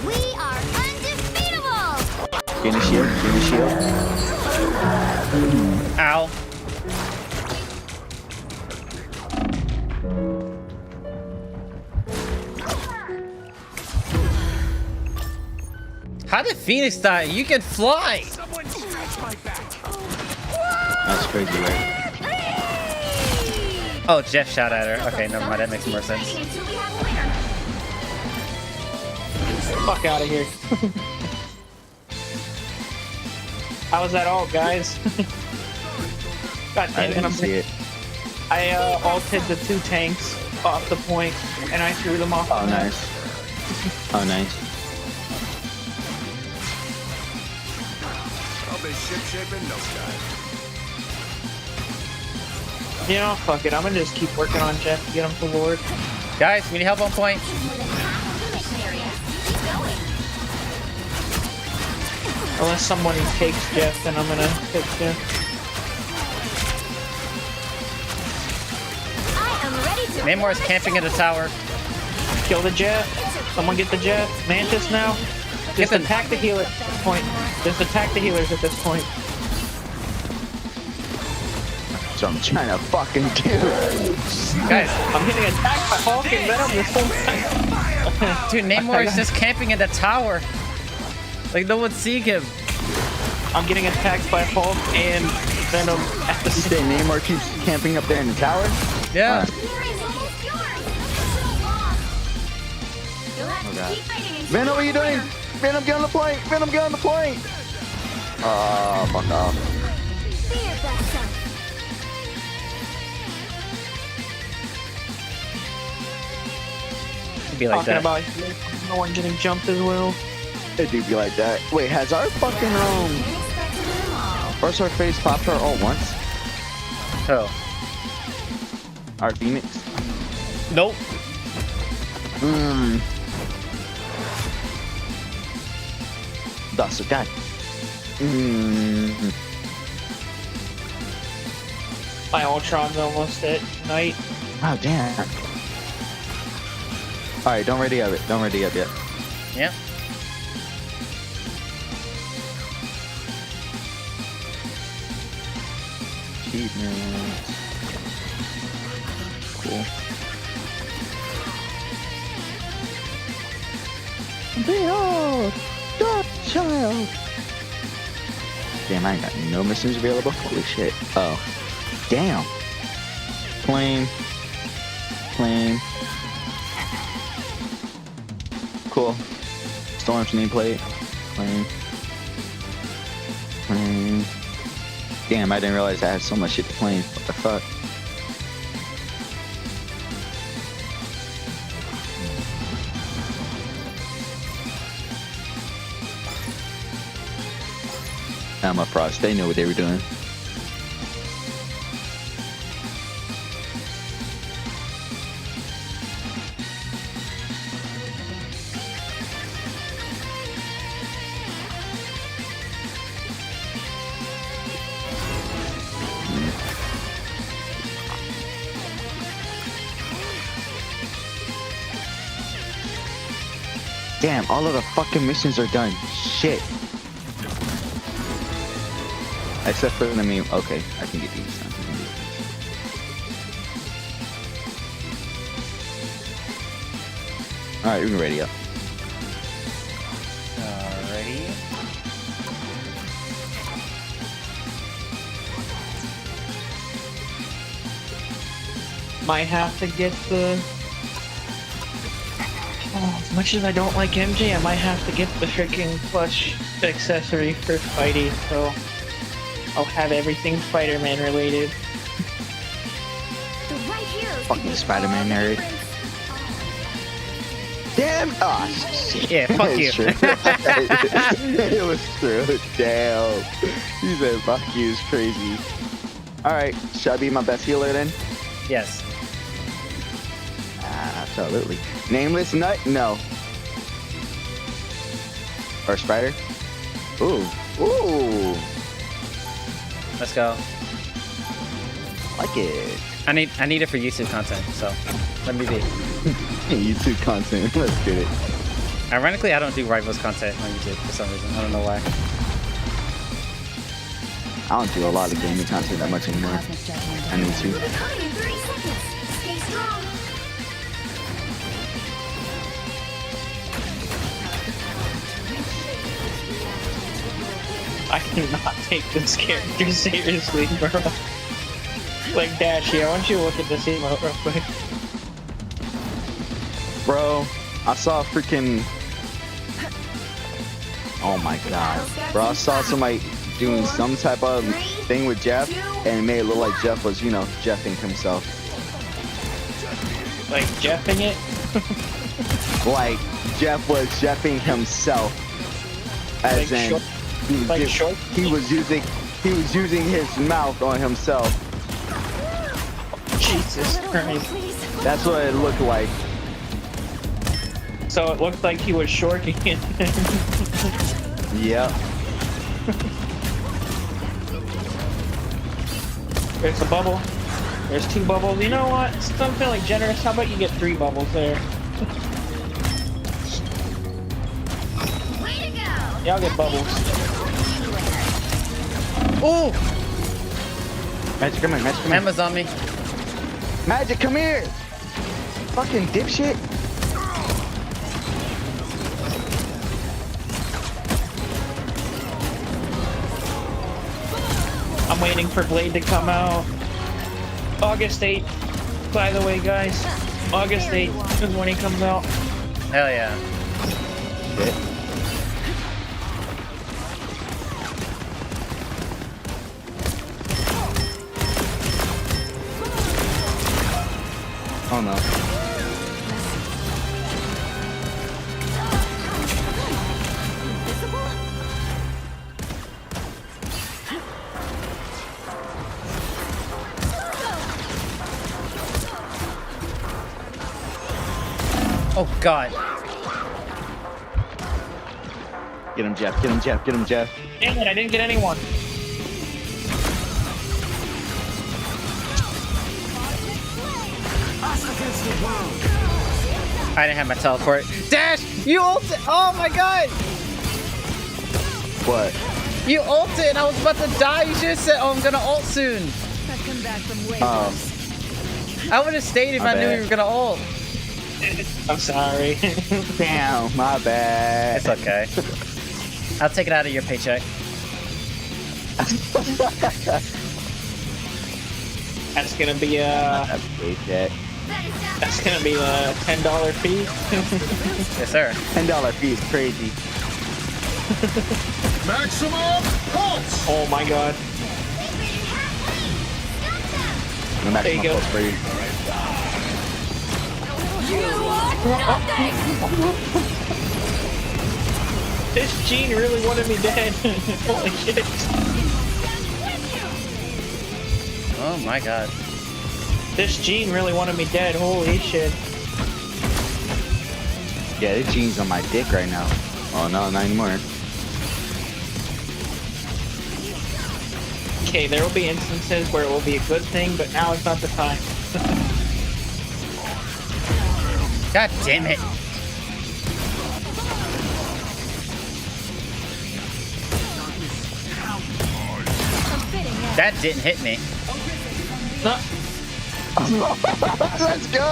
We are undefeatable. Give me shield. Ow. How did Phoenix die? You can fly! That's crazy, right? Oh, Jeff shot at her. Okay, never mind. That makes more sense. Fuck out of here. How was that all, guys? God I damn it, didn't see it. I ulted the 2 tanks off the point, and I threw them off. Oh, nice. Oh, nice. I'll be ship-shape in no time. You know, fuck it. I'm gonna just keep working on Jeff to get him to Lord. Guys, we need help on point. Unless someone takes Jeff, then I'm gonna take Jeff. Namor is camping in the tower. Kill the Jeff. Someone get the Jeff. Mantis now. Just attack the healer at this point. Just attack the healers at this point. So I'm trying to fucking do. Guys, I'm getting attacked by Hulk and Venom this whole time. Dude, Namor is just camping in the tower. Like, no one's seeing him. I'm getting attacked by Hulk and Venom at the same time. Namor keeps camping up there in the tower? Yeah. Oh god. Venom, what are you doing? Venom, get on the point! Venom, get on the point! Oh, fuck off. It'd be like Talking that. about no one getting jumped as well. It do be like that. Wait, has our fucking first our face popped her all once? Oh. Our Phoenix? Nope. That's a guy. My Ultron's almost at night. Oh damn. Alright, don't ready up it. Don't ready up yet. Yeah. Achievements. Cool. Behold, dark child. Damn, I ain't got no missions available. Holy shit. Oh. Damn. Plane. Cool. Storm's nameplate. Plane. Damn, I didn't realize I had so much shit to plane. What the fuck? I'm a frost. They knew what they were doing. Damn, all of the fucking missions are done. Shit. Except for the meme. Okay, I can get these. Alright, we can ready up. might have to get the... Oh, as much as I don't like MJ, I might have to get the freaking clutch accessory for Spidey, so I'll have everything Spider-Man related. Fucking Spider-Man nerd. Damn! Oh, shit. Yeah, fuck you. It was true. Damn. He said fuck you is crazy. Alright, should I be my best healer then? Yes. Absolutely. Nameless Nut? No. Or Spider? Ooh. Ooh. Let's go. Like it. I need it for YouTube content, so let me be. YouTube content. Let's get it. Ironically, I don't do Rivals content on YouTube for some reason. I don't know why. I don't do a lot of gaming content that much anymore. I need to. I cannot take this character seriously, bro. Like, Dashy, I want you to look at this emote real quick. Bro, I saw freaking... Oh my god. Bro, I saw somebody doing some type of thing with Jeff, and it made it look like Jeff was, you know, Jeffing himself. Like, Jeffing it? Like, Jeff was Jeffing himself. As Like in, he was using his mouth on himself. Jesus Christ. That's what it looked like. So it looked like he was shorting it. Yep. There's a bubble. There's 2 bubbles. You know what? Since I'm feeling generous, how about you get 3 bubbles there? Y'all get bubbles. Ooh! Magic, come here. Magic, come here. Emma's on me. Magic, come here! Fucking dipshit. I'm waiting for Blade to come out. August 8th, by the way, guys. August 8th is when he comes out. Hell yeah. Shit. Oh no. Oh god. Get him, Jeff. Get him, Jeff. Get him, Jeff. Damn it, I didn't get anyone. I didn't have my teleport. Dash! You ulted! Oh my god! What? You ulted and I was about to die. You should have said, oh, I'm gonna ult soon. I've come back from way I would have stayed if I knew you were gonna ult. I'm sorry. Damn, my bad. It's okay. I'll take it out of your paycheck. That's gonna be a paycheck. That's gonna be a $10 fee. Yes, sir. $10 fee is crazy. Maximum pulse! Oh my god. The There you maximum go. pulse for you. This Gene really wanted me dead. Holy shit. Oh my god. This Gene really wanted me dead. Holy shit. Yeah, this Gene's on my dick right now. Oh no, not anymore. Okay, there will be instances where it will be a good thing, but now it's not the time. God damn it. That didn't hit me. Let's go!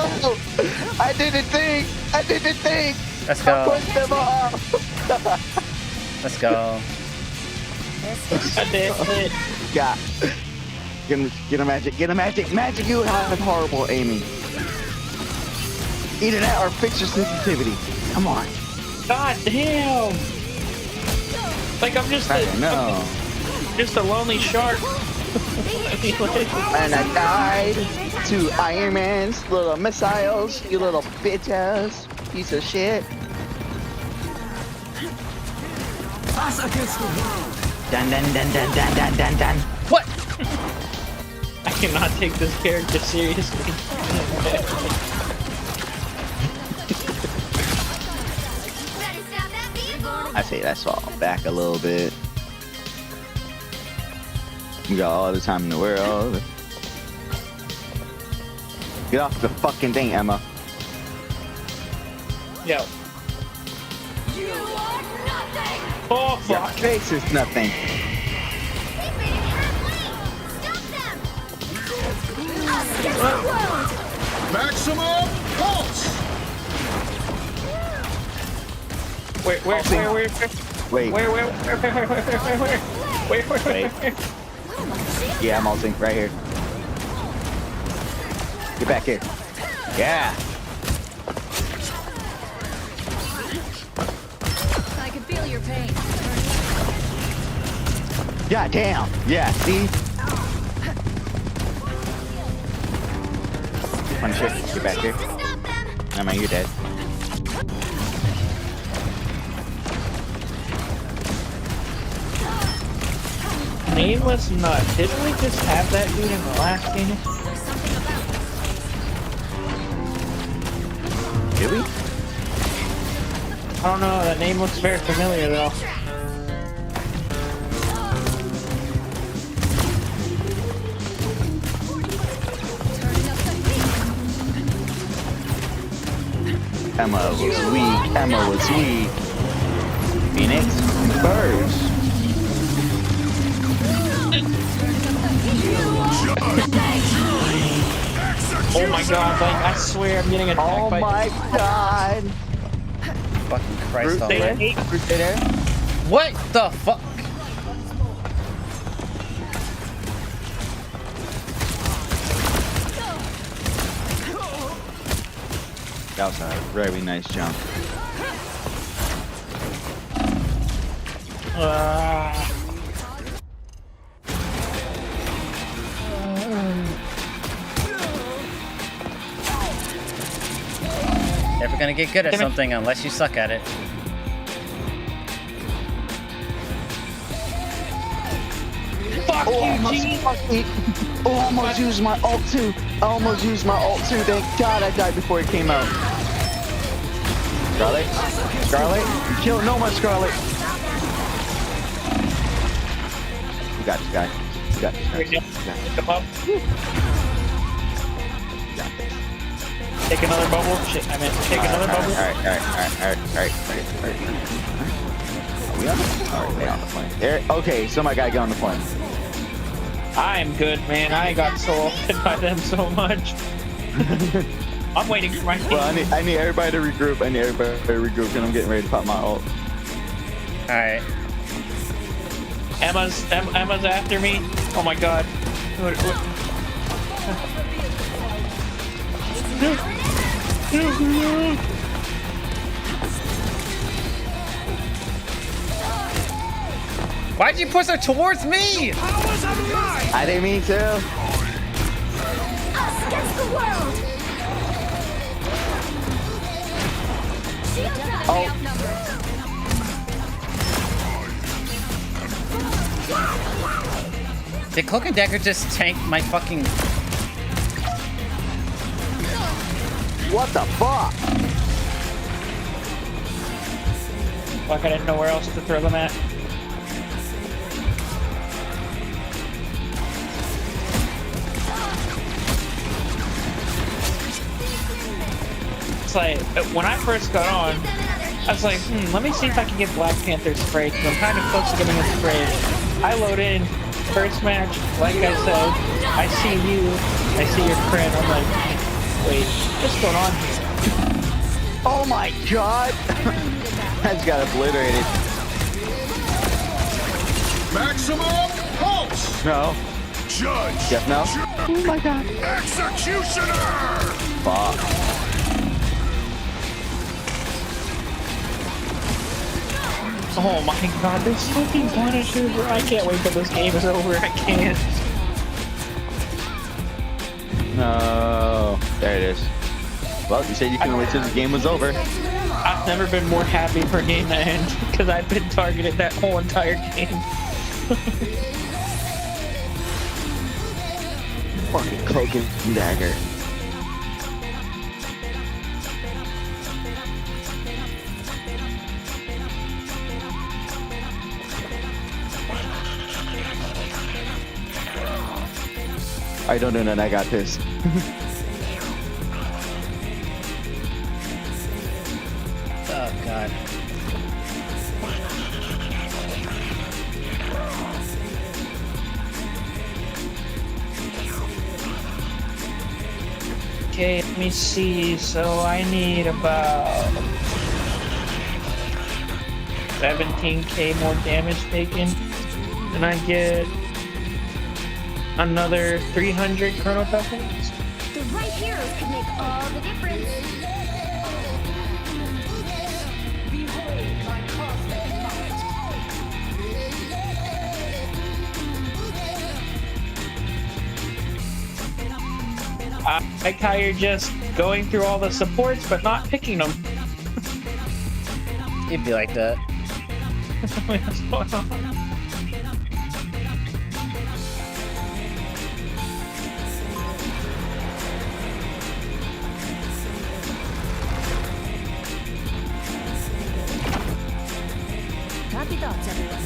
I did the thing! I did the thing! Let's go. I pushed them off! Let's go. I did it. Yeah. Get a magic. Get a magic. Magic, you have horrible aiming. Either that or fix your sensitivity. Come on. God damn! Like I'm just just a lonely shark. And I died to Iron Man's little missiles, you little bitch ass piece of shit. Us against the world. Dun dun dun dun dun dun dun dun. What? I cannot take this character seriously. I say let's fall back a little bit. We got all the time in the world. Get off the fucking thing, Emma. Yo. You are nothing! Oh, Your fuck. face is nothing. Maximum pulse! Wait. Yeah, I'm ulting right here. Get back here. Yeah. I can feel your pain. God damn. Yeah, see? Punisher, get back here. I mean, you're dead. Nameless nut. Didn't we just have that dude in the last game? Did we? I don't know. That name looks very familiar though. Emma was weak. Emma was weak. Phoenix burst. Oh my god, like, I swear I'm getting attacked Oh my god. Fucking Christ Stay already. there. What the fuck? That was a very nice jump. Never gonna get good at something unless you suck at it. Fuck you, G! Oh, I almost used my ult too. Thank God I died before it came out. Scarlet? Scarlet? You killed no one, Scarlet. You got this guy. You got this guy. Come up. Take another bubble. Shit, I meant to take another bubble. Alright. Are we on the plane? Alright, they on the plane. There. Okay, so my guy got on the plane. I'm good, man. I got so ulted by them so much. I'm waiting for my team. Well, I need everybody to regroup. Because I'm getting ready to pop my ult. Alright. Emma's after me. Oh my god. Why'd you push her towards me? I didn't mean to. Us against the world! Oh. Did Cloak and Dagger just tank my fucking... What the fuck? Fuck, I didn't know where else to throw them at. It's like, when I first got on, I was like, let me see if I can get Black Panther sprayed, because I'm kind of close to getting it sprayed. I load in, first match, like I said, I see you, I see your friend, I'm like, wait, what's going on here? Oh my god! I just got obliterated. Maximum pulse! No. Judge. Jeff now? Oh my god. Executioner. Fuck. Oh my god, this fucking Punisher, bro. I can't wait till this game is over. I can't. No. There it is. Well, you said you couldn't wait till the game was over. I've never been more happy for a game to end because I've been targeted that whole entire game. Fucking cloak and dagger. I don't know, I got this. Oh god. Okay, let me see. So I need about 17k more damage taken, and I get another 300 chrono tokens. The right heroes could make all the difference. I like how you're just going through all the supports but not picking them. It'd be like that. What's going on? Happy thoughts, everyone.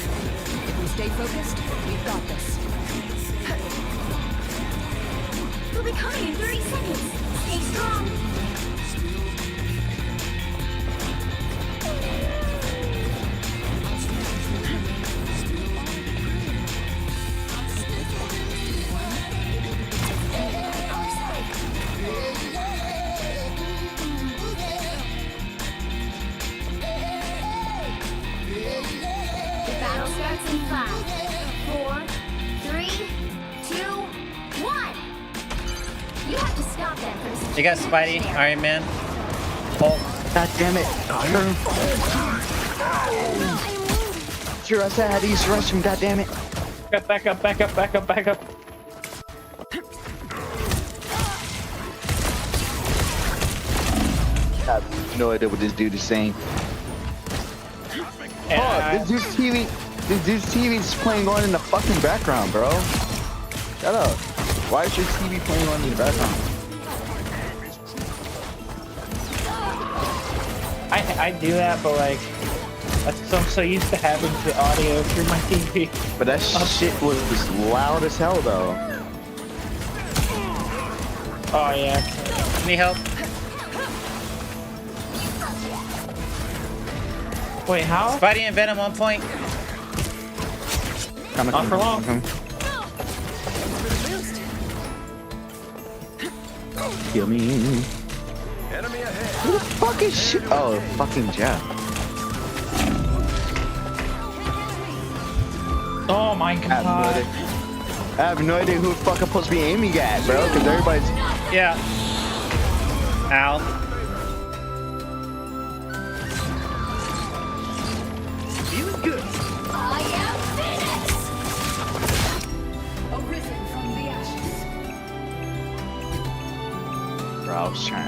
If we stay focused, we've got this. They'll be coming in 30 seconds. Stay strong. The battle starts in 5, 4, 3, 2, 1. You have to stop them first. You got Spidey, Iron Man. Oh. God damn it. Sure, I said I had to use the restroom, god damn it. Back up, back up, back up, back up. I have no idea what this dude is saying. Oh, this dude's TV's playing on in the fucking background, bro. Shut up. Why is your TV playing on in the background? I do that, but like, I'm so used to having the audio through my TV. But that shit was loud as hell, though. Oh yeah. Need help? Wait, how? Spidey and Venom on point. Not for long. Kill me. Enemy ahead. Who the fuck is shit? Oh, fucking Jeff. Oh my god. I have no idea who the fuck I'm supposed to be aiming at, bro, because everybody's... Yeah. Ow. Feeling good. I am Phoenix! Arisen from the ashes. Bro, I was trying...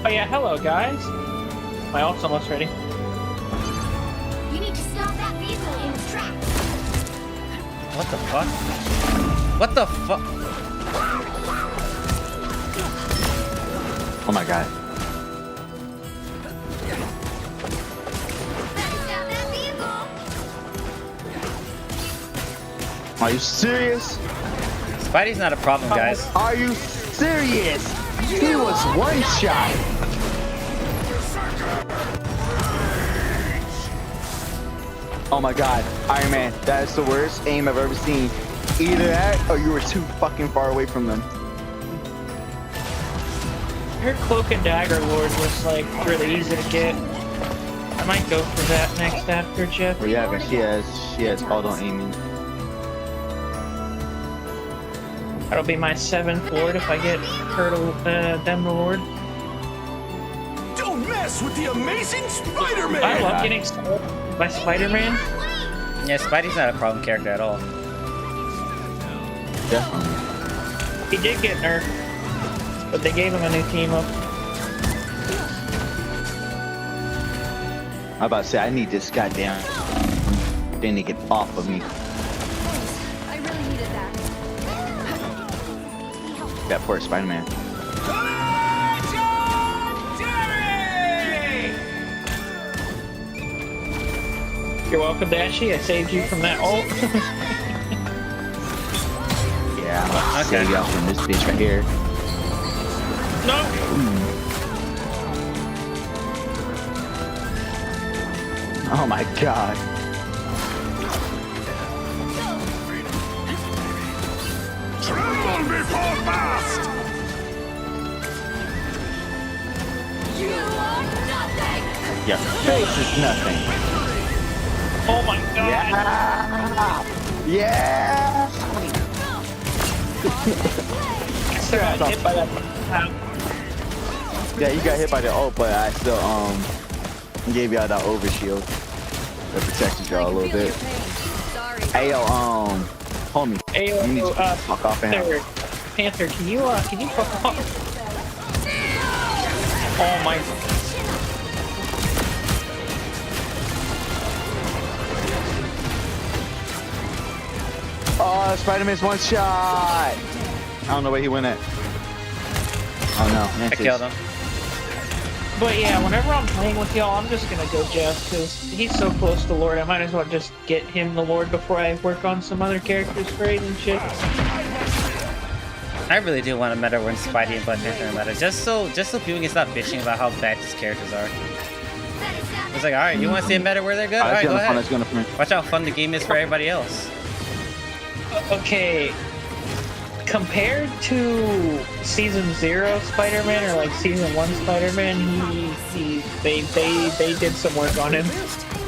Oh yeah, hello guys. My ult's almost ready. You need to stop that vehicle in its tracks. What the fuck? What the fuck? Oh my god. Stop that vehicle. Are you serious? Spidey's not a problem, guys. Are you serious? He was one shot. Oh my god, Iron Man, that is the worst aim I've ever seen. Either that or you were too fucking far away from them. Her cloak and dagger lord was like really easy to get. I might go for that next after Jeff. Well, yeah, because she has hold on aiming. That'll be my 7th Lord if I get her to them the Lord. Don't mess with the amazing Spider-Man! I love getting stolen by Spider-Man. Yeah, Spidey's not a problem character at all. Definitely. He did get nerfed, but they gave him a new team up. I'm about to say, I need this goddamn thing to get off of me. I really needed that. That poor Spider-Man. You're welcome, Dashy. I saved you from that ult. Yeah, I'm about to save y'all from this bitch right here. No! Oh my god. Tremble before blast! You are nothing! Your face is nothing. Oh my god! Yeah! Got hit by that. Yeah, you got hit by the ult, but I still gave y'all that overshield that protected y'all a little bit. Hey yo, homie, Hey, you need to fuck off and Panther, can you fuck off? Oh my. Oh, Spider-Man's one shot. I don't know where he went at. Oh no, I killed him. But yeah, whenever I'm playing with y'all, I'm just gonna go Jeff, because he's so close to Lord, I might as well just get him the Lord before I work on some other characters for it and shit. I really do want a meta when Spidey and Black Panther are meta, just so people can stop bitching about how bad these characters are. It's like, alright, you want to see a meta where they're good? Alright, go ahead. Watch how fun the game is for everybody else. Okay, compared to Season 0 Spider-Man or like Season 1 Spider-Man, they did some work on him.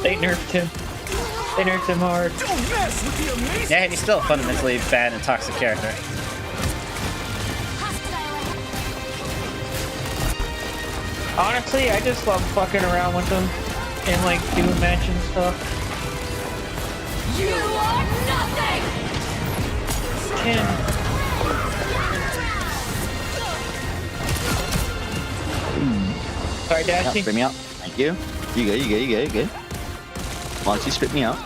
They nerfed him. They nerfed him hard. Yeah, and he's still a fundamentally bad and toxic character. Honestly, I just love fucking around with them and like doing match and stuff. You are nothing! Sorry, Dashy. Spit me out. Thank you. You good, you good, you good, you good. Why don't you spit me out?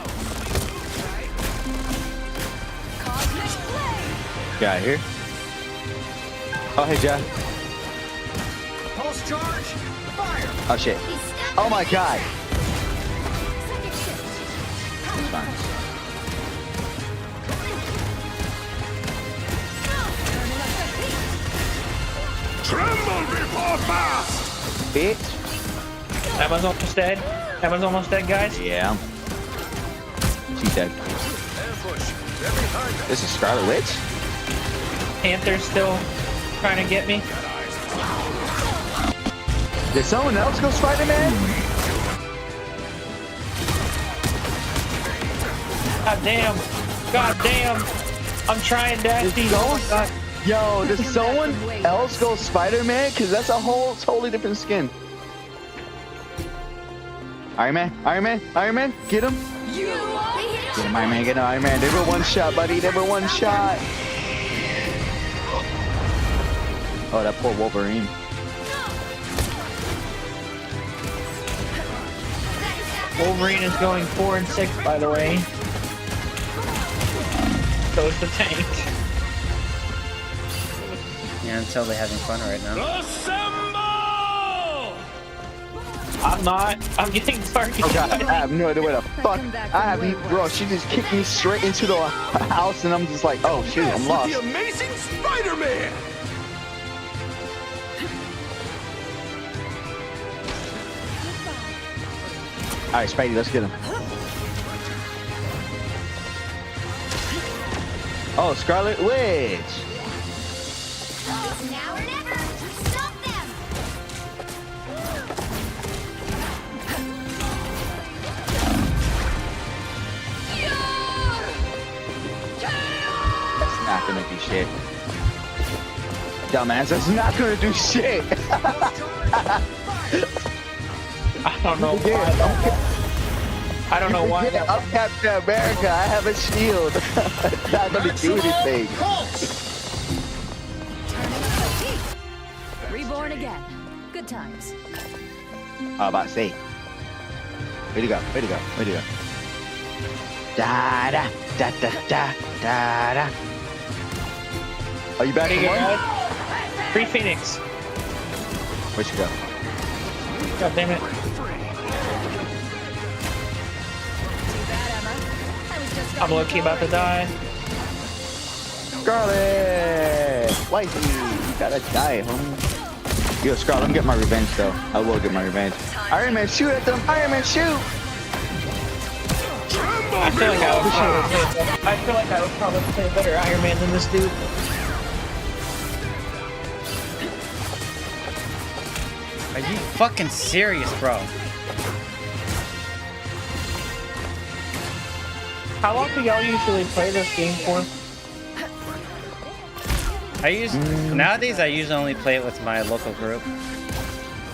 Get out of here. Oh, hey, Jack. Pulse charge, fire! Oh, shit. Oh, my God. It's fine. Tremble before blast! Bitch. That one's almost dead. That one's almost dead, guys. Yeah. She's dead. This is Scarlet Witch? Panther's still trying to get me. Did someone else go Spider-Man? God damn. God damn. I'm trying, Dashy. Oh my God. Yo, does someone else go Spider-Man? Because that's a whole totally different skin. Iron Man, Iron Man, Iron Man, get him. Get him, Iron Man, get him, Iron Man. They were one shot, buddy. They were one shot. Oh, that poor Wolverine. Wolverine is going 4 and 6, by the way. So is the tank. Yeah, I'm totally having fun right now. I'm not. I'm getting targeted. Oh God, I have no idea where the fuck. I have, bro. She just kicked me straight into the house, and I'm just like, oh shoot, I'm lost. The amazing Spider-Man! All right, Spidey, let's get him. Oh, Scarlet Witch. Now or never! Stop them! shit. Dumbass, that's not gonna do shit. I don't know why. I don't know why. I'm Captain America. I have a shield. It's not gonna do anything. Reborn again. Good times. I'm about to say. Way to go. Way to go. Way to go. Da da da da da da da. Are you back Pretty for more? good. Free Phoenix. Where'd you go? God damn it. I'm low-key about to die. Scarlet! Wifey! You gotta die, homie. Yo, Scarlet, I'm getting my revenge, though. I will get my revenge. Iron Man, shoot at them! Iron Man, shoot! I feel like I would probably play a better Iron Man than this dude. Are you fucking serious, bro? How long do y'all usually play this game for? Nowadays I usually only play it with my local group.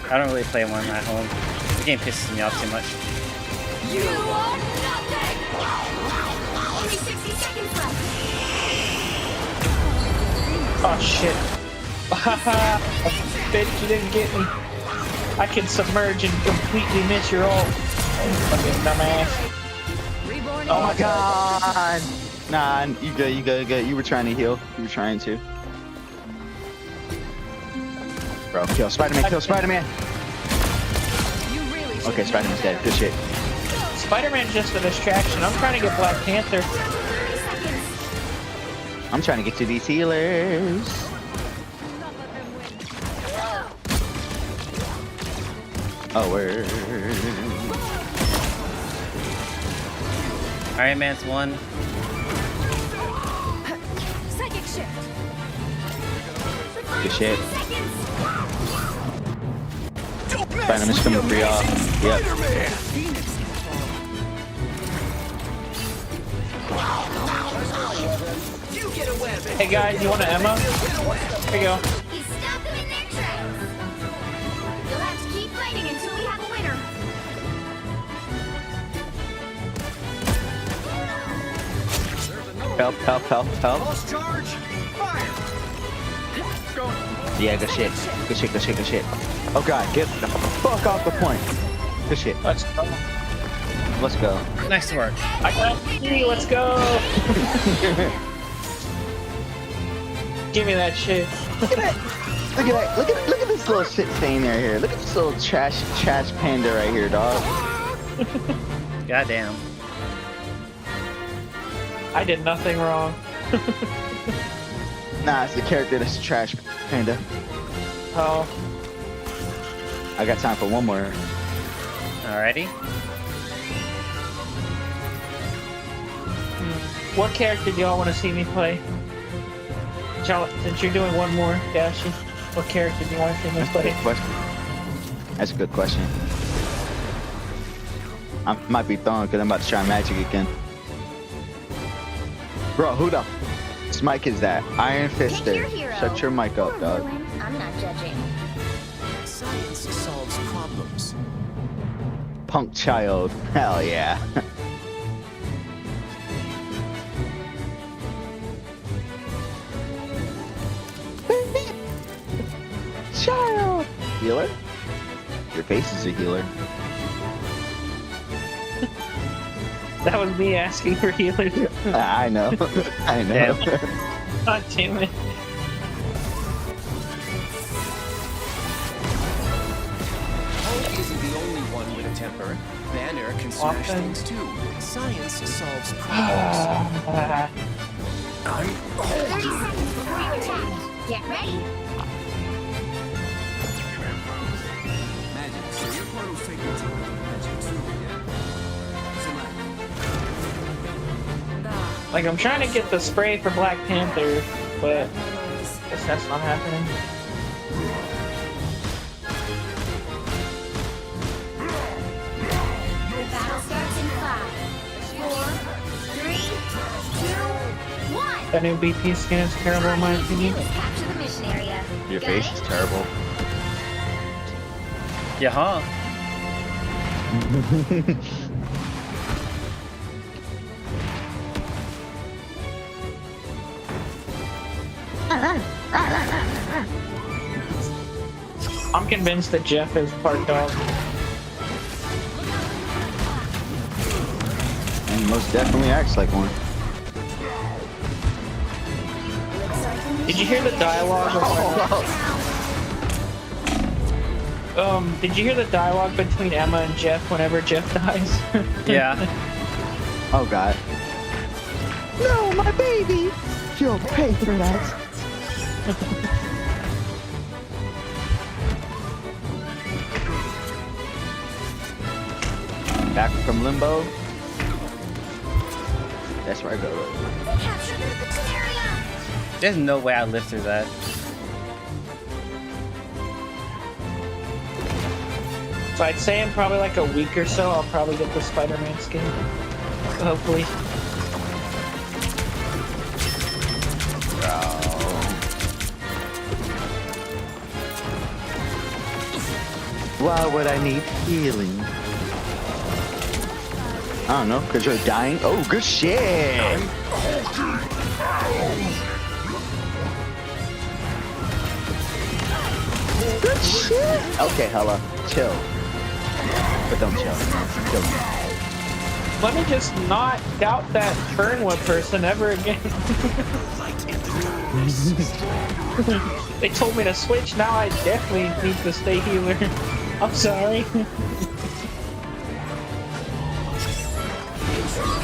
I don't really play one at home. The game pisses me off too much. You are nothing! Only 60 seconds left. Oh shit. Haha. Bitch, you didn't get me. I can submerge and completely miss your ult. Fucking dumbass. Oh my god! Nah, you good, you good, you good. You were trying to heal. You were trying to. Bro, kill Spider-Man, kill Spider-Man! Okay, Spider-Man's dead. Good shit. Spider-Man's just a distraction. I'm trying to get Black Panther. I'm trying to get to these healers. Oh, word. Iron Man's one. Psychic shift. Good shit. Spider-Man's coming for y'all. Yep. Hey guys, you want an Emma? Here you go. You stop them in their tracks. You'll have to keep fighting until we have a winner. Help, help, help, help. Yeah, good shit. Good shit, good shit, good shit. Oh god, get the fuck off the point. Good shit. Let's go. Let's go. Nice work. I got you, let's go. Give me that shit. Look at that. Look at that. Look at this little shit stain right here. Look at this little trash panda right here, dog. Goddamn. I did nothing wrong. Nah, it's the character that's a trash panda. Oh. I got time for one more. Alrighty. What character do y'all want to see me play? Since you're doing one more, Dashi, what character do you want to see me play? That's a good question. I might be throwing because I'm about to try magic again. Bro, who the mic is that? Iron Fister. Shut your mic up, dog. I'm not judging. Science solves problems. Punk child. Hell yeah. Child. Healer? Your face is a healer. That was me asking for healers. I know. I know. God damn it. Hulk isn't the only one with a temper. Banner can smash things too. Science solves problems. I'm 30 seconds before you attack. Get ready. Magic, so your portal's taken to magic too, yeah? Like, I'm trying to get the spray for Black Panther, but guess that's not happening. The battle starts in 5, 4, 3, 2, 1. That new BP skin is terrible in my opinion. Capture the mission area. Your Got face it? is terrible. Yeah, huh? I'm convinced that Jeff is part dog. And he most definitely acts like one. Did you hear the dialogue? Did you hear the dialogue between Emma and Jeff whenever Jeff dies? Yeah. Oh god. No, my baby! You'll pay for that. Back from limbo. That's where I go. Capture the mission area. There's no way I live through that. So I'd say in probably like a week or so, I'll probably get the Spider-Man skin. Hopefully. Why would I need healing? I don't know, because you're dying? Oh, good shit! Good shit! Okay, Hella, chill. But don't chill. Chill. Let me just not doubt that Fernwood person ever again. They told me to switch, now I definitely need to stay healer. I'm sorry.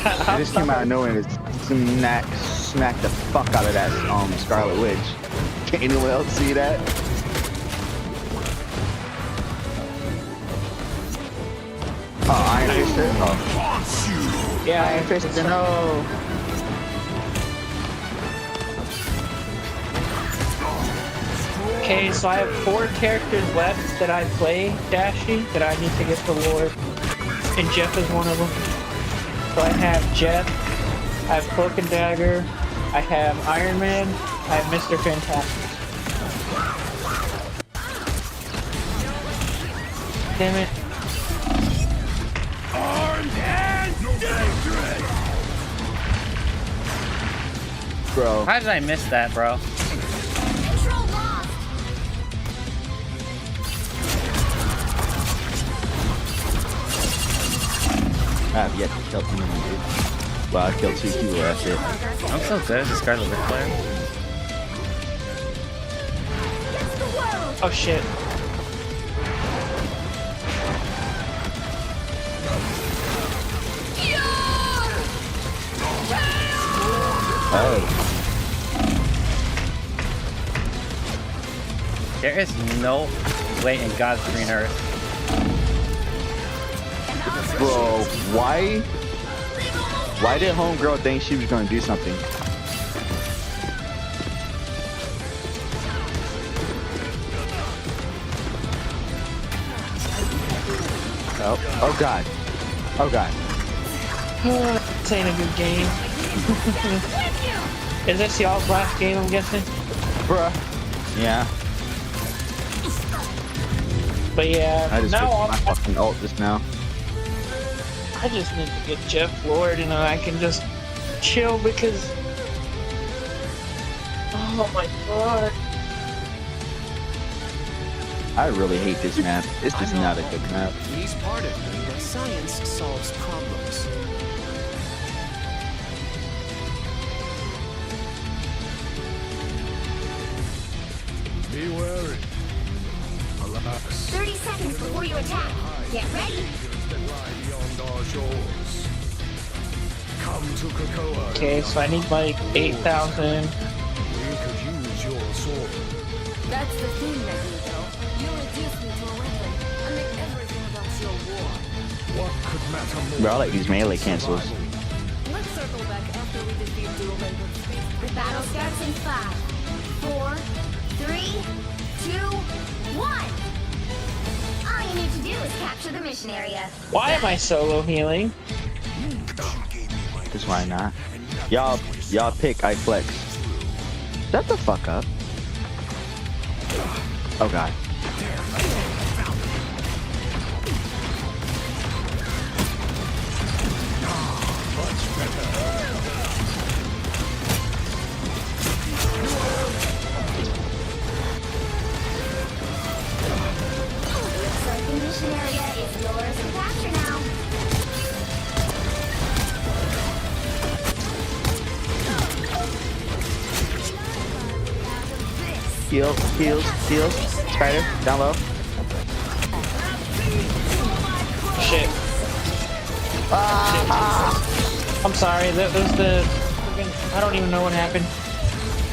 I just came out of nowhere and smack the fuck out of that Scarlet Witch. Can anyone else see that? Oh, Iron Fisted? Oh. Yeah, Iron Fisted, no. Okay, so I have 4 characters left that I play, Dashy, that I need to get the lore. And Jeff is one of them. So I have Jeff, I have Cloak and Dagger, I have Iron Man, I have Mr. Fantastic. Damn it. Armed and dangerous! Bro. How did I miss that, bro? Control lost. I have yet to kill anyone, dude. Well, I killed 2 people, that's it. I'm so good as a Scarlet Witch player. Oh shit. Oh. There is no way in God's green earth. Bro, why did homegirl think she was gonna do something? Oh god. Oh god. This ain't a good game. Is this y'all's last game, I'm guessing? Bruh. Yeah. But yeah, I just now fixed my fucking ult just now. I just need to get Jeff Lord and then I can just chill because... Oh my god. I really hate this map. It's just not a good map. He's part of me that science solves problems. Be wary. Alas. 30 seconds before you attack. Get ready. Beyond our shores. Come to Krakoa. Okay, so I need like 8,000. We could use your sword. That's the thing, Magneto. You reduce me to a weapon and make everything about your war. What could matter more? Bro, I like these melee cancels. Let's circle back after we defeat Doom and the battle starts in 5, 4, 3, 2, 1. All you need to do is capture the mission area. Why am I solo healing? Cause why not? Y'all Y'all pick, I flex. Shut the fuck up. Oh god. Circummission area is yours to capture now. Heals, heals, heals. Spider, down low. Shit. I'm sorry. That was the. I don't even know what happened.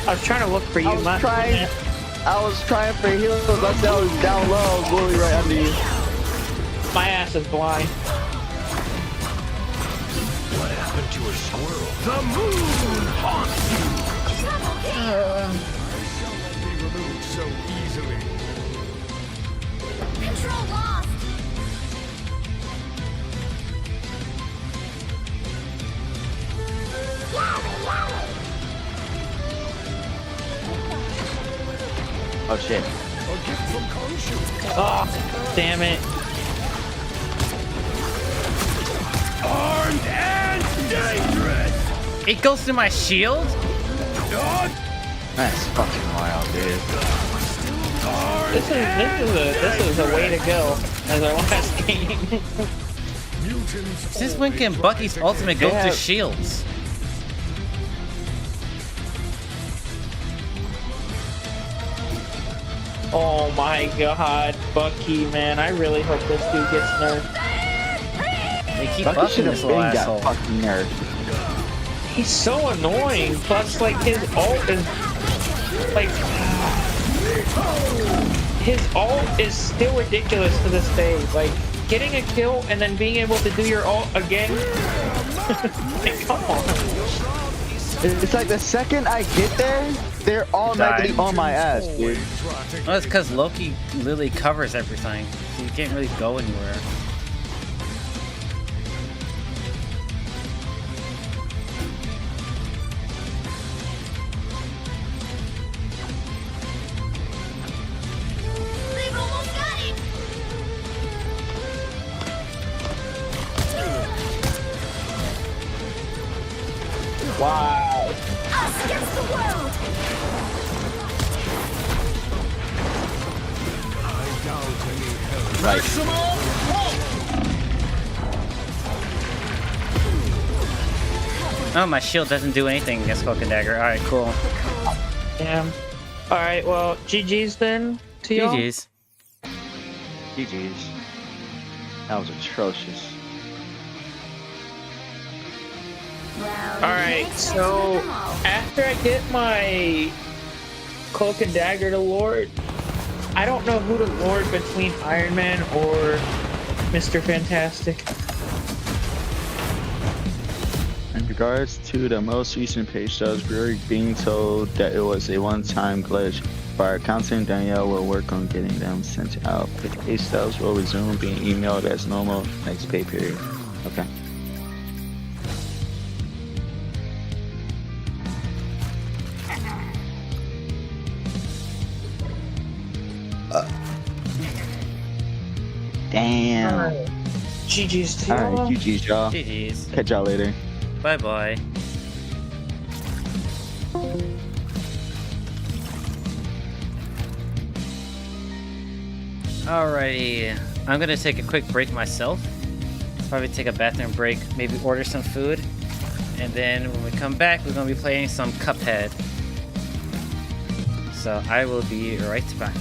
I was trying to look for you. I was trying for heals. I was down low. I was literally right under you. My ass is blind. What happened to a squirrel? The moon haunts you. Be removed so easily. Control lost. Oh shit. A gift from Khonshu. Oh, damn it. Armed and dangerous. It goes through my shield? That's fucking wild, dude. This is a way to go as our last game. Since when can Bucky's ultimate go through shields? Oh my god, Bucky, man, I really hope this dude gets nerfed. They keep Bucky buffing should this have little been got asshole. fucking nerfed. He's so annoying. Plus, like, his ult is still ridiculous to this day. Like, getting a kill and then being able to do your ult again. Like, come on. It's like the second I get there, they're automatically on my ass, dude. Well, it's because Loki literally covers everything, so you can't really go anywhere. They've almost got it. Wow. Us against the world. Right. Oh, my shield doesn't do anything against Cloak and Dagger. Alright, cool. Damn. Alright, well, GG's then to y'all. GG's. GG's. That was atrocious. Alright, so after I get my Cloak and Dagger to Lord, I don't know who to Lord between Iron Man or Mr. Fantastic. In regards to the most recent page stubs, we're being told that it was a one-time glitch. By our accountant, Danielle will work on getting them sent out. The page stubs will resume being emailed as normal next pay period. Okay. Damn. GG's to y'all. Alright, GG's, y'all. GG's. Catch y'all later. Bye bye. Alrighty, I'm gonna take a quick break myself. Probably take a bathroom break, maybe order some food, and then when we come back, we're gonna be playing some Cuphead. So I will be right back.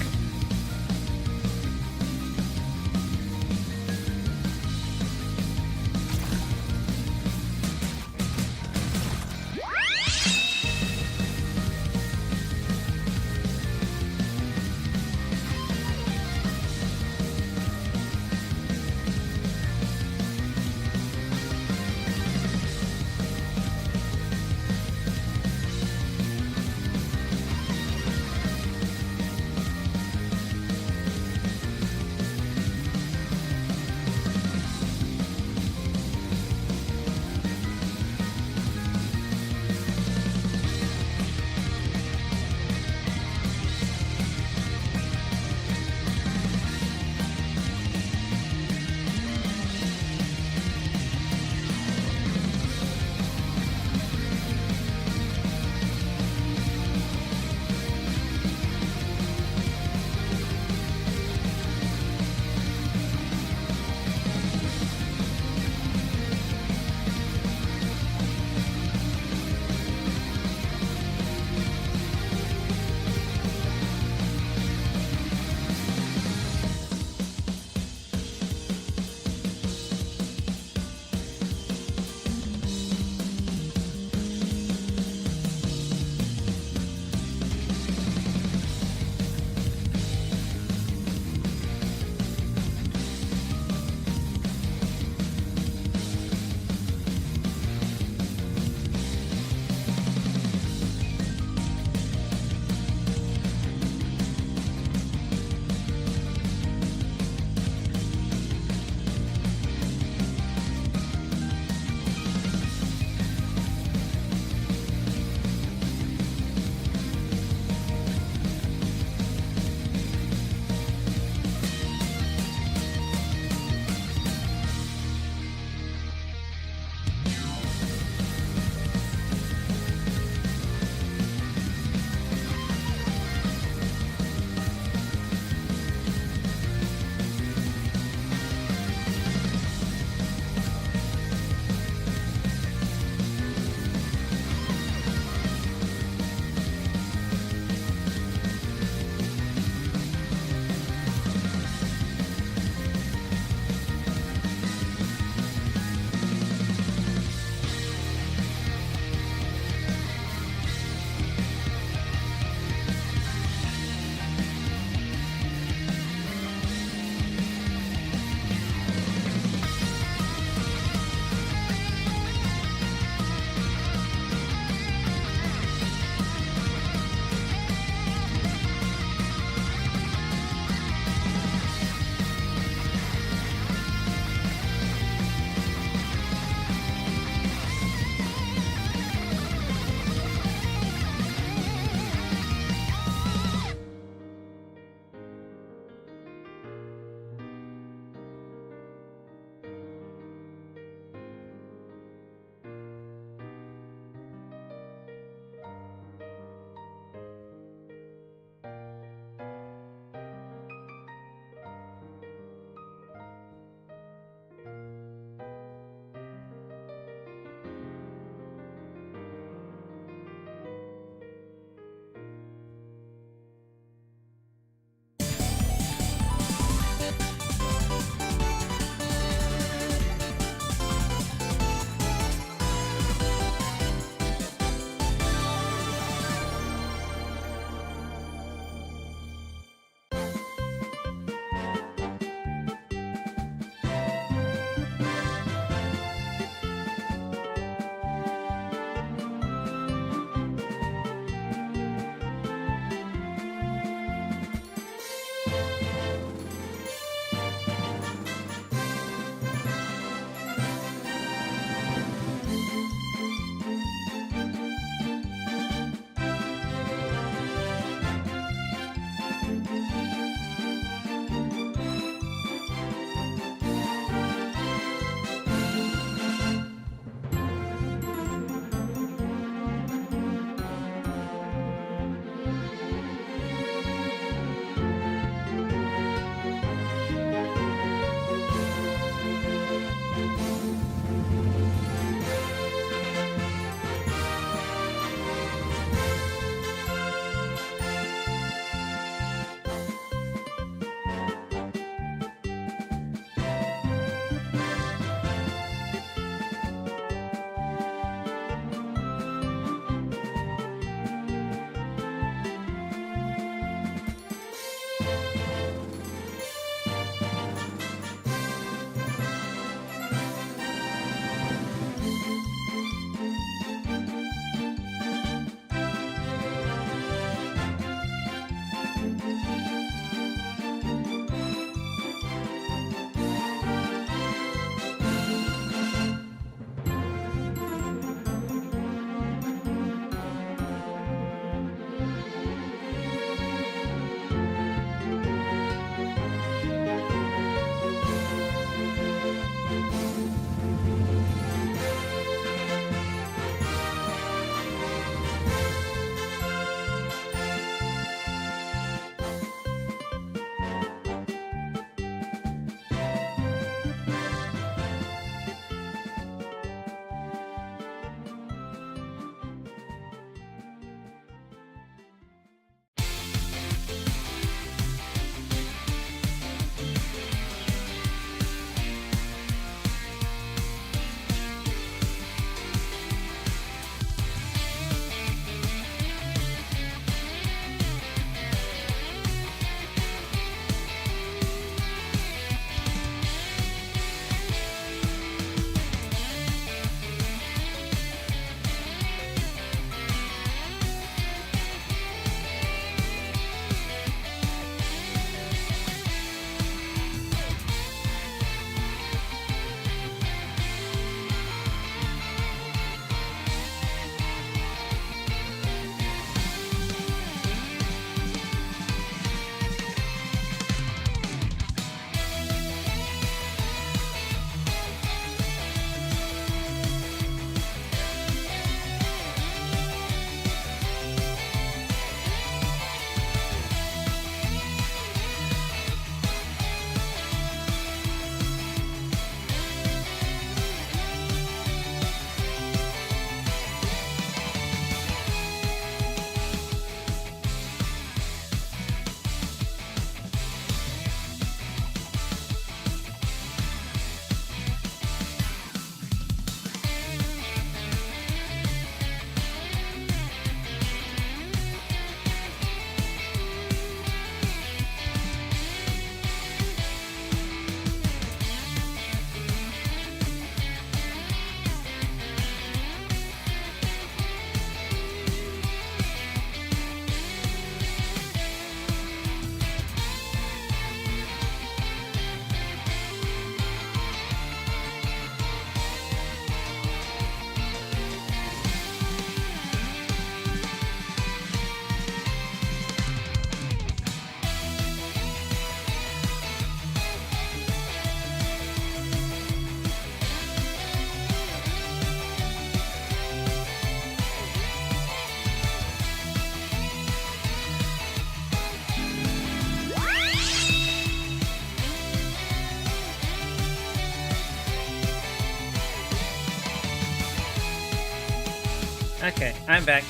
Okay, I'm back.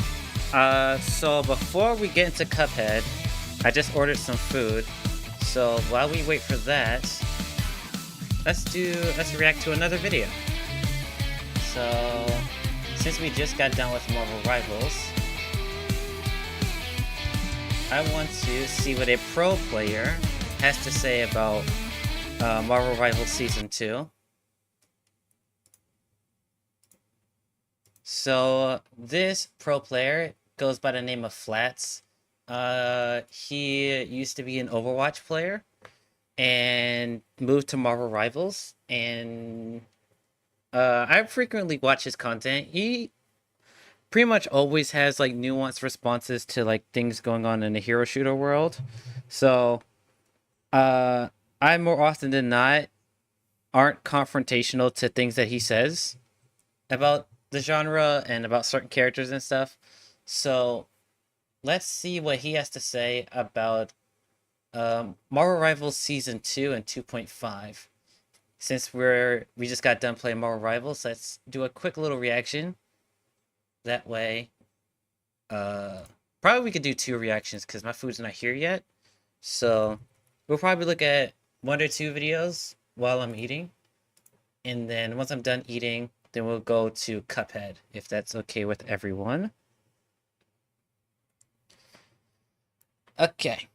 So before we get into Cuphead, I just ordered some food. So while we wait for that, let's react to another video. So since we just got done with Marvel Rivals, I want to see what a pro player has to say about Marvel Rivals Season 2. So this pro player goes by the name of Flats. He used to be an Overwatch player and moved to Marvel Rivals, and I frequently watch his content. He pretty much always has like nuanced responses to like things going on in the hero shooter world. So I more often than not aren't confrontational to things that he says about the genre and about certain characters and stuff. So let's see what he has to say about Marvel Rivals Season 2 and 2.5. Since we just got done playing Marvel Rivals, let's do a quick little reaction. That way, probably we could do 2 reactions because my food's not here yet. So we'll probably look at 1 or 2 videos while I'm eating. And then once I'm done eating, then we'll go to Cuphead, if that's okay with everyone. Okay.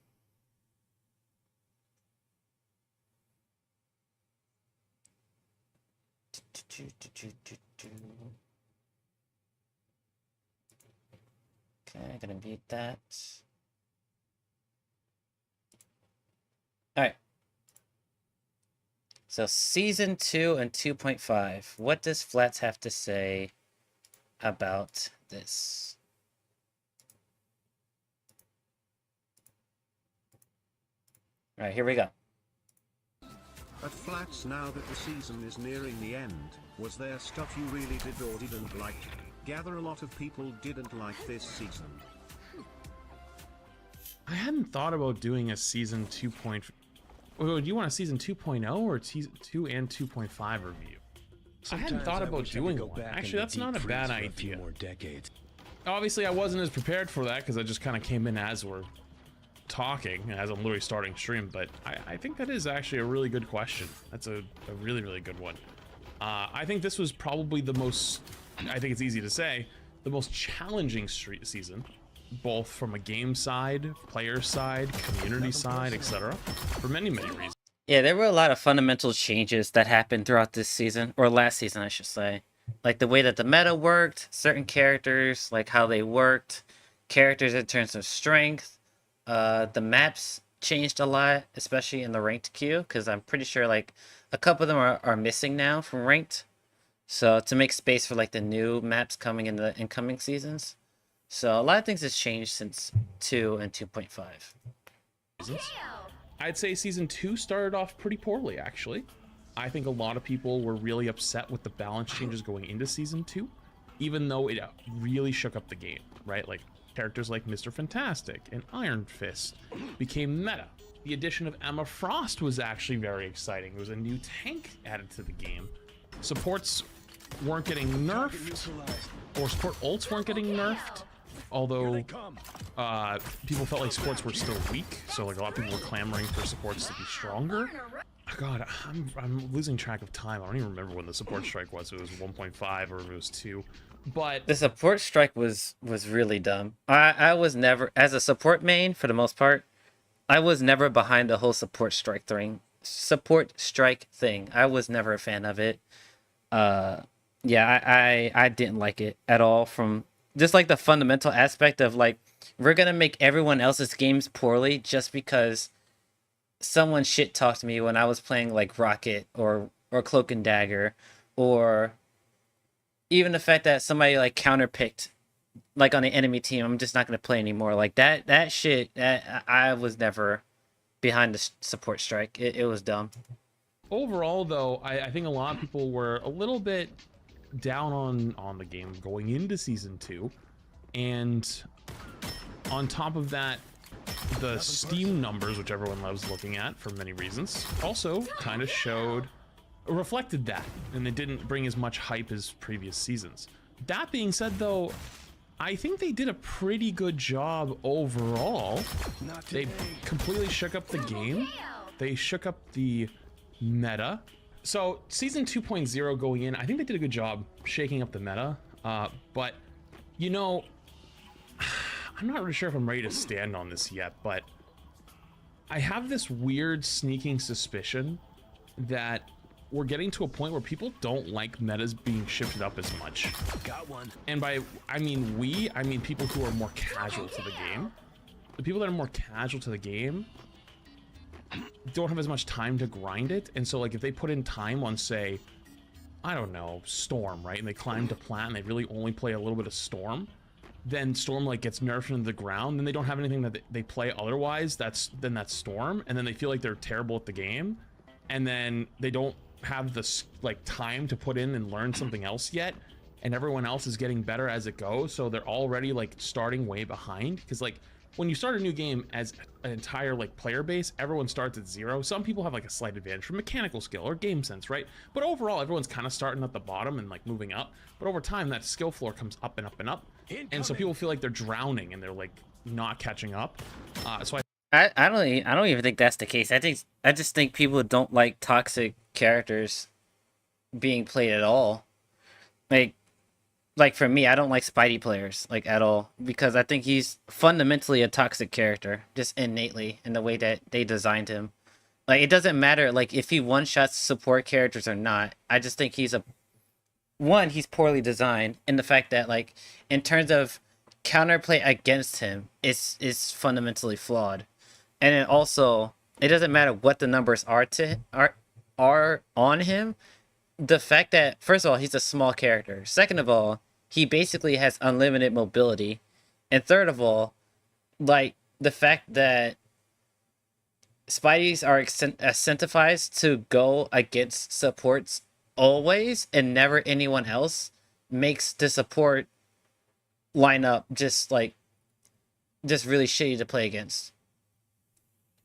Okay, I'm gonna mute that. Alright. So Season 2 and 2.5. What does Flats have to say about this? Alright, here we go. At Flats, now that the season is nearing the end, was there stuff you really did or didn't like? Gather a lot of people didn't like this season. I hadn't thought about doing a season 2. Do you want a season 2.0 or season 2 and 2.5 review? I hadn't thought about doing one. Actually, that's not a bad idea. More decades. Obviously, I wasn't as prepared for that because I just kind of came in as we're talking, as I'm literally starting stream. But I think that is actually a really good question. That's a really, really good one. I think this was probably the most, I think it's easy to say, the most challenging season, both from a game side, player side, community side, etc. for many, many reasons. Yeah, there were a lot of fundamental changes that happened throughout this season, or last season, I should say. Like the way that the meta worked, certain characters, like how they worked, characters in terms of strength. The maps changed a lot, especially in the ranked queue, because I'm pretty sure like a couple of them are missing now from ranked. So to make space for like the new maps coming in the incoming seasons. So a lot of things has changed since 2 and 2.5. I'd say season 2 started off pretty poorly, actually. I think a lot of people were really upset with the balance changes going into season 2, even though it really shook up the game, right? Like characters like Mr. Fantastic and Iron Fist became meta. The addition of Emma Frost was actually very exciting. There was a new tank added to the game. Supports weren't getting nerfed, or support ults weren't getting nerfed, although people felt like supports were still weak, so like a lot of people were clamoring for supports to be stronger. God, I'm losing track of time. I don't even remember when the support strike was. It was 1.5 or it was 2. But the support strike was really dumb. I was never, as a support main for the most part, I was never behind the whole support strike thing. I was never a fan of it. Yeah, I didn't like it at all, from just like the fundamental aspect of like, we're gonna make everyone else's games poorly just because someone shit talked to me when I was playing like Rocket or Cloak and Dagger, or even the fact that somebody like counterpicked like on the enemy team. I'm just not gonna play anymore. Like that shit. I was never behind the support strike. It was dumb. Overall, though, I think a lot of people were a little bit down on the game going into season 2, and on top of that, the Steam numbers, which everyone loves looking at for many reasons, also kind of reflected that, and it didn't bring as much hype as previous seasons. That being said, though, I think they did a pretty good job overall. They completely shook up the game. They shook up the meta. So season 2.0 going in, I think they did a good job shaking up the meta. But you know, I'm not really sure if I'm ready to stand on this yet, but I have this weird sneaking suspicion that we're getting to a point where people don't like metas being shifted up as much. Got one. And by I mean people who are more casual to the game. The people that are more casual to the game don't have as much time to grind it, and so like if they put in time on, say, I don't know, Storm, right, and they climb to plat and they really only play a little bit of Storm, then Storm like gets nerfed into the ground, then they don't have anything that they play otherwise, that's Storm, and then they feel like they're terrible at the game, and then they don't have this like time to put in and learn something else yet, and everyone else is getting better as it goes, so they're already like starting way behind. Because like when you start a new game as an entire like player base, everyone starts at 0. Some people have like a slight advantage from mechanical skill or game sense, right? But overall everyone's kind of starting at the bottom and like moving up, but over time that skill floor comes up and up and up, and so people feel like they're drowning and they're like not catching up. So I don't even think that's the case. I just think people don't like toxic characters being played at all. Like for me, I don't like Spidey players like at all, because I think he's fundamentally a toxic character, just innately in the way that they designed him. Like it doesn't matter like if he one-shots support characters or not. I just think he's he's poorly designed, and the fact that like in terms of counterplay against him is fundamentally flawed. And then also, it doesn't matter what the numbers are on him. The fact that, first of all, he's a small character. Second of all, he basically has unlimited mobility. And third of all, like the fact that Spideys are incentivized to go against supports always and never anyone else makes the support lineup just really shitty to play against.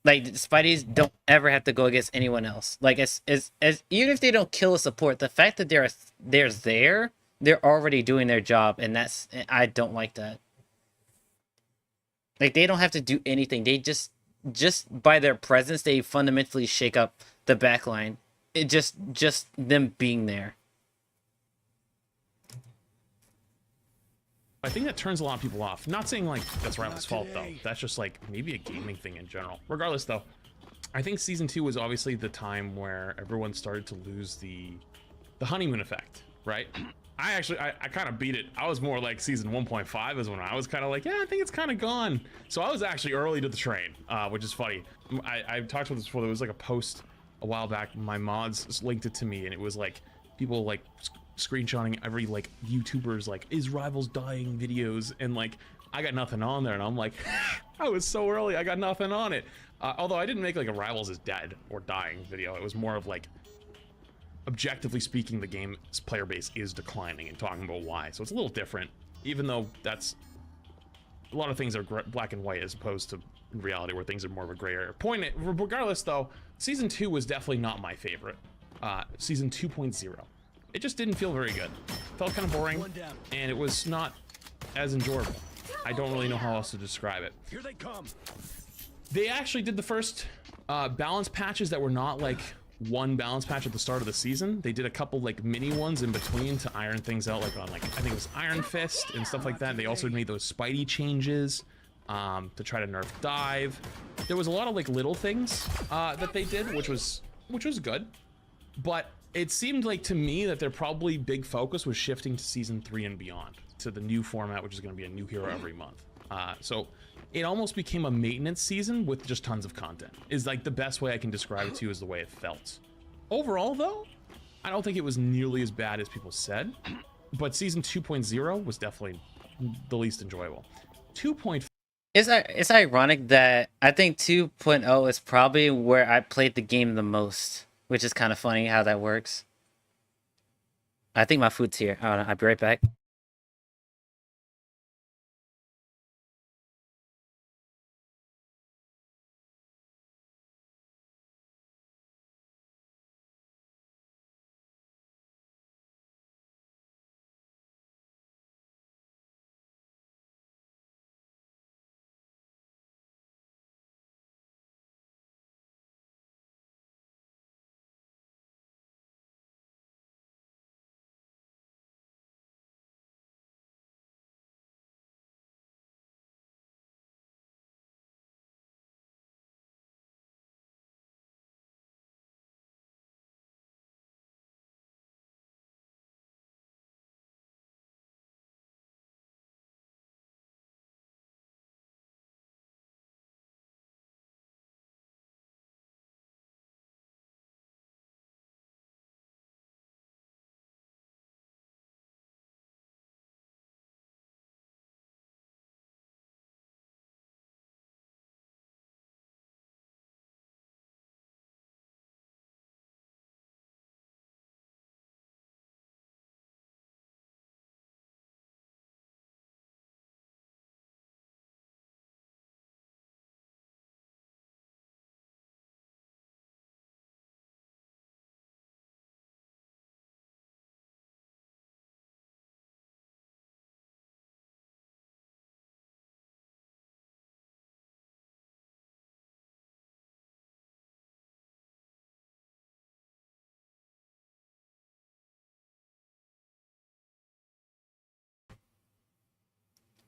Like Spideys don't ever have to go against anyone else. Like as even if they don't kill a support, the fact that they're already doing their job, and I don't like that. Like they don't have to do anything. They just by their presence, they fundamentally shake up the backline. It just them being there. I think that turns a lot of people off. Not saying like that's Rival's fault though. That's just like maybe a gaming thing in general. Regardless though, I think season 2 was obviously the time where everyone started to lose the honeymoon effect, right? I kind of beat it. I was more like season 1.5 is when I was kind of like, yeah, I think it's kind of gone. So I was actually early to the train, which is funny. I've talked about this before. There was like a post a while back. My mods linked it to me, and it was like people like screenshotting every like YouTuber's like is Rivals dying videos, and like I got nothing on there, and I'm like I was so early, I got nothing on it. Although I didn't make like a Rivals is dead or dying video. It was more of like objectively speaking the game's player base is declining and talking about why. So it's a little different, even though that's a lot of things are black and white as opposed to in reality where things are more of a gray area. Regardless though, season 2 was definitely not my favorite. Season 2.0. It just didn't feel very good. Felt kind of boring, and it was not as enjoyable. I don't really know how else to describe it. Here they come. They actually did the first balance patches that were not like one balance patch at the start of the season. They did a couple like mini ones in between to iron things out, like on like I think it was Iron Fist and stuff like that. They also made those Spidey changes to try to nerf dive. There was a lot of like little things that they did, which was good, but it seemed like to me that their probably big focus was shifting to season 3 and beyond, to the new format, which is going to be a new hero every month. So it almost became a maintenance season with just tons of content, is like the best way I can describe it to you, is the way it felt. Overall though, I don't think it was nearly as bad as people said, but season 2.0 was definitely the least enjoyable. 2.5. It's ironic that I think 2.0 is probably where I played the game the most, which is kind of funny how that works. I think my food's here. I'll be right back.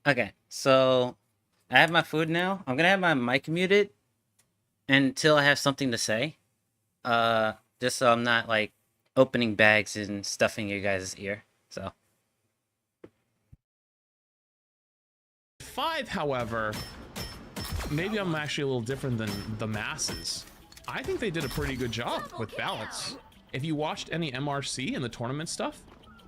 Okay, so I have my food now. I'm gonna have my mic muted until I have something to say. Just so I'm not like opening bags and stuffing your guys' ear. So 5, however, maybe I'm actually a little different than the masses. I think they did a pretty good job with balance. If you watched any MRC and the tournament stuff,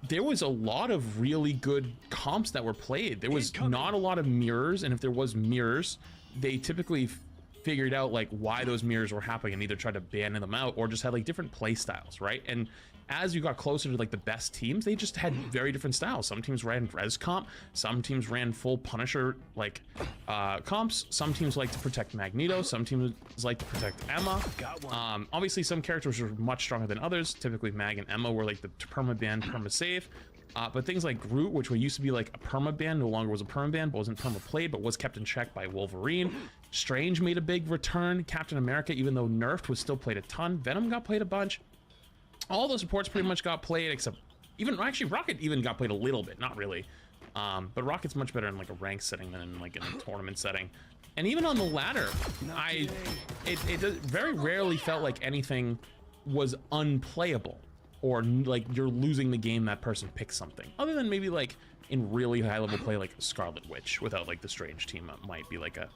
there was a lot of really good comps that were played. There was not a lot of mirrors, and if there was mirrors, they typically figured out like why those mirrors were happening and either tried to ban them out or just had like different play styles, right? And as you got closer to like the best teams, they just had very different styles. Some teams ran res comp, some teams ran full Punisher like comps, some teams like to protect Magneto, some teams like to protect Emma. Obviously some characters were much stronger than others. Typically Mag and Emma were like the perma ban, perma save. But things like Groot, which used to be like a perma ban, no longer was a perma ban, but wasn't perma played, but was kept in check by Wolverine. Strange made a big return. Captain America, even though nerfed, was still played a ton. Venom got played a bunch. All the supports pretty much got played, except even actually Rocket even got played a little bit, not really. But Rocket's much better in like a rank setting than in like in a tournament setting. And even on the ladder, it very rarely felt like anything was unplayable or like you're losing the game that person picked something. Other than maybe like in really high level play like Scarlet Witch without like the Strange team up might be like a,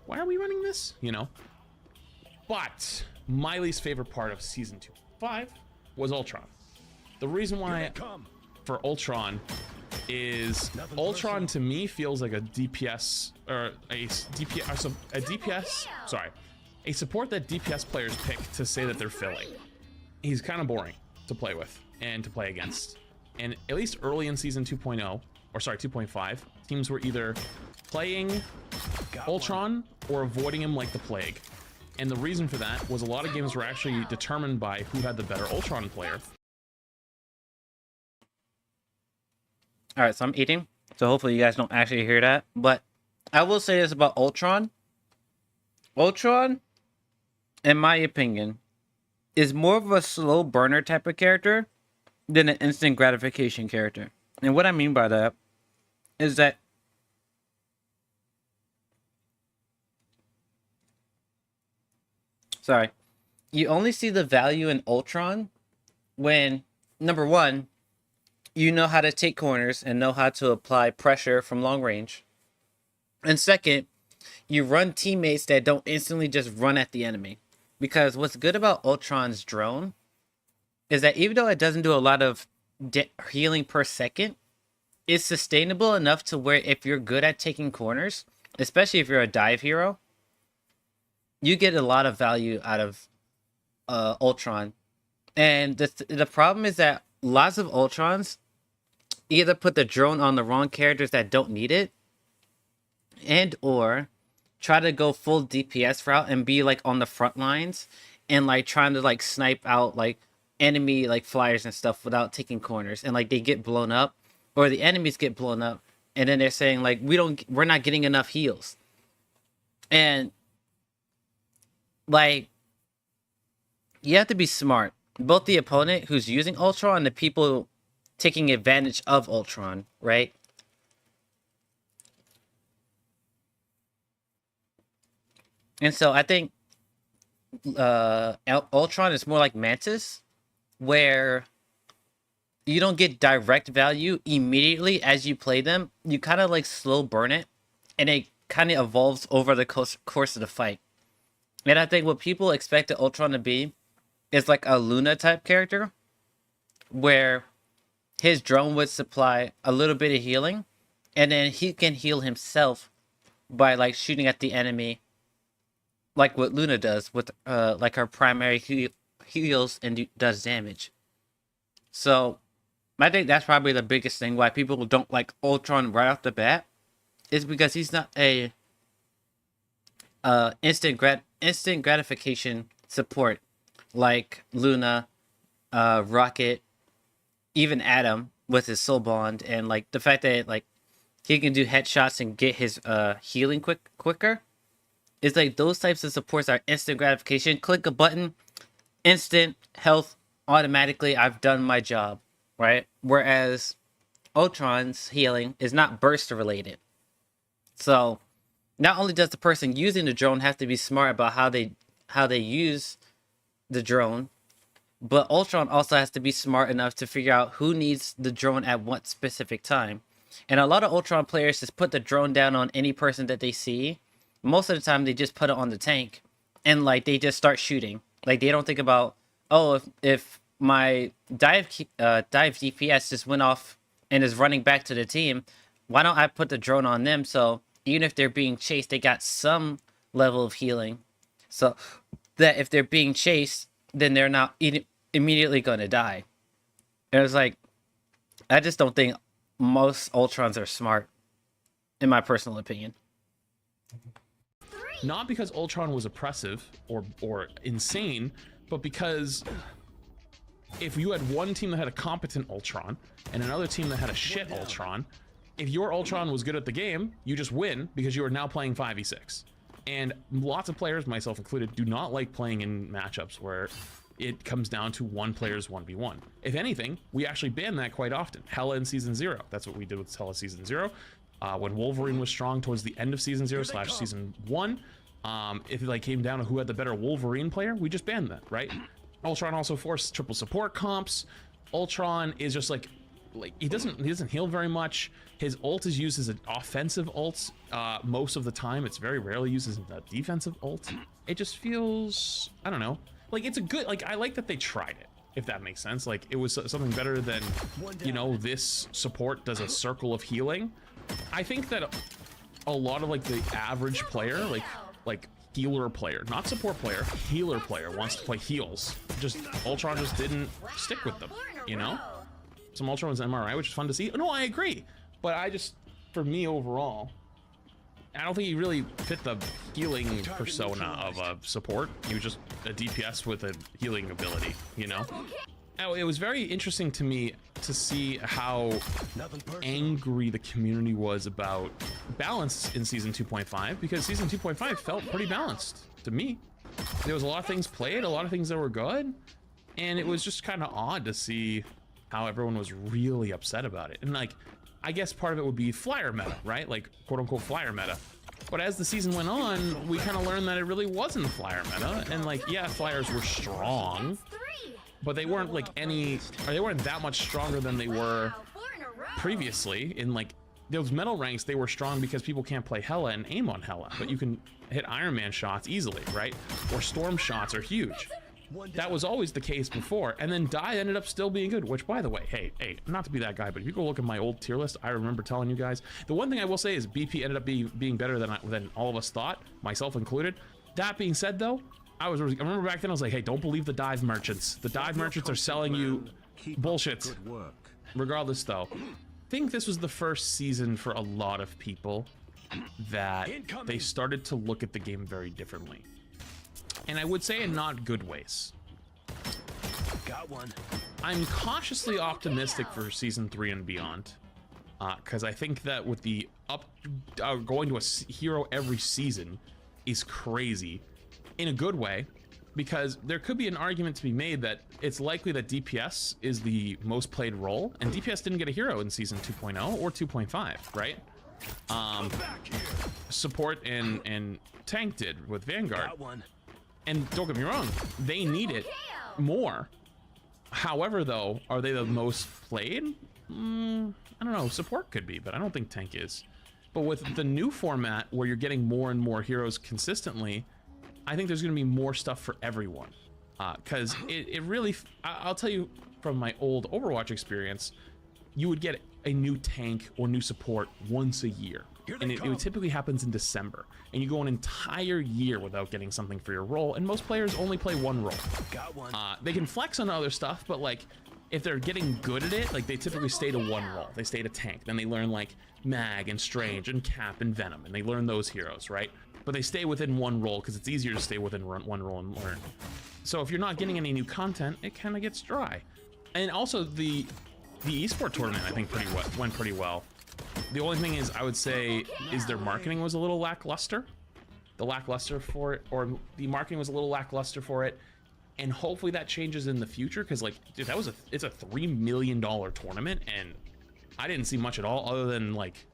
why are we running this? You know? But my least favorite part of Season 2.5 was Ultron. The reason why for Ultron is Ultron to me feels like a DPS or a DPS, sorry, a support that DPS players pick to say that they're filling. He's kind of boring to play with and to play against. And at least early in Season 2.0, or sorry, 2.5, teams were either playing Ultron or avoiding him like the plague. And the reason for that was a lot of games were actually determined by who had the better Ultron player. all right, so I'm eating, so hopefully you guys don't actually hear that. But I will say this about Ultron. Ultron, in my opinion, is more of a slow burner type of character than an instant gratification character. And what I mean by that is that you only see the value in Ultron when, number one, you know how to take corners and know how to apply pressure from long range. And second, you run teammates that don't instantly just run at the enemy. Because what's good about Ultron's drone is that even though it doesn't do a lot of healing per second, it's sustainable enough to where if you're good at taking corners, especially if you're a dive hero, you get a lot of value out of Ultron. And the problem is that lots of Ultrons either put the drone on the wrong characters that don't need it, and or try to go full DPS route and be like on the front lines and like trying to like snipe out like enemy like flyers and stuff without taking corners, and like they get blown up or the enemies get blown up, and then they're saying like we're not getting enough heals. And like, you have to be smart. Both the opponent who's using Ultron and the people taking advantage of Ultron, right? And so I think Ultron is more like Mantis, where you don't get direct value immediately as you play them. You kind of like slow burn it, and it kind of evolves over the course of the fight. And I think what people expected Ultron to be is like a Luna type character, where his drone would supply a little bit of healing, and then he can heal himself by like shooting at the enemy, like what Luna does with like her primary heals and does damage. So I think that's probably the biggest thing why people don't like Ultron right off the bat, is because he's not a instant gratification support like Luna, Rocket, even Adam with his soul bond, and like the fact that like he can do headshots and get his healing quicker. It's like those types of supports are instant gratification. Click a button, instant health automatically. I've done my job, right? Whereas Ultron's healing is not burst related. So not only does the person using the drone have to be smart about how they use the drone, but Ultron also has to be smart enough to figure out who needs the drone at what specific time. And a lot of Ultron players just put the drone down on any person that they see. Most of the time, they just put it on the tank, and like they just start shooting. Like they don't think about, oh, if my dive DPS just went off and is running back to the team, why don't I put the drone on them? So even if they're being chased, they got some level of healing, so that if they're being chased, then they're not immediately going to die. And it's like, I just don't think most Ultrons are smart, in my personal opinion. Not because Ultron was oppressive or insane, but because if you had one team that had a competent Ultron and another team that had a shit Ultron, if your Ultron was good at the game, you just win because you are now playing 5v6. And lots of players, myself included, do not like playing in matchups where it comes down to one player's 1v1. If anything, we actually ban that quite often. Hela in Season 0. That's what we did with Hela Season 0. When Wolverine was strong towards the end of Season 0 / Season 1, if it like came down to who had the better Wolverine player, we just banned that, right? Ultron also forced triple support comps. Ultron is just like he doesn't heal very much. His ult is used as an offensive ult most of the time. It's very rarely used as a defensive ult. It just feels, I don't know, like it's a good, like I like that they tried it, if that makes sense. Like it was something better than, you know, this support does a circle of healing. I think that a lot of like the average player, like healer player, not support player, healer player wants to play heals. Just Ultron just didn't stick with them, you know? Some Ultron was MRI, which is fun to see. No, I agree. But I just, for me overall, I don't think he really fit the healing persona of a support. He was just a DPS with a healing ability, you know? It was very interesting to me to see how angry the community was about balance in Season 2.5, because Season 2.5 felt pretty balanced to me. There was a lot of things played, a lot of things that were good, and it was just kind of odd to see how everyone was really upset about it. And like, I guess part of it would be flyer meta, right? Like quote unquote flyer meta. But as the season went on, we kind of learned that it really wasn't flyer meta. And like, yeah, flyers were strong, but they weren't like they weren't that much stronger than they were previously. In like those metal ranks, they were strong because people can't play Hela and aim on Hela, but you can hit Iron Man shots easily, right? Or storm shots are huge. That was always the case before, and then Die ended up still being good, which, by the way, hey, not to be that guy, but if you go look at my old tier list, I remember telling you guys, the one thing I will say is BP ended up being better than all of us thought, myself included. That being said, though, I remember back then I was like, hey, don't believe the dive merchants. The dive merchants are selling you bullshit. Regardless, though, I think this was the first season for a lot of people that they started to look at the game very differently. And I would say in not good ways. Got one. I'm cautiously optimistic for Season 3 and beyond. Because I think that with the going to a hero every season is crazy. In a good way. Because there could be an argument to be made that it's likely that DPS is the most played role. And DPS didn't get a hero in Season 2.0 or 2.5, right? Support and tank did with Vanguard. Got one. And don't get me wrong, they need it more. However, though, are they the most played? I don't know, support could be, but I don't think tank is. But with the new format where you're getting more and more heroes consistently, I think there's gonna be more stuff for everyone. Because it really, I'll tell you from my old Overwatch experience, you would get a new tank or new support once a year. And it typically happens in December. And you go an entire year without getting something for your role, and most players only play one role. Got one. They can flex on other stuff, but like, if they're getting good at it, like they typically stay to one role. They stay to tank, then they learn like Mag and Strange and Cap and Venom, and they learn those heroes, right? But they stay within one role because it's easier to stay within one role and learn. So if you're not getting any new content, it kind of gets dry. And also the esport tournament, I think went pretty well. The only thing is, I would say, is their marketing was a little lackluster. The marketing was a little lackluster for it, and hopefully that changes in the future. Because like, dude, it's a $3 million tournament, and I didn't see much at all other than like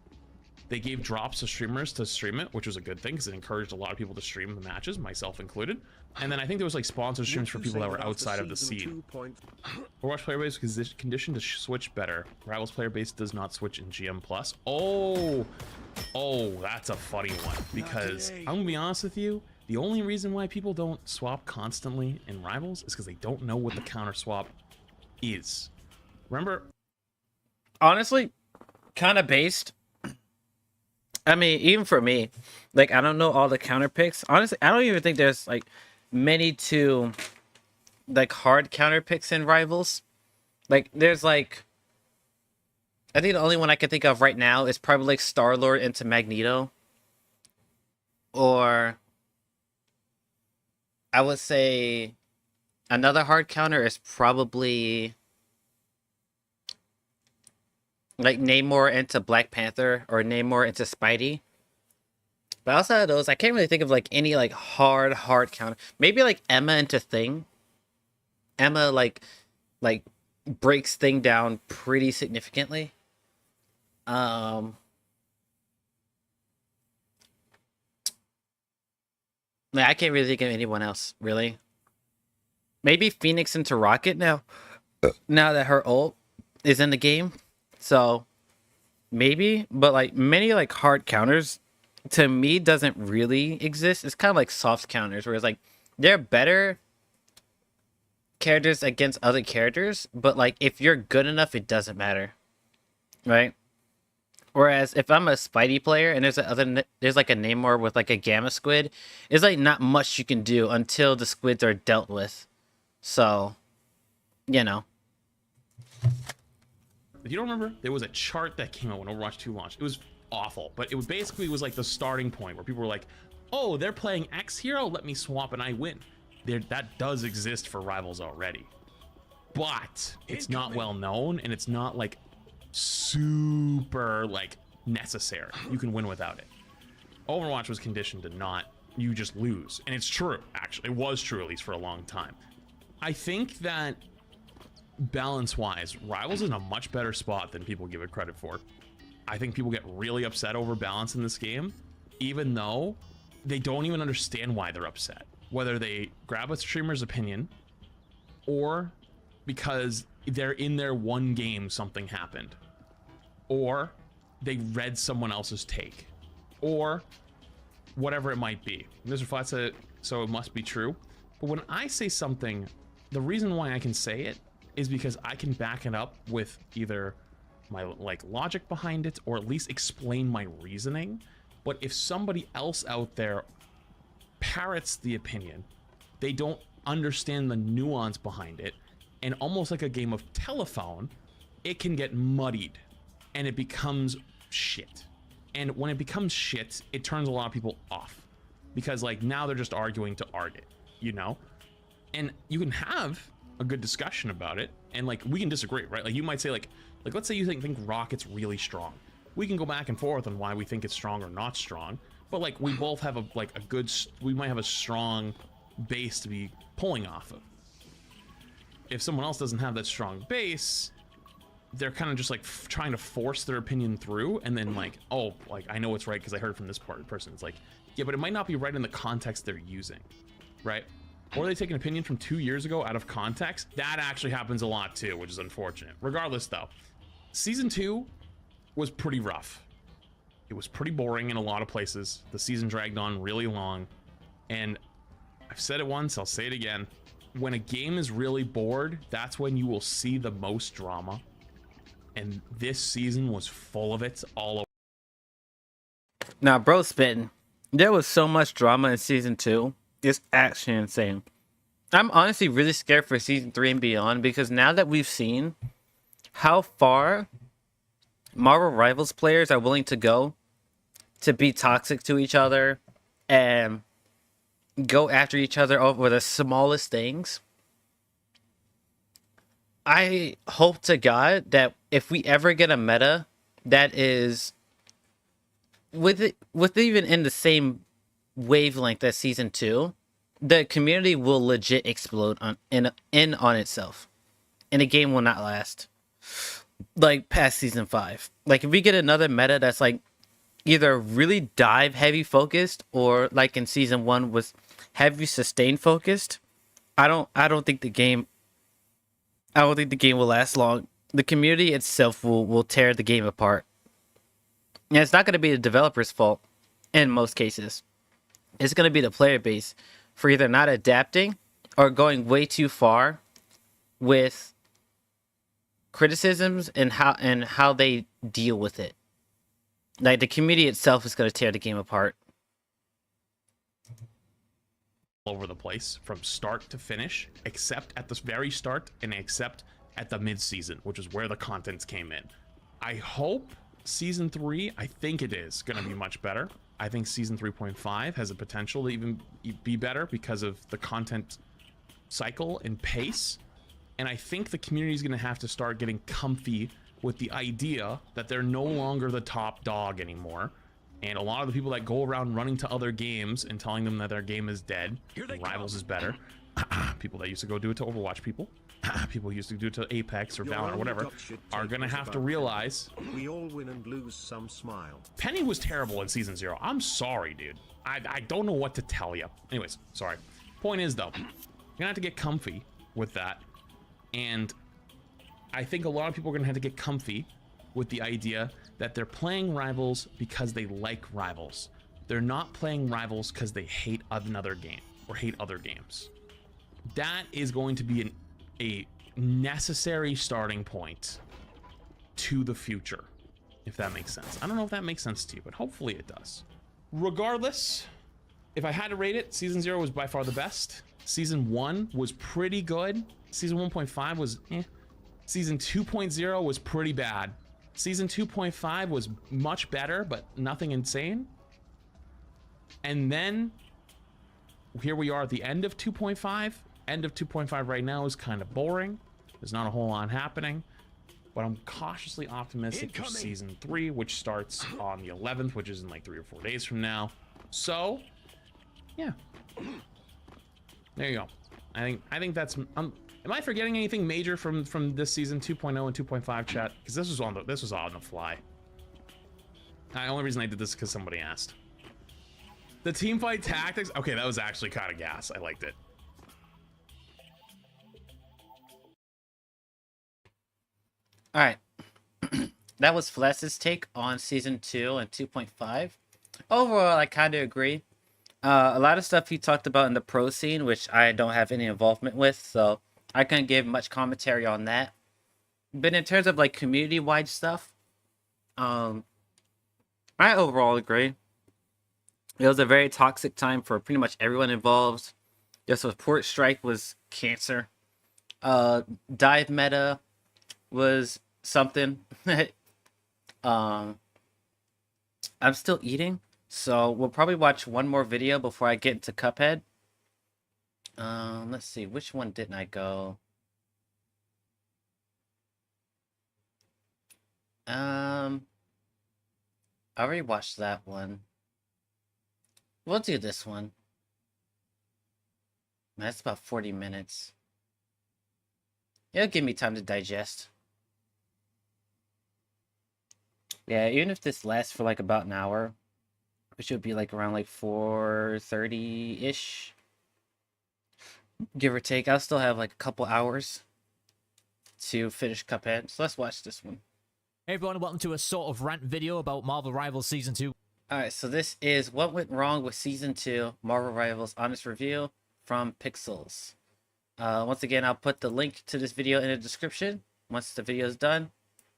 They gave drops to streamers to stream it, which was a good thing because it encouraged a lot of people to stream the matches, myself included. And then I think there was like sponsored streams for people that were outside of the scene. Overwatch player base is conditioned to switch better. Rivals player base does not switch in GM+. Oh, that's a funny one. Because I'm gonna be honest with you, the only reason why people don't swap constantly in Rivals is because they don't know what the counter swap is. Remember? Honestly, kind of based. I mean, even for me, like, I don't know all the counter picks. Honestly, I don't even think there's like many to like hard counter picks in Rivals. Like, there's like, I think the only one I can think of right now is probably like Star-Lord into Magneto, or I would say another hard counter is probably like Namor into Black Panther or Namor into Spidey. But outside of those, I can't really think of like any like hard counter. Maybe like Emma into Thing. Emma like breaks Thing down pretty significantly. Man, I can't really think of anyone else, really. Maybe Phoenix into Rocket now that her ult is in the game. So maybe, but like many like hard counters to me doesn't really exist. It's kind of like soft counters where it's like they're better characters against other characters, but like if you're good enough, it doesn't matter, right? Whereas if I'm a Spidey player and there's like a Namor with like a Gamma Squid, it's like not much you can do until the squids are dealt with. So, you know. If you don't remember, there was a chart that came out when Overwatch 2 launched. It was awful, but it basically was like the starting point where people were like, oh, they're playing X hero, let me swap and I win. That does exist for Rivals already. But it's not well known and it's not like super like necessary. You can win without it. Overwatch was conditioned to not, you just lose. And it's true, actually. It was true, at least for a long time. I think that balance-wise, Rivals is in a much better spot than people give it credit for. I think people get really upset over balance in this game, even though they don't even understand why they're upset. Whether they grab a streamer's opinion, or because they're in their one game something happened, or they read someone else's take, or whatever it might be. Mr. Flat said, so it must be true. But when I say something, the reason why I can say it is because I can back it up with either my like logic behind it or at least explain my reasoning. But if somebody else out there parrots the opinion, they don't understand the nuance behind it, and almost like a game of telephone, it can get muddied and it becomes shit. And when it becomes shit, it turns a lot of people off because like now they're just arguing to argue, you know? And you can have a good discussion about it and like we can disagree, right? Like you might say like let's say you think Rocket's really strong. We can go back and forth on why we think it's strong or not strong, but like we both have we might have a strong base to be pulling off of. If someone else doesn't have that strong base, they're kind of just like trying to force their opinion through, and then like, oh, like I know it's right because I heard it from this person. It's like, yeah, but it might not be right in the context they're using, right? Or they take an opinion from 2 years ago out of context. That actually happens a lot too, which is unfortunate. Regardless though, season 2 was pretty rough. It was pretty boring in a lot of places. The season dragged on really long, and I've said it once, I'll say it again. When a game is really bored, that's when you will see the most drama. And this season was full of it all over. Now, bro, spitting. There was so much drama in season 2. It's actually insane. I'm honestly really scared for season 3 and beyond because now that we've seen how far Marvel Rivals players are willing to go to be toxic to each other and go after each other over the smallest things, I hope to God that if we ever get a meta that is with even in the same wavelength as season 2, the community will legit explode on itself, and the game will not last like past season 5. Like if we get another meta that's like either really dive heavy focused or like in season 1 was heavy sustain focused, I don't think the game will last long. The community itself will tear the game apart. And it's not going to be the developer's fault in most cases. It's going to be the player base for either not adapting or going way too far with criticisms and how they deal with it. Like the community itself is going to tear the game apart. Over the place from start to finish, except at the very start and except at the mid-season, which is where the contents came in. I hope season 3, I think it is going to be much better. I think season 3.5 has a potential to even be better because of the content cycle and pace. And I think the community is going to have to start getting comfy with the idea that they're no longer the top dog anymore. And a lot of the people that go around running to other games and telling them that their game is dead, Rivals is better, people that used to go do it to Overwatch people who used to do it to Apex or Valorant or whatever, are gonna have to realize we all win and lose some smile. Penny was terrible in season 0. I'm sorry, dude. I don't know what to tell you. Anyways, sorry. Point is though, you're gonna have to get comfy with that. And I think a lot of people are gonna have to get comfy with the idea that they're playing Rivals because they like Rivals. They're not playing Rivals because they hate another game or hate other games. That is going to be a necessary starting point to the future, if that makes sense. I don't know if that makes sense to you, but hopefully it does. Regardless, if I had to rate it, season 0 was by far the best. Season 1 was pretty good. Season 1.5 was eh. Season 2.0 was pretty bad. Season 2.5 was much better, but nothing insane. And then here we are at the end of 2.5. End of 2.5 right now is kind of boring. There's not a whole lot happening, but I'm cautiously optimistic for season 3, which starts on the 11th, which is in like 3 or 4 days from now. So, yeah. There you go. I think that's. Am I forgetting anything major from this season 2.0 and 2.5 chat? Because this was on the fly. The only reason I did this is because somebody asked. The team fight tactics. Okay, that was actually kind of gas. I liked it. All right. That was Fless's take on season 2 and 2.5. Overall, I kind of agree. A lot of stuff he talked about in the pro scene, which I don't have any involvement with, so I can't give much commentary on that. But in terms of like community-wide stuff, I overall agree. It was a very toxic time for pretty much everyone involved. The support strike was cancer. Dive meta was something. I'm still eating, so we'll probably watch one more video before I get into Cuphead. Let's see, which one didn't I go? I already watched that one. We'll do this one. That's about 40 minutes. It'll give me time to digest. Yeah, even if this lasts for like about an hour, which would be like around like 4:30-ish, give or take, I'll still have like a couple hours to finish Cuphead. So let's watch this one. Hey everyone, welcome to a sort of rant video about Marvel Rivals Season 2. Alright, so this is what went wrong with Season 2, Marvel Rivals Honest Review from Pixels. Once again, I'll put the link to this video in the description once the video is done.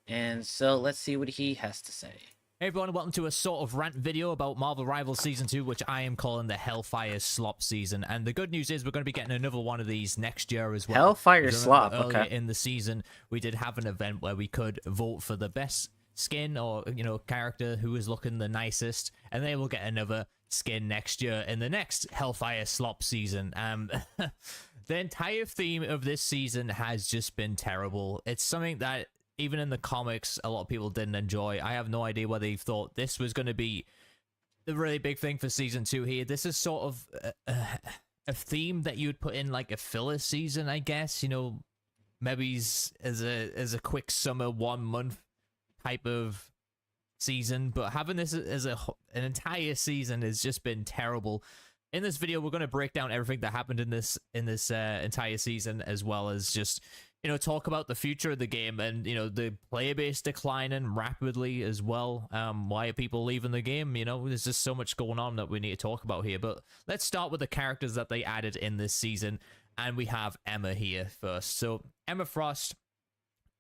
And so let's see what he has to say. Hey everyone, welcome to a sort of rant video about Marvel Rivals Season 2, which I am calling the Hellfire Slop Season. And the good news is we're going to be getting another one of these next year as well. Hellfire Slop, earlier okay. in the season, we did have an event where we could vote for the best skin or, you know, character who is looking the nicest. And they will get another skin next year in the next Hellfire Slop Season. The entire theme of this season has just been terrible. It's something that even in the comics, a lot of people didn't enjoy. I have no idea whether they thought this was going to be the really big thing for Season 2 here. This is sort of a theme that you would put in like a filler season, I guess. You know, maybe as a quick summer 1 month type of season, but having this as an entire season has just been terrible. In this video, we're going to break down everything that happened in this entire season, as well as just, you know, talk about the future of the game and, you know, the player base declining rapidly as well. Why are people leaving the game? You know, there's just so much going on that we need to talk about here. But let's start with the characters that they added in this season. And we have Emma here first. So Emma Frost,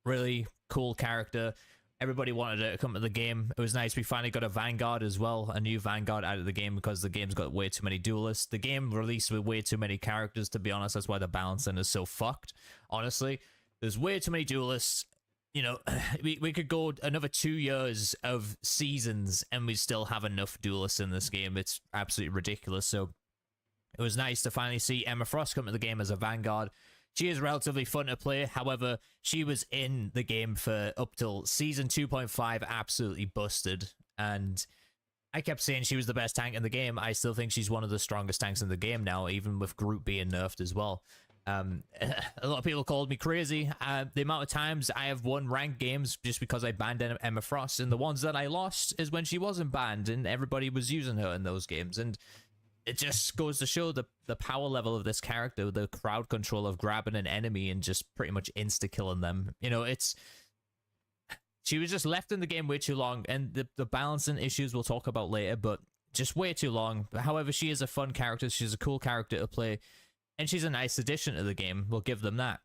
really cool character. Everybody wanted her to come to the game. It was nice. We finally got a Vanguard as well, a new Vanguard out of the game, because the game's got way too many duelists. The game released with way too many characters, to be honest. That's why the balancing is so fucked, honestly. There's way too many duelists. You know, we could go another 2 years of seasons and we still have enough duelists in this game. It's absolutely ridiculous. So it was nice to finally see Emma Frost come to the game as a Vanguard. She is relatively fun to play. However, she was in the game for up till season 2.5, absolutely busted. And I kept saying she was the best tank in the game. I still think she's one of the strongest tanks in the game now, even with Groot being nerfed as well. A lot of people called me crazy. The amount of times I have won ranked games just because I banned Emma Frost, and the ones that I lost is when she wasn't banned and everybody was using her in those games. And it just goes to show the power level of this character, the crowd control of grabbing an enemy and just pretty much insta-killing them. You know, she was just left in the game way too long, and the balancing issues we'll talk about later, but just way too long. However, she is a fun character. She's a cool character to play, and she's a nice addition to the game. We'll give them that.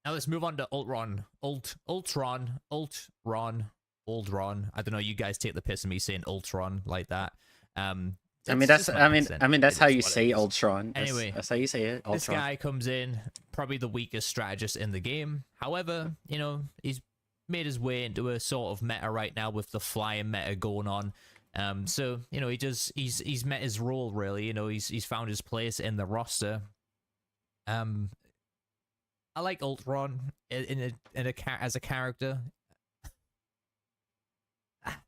Now let's move on to Ultron. Ultron. I don't know, you guys take the piss of me saying Ultron like that. That's how you say Ultron. Anyway, that's how you say it. Ultron. This guy comes in, probably the weakest strategist in the game. However, you know, he's made his way into a sort of meta right now with the flying meta going on. So, you know, he's met his role, really. You know, he's found his place in the roster. I like Ultron as a character.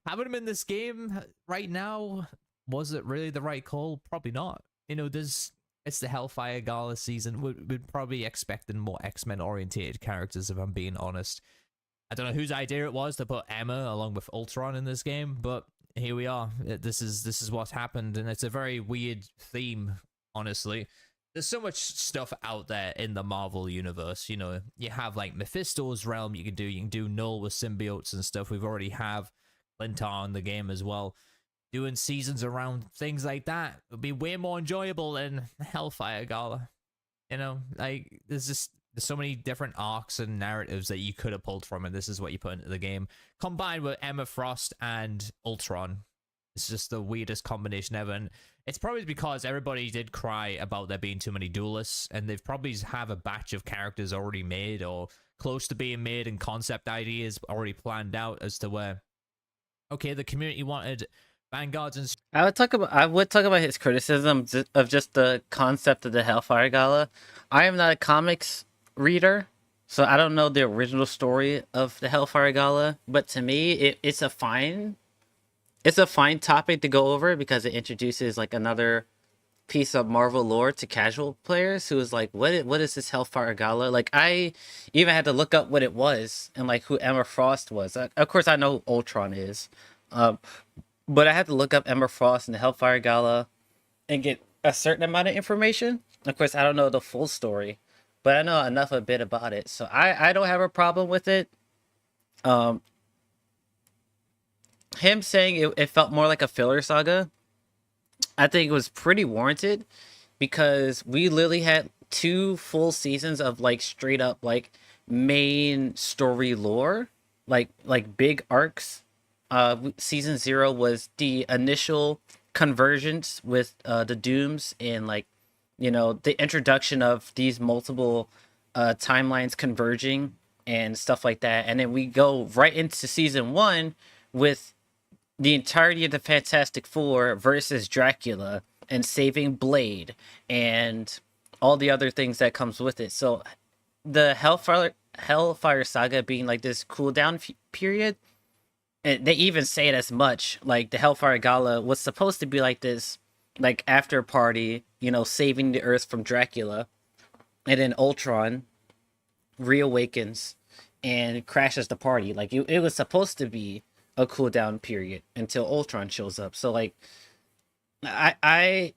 Having him in this game right now, was it really the right call? Probably not. You know, it's the Hellfire Gala season. We're probably expecting more X-Men orientated characters, if I'm being honest. I don't know whose idea it was to put Emma along with Ultron in this game, but here we are. This is what's happened, and it's a very weird theme, honestly. There's so much stuff out there in the Marvel universe. You know, you have like Mephisto's realm you can do Null with symbiotes and stuff. We've already have Clintar in the game as well. Doing seasons around things like that would be way more enjoyable than Hellfire Gala. You know, like there's so many different arcs and narratives that you could have pulled from, and this is what you put into the game. Combined with Emma Frost and Ultron, it's just the weirdest combination ever. And it's probably because everybody did cry about there being too many duelists, and they've probably have a batch of characters already made or close to being made, and concept ideas already planned out as to where, okay, the community wanted Vanguards and I would talk about his criticism of just the concept of the Hellfire Gala. I am not a comics reader, so I don't know the original story of the Hellfire Gala. But to me, it's a fine topic to go over, because it introduces like another piece of Marvel lore to casual players who is like, what is this Hellfire Gala? Like, I even had to look up what it was and like who Emma Frost was. Of course, I know who Ultron is. But I had to look up Emma Frost and the Hellfire Gala and get a certain amount of information. Of course, I don't know the full story, but I know enough a bit about it. So I don't have a problem with it. Him saying it felt more like a filler saga, I think it was pretty warranted, because we literally had 2 full seasons of like straight up like main story lore, like big arcs. Season 0 was the initial convergence with the Dooms, and like, you know, the introduction of these multiple timelines converging and stuff like that. And then we go right into season 1 with the entirety of the Fantastic Four versus Dracula and saving Blade and all the other things that comes with it. So the Hellfire Saga being like this cooldown period, and they even say it as much, like the Hellfire Gala was supposed to be like this, like after party, you know, saving the Earth from Dracula, and then Ultron reawakens and crashes the party. Like it was supposed to be a cooldown period until Ultron shows up. So like, I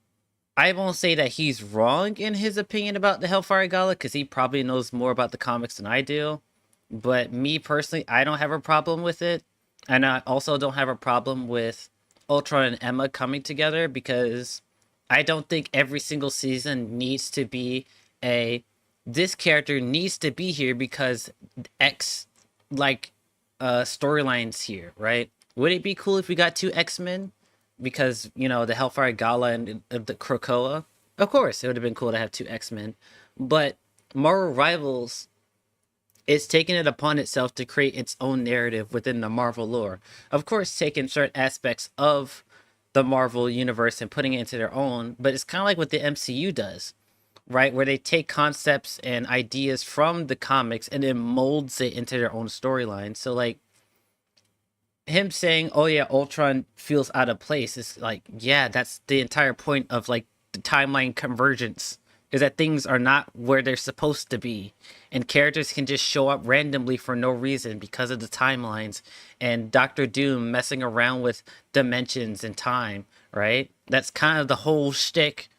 won't say that he's wrong in his opinion about the Hellfire Gala, because he probably knows more about the comics than I do. But me personally, I don't have a problem with it. And I also don't have a problem with Ultron and Emma coming together, because I don't think every single season needs to be this character needs to be here because X, like, storylines here, right? Would it be cool if we got 2 X-Men? Because, you know, the Hellfire Gala and the Krakoa? Of course, it would have been cool to have 2 X-Men. But Marvel Rivals is taking it upon itself to create its own narrative within the Marvel lore. Of course, taking certain aspects of the Marvel universe and putting it into their own, but it's kind of like what the MCU does, right? Where they take concepts and ideas from the comics and then molds it into their own storyline. So, like, him saying, oh yeah, Ultron feels out of place, is like, yeah, that's the entire point of, like, the timeline convergence, is that things are not where they're supposed to be, and characters can just show up randomly for no reason because of the timelines, and Doctor Doom messing around with dimensions and time, right? That's kind of the whole shtick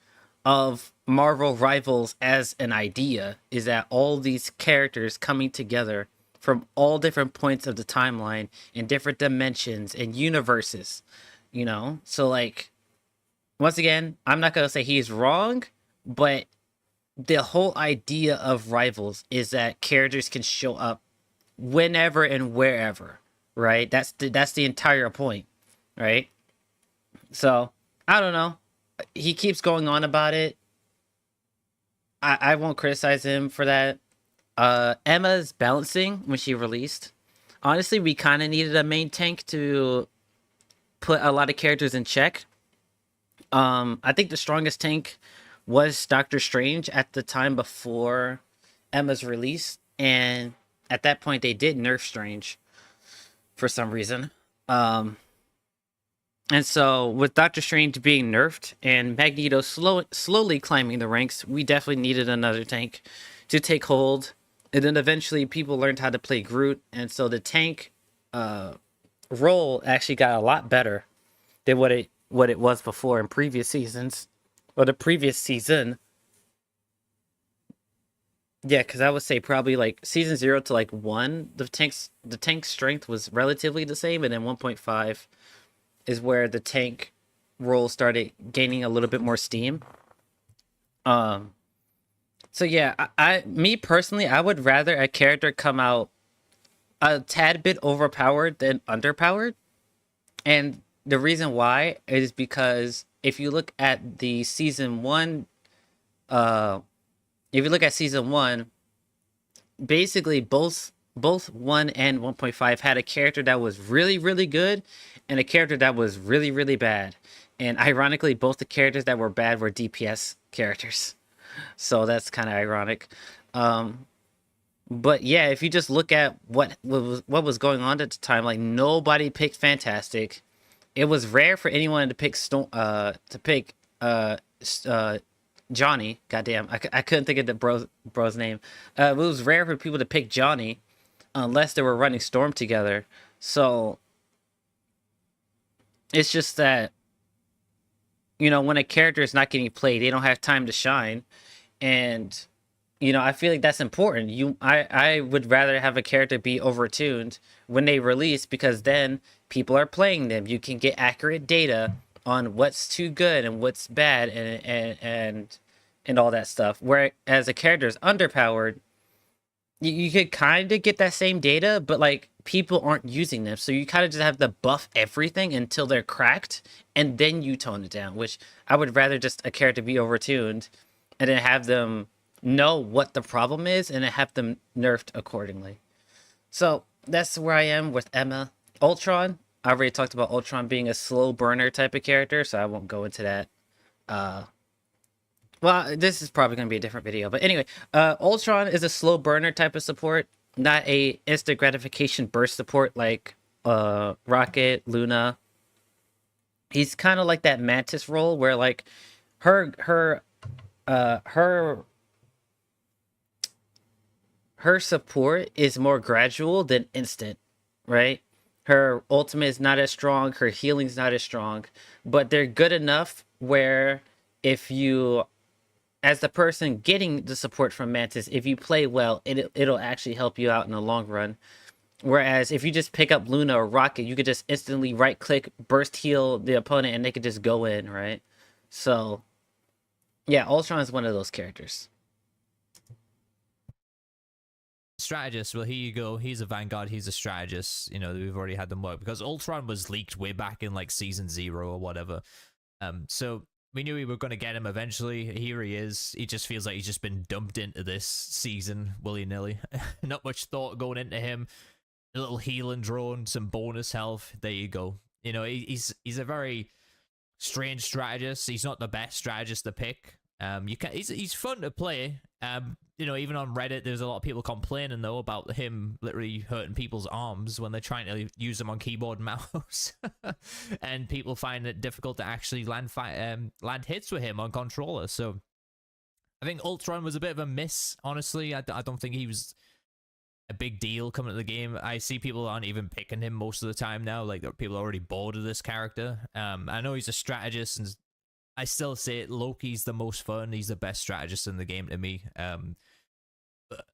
of Marvel Rivals as an idea, is that all these characters coming together from all different points of the timeline in different dimensions and universes, you know? So, like, once again, I'm not going to say he's wrong, but the whole idea of Rivals is that characters can show up whenever and wherever, right? That's the entire point, right? So, I don't know. He keeps going on about it. I won't criticize him for that. Emma's balancing when she released. Honestly, we kind of needed a main tank to put a lot of characters in check. I think the strongest tank was Doctor Strange at the time before Emma's release, and at that point they did nerf Strange for some reason. And so with Doctor Strange being nerfed and Magneto slowly climbing the ranks, we definitely needed another tank to take hold. And then eventually people learned how to play Groot, and so the tank role actually got a lot better than what it was before in previous seasons, or the previous season. Yeah, because I would say probably like season 0 to like 1, the tank strength was relatively the same, and then 1.5 is where the tank role started gaining a little bit more steam. So yeah, me personally, I would rather a character come out a tad bit overpowered than underpowered. And the reason why is because if you look at the season 1, basically both 1 and 1.5 had a character that was really, really good and a character that was really, really bad. And ironically, both the characters that were bad were DPS characters. So that's kind of ironic. But yeah, if you just look at what was going on at the time, like, nobody picked Fantastic. It was rare for anyone to pick Johnny. Goddamn, I couldn't think of the bro's name. It was rare for people to pick Johnny unless they were running Storm together. So it's just that, you know, when a character is not getting played, they don't have time to shine. And, you know, I feel like that's important. I would rather have a character be overtuned when they release, because then people are playing them. You can get accurate data on what's too good and what's bad and all that stuff. Whereas a character is underpowered, you could kind of get that same data, but like, people aren't using them. So you kind of just have to buff everything until they're cracked, and then you tone it down, which I would rather just a character be overtuned and then have them know what the problem is and then have them nerfed accordingly. So that's where I am with Emma. Ultron, I already talked about Ultron being a slow burner type of character, so I won't go into that. Well, this is probably going to be a different video, but anyway, Ultron is a slow burner type of support, not a instant gratification burst support like Rocket, Luna. He's kind of like that Mantis role where, like, her support is more gradual than instant, right? Her ultimate is not as strong. Her healing's not as strong, but they're good enough where if you, as the person getting the support from Mantis, if you play well, it'll actually help you out in the long run. Whereas if you just pick up Luna or Rocket, you could just instantly right click, burst heal the opponent, and they could just go in, right? So, yeah, Ultron is one of those characters. Strategist, well, here you go. He's a Vanguard, he's a strategist. You know, we've already had them work because Ultron was leaked way back in like season 0 or whatever. So we knew we were going to get him eventually. Here he is. He just feels like he's just been dumped into this season willy-nilly. Not much thought going into him. A little healing drone, some bonus health. There you go. You know, he's a very strange strategist. He's not the best strategist to pick. He's fun to play. You know, even on Reddit, there's a lot of people complaining though about him literally hurting people's arms when they're trying to use them on keyboard and mouse, and people find it difficult to actually land hits with him on controller. So I think Ultron was a bit of a miss, honestly. I don't think he was a big deal coming to the game. I see people aren't even picking him most of the time now. Like, people are already bored of this character. I know he's a strategist, and I still say it, Loki's the most fun. He's the best strategist in the game to me. But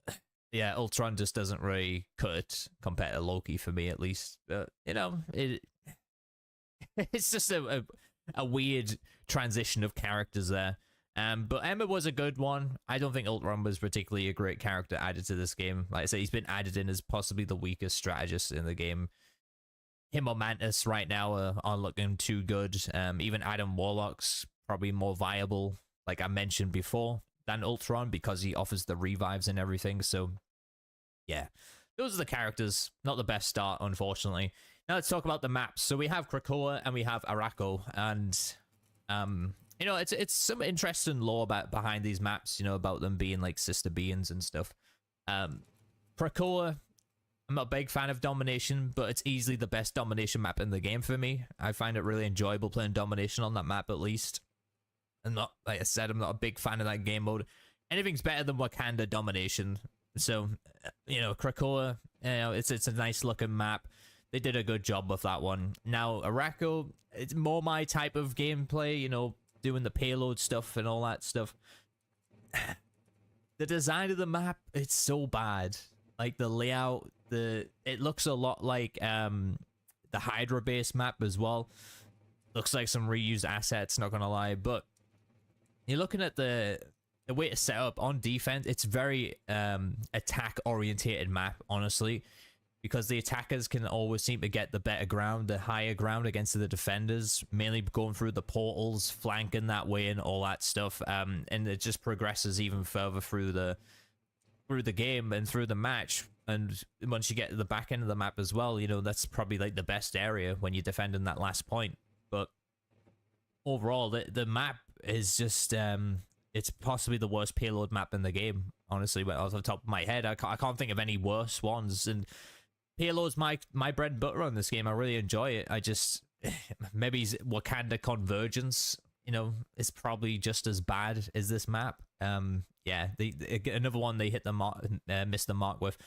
yeah, Ultron just doesn't really cut it compared to Loki for me, at least. You know, it's just a weird transition of characters there. But Emma was a good one. I don't think Ultron was particularly a great character added to this game. Like I say, he's been added in as possibly the weakest strategist in the game. Him or Mantis right now aren't looking too good. Even Adam Warlock's probably more viable, like I mentioned before, than Ultron because he offers the revives and everything. So, yeah, those are the characters. Not the best start, unfortunately. Now let's talk about the maps. So we have Krakoa and we have Araco, and you know, it's some interesting lore behind these maps. You know, about them being like sister beings and stuff. Krakoa, I'm not a big fan of Domination, but it's easily the best Domination map in the game for me. I find it really enjoyable playing Domination on that map, at least. And not, like I said, I'm not a big fan of that game mode. Anything's better than Wakanda Domination. So, you know, Krakoa, you know, it's a nice looking map. They did a good job with that one. Now, Araco, it's more my type of gameplay, you know, doing the payload stuff and all that stuff. The design of the map, it's so bad. Like the layout, it looks a lot like the Hydra base map as well. Looks like some reused assets, not gonna lie. But you're looking at the way to set up on defense. It's very attack orientated map, honestly, because the attackers can always seem to get the better ground, the higher ground against the defenders, mainly going through the portals, flanking that way and all that stuff. And it just progresses even further through the game and through the match. And once you get to the back end of the map as well, you know, that's probably like the best area when you're defending that last point. But overall, the map is just it's possibly the worst payload map in the game, honestly. But off the top of my head, I can't think of any worse ones. And payload's my bread and butter on this game. I really enjoy it. I just maybe Wakanda Convergence, you know, is probably just as bad as this map. Yeah, another one they hit the mark, missed the mark with.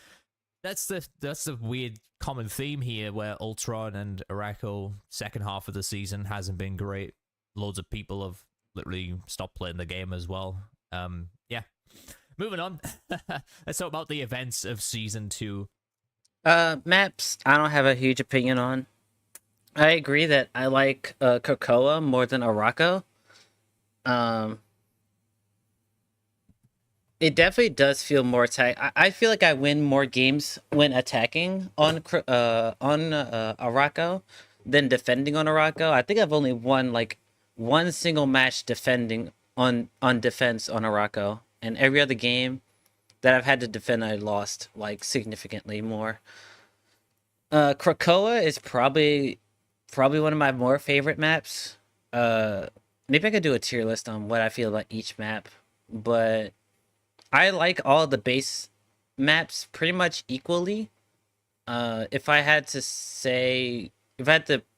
That's the weird common theme here, where Ultron and Araco second half of the season hasn't been great. Loads of people have literally stopped playing the game as well. Yeah, moving on. Let's talk about the events of season 2. Maps, I don't have a huge opinion on. I agree that I like Krakoa more than Araco. It definitely does feel more attack. I feel like I win more games when attacking on Araco than defending on Araco. I think I've only won like one single match defending on defense on Araco, and every other game that I've had to defend, I lost like significantly more. Krakoa is probably one of my more favorite maps. Maybe I could do a tier list on what I feel about each map, but I like all the base maps pretty much equally. If I had to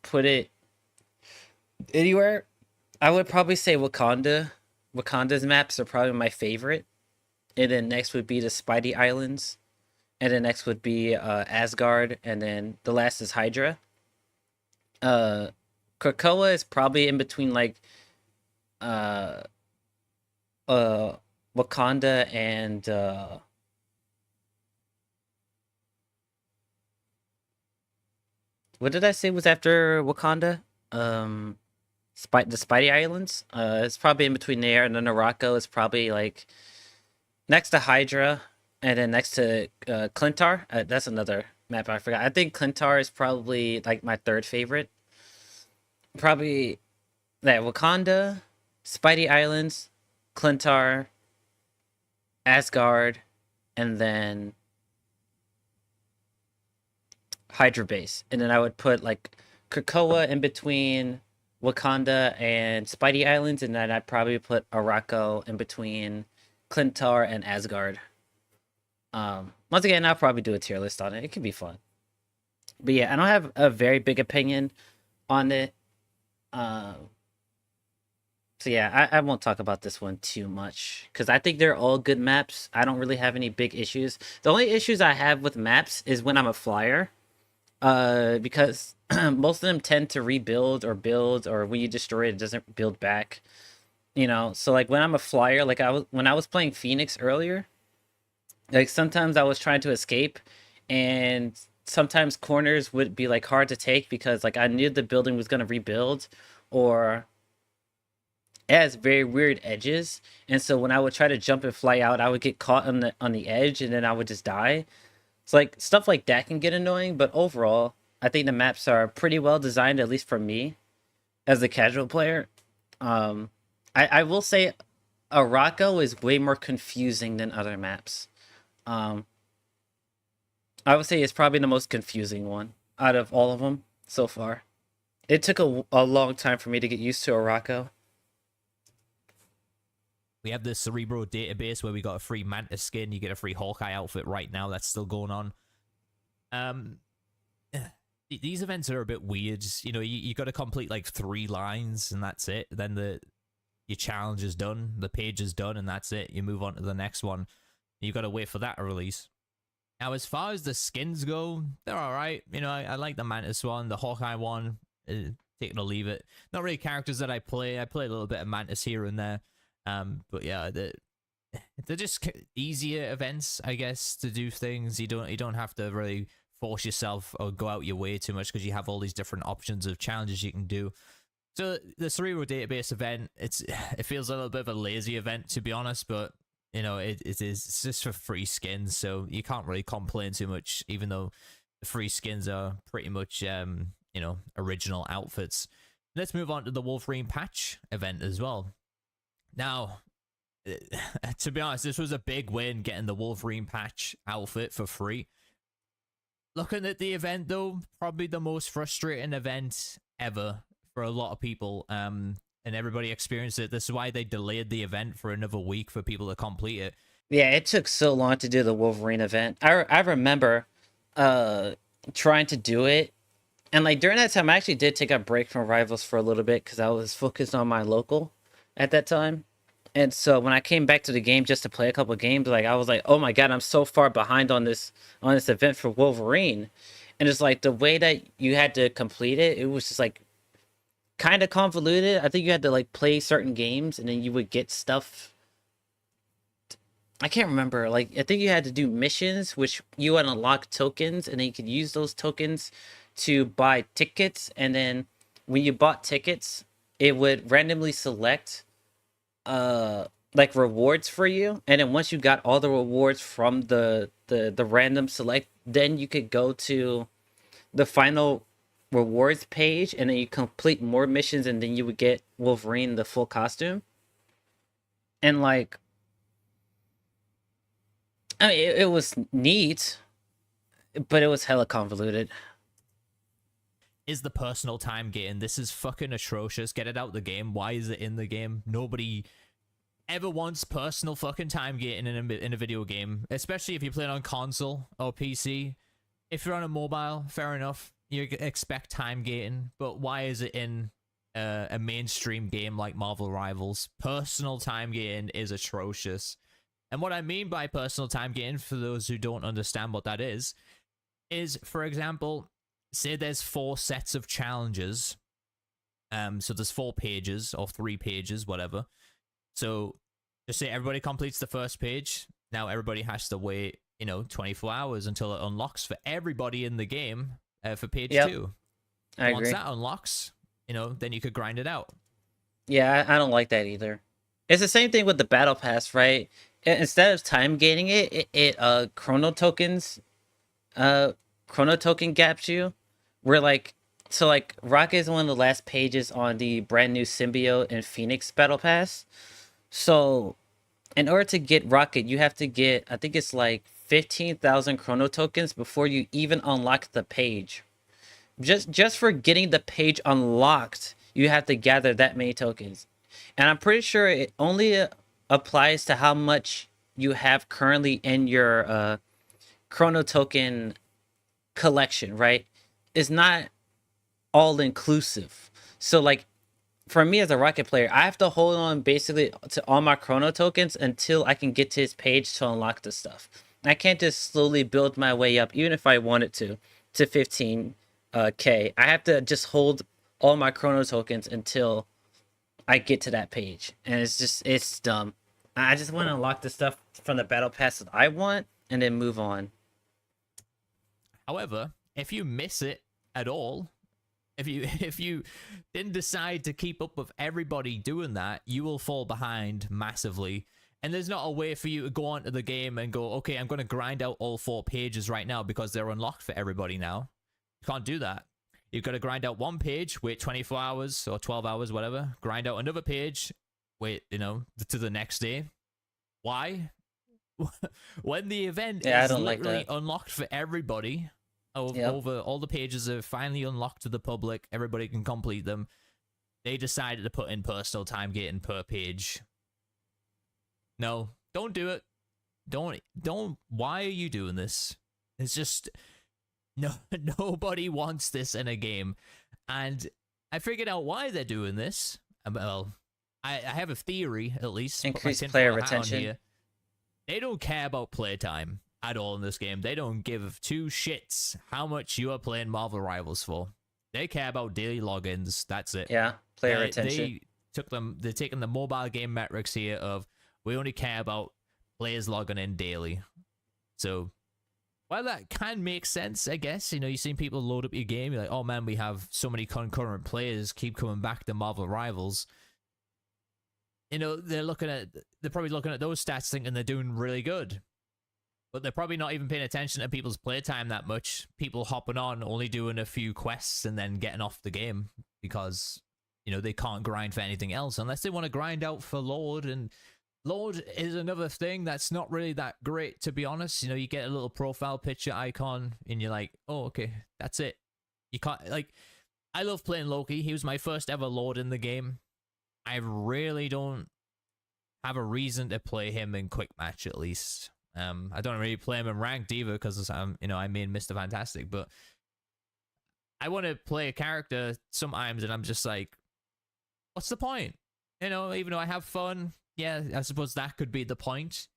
put it anywhere, I would probably say Wakanda. Wakanda's maps are probably my favorite. And then next would be the Spidey Islands. and then next would be Asgard, and then the last is Hydra. Krakoa is probably in between like uh Wakanda and what did I say was after Wakanda? The Spidey Islands. It's probably in between there, and then Morocco is probably like next to Hydra, and then next to Clintar. That's another map I forgot. I think Clintar is probably like my third favorite. Probably that Wakanda, Spidey Islands, Clintar, Asgard, and then Hydra base. And then I would put like Krakoa in between Wakanda and Spidey Islands, and then I'd probably put Araco in between Clintar and Asgard. Once again, I'll probably do a tier list on it. It can be fun. But yeah, I don't have a very big opinion on it. So yeah, I won't talk about this one too much because I think they're all good maps. I don't really have any big issues. The only issues I have with maps is when I'm a flyer, because most of them tend to rebuild or build, or when you destroy it, it doesn't build back. You know, so like when I'm a flyer, like when I was playing Phoenix earlier, like sometimes I was trying to escape, and sometimes corners would be like hard to take because like I knew the building was gonna rebuild, or it has very weird edges, and so when I would try to jump and fly out, I would get caught on the edge, and then I would just die. So like stuff like that can get annoying, but overall, I think the maps are pretty well designed, at least for me, as a casual player. I will say, Araco is way more confusing than other maps. I would say it's probably the most confusing one out of all of them so far. It took a long time for me to get used to Araco. We have the Cerebro database where we got a free Manta skin. You get a free Hawkeye outfit right now. That's still going on. These events are a bit weird. You know, you got to complete like 3 lines and that's it. Then your challenge is done, the page is done, and that's it. You move on to the next one. You got to wait for that to release. Now, as far as the skins go, they're all right. You know, I like the Mantis one, the Hawkeye one. Take it or leave it. Not really characters that I play. I play a little bit of Mantis here and there. But yeah, they're just easier events, I guess, to do things. You don't have to really force yourself or go out your way too much because you have all these different options of challenges you can do. So the Cerebro database event, it feels a little bit of a lazy event, to be honest, but you know, it's just for free skins, so you can't really complain too much, even though the free skins are pretty much you know, original outfits. Let's move on to the Wolverine patch event as well. Now, to be honest, this was a big win, getting the Wolverine patch outfit for free. Looking at the event, though, probably the most frustrating event ever for a lot of people, and everybody experienced it. This is why they delayed the event for another week for people to complete it. Yeah, it took so long to do the Wolverine event. I remember trying to do it, and like during that time, I actually did take a break from Rivals for a little bit because I was focused on my local at that time. And so when I came back to the game just to play a couple games, like I was like, oh my god, I'm so far behind on this event for Wolverine. And it's like the way that you had to complete it, it was just like kind of convoluted. I think you had to like play certain games and then you would get stuff. I can't remember. Like I think you had to do missions, which you would unlock tokens, and then you could use those tokens to buy tickets. And then when you bought tickets, it would randomly select like rewards for you, and then once you got all the rewards from the random select, then you could go to the final rewards page, and then you complete more missions, and then you would get Wolverine the full costume. And like, I mean, it was neat, but it was hella convoluted. Is the personal time gating? This is fucking atrocious. Get it out the game. Why is it in the game? Nobody ever wants personal fucking time gating in a video game, especially if you're playing on console or PC. If you're on a mobile, fair enough, you expect time gating, but why is it in a mainstream game like Marvel Rivals? Personal time gating is atrocious. And what I mean by personal time gating, for those who don't understand what that is, for example, say there's 4 sets of challenges. So there's 4 pages or 3 pages, whatever. So just say everybody completes the first page. Now everybody has to wait, 24 hours until it unlocks for everybody in the game for page 2. I Once agree. that unlocks, then you could grind it out. Yeah, I don't like that either. It's the same thing with the battle pass, right? Instead of time gating it chrono tokens gaps you. Where like Rocket is one of the last pages on the brand new Symbiote and Phoenix battle pass. So in order to get Rocket, you have to get, I think it's like 15,000 chrono tokens before you even unlock the page. Just for getting the page unlocked, you have to gather that many tokens. And I'm pretty sure it only applies to how much you have currently in your chrono token collection, right? It's not all inclusive. So like for me as a Rocket player, I have to hold on basically to all my chrono tokens until I can get to his page to unlock the stuff. I can't just slowly build my way up, even if I wanted to 15k. I have to just hold all my chrono tokens until I get to that page. And it's dumb. I just want to unlock the stuff from the battle pass that I want and then move on. However, if you miss it at all, if you didn't decide to keep up with everybody doing that, you will fall behind massively. And there's not a way for you to go onto the game and go, okay, I'm going to grind out all 4 pages right now because they're unlocked for everybody now. You can't do that. You've got to grind out 1 page, wait 24 hours or 12 hours, whatever. Grind out another page, wait, to the next day. Why? When the event is literally unlocked for everybody, over all the pages are finally unlocked to the public, everybody can complete them, they decided to put in personal time gating per page. No, don't do it. Don't. Why are you doing this? It's just nobody wants this in a game, and I figured out why they're doing this. Well, I have a theory, at least. Increase player retention. They don't care about playtime at all in this game. They don't give 2 shits how much you are playing Marvel Rivals for. They care about daily logins. That's it. Yeah, player retention. They're taking the mobile game metrics here of, we only care about players logging in daily. So, while that can make sense, I guess, you've seen people load up your game, you're like, oh man, we have so many concurrent players, keep coming back to Marvel Rivals. They're probably looking at those stats thinking they're doing really good. But they're probably not even paying attention to people's playtime that much. People hopping on, only doing a few quests and then getting off the game because, they can't grind for anything else unless they want to grind out for Lord. And Lord is another thing that's not really that great, to be honest. You get a little profile picture icon and you're like, oh, okay, that's it. You can't, I love playing Loki. He was my first ever Lord in the game. I really don't have a reason to play him in quick match, at least. I don't really play him in ranked either because I'm, I mean Mr. Fantastic, but I want to play a character sometimes and I'm just like, what's the point? Even though I have fun, yeah, I suppose that could be the point.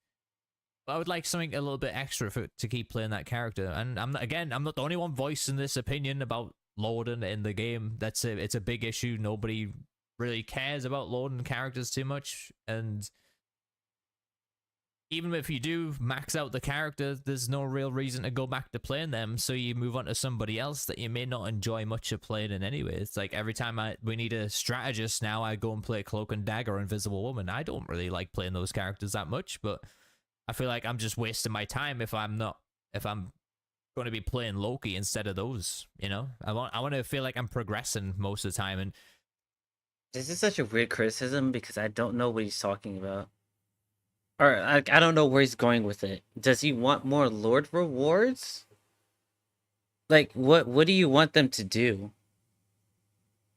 But I would like something a little bit extra to keep playing that character. And I'm not the only one voicing this opinion about loading in the game. It's a big issue. Nobody really cares about loading characters too much, and even if you do max out the character, there's no real reason to go back to playing them, so you move on to somebody else that you may not enjoy much of playing in anyway. It's like every time we need a strategist now, I go and play Cloak and Dagger or Invisible Woman. I don't really like playing those characters that much, but I feel like I'm just wasting my time if I'm going to be playing Loki instead of those, I want to feel like I'm progressing most of the time. And this is such a weird criticism because I don't know what he's talking about. Or I don't know where he's going with it. Does he want more Lord rewards? Like, what do you want them to do?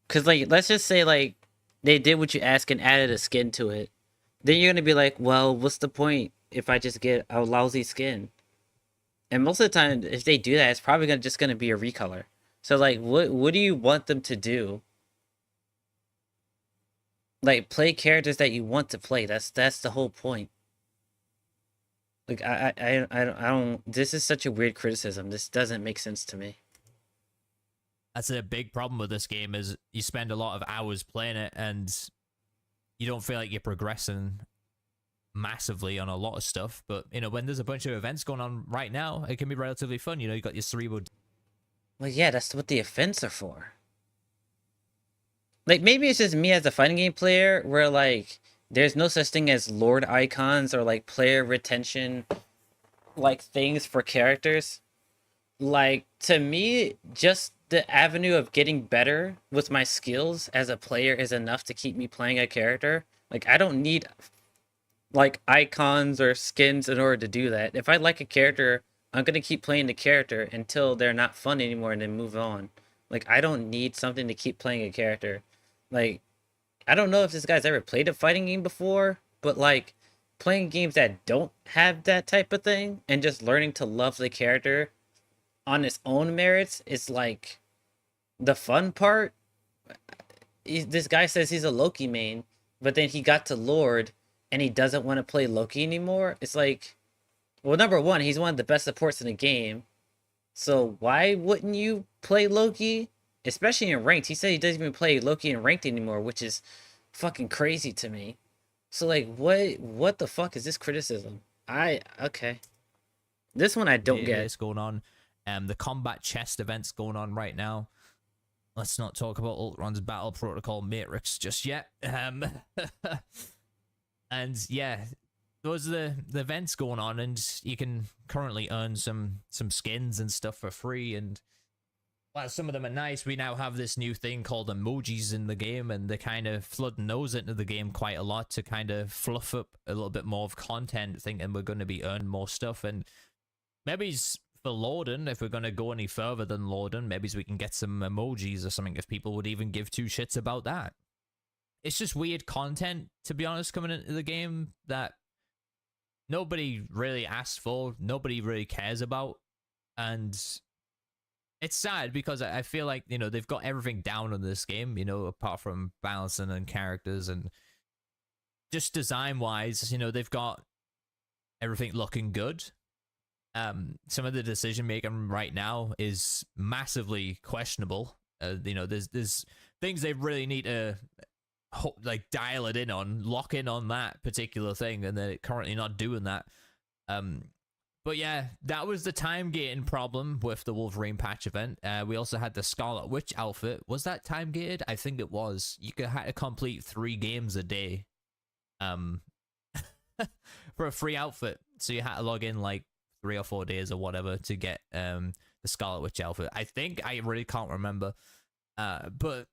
Because, let's just say, they did what you asked and added a skin to it. Then you're going to be like, well, what's the point if I just get a lousy skin? And most of the time, if they do that, it's probably just going to be a recolor. So, what do you want them to do? Play characters that you want to play. That's the whole point. Like I don't. This is such a weird criticism. This doesn't make sense to me. That's a big problem with this game is you spend a lot of hours playing it and you don't feel like you're progressing massively on a lot of stuff. But, you know, when there's a bunch of events going on right now, it can be relatively fun. You know, you got your cerebral... Well, yeah, that's what the events are for. Like, maybe it's just me as a fighting game player where, like, there's no such thing as Lord icons or, like, player retention, like, things for characters. Like, to me, just the avenue of getting better with my skills as a player is enough to keep me playing a character. Like, I don't need, like, icons or skins in order to do that. If I like a character, I'm going to keep playing the character until they're not fun anymore and then move on. Like, I don't need something to keep playing a character. Like, I don't know if this guy's ever played a fighting game before, but, like, playing games that don't have that type of thing and just learning to love the character on its own merits is, like, the fun part. This guy says he's a Loki main, but then he got to Lord and he doesn't want to play Loki anymore. It's like, well, number one, he's one of the best supports in the game. So why wouldn't you play Loki? Especially in ranked. He said he doesn't even play Loki in ranked anymore, which is fucking crazy to me. So, like, what the fuck is this criticism? Okay. This one I don't get. It's going on. The combat chest event's going on right now. Let's not talk about Ultron's Battle Protocol Matrix just yet. And yeah, those are the events going on, and you can currently earn some skins and stuff for free. And while some of them are nice, we now have this new thing called emojis in the game, and they're kind of flooding those into the game quite a lot to kind of fluff up a little bit more of content, thinking we're going to be earning more stuff. And maybe for Lorden, if we're going to go any further than Lorden, maybe we can get some emojis or something if people would even give two shits about that. It's just weird content, to be honest, coming into the game that nobody really asked for, nobody really cares about, and it's sad because I feel like, you know, they've got everything down on this game, you know, apart from balancing and characters and just design-wise, you know, they've got everything looking good. Some of the decision making right now is massively questionable. You know, there's things they really need to like dial it in on, lock in on that particular thing, and they're currently not doing that. But yeah, that was the time gating problem with the Wolverine patch event. We also had the Scarlet Witch outfit. Was that time gated? I think it was. You had to complete 3 games a day for a free outfit. So you had to log in like 3 or 4 days or whatever to get the Scarlet Witch outfit. I think, I really can't remember. But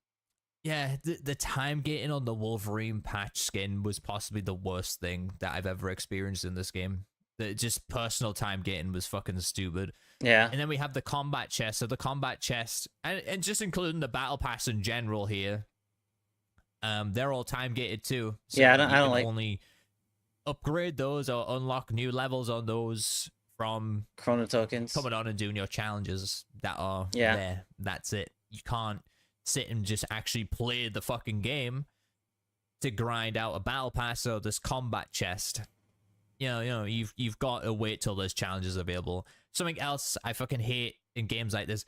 yeah, the time gating on the Wolverine patch skin was possibly the worst thing that I've ever experienced in this game. Just personal time gating was fucking stupid. Yeah. And then we have the combat chest. So the combat chest, and just including the battle pass in general here, they're all time gated too. So yeah, I don't like only upgrade those or unlock new levels on those from chrono tokens coming on and doing your challenges that are there. That's it. You can't sit and just actually play the fucking game to grind out a battle pass or this combat chest. You know, you've got to wait till there's challenges available. Something else I fucking hate in games like this.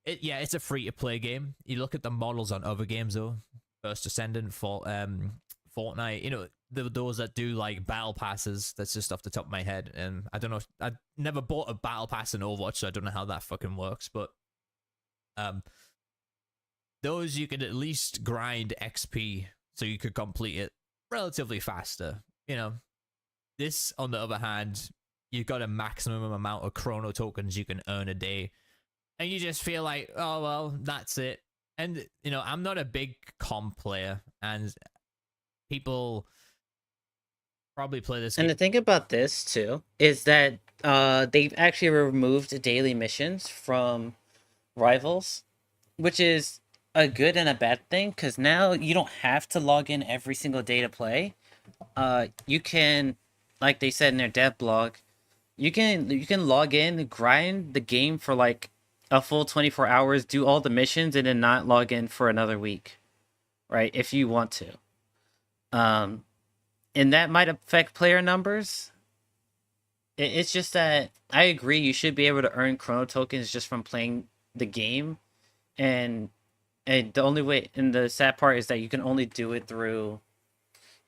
It's a free-to-play game. You look at the models on other games though, First Ascendant, Fortnite. You know, those that do like battle passes. That's just off the top of my head, and I don't know. I never bought a battle pass in Overwatch, so I don't know how that fucking works. But those you could at least grind XP so you could complete it relatively faster. You know. This, on the other hand, you've got a maximum amount of chrono tokens you can earn a day. And you just feel like, oh, well, that's it. And, you know, I'm not a big comp player. And people probably play this game. And the thing about this, too, is that they've actually removed daily missions from Rivals, which is a good and a bad thing, because now you don't have to log in every single day to play. You can... like they said in their dev blog, you can log in, grind the game for like a full 24 hours, do all the missions, and then not log in for another week, right? If you want to. And that might affect player numbers. It's just that I agree you should be able to earn chrono tokens just from playing the game, and the only way, and the sad part is that you can only do it through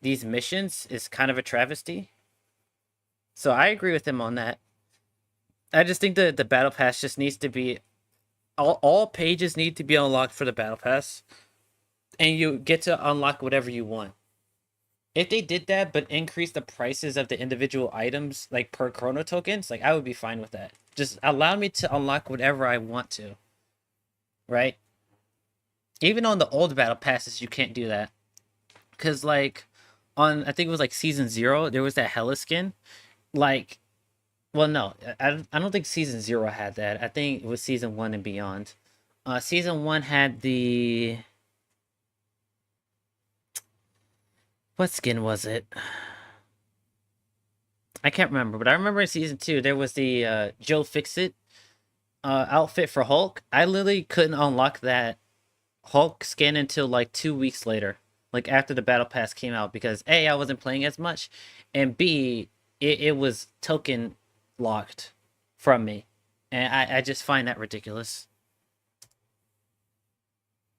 these missions is kind of a travesty. So I agree with him on that. I just think that the battle pass just needs to be all pages need to be unlocked for the battle pass, and you get to unlock whatever you want. If they did that but increase the prices of the individual items like per chrono tokens, like I would be fine with that. Just allow me to unlock whatever I want to. Right? Even on the old battle passes you can't do that. Cuz like on I think it was like season 0, there was that Hella skin. Like well no, I don't think season 0 had that. I think it was season 1 and beyond. Season 1 had the what skin was it? I can't remember, but I remember in season 2 there was the Joe Fixit outfit for Hulk. I literally couldn't unlock that Hulk skin until like 2 weeks later, like after the battle pass came out, because A, I wasn't playing as much, and B, it was token locked from me, and I just find that ridiculous.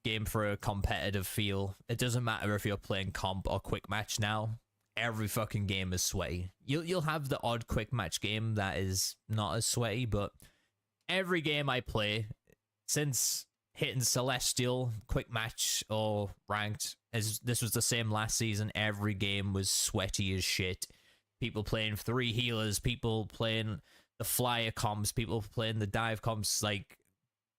Game for a competitive feel. It doesn't matter if you're playing comp or quick match now. Every fucking game is sweaty. You'll have the odd quick match game that is not as sweaty, but every game I play since hitting Celestial, quick match or ranked, as this was the same last season, every game was sweaty as shit. People playing 3 healers, people playing the flyer comps, people playing the dive comps, like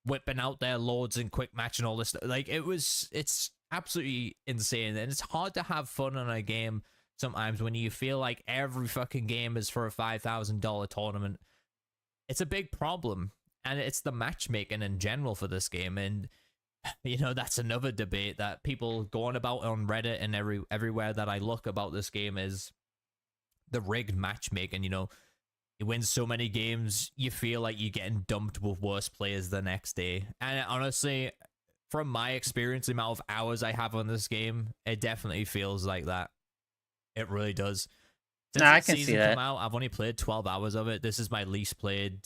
whipping out their lords in quick match and all this stuff. Like it's absolutely insane, and it's hard to have fun on a game sometimes when you feel like every fucking game is for a $5,000 tournament. It's a big problem, and it's the matchmaking in general for this game. And you know, that's another debate that people go on about on Reddit and everywhere that I look about this game is the rigged matchmaking. You know, you win so many games, you feel like you're getting dumped with worse players the next day. And honestly, from my experience, the amount of hours I have on this game, it definitely feels like that. It really does. Since I the can season see that. come out, I've only played 12 hours of it. This is my least played,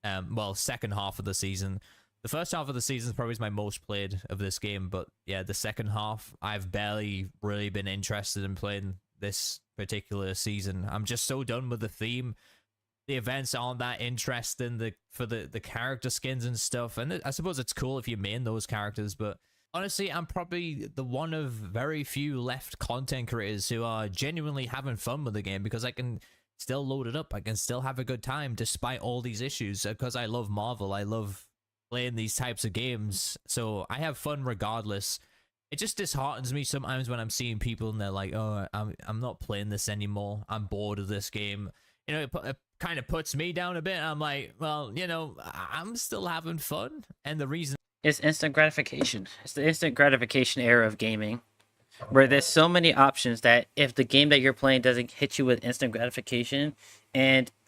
well, second half of the season. The first half of the season is probably my most played of this game, but yeah, the second half, I've barely really been interested in playing this particular season. I'm just so done with the theme. The events aren't that interesting for the character skins and stuff, and I suppose it's cool if you main those characters, but honestly, I'm probably the one of very few left content creators who are genuinely having fun with the game, because I can still load it up, I can still have a good time despite all these issues, because I love Marvel, I love playing these types of games, so I have fun regardless. It just disheartens me sometimes when I'm seeing people and they're like, oh, I'm not playing this anymore, I'm bored of this game. You know, it kind of puts me down a bit. I'm like, well, you know, I'm still having fun, and the reason It's instant gratification. It's the instant gratification era of gaming, where there's so many options that if the game that you're playing doesn't hit you with instant gratification,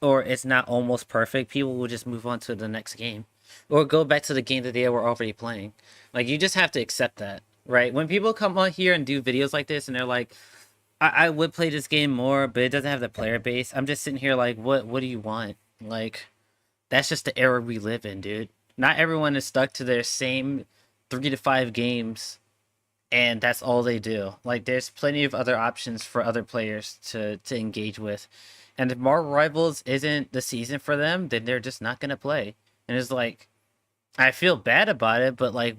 or it's not almost perfect, people will just move on to the next game, or go back to the game that they were already playing. Like, you just have to accept that, right? When people come on here and do videos like this, and they're like, I would play this game more, but it doesn't have the player base. I'm just sitting here like, what do you want? Like, that's just the era we live in, dude. Not everyone is stuck to their same 3 to 5 games, and that's all they do. Like, there's plenty of other options for other players to engage with. And if Marvel Rivals isn't the season for them, then they're just not gonna play. And it's like, I feel bad about it, but like,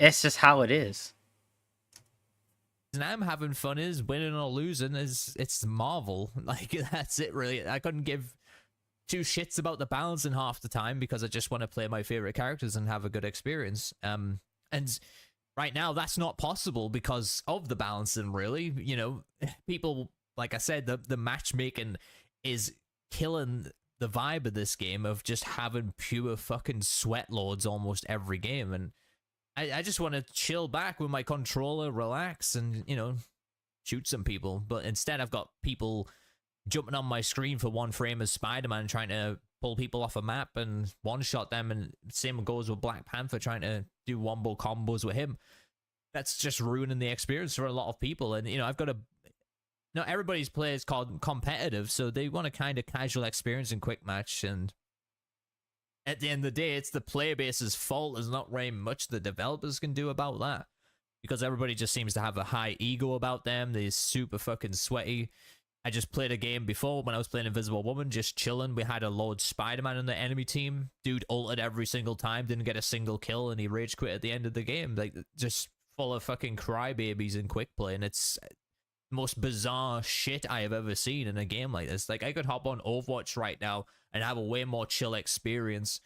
it's just how it is. and I'm having fun is winning or losing is it's Marvel. Like, that's it really. I couldn't give 2 shits about the balancing half the time because I just want to play my favorite characters and have a good experience. And right now that's not possible because of the balancing, really. You know, people, like I said, the matchmaking is killing the vibe of this game of just having pure fucking sweat lords almost every game. And I just want to chill back with my controller, relax, and, you know, shoot some people. But instead, I've got people jumping on my screen for 1 frame as Spider-Man, trying to pull people off a map and one-shot them. And same goes with Black Panther, trying to do wombo combos with him. That's just ruining the experience for a lot of people. And, you know, I've got not everybody's play is called competitive, so they want a kind of casual experience in quick match, and at the end of the day, it's the player base's fault. There's not very much the developers can do about that, because everybody just seems to have a high ego about them. They're super fucking sweaty. I just played a game before when I was playing Invisible Woman, just chilling. We had a Lord Spider-Man on the enemy team. Dude ulted every single time, didn't get a single kill, and he rage quit at the end of the game. Like, just full of fucking crybabies in quick play, and it's the most bizarre shit I have ever seen in a game like this. Like, I could hop on Overwatch right now and have a way more chill experience.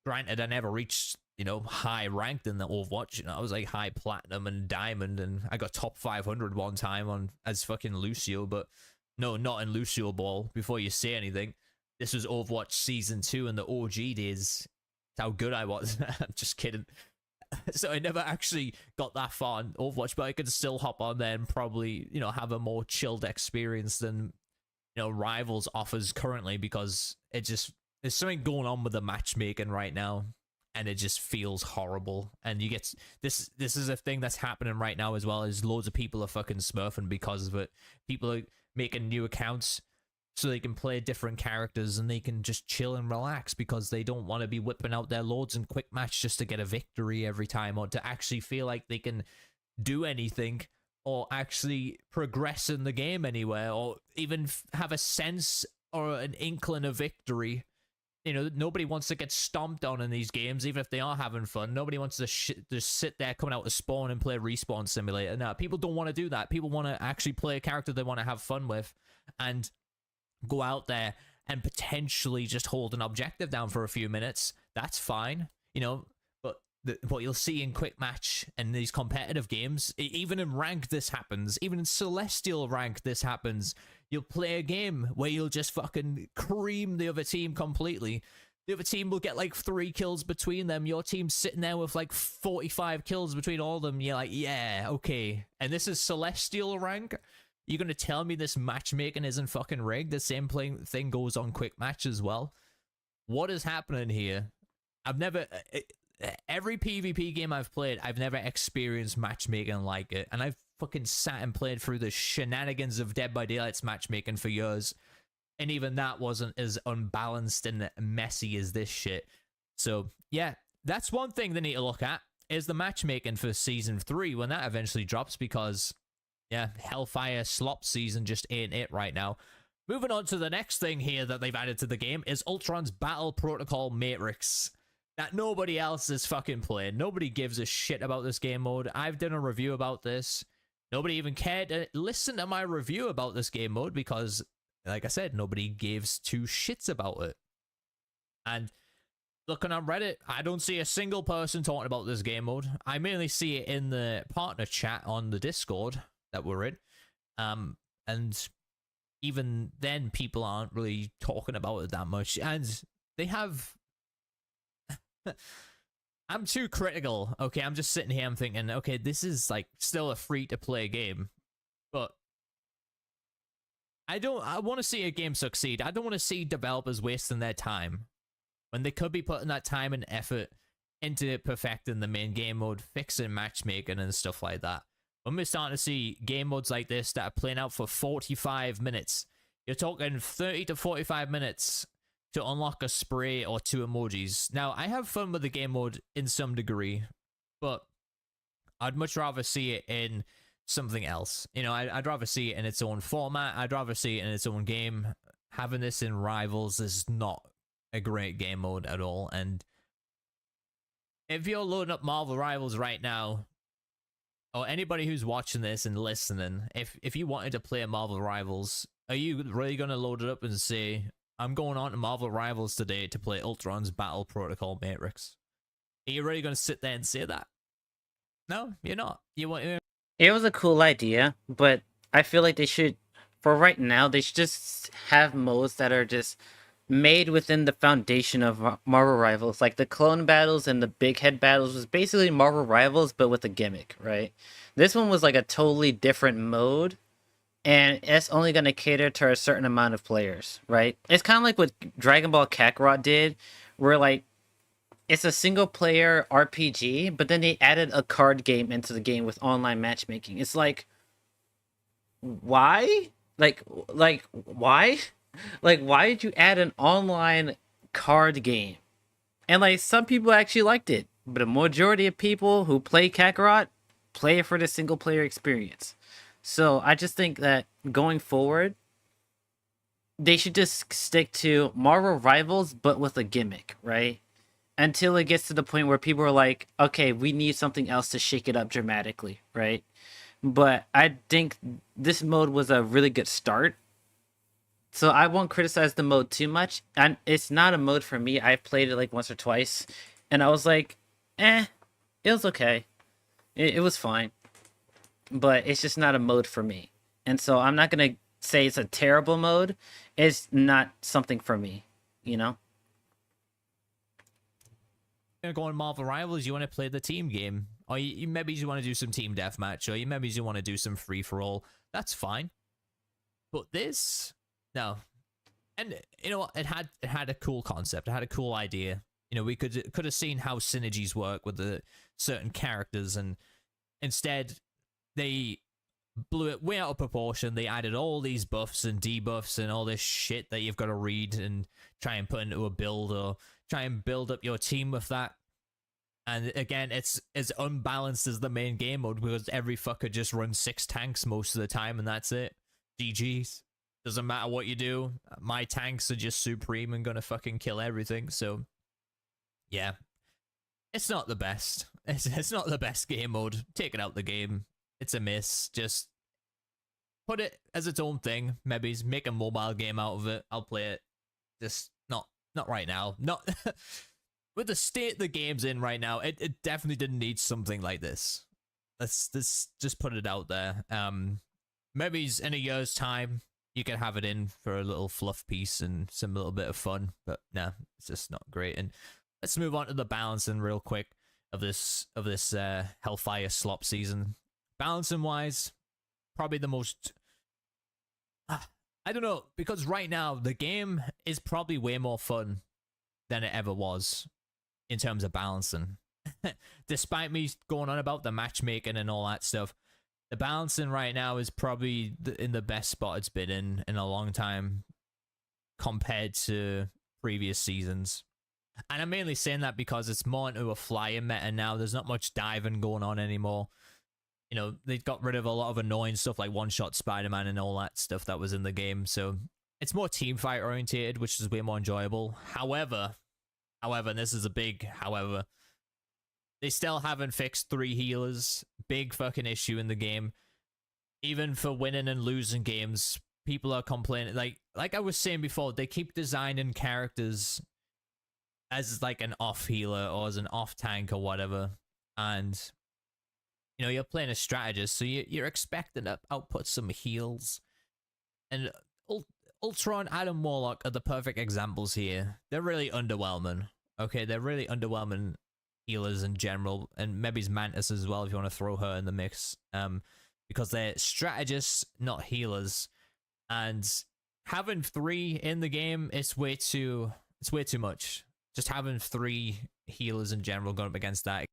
Granted, I never reached, you know, high ranked in the Overwatch. You know, I was like high platinum and diamond, and I got top 500 one time on as fucking Lucio, but no, not in Lucio Ball. Before you say anything, this was Overwatch Season 2 in the OG days. That's how good I was. I'm just kidding. So I never actually got that far in Overwatch, but I could still hop on there and probably, you know, have a more chilled experience than, you know, Rivals offers currently, because it just, there's something going on with the matchmaking right now, and it just feels horrible. And you get this is a thing that's happening right now as well, is loads of people are fucking smurfing because of it. People are making new accounts so they can play different characters, and they can just chill and relax because they don't want to be whipping out their lords in quick match just to get a victory every time, or to actually feel like they can do anything or actually progress in the game anywhere, or even have a sense or an inkling of victory. You know, nobody wants to get stomped on in these games, even if they are having fun. Nobody wants to just sit there coming out to spawn and play Respawn Simulator. No, people don't want to do that. People want to actually play a character they want to have fun with, and go out there and potentially just hold an objective down for a few minutes. That's fine, you know. But what you'll see in quick match and these competitive games, even in rank this happens, even in Celestial rank this happens. You'll play a game where you'll just fucking cream the other team completely. The other team will get like 3 kills between them. Your team's sitting there with like 45 kills between all of them. You're like, yeah, okay. And this is Celestial rank? You're going to tell me this matchmaking isn't fucking rigged? The same thing goes on quick match as well. What is happening here? I've never... Every PvP game I've played, I've never experienced matchmaking like it. And I've fucking sat and played through the shenanigans of Dead by Daylight's matchmaking for years. And even that wasn't as unbalanced and messy as this shit. So, yeah, that's one thing they need to look at, is the matchmaking for Season 3 when that eventually drops, because... yeah, Hellfire Slop season just ain't it right now. Moving on to the next thing here that they've added to the game is Ultron's Battle Protocol Matrix. That nobody else is fucking playing. Nobody gives a shit about this game mode. I've done a review about this. Nobody even cared to listen to my review about this game mode because, like I said, nobody gives 2 shits about it. And looking on Reddit, I don't see a single person talking about this game mode. I mainly see it in the partner chat on the Discord that we're in, and even then people aren't really talking about it that much, and they have I'm too critical. Okay, I'm just sitting here, I'm thinking, okay, this is like still a free to play game, but I want to see a game succeed. I don't want to see developers wasting their time when they could be putting that time and effort into perfecting the main game mode, fixing matchmaking and stuff like that. When we're starting to see game modes like this that are playing out for 45 minutes, you're talking 30 to 45 minutes to unlock a spray or 2 emojis. Now, I have fun with the game mode in some degree, but I'd much rather see it in something else. You know, I'd rather see it in its own format. I'd rather see it in its own game. Having this in Rivals is not a great game mode at all. And if you're loading up Marvel Rivals right now, or anybody who's watching this and listening, if you wanted to play Marvel Rivals, are you really going to load it up and say, I'm going on to Marvel Rivals today to play Ultron's Battle Protocol Matrix? Are you really going to sit there and say that? No, you're not. You want. It was a cool idea, but I feel like they should, for right now, they should just have modes that are just made within the foundation of Marvel Rivals. Like the clone battles and the big head battles was basically Marvel Rivals, but with a gimmick, right? This one was like a totally different mode, and it's only going to cater to a certain amount of players, right? It's kind of like what Dragon Ball Kakarot did, where like it's a single player RPG, but then they added a card game into the game with online matchmaking. It's like, why? Why? Like, why did you add an online card game? And like, some people actually liked it, but a majority of people who play Kakarot play it for the single player experience. So I just think that going forward, they should just stick to Marvel Rivals, but with a gimmick, right? Until it gets to the point where people are like, okay, we need something else to shake it up dramatically, right? But I think this mode was a really good start. So I won't criticize the mode too much. And it's not a mode for me. I played it like once or twice. And I was like, it was okay. It was fine. But it's just not a mode for me. And so I'm not going to say it's a terrible mode. It's not something for me, you know? You're going Marvel Rivals, you want to play the team game. Or maybe you want to do some team deathmatch. Or maybe you want to do some free-for-all. That's fine. But this... No. And you know what? It had a cool concept. It had a cool idea. You know, we could have seen how synergies work with the certain characters, and instead they blew it way out of proportion. They added all these buffs and debuffs and all this shit that you've got to read and try and put into a build, or try and build up your team with that. And again, it's as unbalanced as the main game mode, because every fucker just runs 6 tanks most of the time, and that's it. GG's. Doesn't matter what you do. My tanks are just supreme and gonna fucking kill everything. So, yeah, it's not the best. It's not the best game mode. Take it out the game. It's a miss. Just put it as its own thing. Maybe make a mobile game out of it. I'll play it. Just not right now. Not with the state the game's in right now. It definitely didn't need something like this. Let's just put it out there. Maybe in a year's time, you can have it in for a little fluff piece and some little bit of fun, but nah, it's just not great. And let's move on to the balancing real quick of this Hellfire slop season. Balancing wise, probably the most I don't know, because right now the game is probably way more fun than it ever was in terms of balancing. Despite me going on about the matchmaking and all that stuff, the balancing right now is probably in the best spot it's been in a long time compared to previous seasons. And I'm mainly saying that because it's more into a flying meta now. There's not much diving going on anymore. You know, they got rid of a lot of annoying stuff like one-shot Spider-Man and all that stuff that was in the game. So it's more team fight oriented, which is way more enjoyable. However, and this is a big however, they still haven't fixed 3 healers. Big fucking issue in the game. Even for winning and losing games, people are complaining. Like I was saying before, they keep designing characters as like an off healer or as an off tank or whatever. And, you know, you're playing a strategist, so you're expecting to output some heals. And Ultra and Adam Warlock are the perfect examples here. They're really underwhelming. Okay, they're really underwhelming healers in general, and maybe Mantis as well if you want to throw her in the mix, because they're strategists, not healers. And having 3 in the game, it's way too much. Just having 3 healers in general going up against that.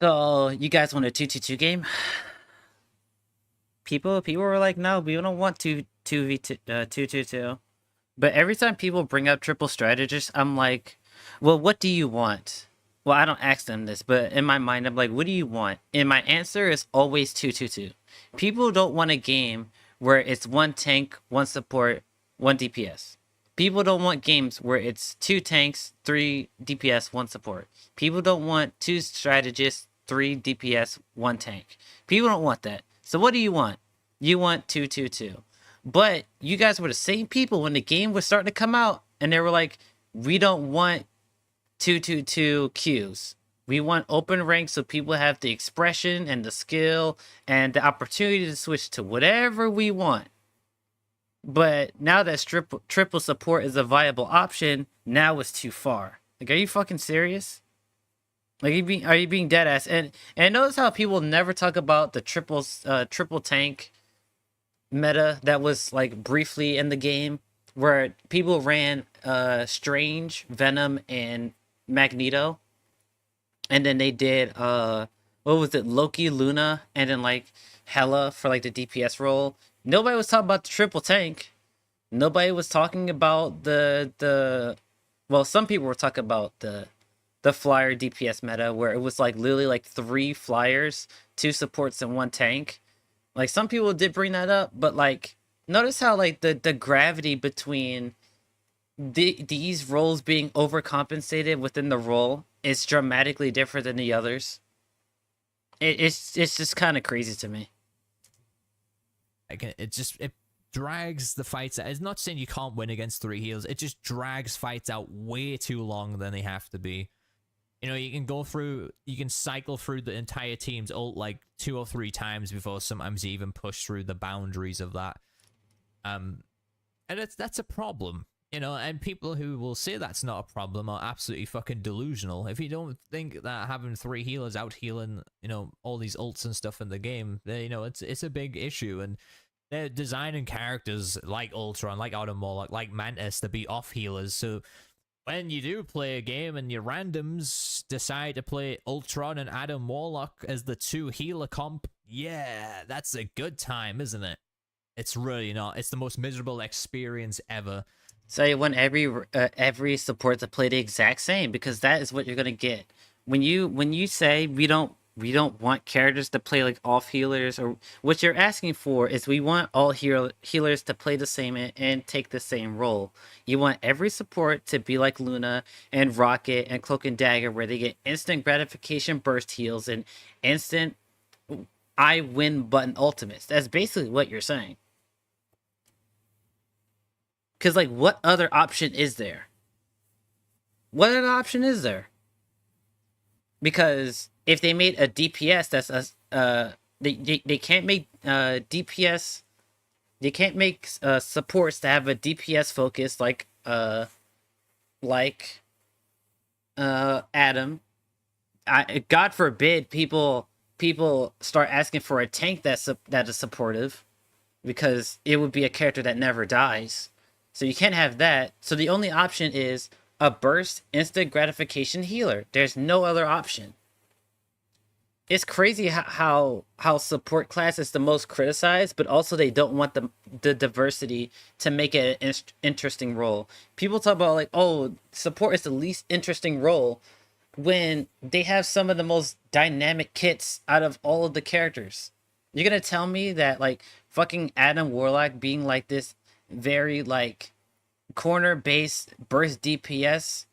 So you guys want a 2-2-2 game? People were like, no, we don't want 2-2-2. But every time people bring up triple strategists, I'm like, well, what do you want? Well, I don't ask them this, but in my mind, I'm like, what do you want? And my answer is always 2-2-2. People don't want a game where it's 1 tank, 1 support, 1 DPS. People don't want games where it's 2 tanks, 3 DPS, 1 support. People don't want 2 strategists, 3 DPS, 1 tank. People don't want that. So what do you want? You want 2-2-2. But you guys were the same people when the game was starting to come out, and they were like, we don't want 2-2-2 queues. We want open ranks so people have the expression and the skill and the opportunity to switch to whatever we want. But now that triple support is a viable option, now it's too far. Like, are you fucking serious? Like, are you being dead ass? And notice how people never talk about the triple tank meta that was like briefly in the game, where people ran Strange, Venom, and Magneto, and then they did what was it, Loki, Luna, and then like Hela for like the DPS role. Nobody was talking about the triple tank. Nobody was talking about the well, some people were talking about the flyer DPS meta where it was like literally like 3 flyers, 2 supports, and 1 tank. Like some people did bring that up, but like notice how like the gravity between these roles being overcompensated within the role is dramatically different than the others. It's just kind of crazy to me. Like it drags the fights out. It's not saying you can't win against 3 heals. It just drags fights out way too long than they have to be. You know, you can cycle through the entire team's ult like 2 or 3 times before sometimes you even push through the boundaries of that. And that's a problem. You know, and people who will say that's not a problem are absolutely fucking delusional. If you don't think that having 3 healers out healing, you know, all these ults and stuff in the game, you know, it's a big issue. And they're designing characters like Ultron, like Adam Warlock, like Mantis to be off healers. So when you do play a game and your randoms decide to play Ultron and Adam Warlock as the 2 healer comp, yeah, that's a good time, isn't it? It's really not. It's the most miserable experience ever. So you want every support to play the exact same, because that is what you're gonna get when you say we don't want characters to play like off healers, or what you're asking for is we want all healers to play the same and take the same role. You want every support to be like Luna and Rocket and Cloak and Dagger, where they get instant gratification burst heals and instant I win button ultimates. That's basically what you're saying. Because, like, what other option is there? What other option is there? Because if they made a DPS that's they can't make DPS, they can't make supports to have a DPS focus like Adam. God forbid people start asking for a tank that is supportive, because it would be a character that never dies. So you can't have that. So the only option is a burst instant gratification healer. There's no other option. It's crazy how support class is the most criticized, but also they don't want the diversity to make it an interesting role. People talk about like, oh, support is the least interesting role, when they have some of the most dynamic kits out of all of the characters. You're gonna tell me that like fucking Adam Warlock being like this very like corner based burst DPS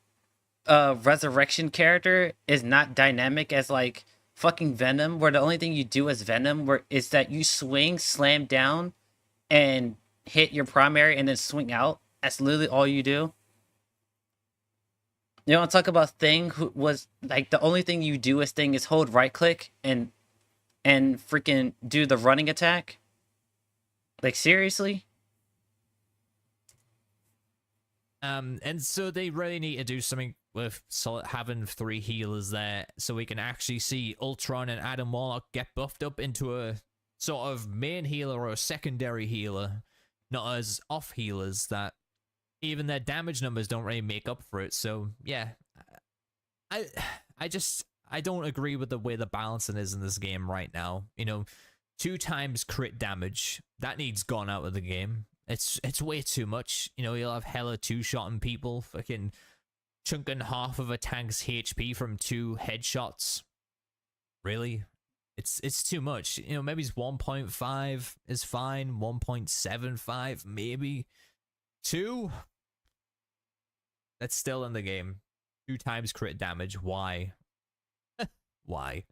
resurrection character is not dynamic as like fucking Venom, where the only thing you do as Venom is that you swing, slam down, and hit your primary and then swing out. That's literally all you do. You want to talk about Thing, who was like the only thing you do as Thing is hold right click and freaking do the running attack? Like, seriously? And so they really need to do something with having 3 healers there, so we can actually see Ultron and Adam Warlock get buffed up into a sort of main healer or a secondary healer, not as off healers that even their damage numbers don't really make up for it. So yeah, I don't agree with the way the balancing is in this game right now. You know, 2 times crit damage, that needs gone out of the game. It's way too much. You know, you'll have Hela 2-shotting people, fucking chunking half of a tank's HP from 2 headshots. Really? It's too much. You know, maybe it's 1.5 is fine, 1.75 maybe. 2? That's still in the game. 2 times crit damage. Why? Why?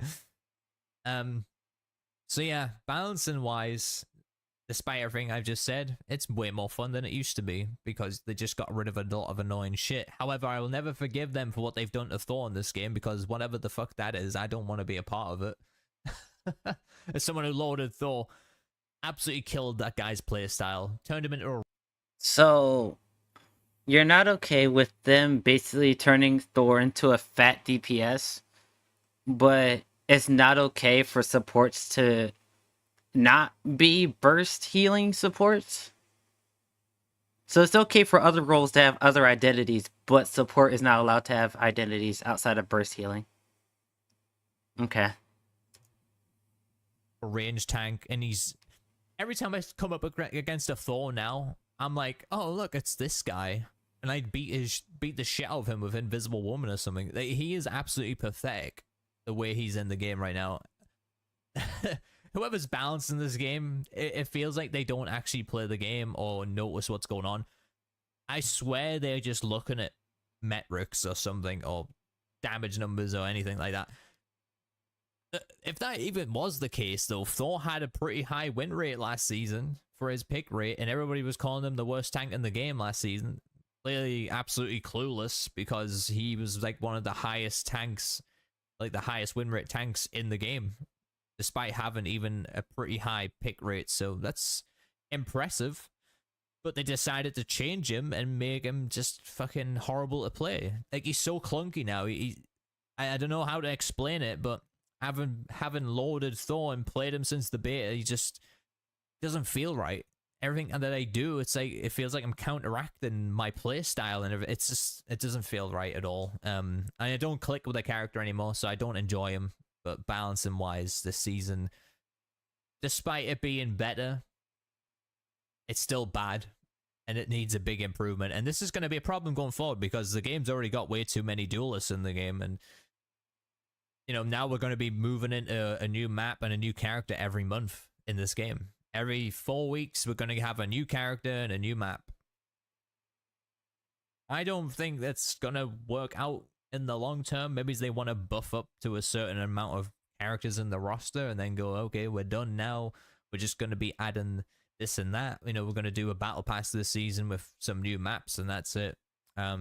So yeah, balancing wise, despite everything I've just said, it's way more fun than it used to be, because they just got rid of a lot of annoying shit. However, I will never forgive them for what they've done to Thor in this game, because whatever the fuck that is, I don't want to be a part of it. As someone who loaded Thor, absolutely killed that guy's playstyle, turned him into a... So, you're not okay with them basically turning Thor into a fat DPS, but it's not okay for supports to not be burst healing supports? So it's okay for other roles to have other identities, but support is not allowed to have identities outside of burst healing. Okay. a range tank, and he's every time I come up against a Thor now, I'm like, oh look, it's this guy, and I beat the shit out of him with Invisible Woman or something. Like, he is absolutely pathetic the way he's in the game right now. Whoever's balanced in this game, it feels like they don't actually play the game or notice what's going on. I swear they're just looking at metrics or something, or damage numbers or anything like that. If that even was the case, though, Thor had a pretty high win rate last season for his pick rate, and everybody was calling him the worst tank in the game last season. Clearly absolutely clueless, because he was like one of the highest tanks, like the highest win rate tanks in the game, despite having even a pretty high pick rate. So that's impressive. But they decided to change him and make him just fucking horrible to play. Like, he's so clunky now. I don't know how to explain it, but having loaded Thor and played him since the beta, he just doesn't feel right. Everything that I do, it's like, it feels like I'm counteracting my play style, and it's just, it doesn't feel right at all. And I don't click with the character anymore, so I don't enjoy him. But balancing wise, this season, despite it being better, it's still bad, and it needs a big improvement. And this is going to be a problem going forward, because the game's already got way too many duelists in the game, and you know, now we're going to be moving into a new map and a new character every month in this game. Every 4 weeks, we're going to have a new character and a new map. I don't think that's going to work out in the long term. Maybe they want to buff up to a certain amount of characters in the roster and then go, okay, we're done now. We're just going to be adding this and that. You know, we're going to do a battle pass this season with some new maps, and that's it.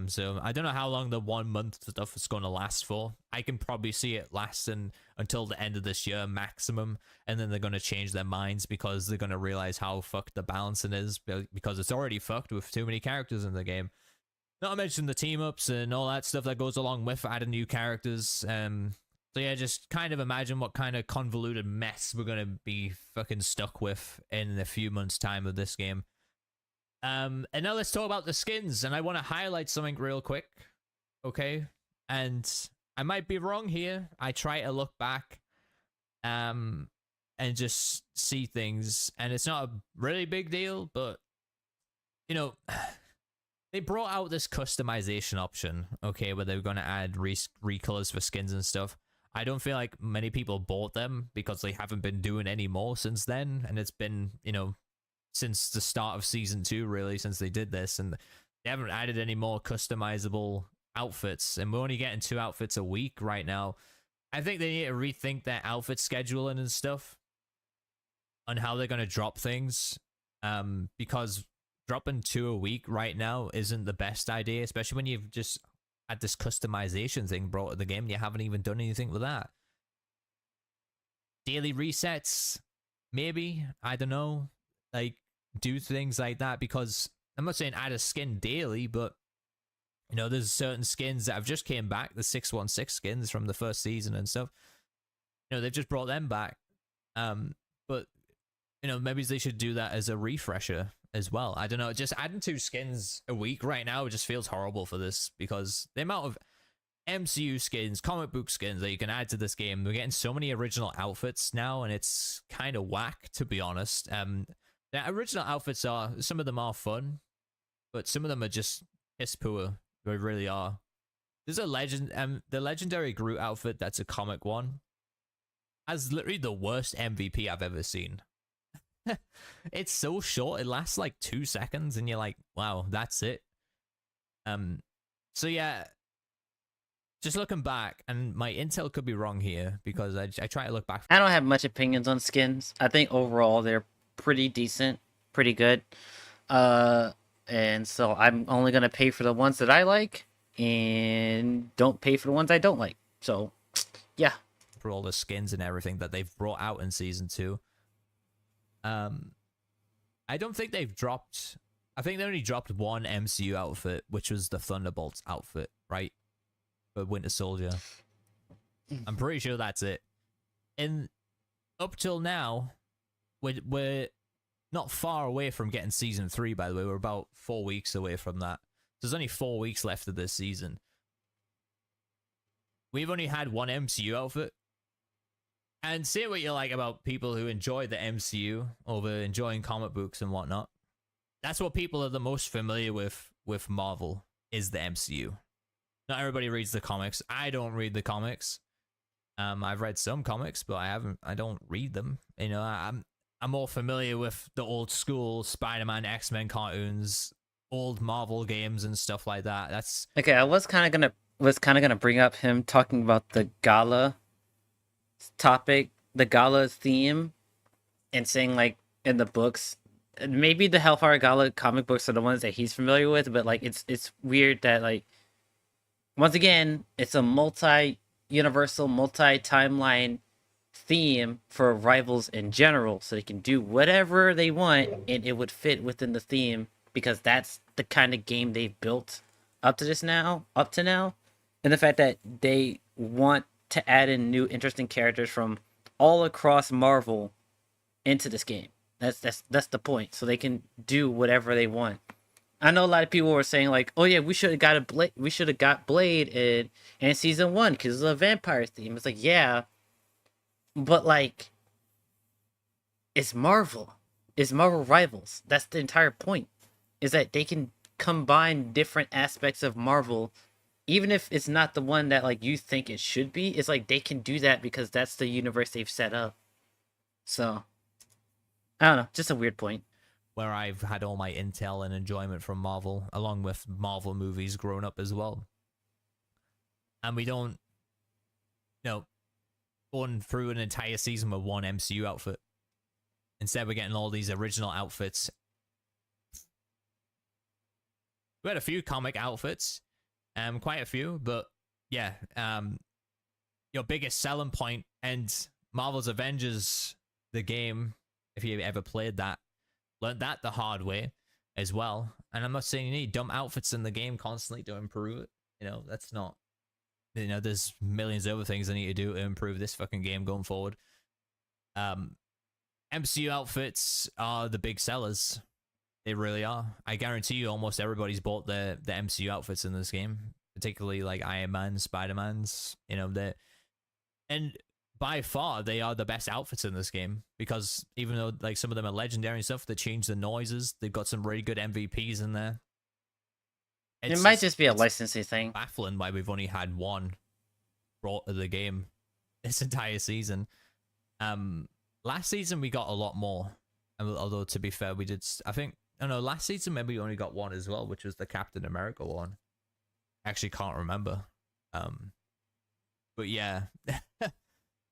So I don't know how long the 1 month stuff is going to last for. I can probably see it lasting until the end of this year maximum, and then they're going to change their minds because they're going to realize how fucked the balancing is, because it's already fucked with too many characters in the game. Not to mention the team ups and all that stuff that goes along with adding new characters. So yeah, just kind of imagine what kind of convoluted mess we're going to be fucking stuck with in a few months' time of this game. And now let's talk about the skins, and I want to highlight something real quick, okay? And I might be wrong here. I try to look back and just see things, and it's not a really big deal, but, you know, they brought out this customization option, okay, where they were going to add recolors for skins and stuff. I don't feel like many people bought them because they haven't been doing any more since then, and it's been, you know, since the start of season 2, really, since they did this, and they haven't added any more customizable outfits, and we're only getting 2 outfits a week right now. I think they need to rethink their outfit scheduling and stuff on how they're going to drop things, because dropping 2 a week right now isn't the best idea, especially when you've just had this customization thing brought to the game and you haven't even done anything with that. Daily resets, maybe, I don't know. Like, do things like that, because I'm not saying add a skin daily, but you know, there's certain skins that have just came back, the 616 skins from the first season and stuff. You know, they've just brought them back. But you know, maybe they should do that as a refresher as well. I don't know, just adding 2 skins a week right now just feels horrible for this, because the amount of MCU skins, comic book skins that you can add to this game, we're getting so many original outfits now, and it's kind of whack, to be honest. The original outfits are, some of them are fun, but some of them are just piss poor. They really are. There's a the legendary Groot outfit that's a comic one, has literally the worst MVP I've ever seen. It's so short, it lasts like 2 seconds, and you're like, wow, that's it. So yeah, just looking back, and my intel could be wrong here, because I try to look back. I don't have much opinions on skins. I think overall they're pretty decent, pretty good. And so I'm only going to pay for the ones that I like, and don't pay for the ones I don't like. So, yeah. For all the skins and everything that they've brought out in Season 2. I don't think they've dropped... I think they only dropped 1 MCU outfit, which was the Thunderbolts outfit, right? For Winter Soldier. I'm pretty sure that's it. And up till now, we're not far away from getting Season 3, by the way. We're about 4 weeks away from that. There's only 4 weeks left of this season. We've only had 1 MCU outfit. And say what you like about people who enjoy the MCU over enjoying comic books and whatnot. That's what people are the most familiar with Marvel, is the MCU. Not everybody reads the comics. I don't read the comics. I've read some comics, but I don't read them. You know, I'm more familiar with the old school Spider-Man, X-Men cartoons, old Marvel games and stuff like that. That's okay. I was kind of gonna bring up him talking about the gala topic, the gala theme, and saying like in the books, maybe the Hellfire Gala comic books are the ones that he's familiar with, but like it's weird that like once again it's a multi-universal, multi-timeline theme for rivals in general, so they can do whatever they want and it would fit within the theme because that's the kind of game they've built up to now, and the fact that they want to add in new interesting characters from all across Marvel into this game. That's the point. So they can do whatever they want. I know a lot of people were saying like, "Oh yeah, we should have got Blade in season 1 because it's a vampire theme." It's like, yeah, but like, it's Marvel. It's Marvel Rivals. That's the entire point. Is that they can combine different aspects of Marvel, even if it's not the one that like you think it should be. It's like they can do that because that's the universe they've set up. So, I don't know, just a weird point. where I've had all my intel and enjoyment from Marvel, along with Marvel movies growing up as well. And we don't, going through an entire season with one MCU outfit. Instead, we're getting all these original outfits. We had a few comic outfits, quite a few, but yeah, your biggest selling point, and Marvel's Avengers, the game, if you ever played that, learned that the hard way as well. And I'm not saying you need dumb outfits in the game constantly to improve it. That's not, there's millions of other things I need to do to improve this fucking game going forward. MCU outfits are the big sellers. They really are. I guarantee you almost everybody's bought the MCU outfits in this game, particularly like Iron Man, Spider-Man's, and by far they are the best outfits in this game, because even though like some of them are legendary and stuff, they change the noises, they've got some really good MVPs in there. It might just be a licensing thing. Baffling why we've only had one brought to the game this entire season. Last season we got a lot more, although to be fair, we did, I think, last season maybe we only got one as well, which was the Captain America one. I actually can't remember. But yeah.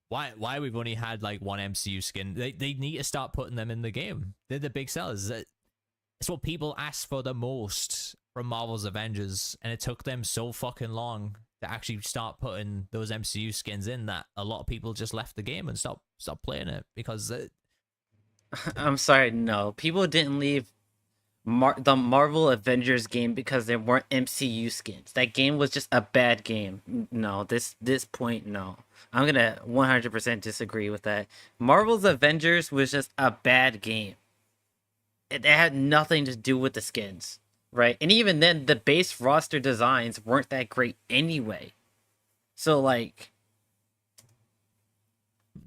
Why we've only had like one MCU skin? They need to start putting them in the game. They're the big sellers. It's what people ask for the most from Marvel's Avengers, and it took them so fucking long to actually start putting those MCU skins in that a lot of people just left the game and stopped playing it because I'm sorry, no. People didn't leave the Marvel Avengers game because there weren't MCU skins. That game was just a bad game. No, this point, no. I'm gonna 100% disagree with that. Marvel's Avengers was just a bad game. It had nothing to do with the skins, right? And even then, the base roster designs weren't that great anyway. So, like,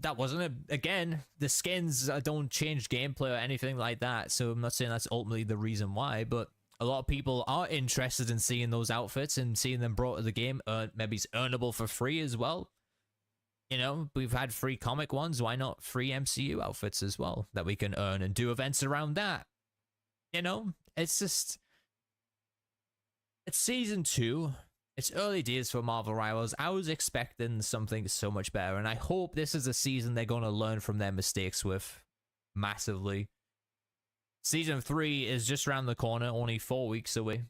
that wasn't again, the skins don't change gameplay or anything like that, so I'm not saying that's ultimately the reason why, but a lot of people are interested in seeing those outfits and seeing them brought to the game. Maybe it's earnable for free as well. We've had free comic ones, why not free MCU outfits as well that we can earn and do events around that? It's just, it's season 2. It's early days for Marvel Rivals. I was expecting something so much better, and I hope this is a season they're going to learn from their mistakes with massively. Season 3 is just around the corner, only 4 weeks away,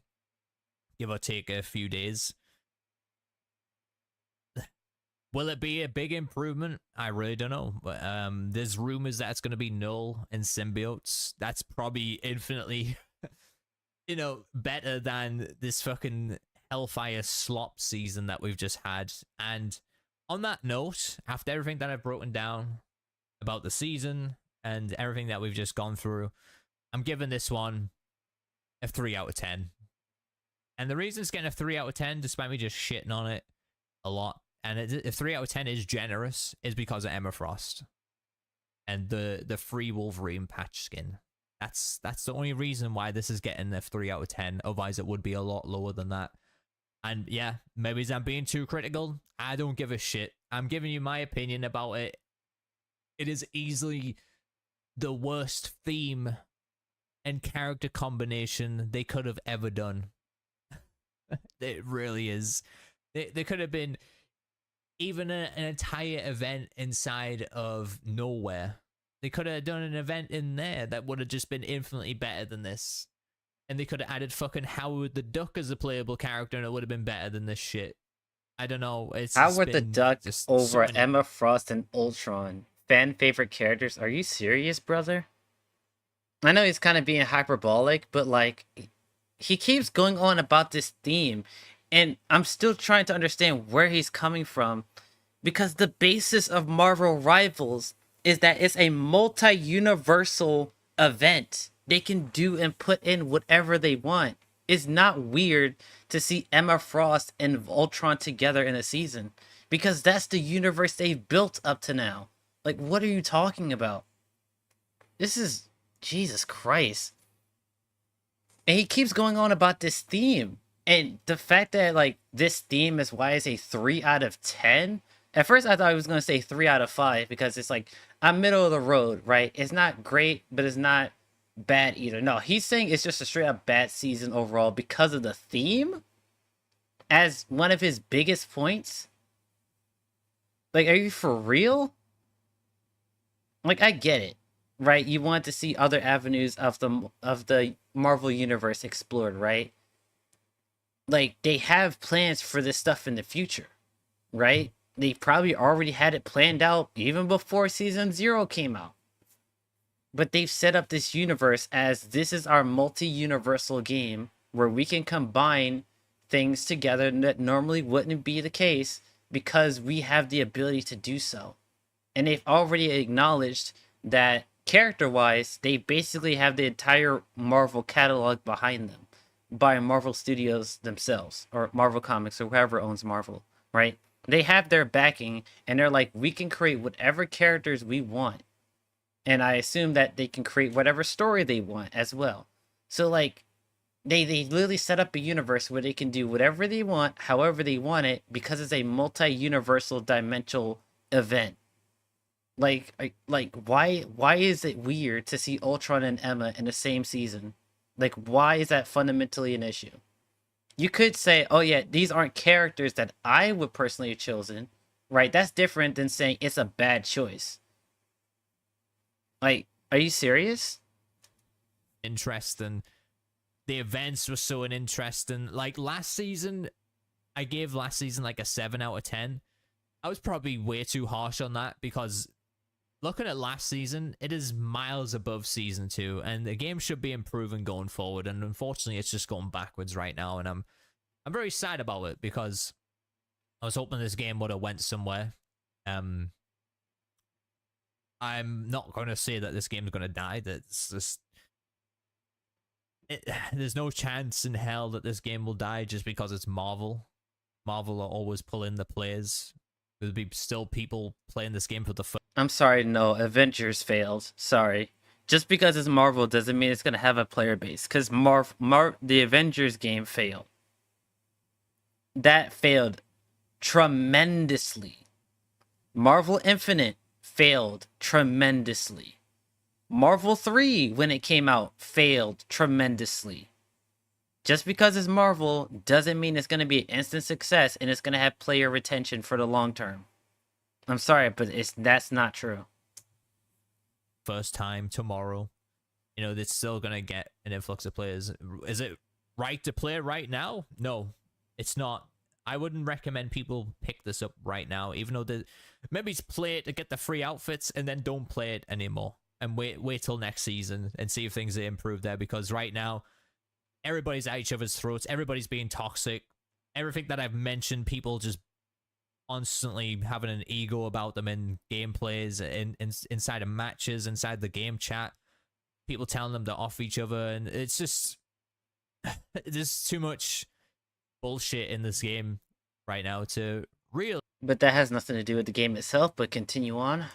give or take a few days. Will it be a big improvement? I really don't know. But there's rumors that it's going to be Null and Symbiotes. That's probably infinitely, better than this fucking Hellfire slop season that we've just had. And on that note, after everything that I've broken down about the season and everything that we've just gone through, I'm giving this one a 3 out of 10. And the reason it's getting a 3 out of 10, despite me just shitting on it a lot, and if 3 out of 10 is generous, is because of Emma Frost and the free Wolverine patch skin. That's the only reason why this is getting a 3 out of 10. Otherwise, it would be a lot lower than that. And yeah, maybe I'm being too critical. I don't give a shit. I'm giving you my opinion about it. It is easily the worst theme and character combination they could have ever done. It really is. They could have been even an entire event inside of nowhere. They could have done an event in there that would have just been infinitely better than this. And they could have added fucking Howard the Duck as a playable character and it would have been better than this shit. I don't know. It's Howard the Duck over so many... Emma Frost and Ultron. Fan favorite characters? Are you serious, brother? I know he's kind of being hyperbolic, but like, he keeps going on about this theme, and I'm still trying to understand where he's coming from, because the basis of Marvel Rivals is that it's a multi-universal event. They can do and put in whatever they want. It's not weird to see Emma Frost and Ultron together in a season, because that's the universe they've built up to now. Like, what are you talking about? This is... Jesus Christ. And he keeps going on about this theme. And the fact that, like, this theme is why it's a 3 out of 10. At first, I thought I was going to say 3 out of 5, because it's like, I'm middle of the road, right? It's not great, but it's not bad either. No, he's saying it's just a straight up bad season overall because of the theme as one of his biggest points. Like, are you for real? Like, I get it, right? You want to see other avenues of the Marvel Universe explored, right? Like, they have plans for this stuff in the future, right? They probably already had it planned out even before Season 0 came out. But they've set up this universe as this is our multi-universal game where we can combine things together that normally wouldn't be the case because we have the ability to do so. And they've already acknowledged that character-wise, they basically have the entire Marvel catalog behind them by Marvel Studios themselves, or Marvel Comics, or whoever owns Marvel, right? They have their backing, and they're like, we can create whatever characters we want. And I assume that they can create whatever story they want as well. So, like, they literally set up a universe where they can do whatever they want, however they want it, because it's a multi-universal dimensional event. Like, why is it weird to see Ultron and Emma in the same season? Like, why is that fundamentally an issue? You could say, oh yeah, these aren't characters that I would personally have chosen, right? That's different than saying it's a bad choice. Like, are you serious? Interesting. The events were so interesting. Like, last season, I gave last season like a 7 out of 10. I was probably way too harsh on that because looking at last season, it is miles above season 2, and the game should be improving going forward. And unfortunately, it's just going backwards right now, and I'm very sad about it because I was hoping this game would have went somewhere. I'm not going to say that this game's going to die. That's just there's no chance in hell that this game will die just because it's Marvel. Marvel are always pulling the players. There'll be still people playing this game for the fun. I'm sorry, no, Avengers failed. Sorry. Just because it's Marvel doesn't mean it's going to have a player base. Because the Avengers game failed. That failed tremendously. Marvel Infinite failed tremendously. Marvel 3, when it came out, failed tremendously. Just because it's Marvel doesn't mean it's going to be an instant success and it's going to have player retention for the long term. I'm sorry, but that's not true. First time tomorrow, you know, it's still going to get an influx of players. Is it right to play it right now? No, it's not. I wouldn't recommend people pick this up right now, even though maybe play it to get the free outfits and then don't play it anymore and wait till next season and see if things improve there, because right now everybody's at each other's throats, everybody's being toxic. Everything that I've mentioned, people just constantly having an ego about them in gameplays, inside of matches, inside the game chat, people telling them to off each other, and it's just there's too much bullshit in this game right now to really But that has nothing to do with the game itself, but continue on.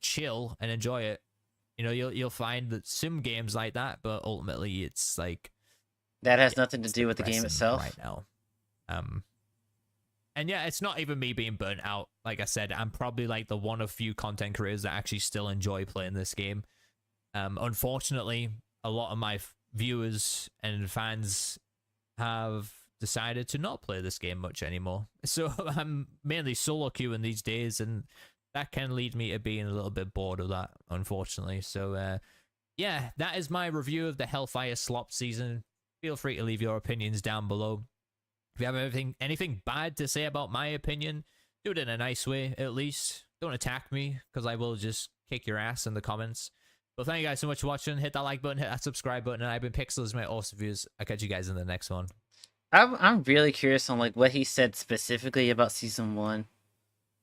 chill and enjoy it. You know, you'll find that sim games like that, but ultimately it's like that has nothing to do with the game depressing itself right now. And yeah, it's not even me being burnt out. Like I said, I'm probably like the one of few content creators that actually still enjoy playing this game. Unfortunately, a lot of my viewers and fans have decided to not play this game much anymore. So I'm mainly solo queuing these days, and that can lead me to being a little bit bored of that, unfortunately. So yeah, that is my review of the Hellfire Slop season. Feel free to leave your opinions down below. If you have anything bad to say about my opinion, do it in a nice way, at least. Don't attack me, because I will just kick your ass in the comments. But thank you guys so much for watching. Hit that like button, hit that subscribe button, and I've been Pixels, my awesome views. I'll catch you guys in the next one. I'm really curious on like what he said specifically about season 1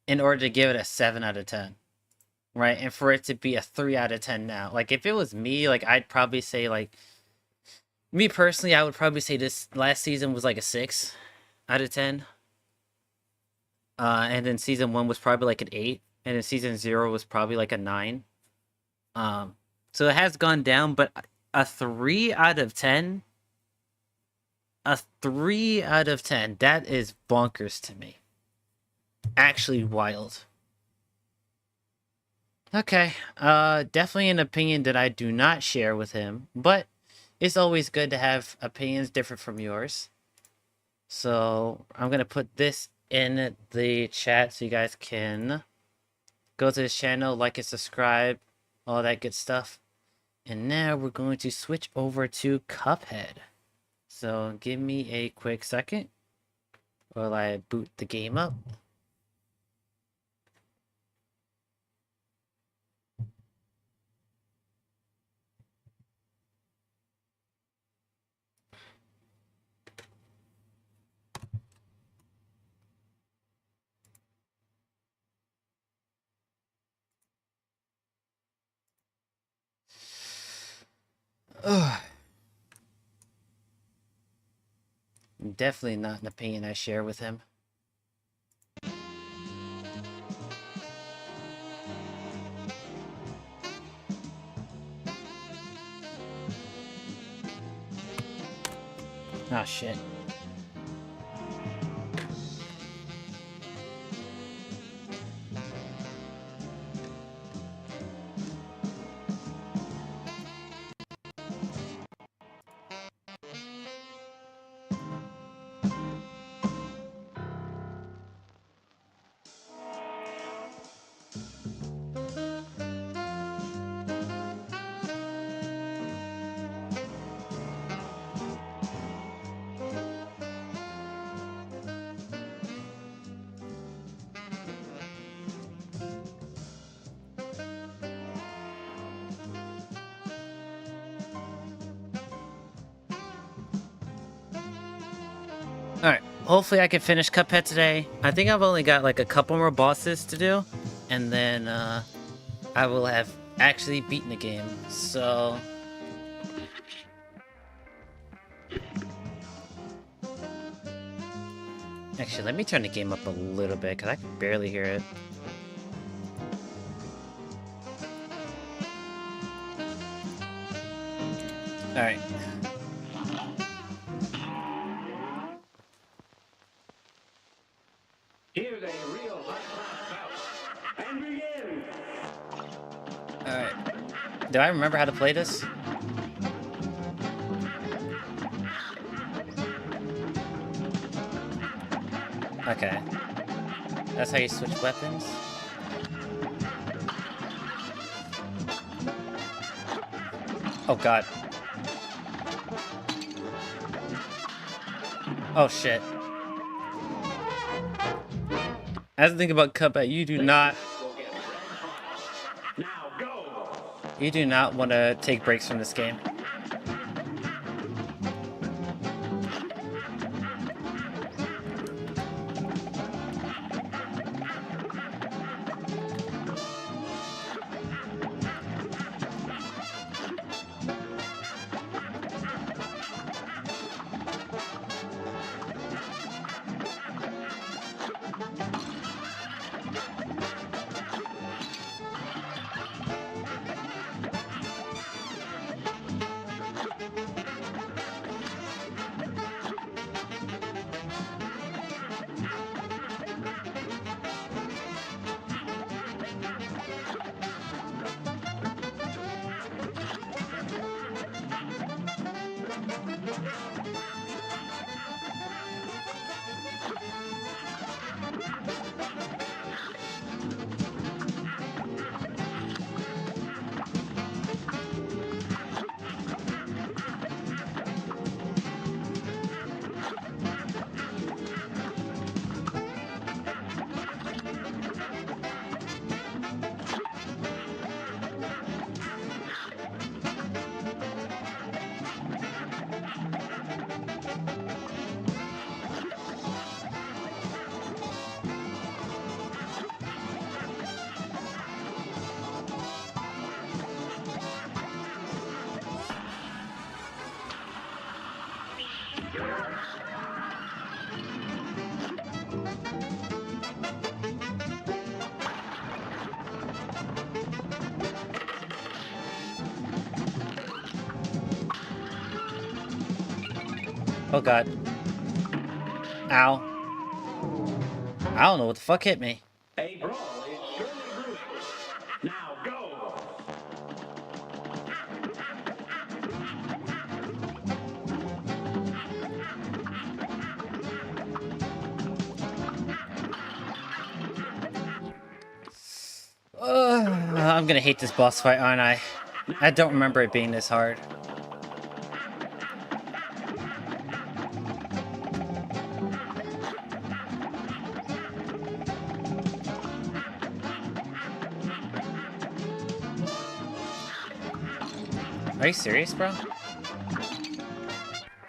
in order to give it a 7 out of 10. Right? And for it to be a 3 out of 10 now. Like if it was me, like I'd probably say like me personally, I would probably say this last season was like a 6 out of 10. And then season 1 was probably like an 8, and then season 0 was probably like a 9. So it has gone down, but a 3 out of 10, a 3 out of 10, that is bonkers to me. Actually wild. Okay, definitely an opinion that I do not share with him, but it's always good to have opinions different from yours. So I'm going to put this in the chat so you guys can go to his channel, like and subscribe, all that good stuff. And now we're going to switch over to Cuphead. So give me a quick second while I boot the game up. Ugh. Definitely not an opinion I share with him. Oh shit. Alright, hopefully I can finish Cuphead today. I think I've only got like a couple more bosses to do, and then I will have actually beaten the game. So actually, let me turn the game up a little bit because I can barely hear it. Alright. Here's a real hot bout. And begin. Alright. Do I remember how to play this? Okay. That's how you switch weapons? Oh god. Oh shit. As the thing about Cuphead, you do not want to take breaks from this game. Oh god. Ow. I don't know what the fuck hit me. A brawl is surely brewing. Now go! I'm gonna hate this boss fight, aren't I? I don't remember it being this hard. Are you serious, bro?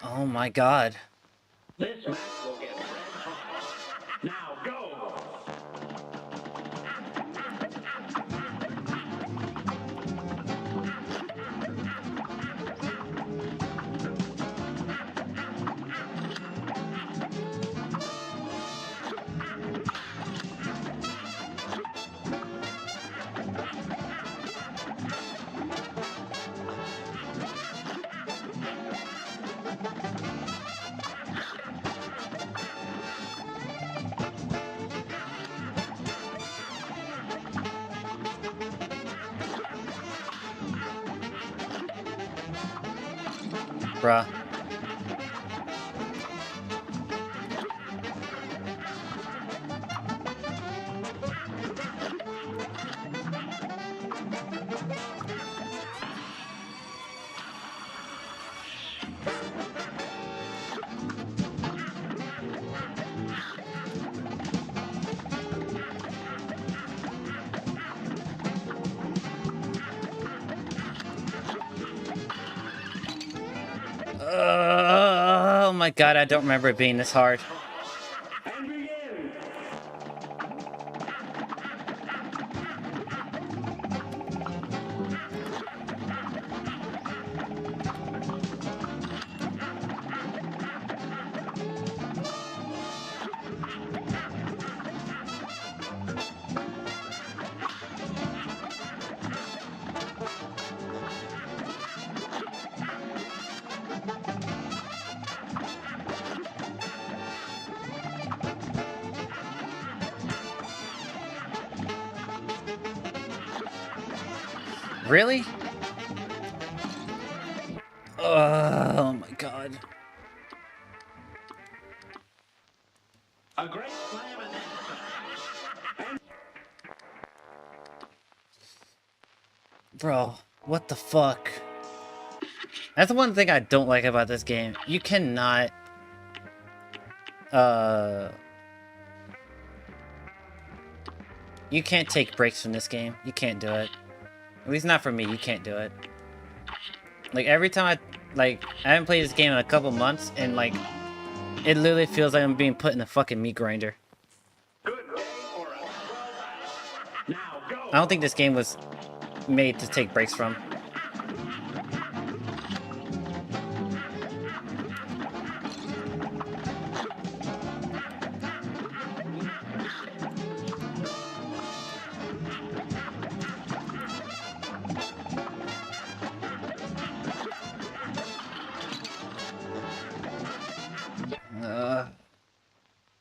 Oh my god. This match will get red hot. Now go! Bruh. Oh my god, I don't remember it being this hard. Really? Oh my god. A great slam and then Bro, what the fuck? That's the one thing I don't like about this game. You cannot... You can't take breaks from this game. You can't do it. At least not for me, you can't do it. Like, every time I haven't played this game in a couple months, and, like, it literally feels like I'm being put in a fucking meat grinder. I don't think this game was made to take breaks from.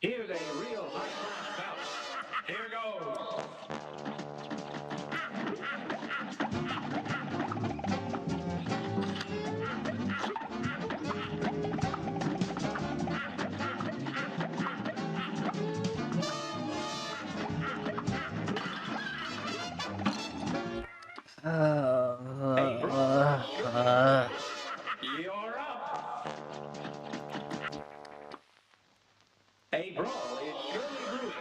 here's a real high-class bout. Here goes. You're up. A brawl is surely brewing.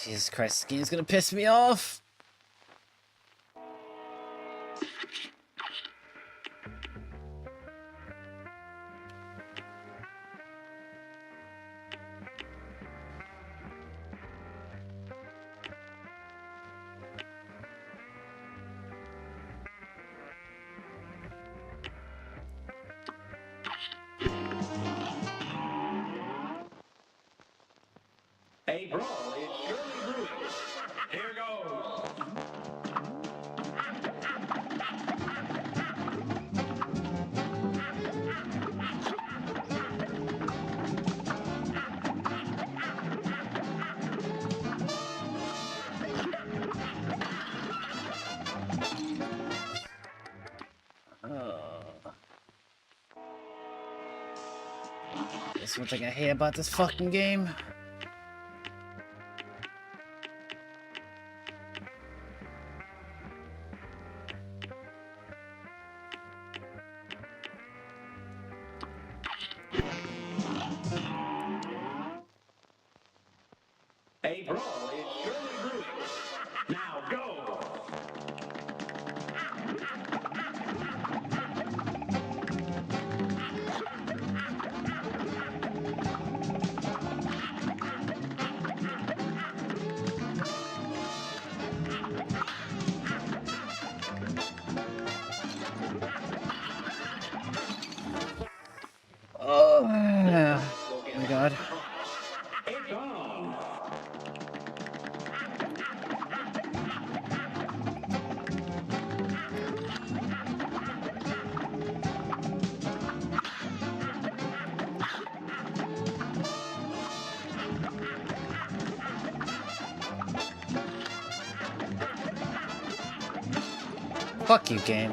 Jesus Christ, this game's gonna piss me off. A brawl is surely brewing. Here goes. That's one thing I hate about this fucking game. A brawl is surely brewing. Now go! Oh my god. It's on! Fuck you, game.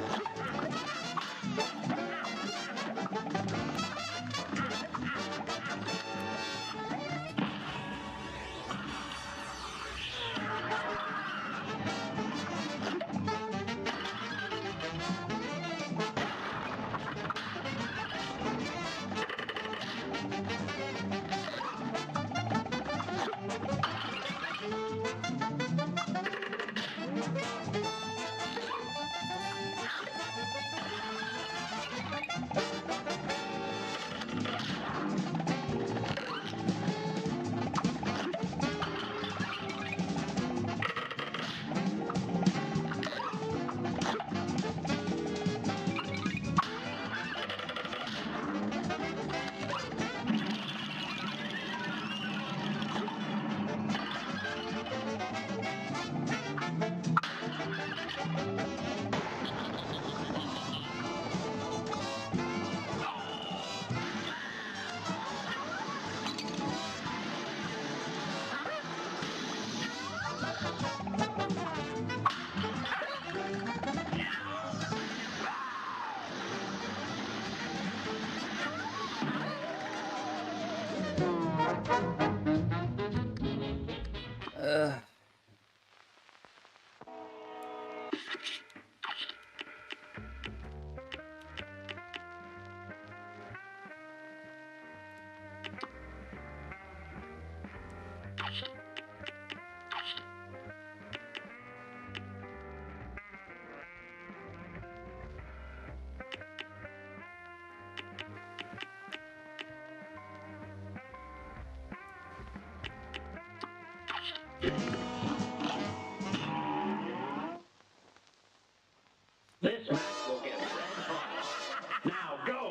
This match will get red hot. Now go!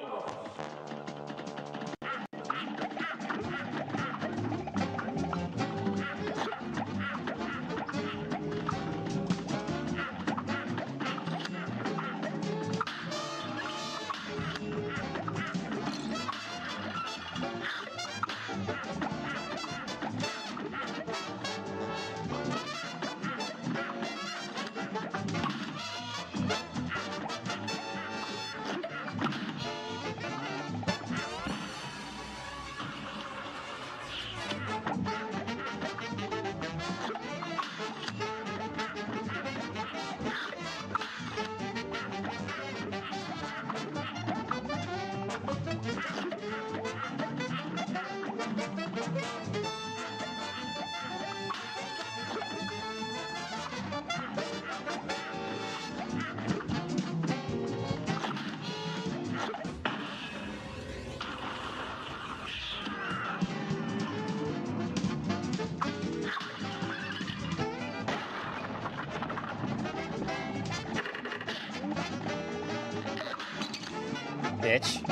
Bitch.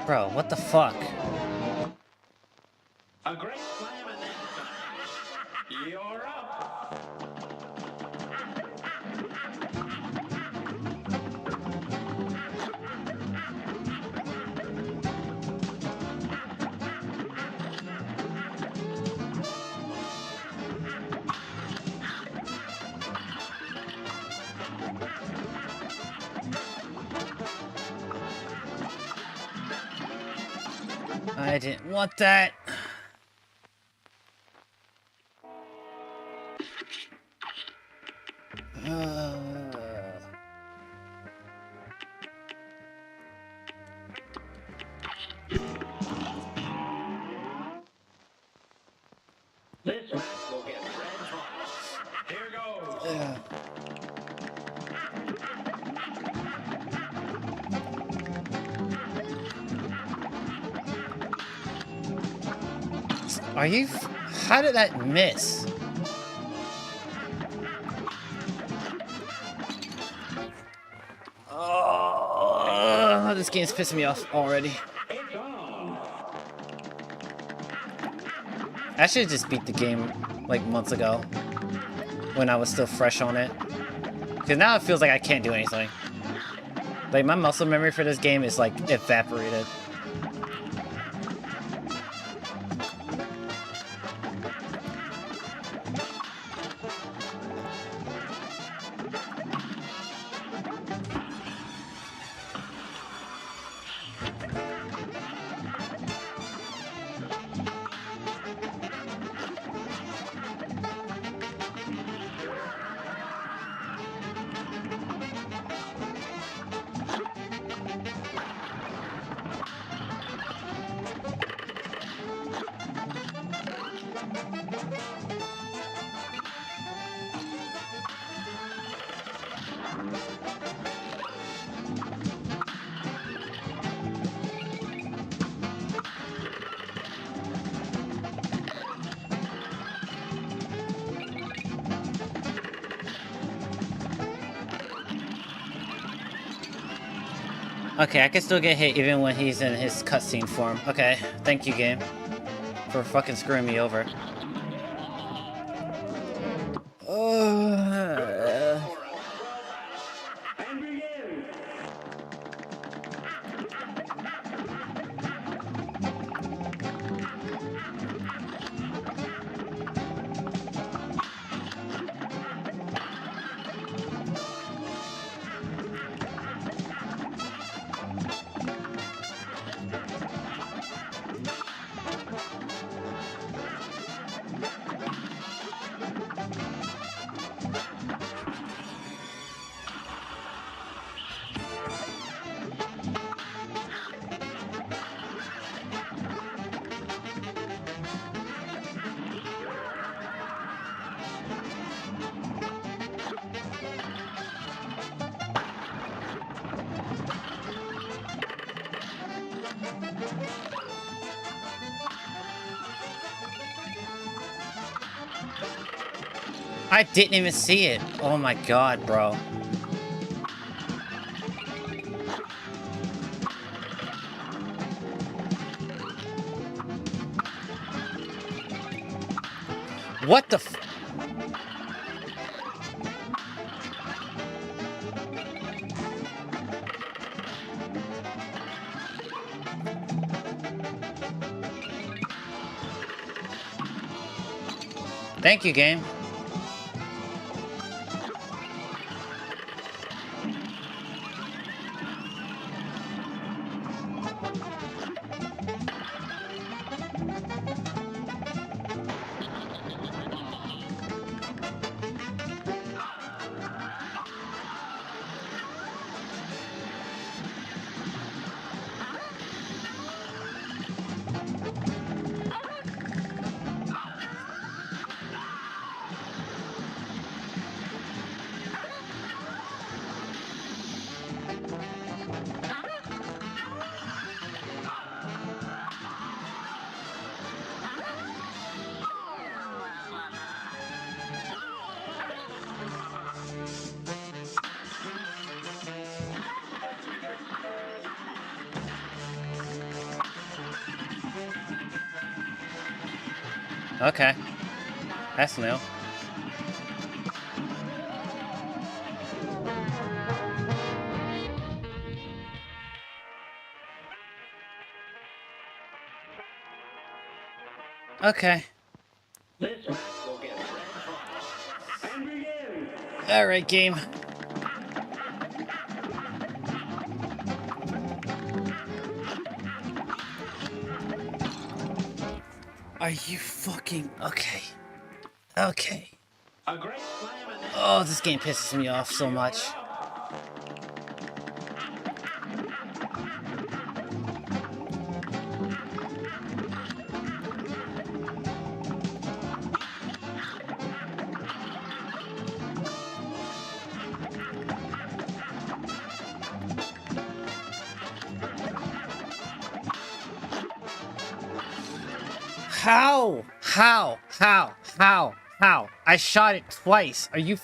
Bro, what the fuck? A great slam and then some. You're up! I didn't want that. This match will get red hot. Here goes. Are you? How did that miss? Oh, this game's pissing me off already. I should have just beat the game like months ago when I was still fresh on it. Because now it feels like I can't do anything. Like my muscle memory for this game is like evaporated. Okay, I can still get hit even when he's in his cutscene form. Okay, thank you, game, for fucking screwing me over. I didn't even see it. Oh my god, bro. What the f- Thank you, game. Okay. That's new. Okay. Alright, game. Are you fucking okay? Okay. Oh, this game pisses me off so much. How? How? I shot it twice. Are you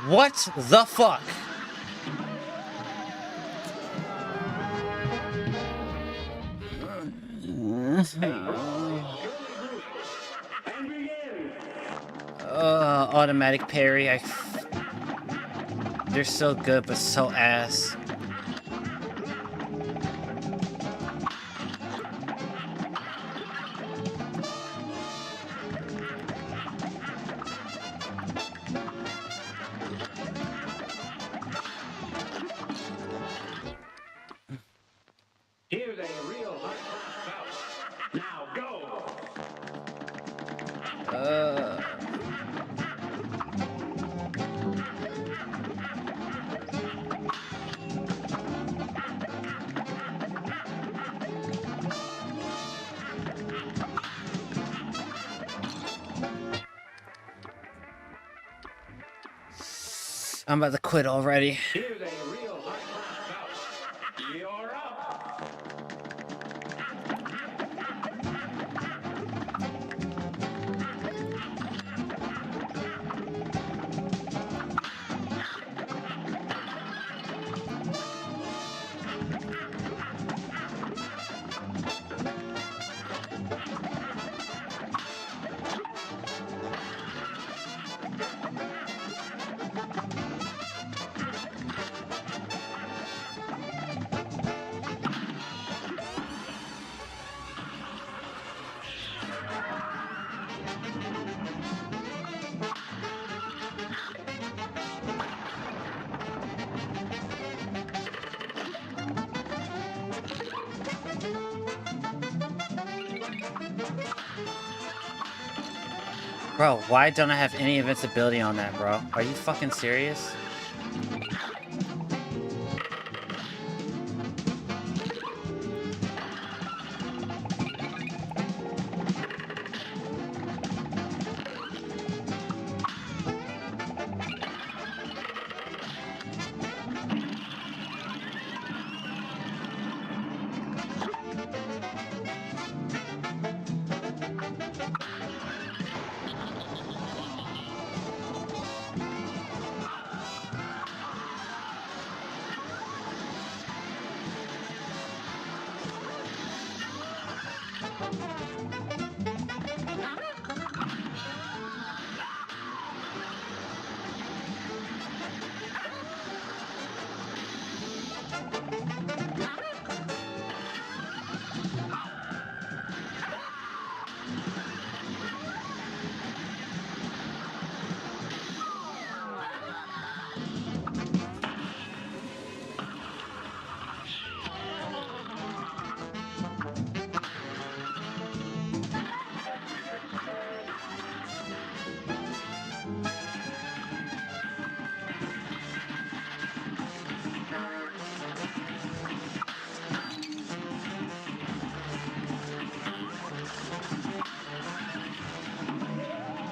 What the fuck? Automatic parry. They're so good, but so ass. Here's a real hard bout. Now go. I'm about to quit already. Here's a real hard bout. You're up. Bro, why don't I have any invincibility on that, bro? Are you fucking serious?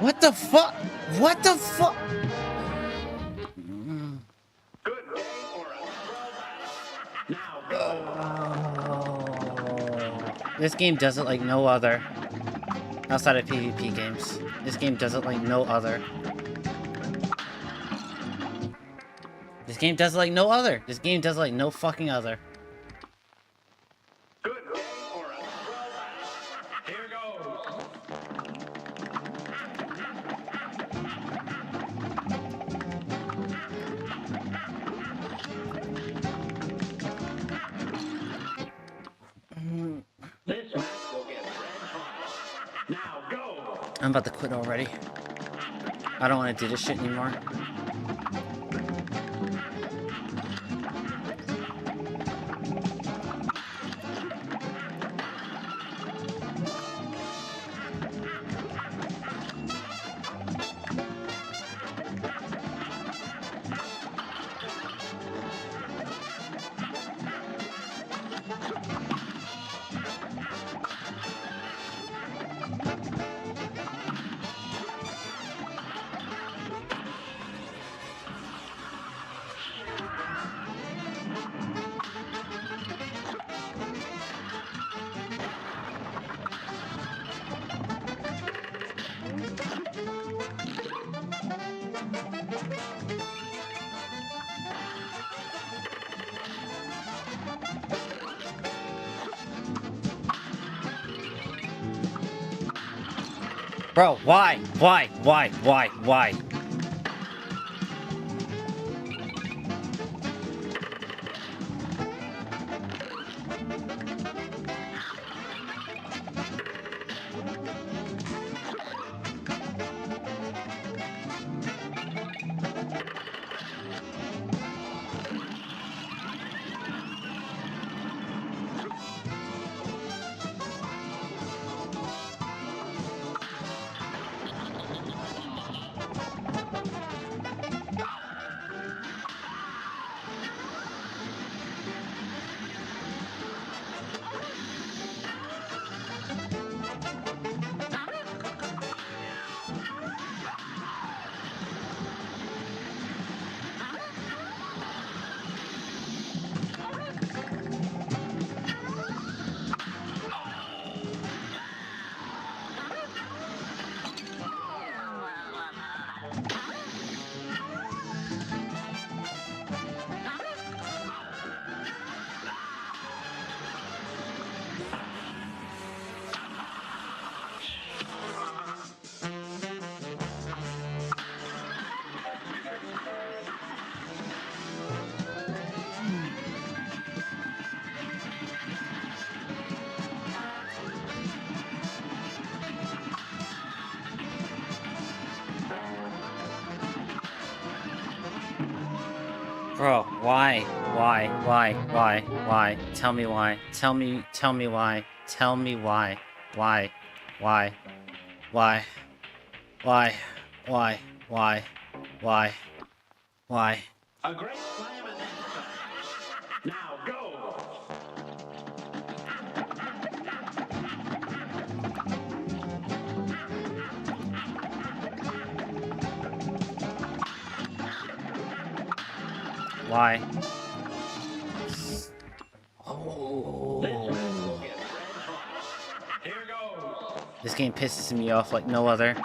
What the fuck? What the fuck? This game does it like no other. Outside of PvP games. This game does it like no other. This game does it like no other. This game does it like no fucking other. I'm about to quit already. I don't want to do this shit anymore. Bro, why? Why? Bro, why? Tell me why. Tell me why. Tell me why. Why? A great slam and then now go. Why? This game pisses me off like no other.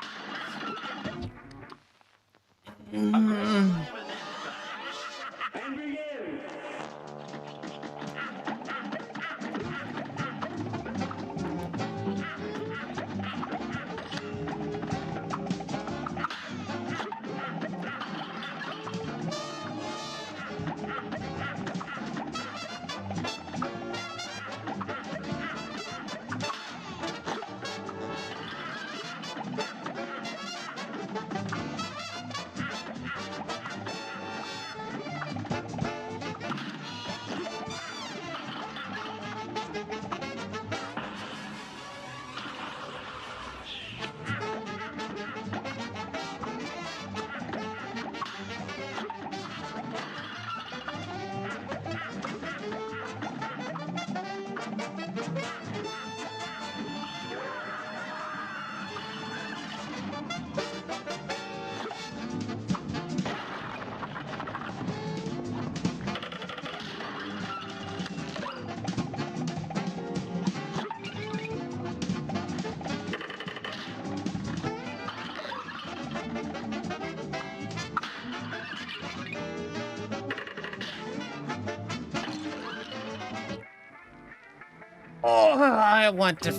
Oh, I want to. Oh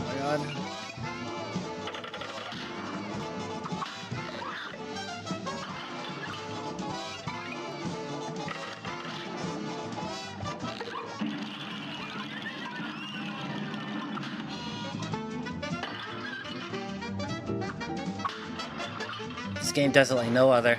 my god. This game does it like no other.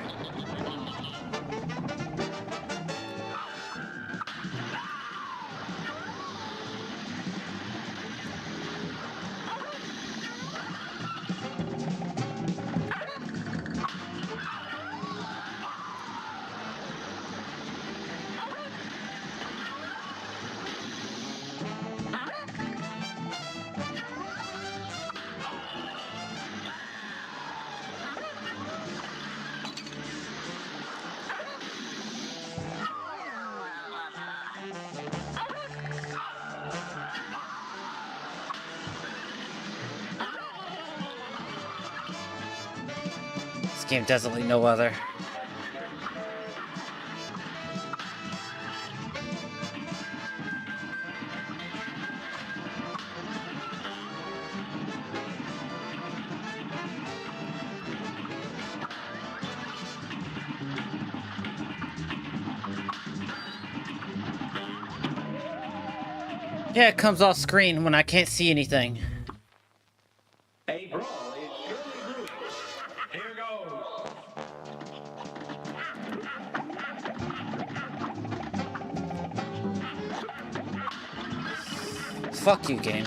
This game does it like no other. Yeah, it comes off screen when I can't see anything. A brawl is surely brewing. Here goes. Fuck you, game.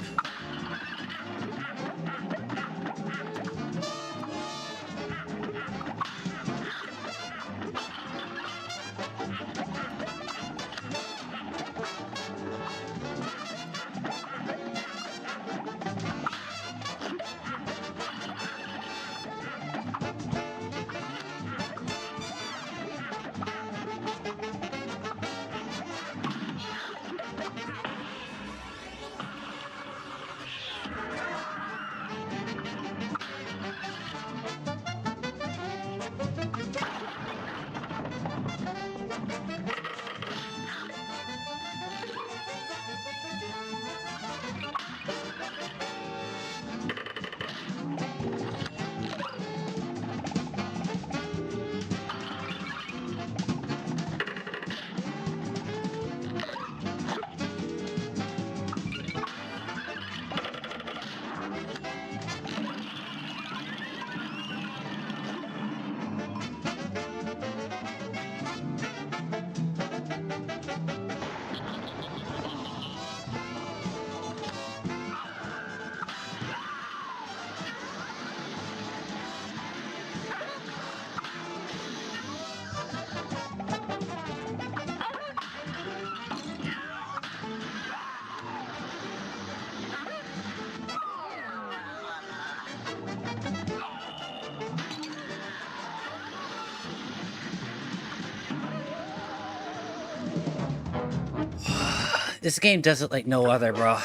This game does it like no other, bro.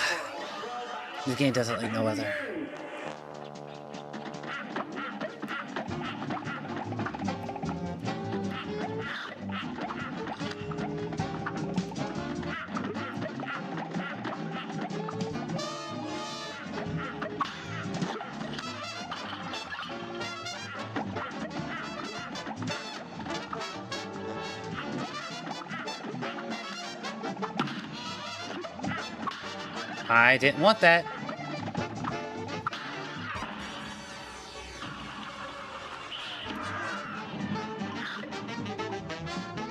This game does it like no other. I didn't want that.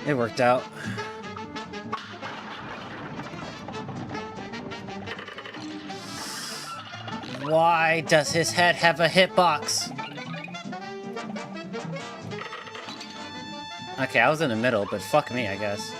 It worked out. Why does his head have a hitbox? Okay, I was in the middle, but fuck me, I guess.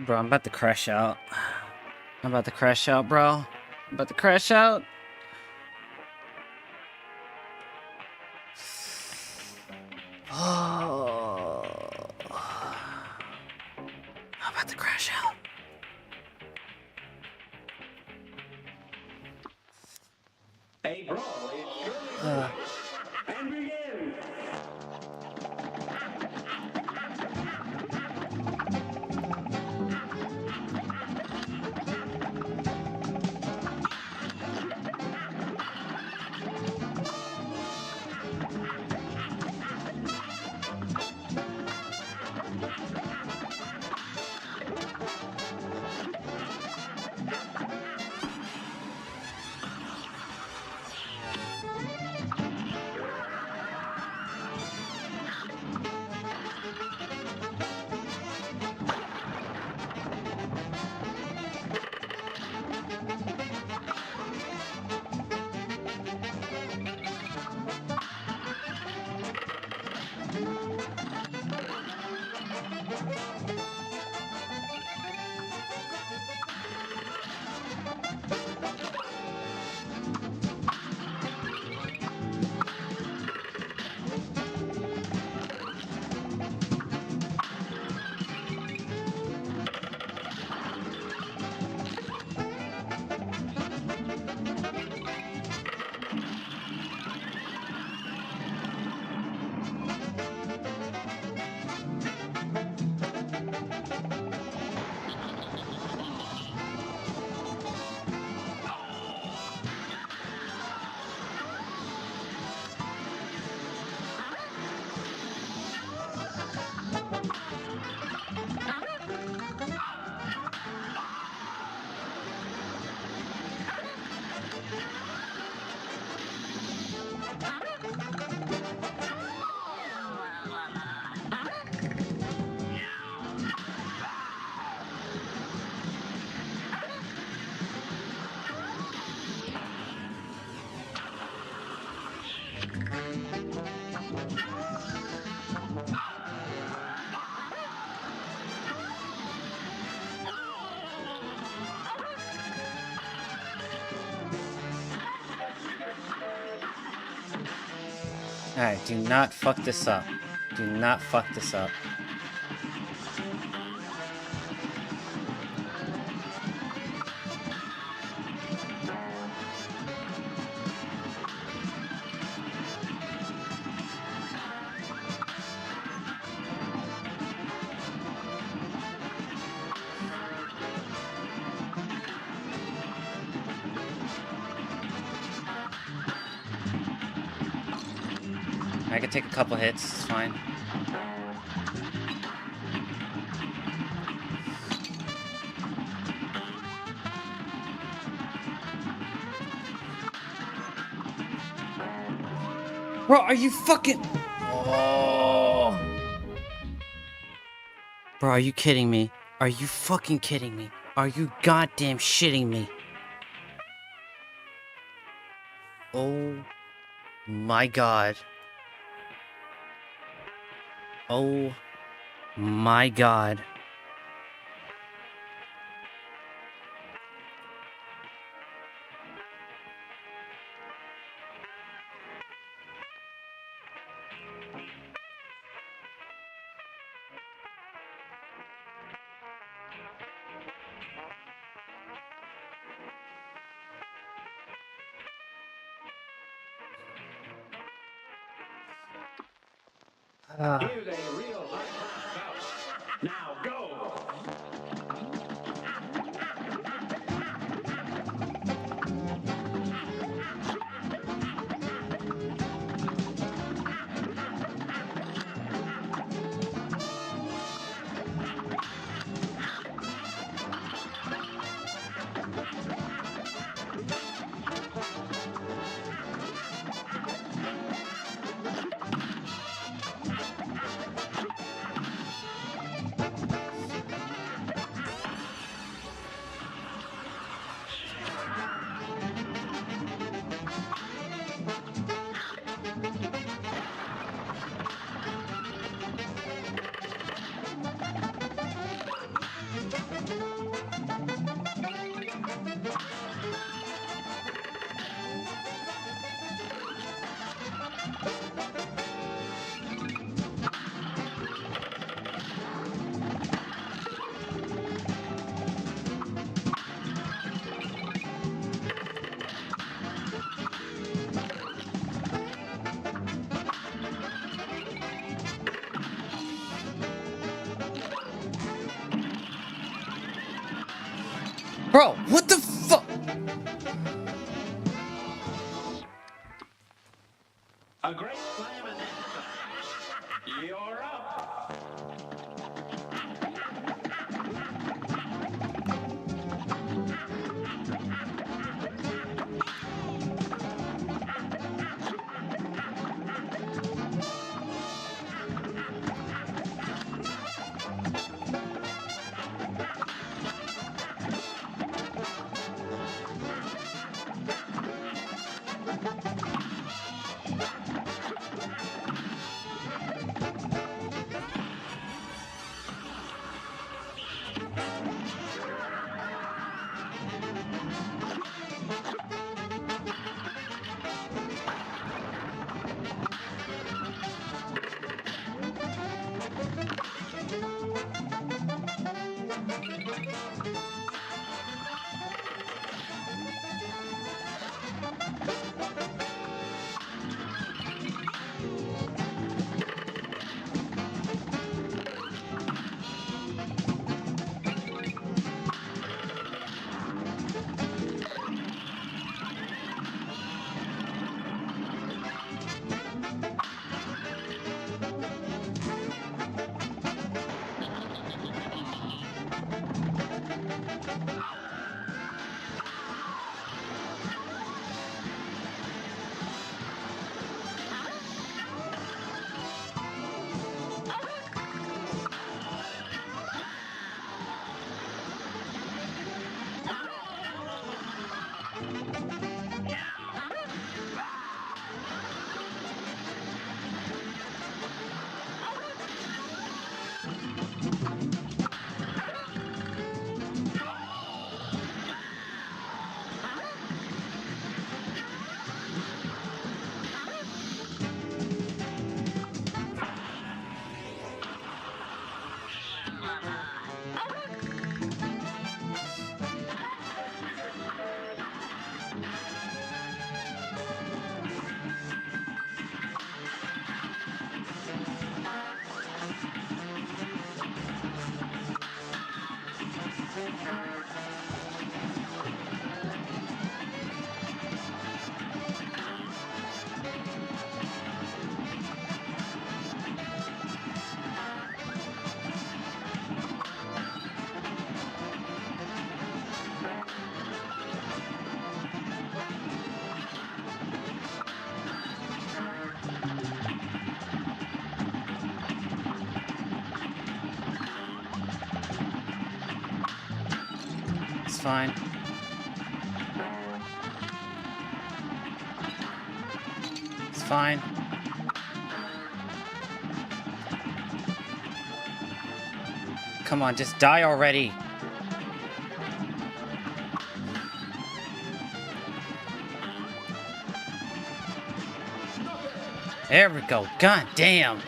Bro, I'm about to crash out. I'm about to crash out, bro. I'm about to crash out. Oh. I'm about to crash out. Hey, bro, it's and begin. Alright, do not fuck this up. Do not fuck this up. I can take a couple hits, it's fine. Bro, are you fucking... Oh. Bro, are you kidding me? Are you fucking kidding me? Are you goddamn shitting me? Oh my god. Oh my god. Here's a real high-class bout. Now go! Bro, what the fuck? A great slam and then you're up. It's fine. It's fine. Come on, just die already. There we go. God damn.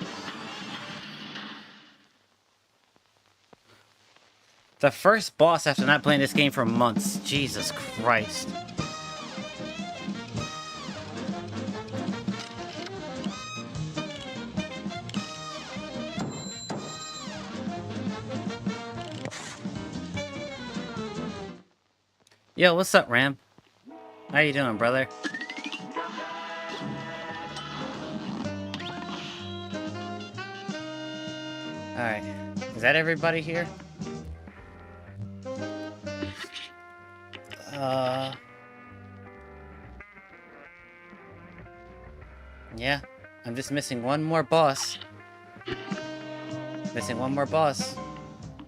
The first boss after not playing this game for months. Jesus Christ. Yo, what's up, Ram? How you doing, brother? Alright. Is that everybody here? Yeah. I'm just missing one more boss. Missing one more boss.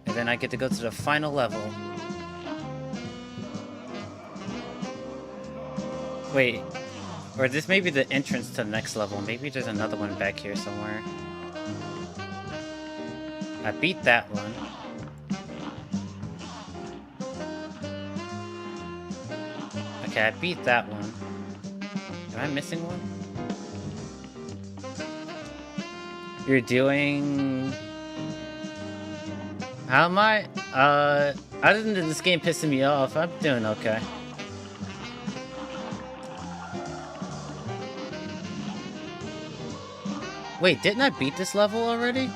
And then I get to go to the final level. Wait. Or this may be the entrance to the next level. Maybe there's another one back here somewhere. I beat that one. Okay, I beat that one. Am I missing one? You're doing... How am I? Other than this game pissing me off, I'm doing okay. Wait, didn't I beat this level already?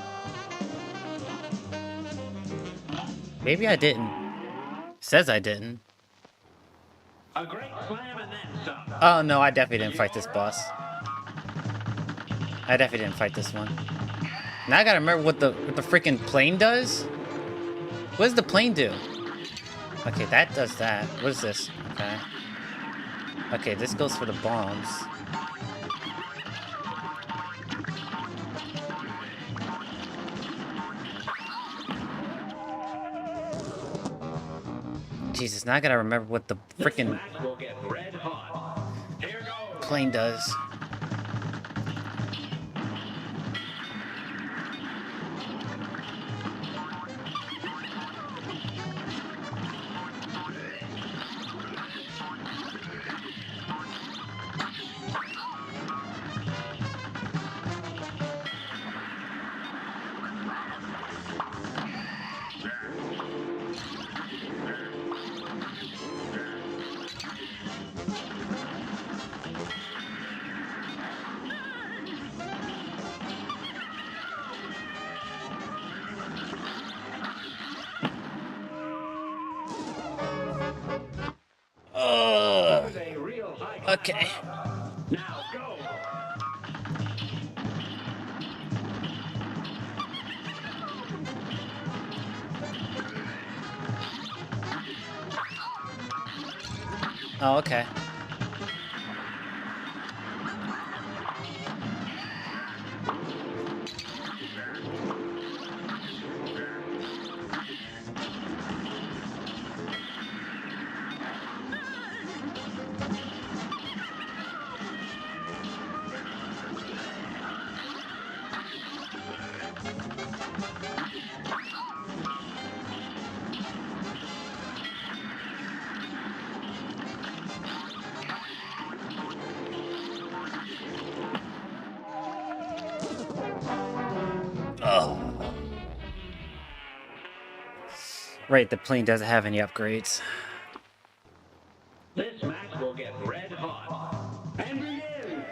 Maybe I didn't. It says I didn't. A great slam and then some. Oh no, I definitely didn't fight this boss. I definitely didn't fight this one. Now I gotta remember what the freaking plane does. What does the plane do? Okay, that does that. What is this? Okay. Okay, this goes for the bombs. Jesus, now I gotta remember what the freaking plane does. Okay. Now go. Oh, okay. Oh. Right, the plane doesn't have any upgrades. This match will get red hot. And begin.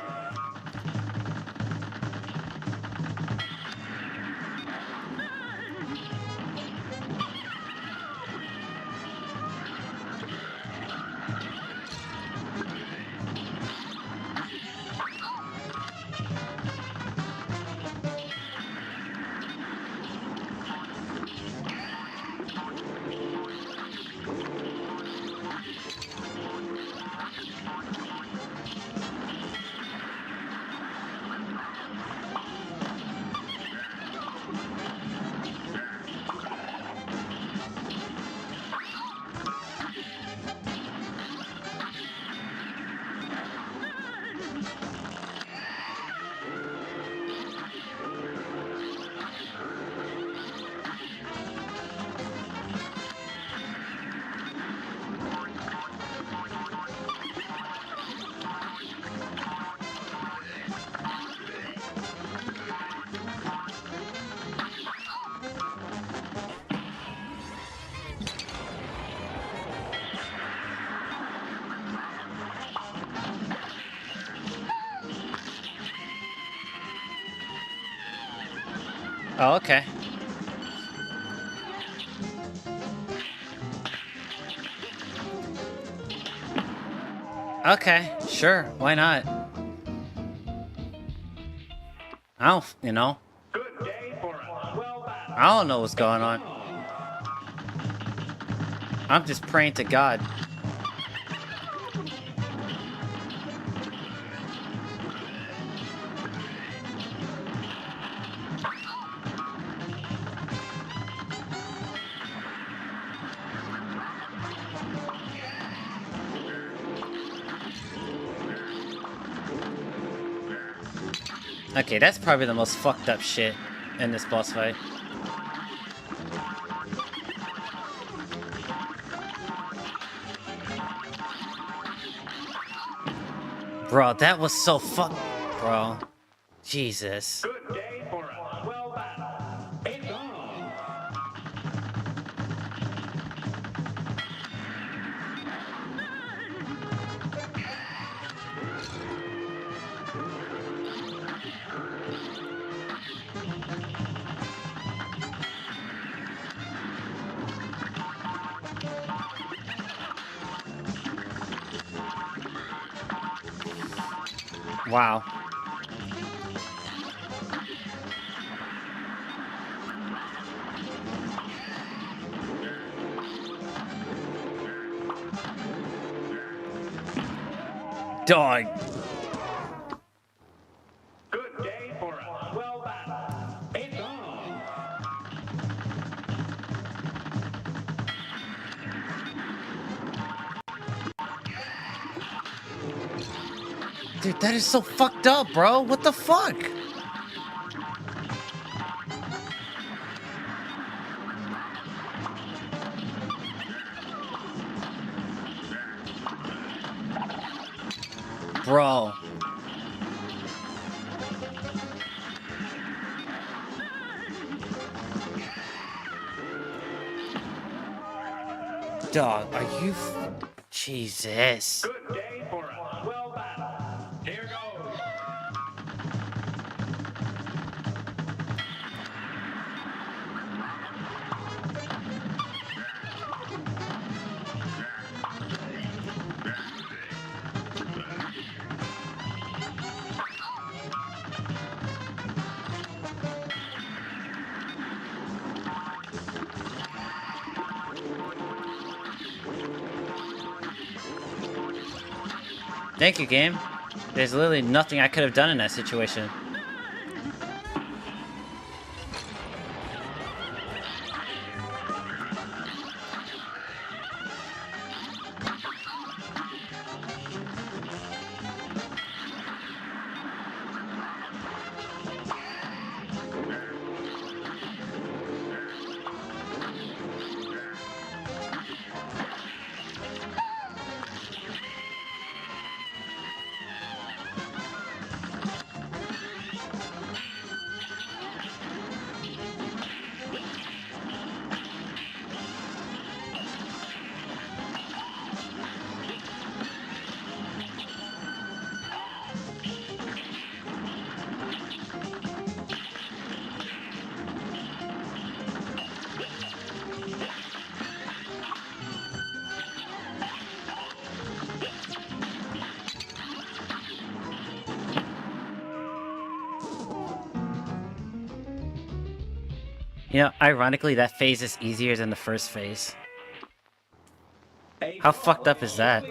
Oh, okay. Okay, sure, why not? I don't, you know. I don't know what's going on. I'm just praying to God. Okay, that's probably the most fucked up shit in this boss fight. Bro, that was so fuck, bro. Jesus. Good day for a swell battle. It's on. Wow. Dog. Good day for a swell battle. It's on. Dude, that is so fucked up, bro. What the fuck? Bro. Dog, are you... Jesus. Good day for a swell battle. Here goes. Thank you, game. There's literally nothing I could have done in that situation. You know, ironically, that phase is easier than the first phase. How fucked up is that?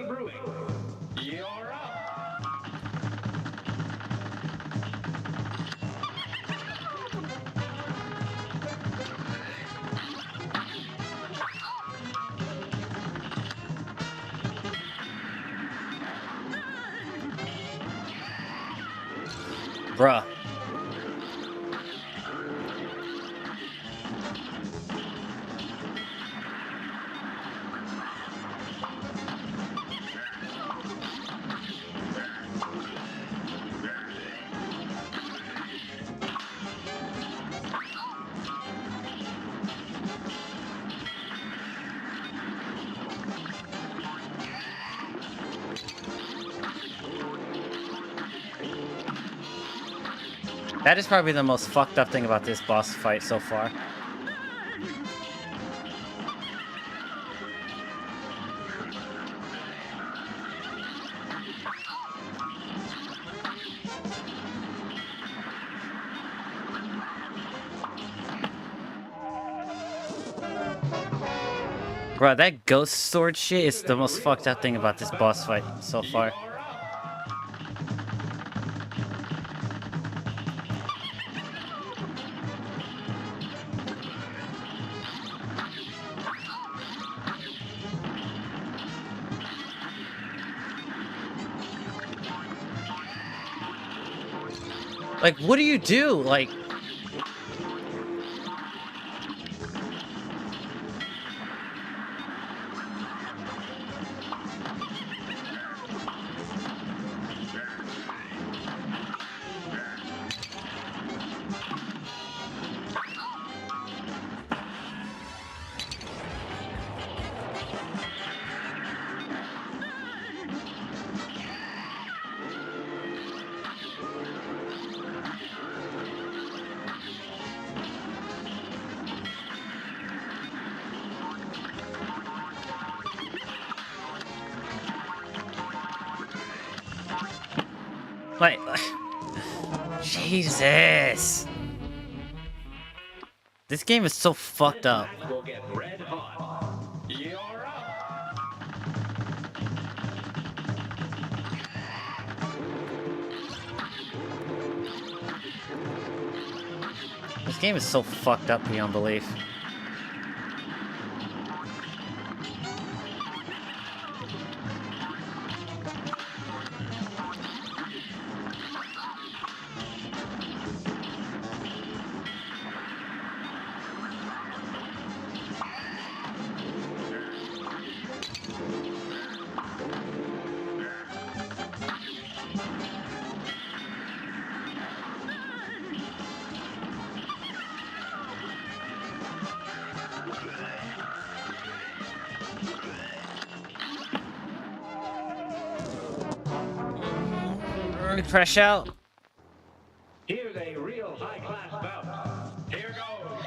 Bruh. That is probably the most fucked up thing about this boss fight so far. Bro, that ghost sword shit is the most fucked up thing about this boss fight so far. Like, what do you do? Like... Like, Jesus. This game is so fucked up. Will get red hot. You're up. This game is so fucked up beyond belief. Crash out. Here's a real high-class bout. Here goes.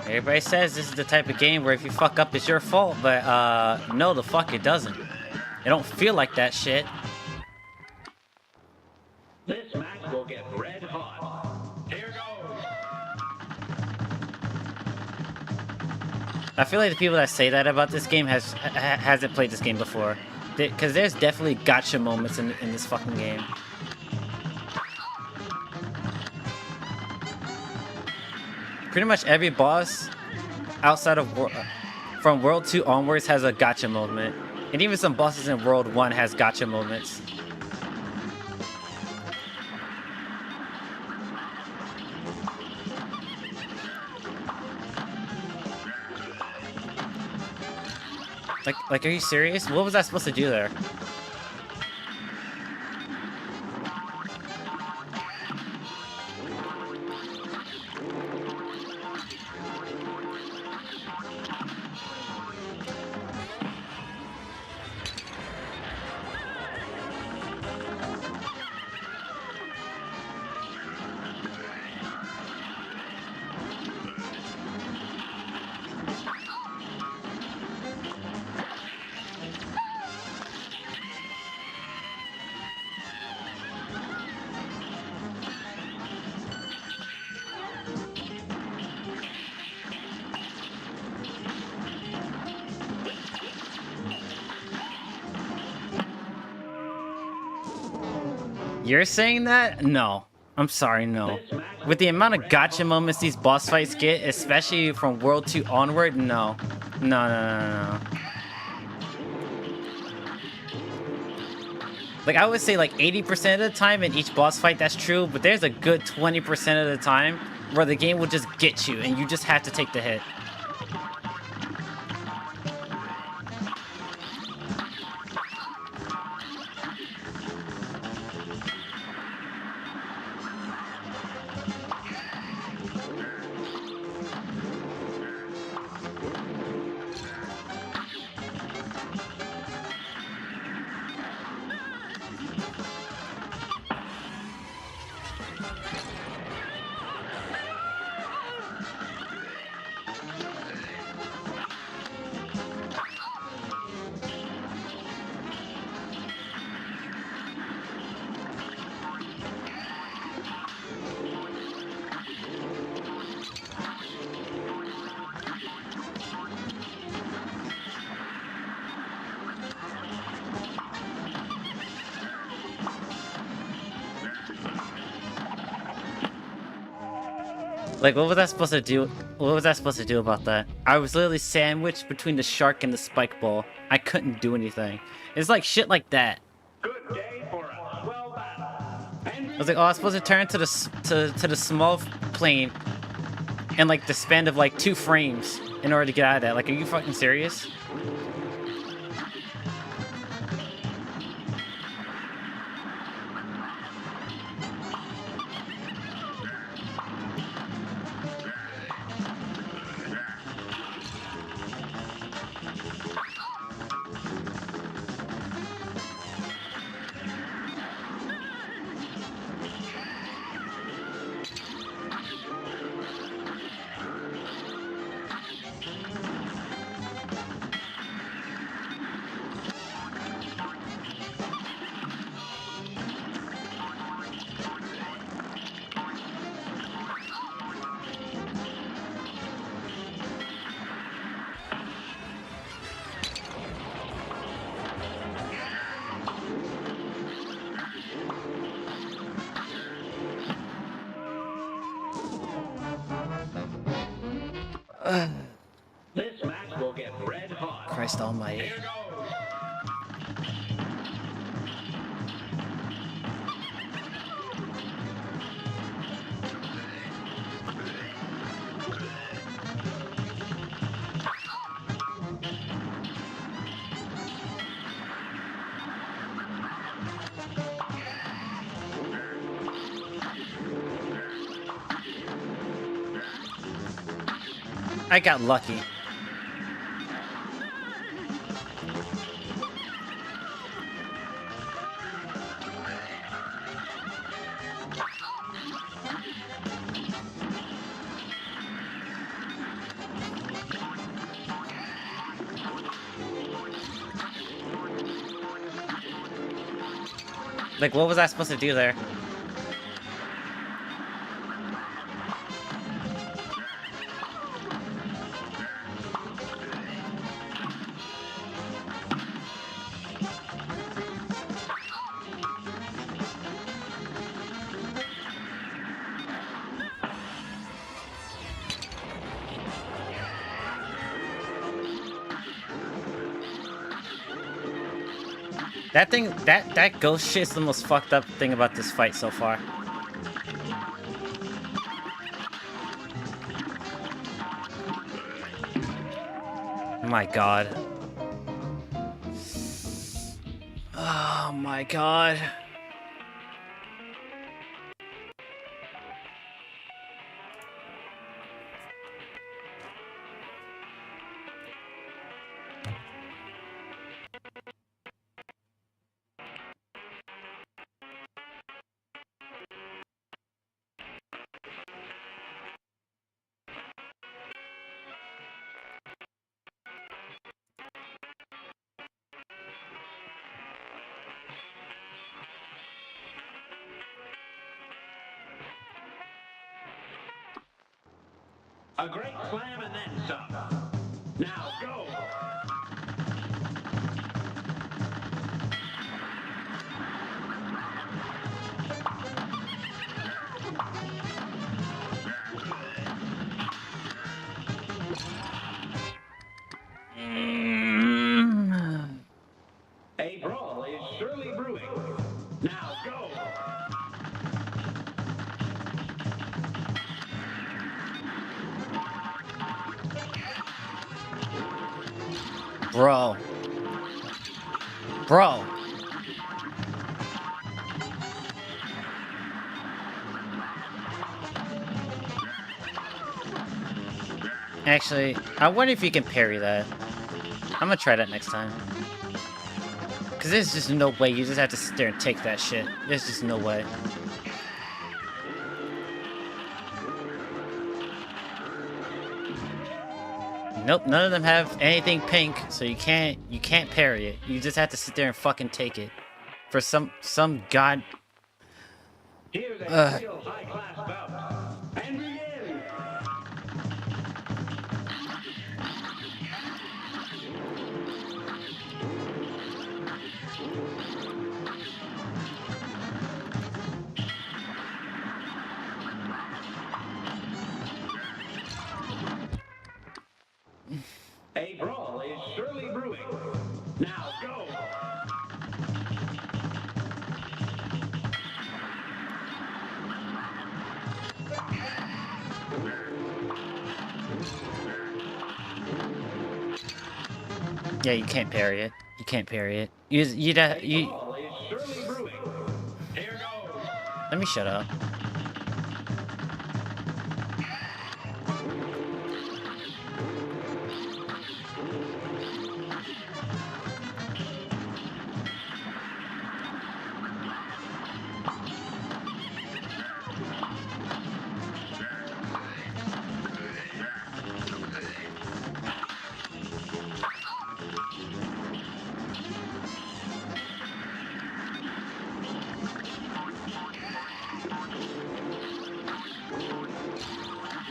Everybody says this is the type of game where if you fuck up, it's your fault, but no, the fuck it doesn't. It don't feel like that shit. This match will get red hot. Here goes. I feel like the people that say that about this game hasn't played this game before, because there's definitely gotcha moments in this fucking game. Pretty much every boss outside of from World 2 onwards has a gotcha moment, and even some bosses in World 1 has gotcha moments. Like, are you serious? What was I supposed to do there? You're saying that? No. I'm sorry, no. With the amount of gotcha moments these boss fights get, especially from World 2 onward, no. No. Like, I would say like 80% of the time in each boss fight, that's true, but there's a good 20% of the time where the game will just get you, and you just have to take the hit. Like, what was I supposed to do? What was I supposed to do about that? I was literally sandwiched between the shark and the spike ball. I couldn't do anything. It's like shit like that. Good day for us. Well battled. I was like, oh, I was supposed to turn to the small plane in like the span of like 2 frames in order to get out of that. Like, are you fucking serious? This match will get red hot. Christ almighty. Here goes. I got lucky. Like, what was I supposed to do there? That thing, that ghost shit is the most fucked up thing about this fight so far. Oh my god. Oh my god. A great slam and then some. Now go. A brawl is surely brewing. Now go. Bro. Bro. Actually, I wonder if you can parry that. I'm gonna try that next time. Cause there's just no way, you just have to sit there and take that shit. There's just no way. Nope, none of them have anything pink, so you can't parry it. You just have to sit there and fucking take it. For some god. Here's a real high-class bout. And begin. A brawl is surely brewing. Now go. Yeah, you can't parry it. You can't parry it. You. Let me shut up.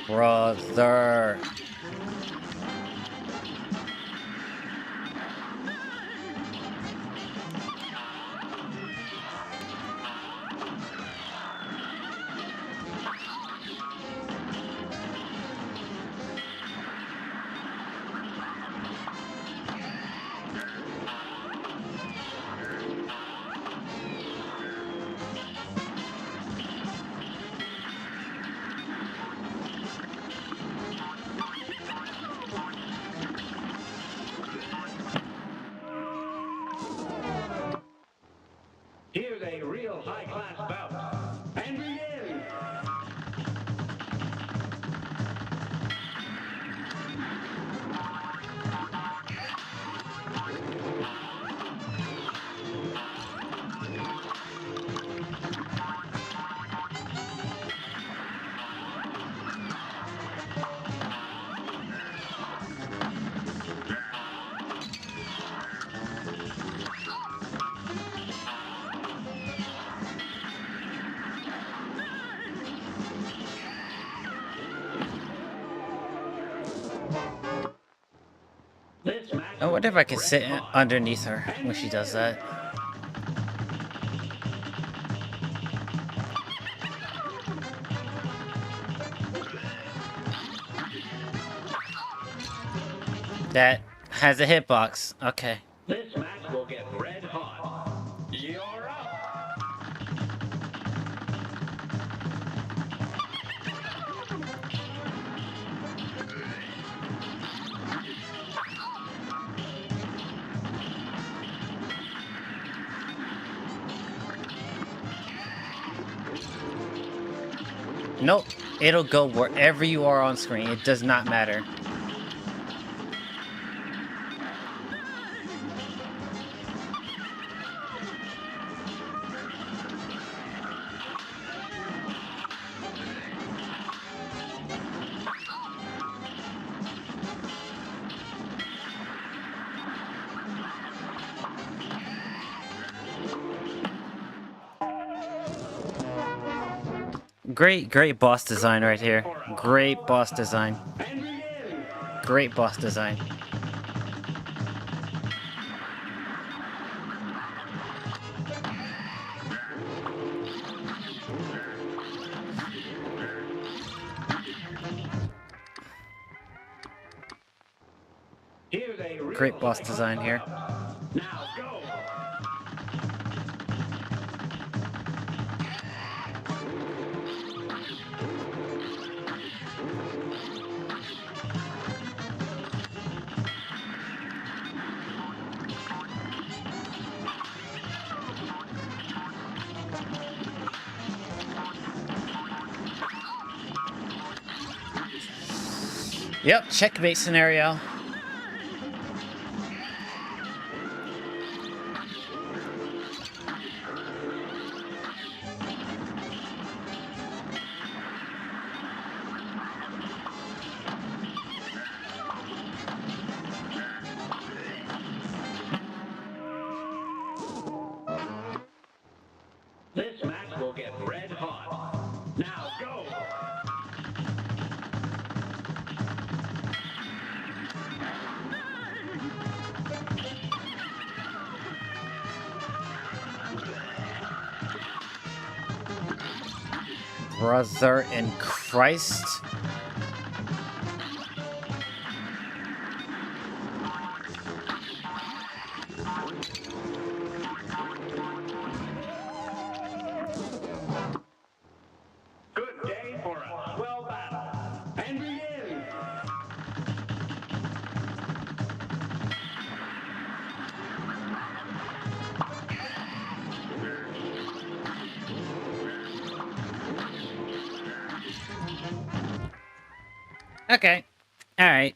Brother. I wonder if I can sit underneath her when she does that. That has a hitbox. Okay. This match will get red hot. You're up. Nope. It'll go wherever you are on screen. It does not matter. Great boss design right here. Great boss design. Great boss design. Great boss design here. Now go. Yep, checkmate scenario. This match will get red hot. Now go. Brother in Christ. Good day for a swell battle. And begin. Okay. Alright.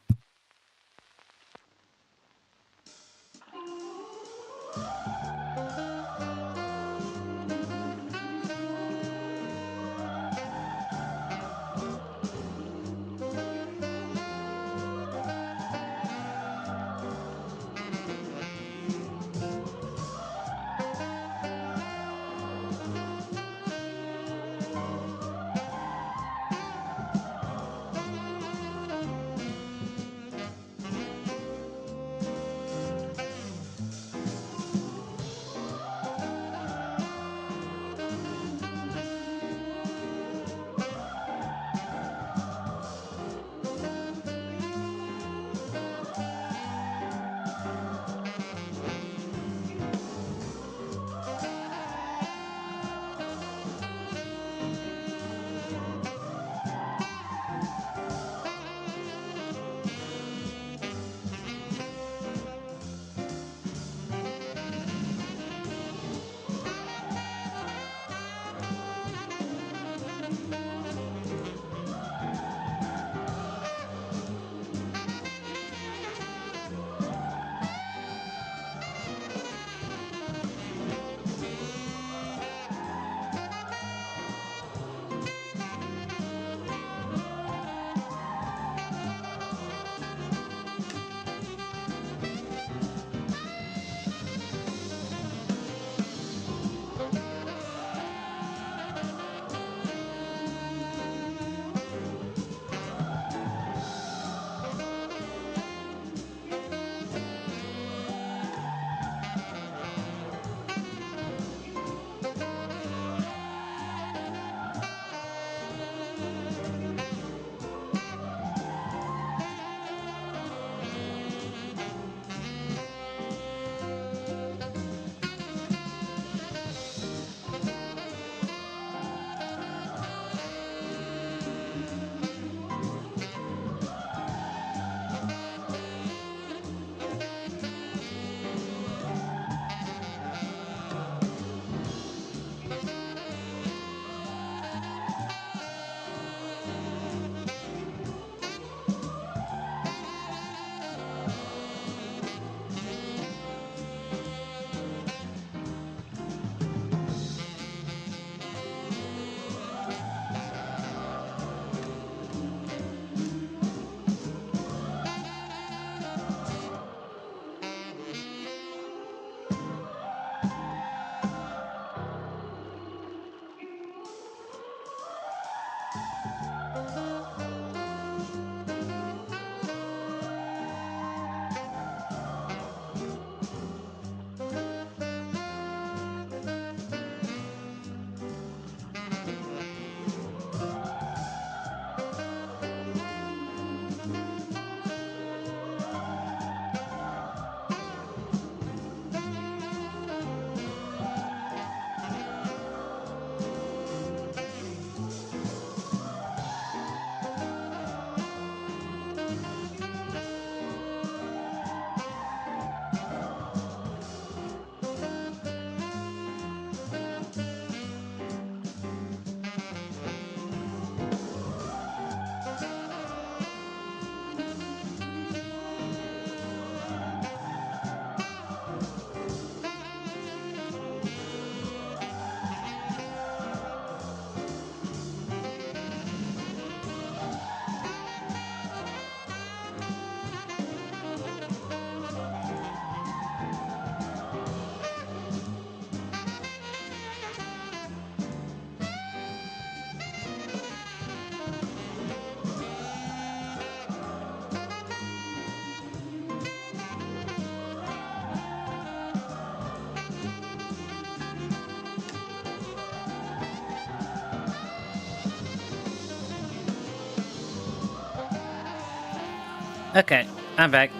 Okay, I'm back.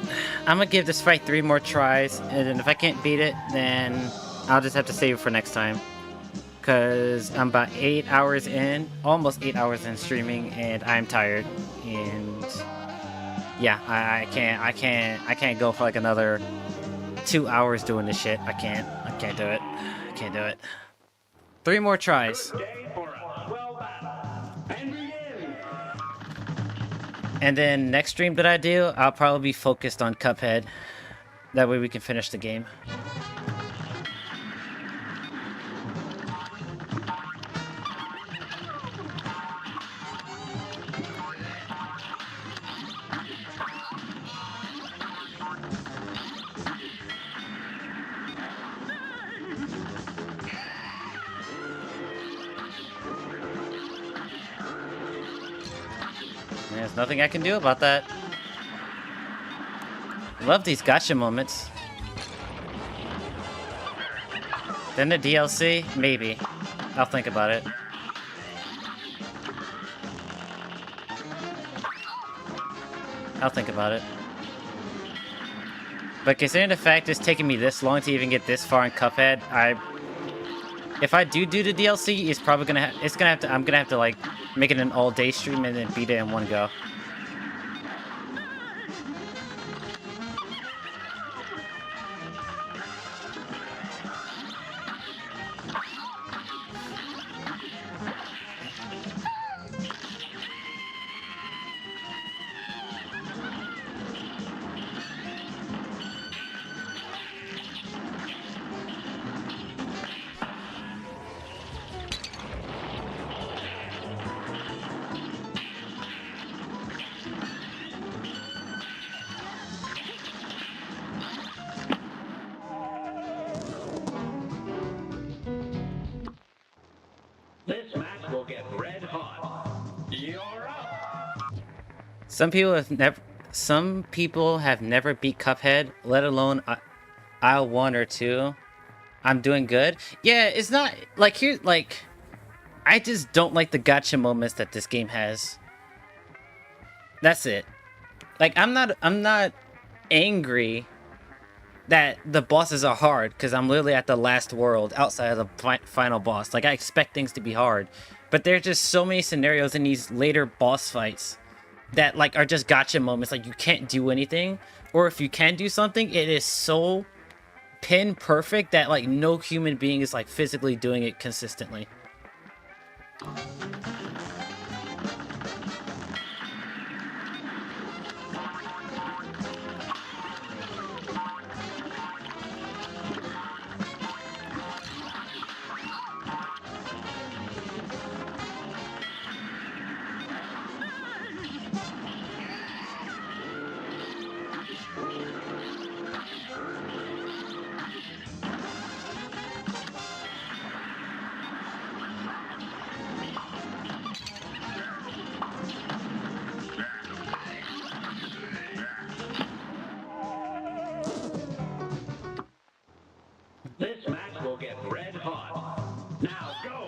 I'm gonna give this fight 3 more tries, and then if I can't beat it, then I'll just have to save it for next time. Cause I'm about 8 hours in, almost 8 hours in streaming, and I'm tired. And yeah, I can't go for like another 2 hours doing this shit. I can't do it. I can't do it. 3 more tries. And then next stream that I do, I'll probably be focused on Cuphead. That way we can finish the game. There's nothing I can do about that. Love these gotcha moments. Then the DLC? Maybe. I'll think about it. I'll think about it. But considering the fact it's taking me this long to even get this far in Cuphead, if I do the DLC, it's probably gonna I'm gonna have to like make it an all-day stream and then beat it in one go. This match will get red hot. You're up. Some people have never beat Cuphead, let alone aisle 1 or 2. I'm doing good. Yeah, it's not like I just don't like the gotcha moments that this game has. That's it. Like I'm not angry that the bosses are hard, because I'm literally at the last world outside of the final boss. Like I expect things to be hard, but there's just so many scenarios in these later boss fights that like are just gotcha moments. Like you can't do anything, or if you can do something, it is so pin perfect that like no human being is like physically doing it consistently. This match will get red hot. Now go.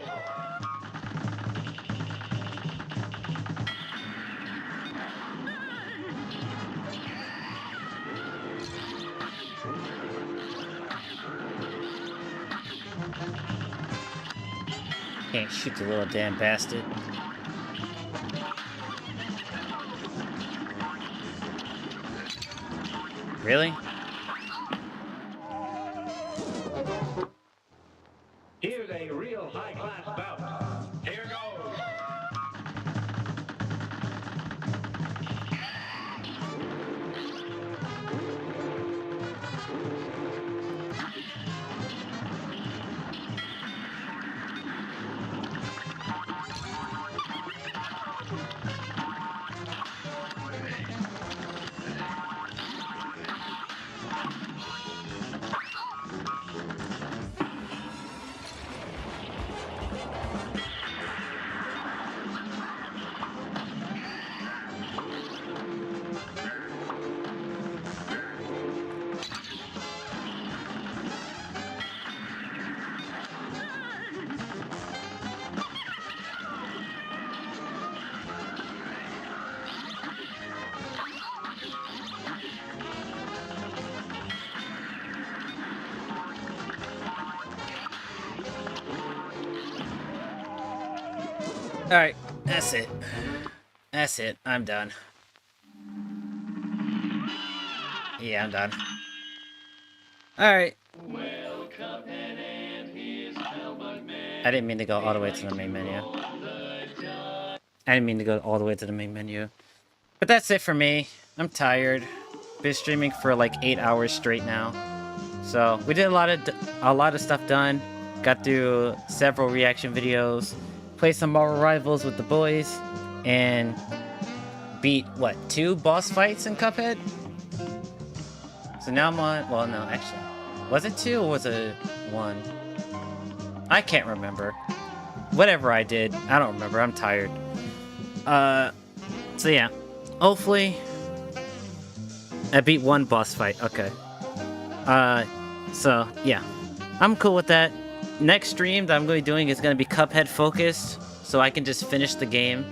Can't shoot the little damn bastard. Really? Here's a real high-class bout. Here goes. Alright, that's it. That's it. I'm done. Yeah, I'm done. Alright. I didn't mean to go all the way to the main menu. I didn't mean to go all the way to the main menu. But that's it for me. I'm tired. Been streaming for like 8 hours straight now. So we did a lot of stuff done. Got through several reaction videos. Played some Marvel Rivals with the boys. And beat, what, 2 boss fights in Cuphead? So now I'm on... Well, no, actually. Was it 2 or was it 1? I can't remember. Whatever I did. I don't remember. I'm tired. So yeah. Hopefully... I beat 1 boss fight. Okay. So, yeah. I'm cool with that. Next stream that I'm going to be doing is going to be Cuphead focused. So I can just finish the game.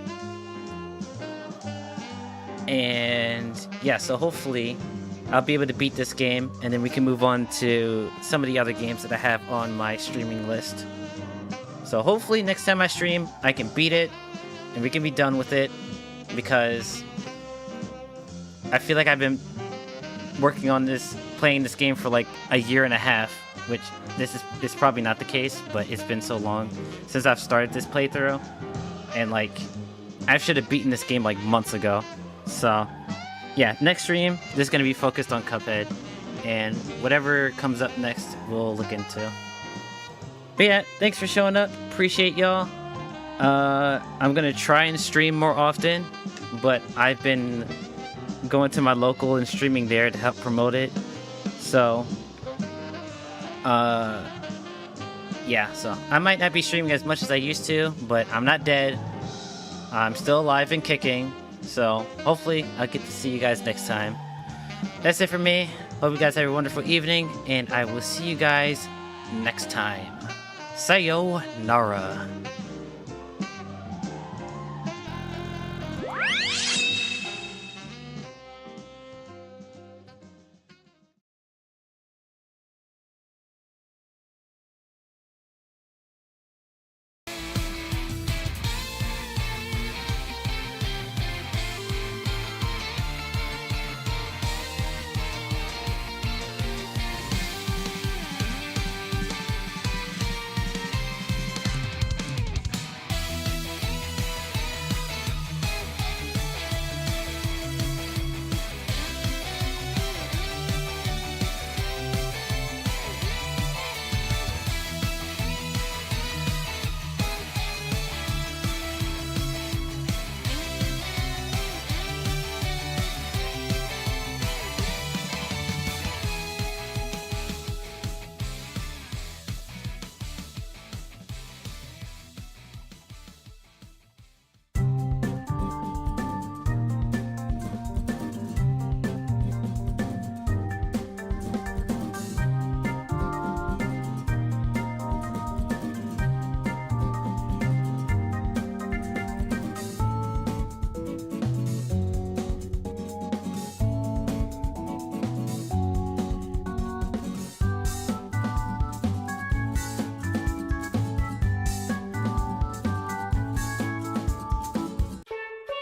And... yeah, so hopefully... I'll be able to beat this game, and then we can move on to some of the other games that I have on my streaming list. So hopefully next time I stream, I can beat it, and we can be done with it, because I feel like I've been working on this, playing this game for like a year and a half, which is probably not the case, but it's been so long since I've started this playthrough, and like, I should have beaten this game like months ago. So... yeah, next stream, this is going to be focused on Cuphead, and whatever comes up next, we'll look into. But yeah, thanks for showing up. Appreciate y'all. I'm going to try and stream more often, but I've been going to my local and streaming there to help promote it. So, yeah, so I might not be streaming as much as I used to, but I'm not dead. I'm still alive and kicking. So, hopefully, I'll get to see you guys next time. That's it for me. Hope you guys have a wonderful evening, and I will see you guys next time. Sayonara.